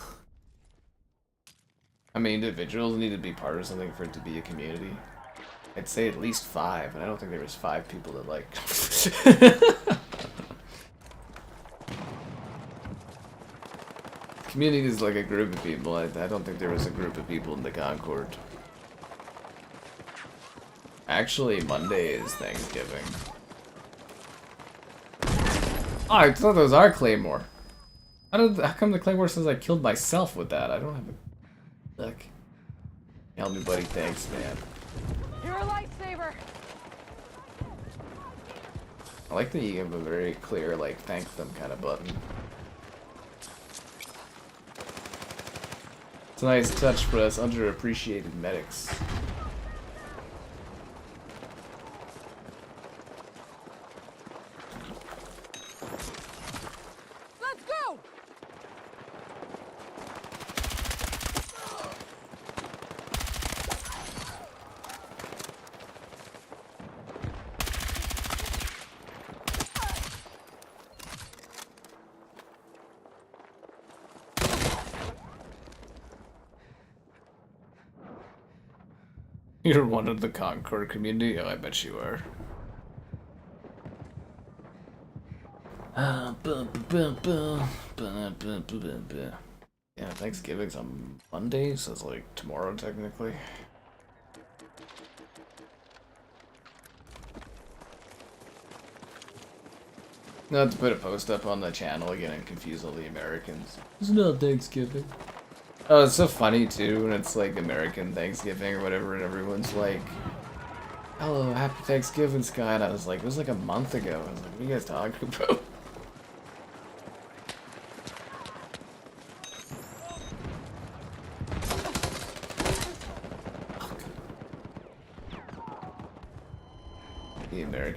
How many individuals need to be part of something for it to be a community? I'd say at least 5, and I don't think there was 5 people that like. Community is like a group of people. I don't think there was a group of people in the Concord. Actually, Monday is Thanksgiving. Oh, I thought that was our Claymore. How come the Claymore says I killed myself with that? I don't have a... Look. Help me, buddy. Thanks, man. You're a lifesaver. I like that you have a very clear, like, thank them kind of button. It's a nice touch for us underappreciated medics. Let's go. You're one of the Concord community? Oh, I bet you are. Yeah, Thanksgiving's on Monday, so it's like tomorrow technically. Not to put a post up on the channel again and confuse all the Americans. It's not Thanksgiving. Oh, it's so funny too when it's like American Thanksgiving or whatever, and everyone's like, "Hello, happy Thanksgiving, Sky." And I was like, it was like a month ago. I was like, what are you guys talking about?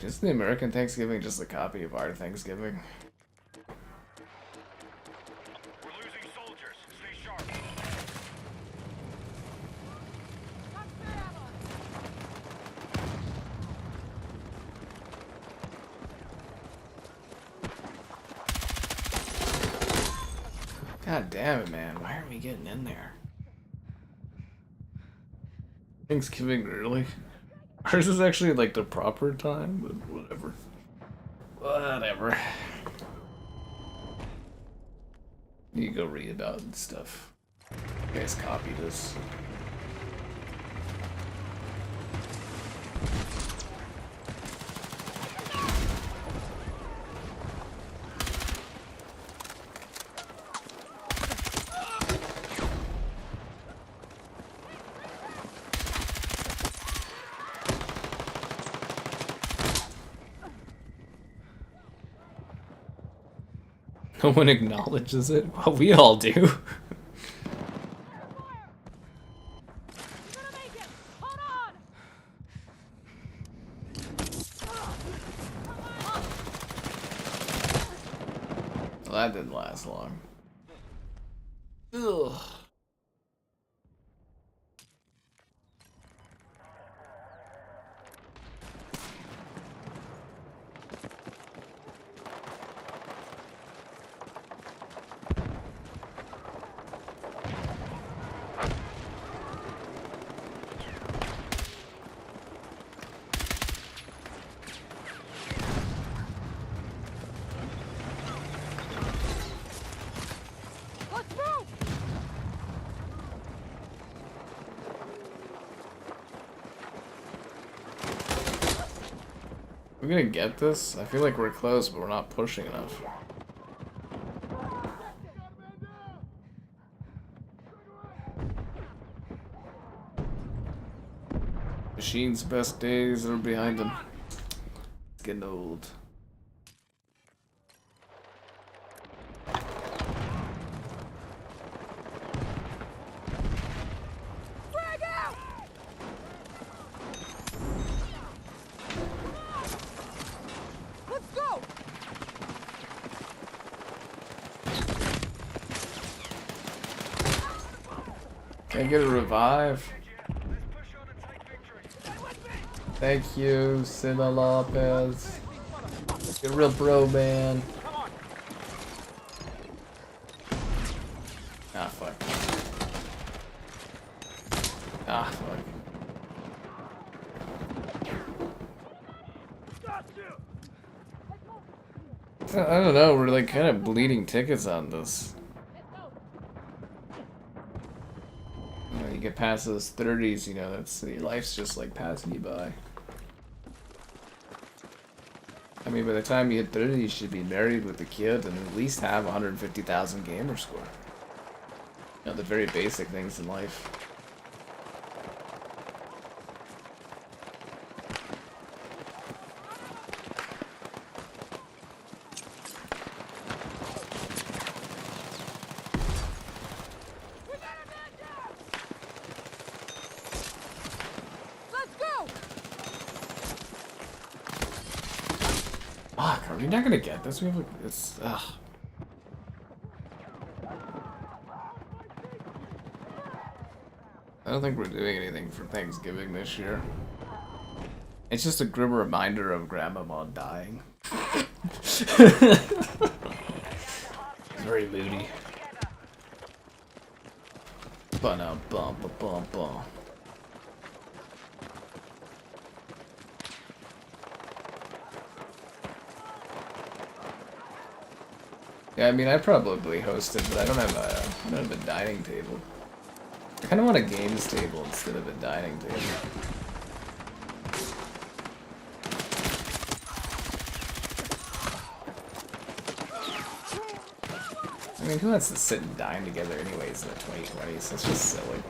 Isn't the American Thanksgiving just a copy of our Thanksgiving? We're losing soldiers. Stay sharp. God damn it, man. Why aren't we getting in there? Thanksgiving early. Ours is actually like the proper time, but whatever. Whatever. You go read about stuff. You guys copy this. No one acknowledges it? Well, we all do. Well, that didn't last long. Ugh. We're gonna get this? I feel like we're close, but we're not pushing enough. Machine's best days are behind him. It's getting old. Can I get a revive? Thank you, Sina Lopez. You're a real bro, man. Ah, fuck. Ah, fuck. I don't know, we're like kind of bleeding tickets on this. You get past those 30s, you know, that's your life's just like passing you by. I mean, by the time you hit 30, you should be married with a kid and at least have 150,000 gamer score. You know, the very basic things in life. Fuck, are we not gonna get this? We have like, it's, ugh. I don't think we're doing anything for Thanksgiving this year. It's just a grim reminder of Grandmama dying. Very moody. Ba-na-bum-ba-bum-bum. Yeah, I mean, I probably hosted, but I don't have a dining table. I kind of want a games table instead of a dining table. I mean, who wants to sit and dine together anyways in the 2020s? That's just silly.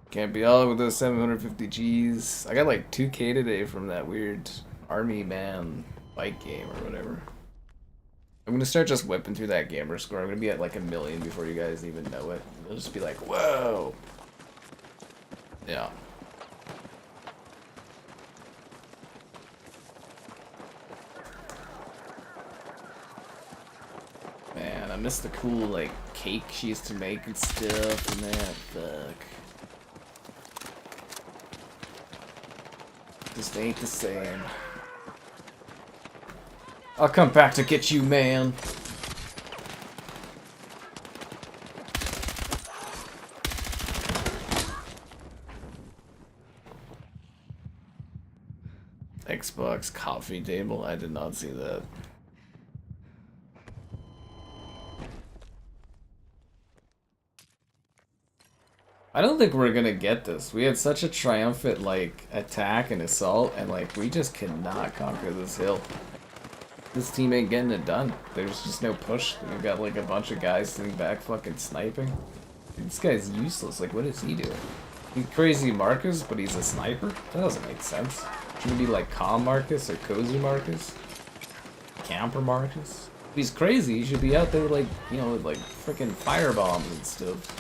Can't be all with those 750 Gs. I got like 2K today from that weird Army Man bike game or whatever. I'm gonna start just whipping through that gamer score. I'm gonna be at like 1 million before you guys even know it. It'll just be like, whoa! Yeah. Man, I miss the cool like cake she used to make and stuff and that. Fuck. Just ain't the same. I'll come back to get you, man. Xbox coffee table? I did not see that. I don't think we're gonna get this. We had such a triumphant, like, attack and assault, and, like, we just cannot conquer this hill. This team ain't getting it done. There's just no push. We've got, like, a bunch of guys sitting back fucking sniping. This guy's useless. Like, what is he doing? He's crazy Marcus, but he's a sniper? That doesn't make sense. Should he be, like, calm Marcus or cozy Marcus? Camper Marcus? If he's crazy, he should be out there, like, you know, with, like, freaking firebombs and stuff.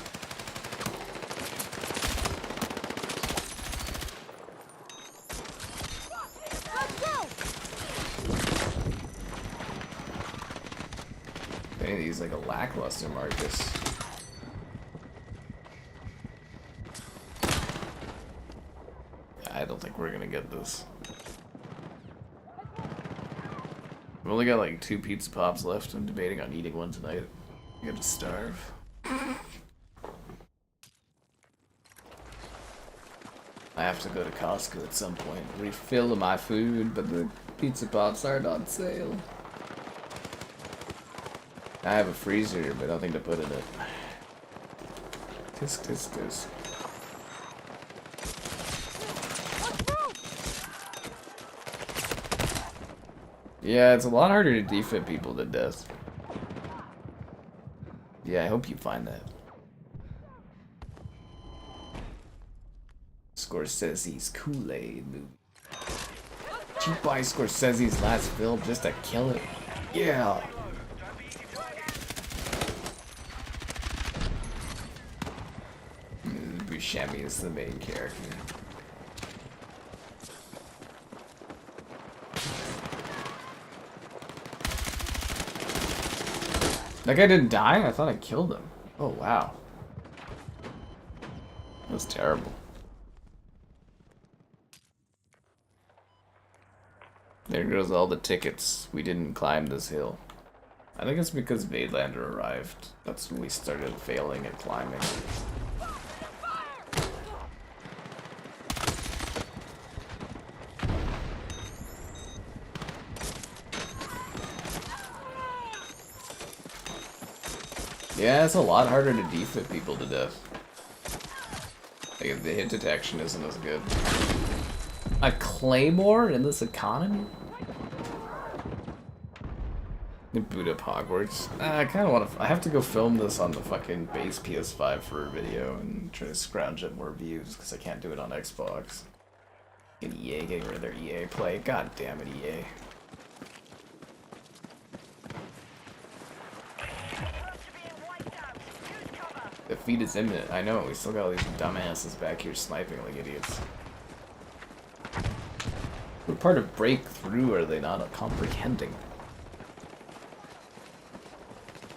He's like a lackluster Marcus. I don't think we're gonna get this. We've only got like 2 pizza pops left. I'm debating on eating one tonight. I'm gonna starve. I have to go to Costco at some point, refill my food, but the pizza pops aren't on sale. I have a freezer, but nothing to put in it. Tisk, tisk, tisk. Yeah, it's a lot harder to defib people to death. Yeah, I hope you find that. Scorsese's Kool-Aid movie. Did you buy Scorsese's last film just to kill it? Yeah! Buscemi is the main character. That guy didn't die? I thought I killed him. Oh, wow. That was terrible. There goes all the tickets. We didn't climb this hill. I think it's because Vadelander arrived. That's when we started failing at climbing. Yeah, it's a lot harder to defib people to death. Like, the hit detection isn't as good. A claymore in this economy? Boot up Hogwarts. I kind of want to. I have to go film this on the fucking base PS5 for a video and try to scrounge up more views because I can't do it on Xbox. Get EA getting rid of their EA play. God damn it, EA. Defeat is imminent. I know, we still got all these dumbasses back here sniping like idiots. What part of breakthrough are they not comprehending?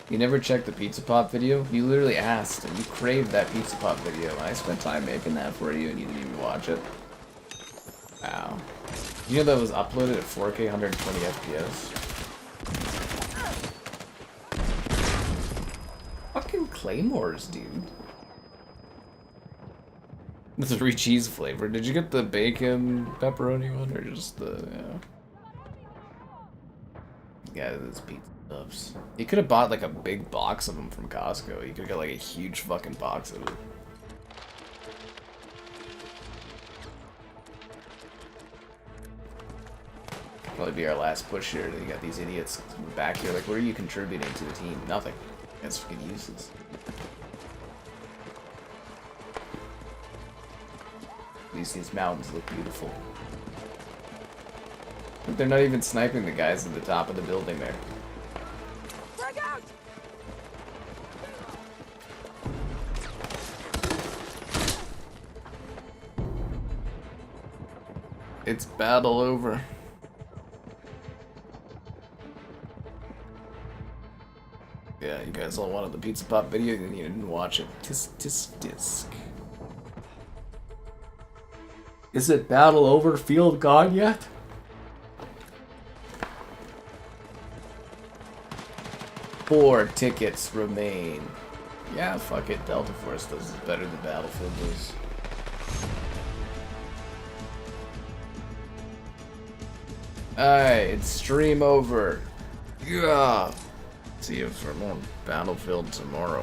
You never checked the Pizza Pop video? You literally asked, and you craved that Pizza Pop video. I spent time making that for you, and you didn't even watch it. Wow. You know that was uploaded at 4K 120 FPS? Fucking claymores, dude. The 3 cheese flavor. Did you get the bacon pepperoni one or just the yeah, those pizza stuffs. You could have bought like a big box of them from Costco. You could have got like a huge fucking box of it. Probably be our last push here. You got these idiots back here. Like, what are you contributing to the team? Nothing. That's fucking useless. At least these mountains look beautiful. But they're not even sniping the guys at the top of the building there. Frag out! It's battle over. Yeah, you guys all wanted the Pizza Pop video, then you didn't watch it. Tisk, tisk, tisk. Is it battle over, field gone yet? Four tickets remain. Yeah, fuck it. Delta Force does it better than Battlefield does. Alright, it's stream over. Yeah. See you for more Battlefield tomorrow.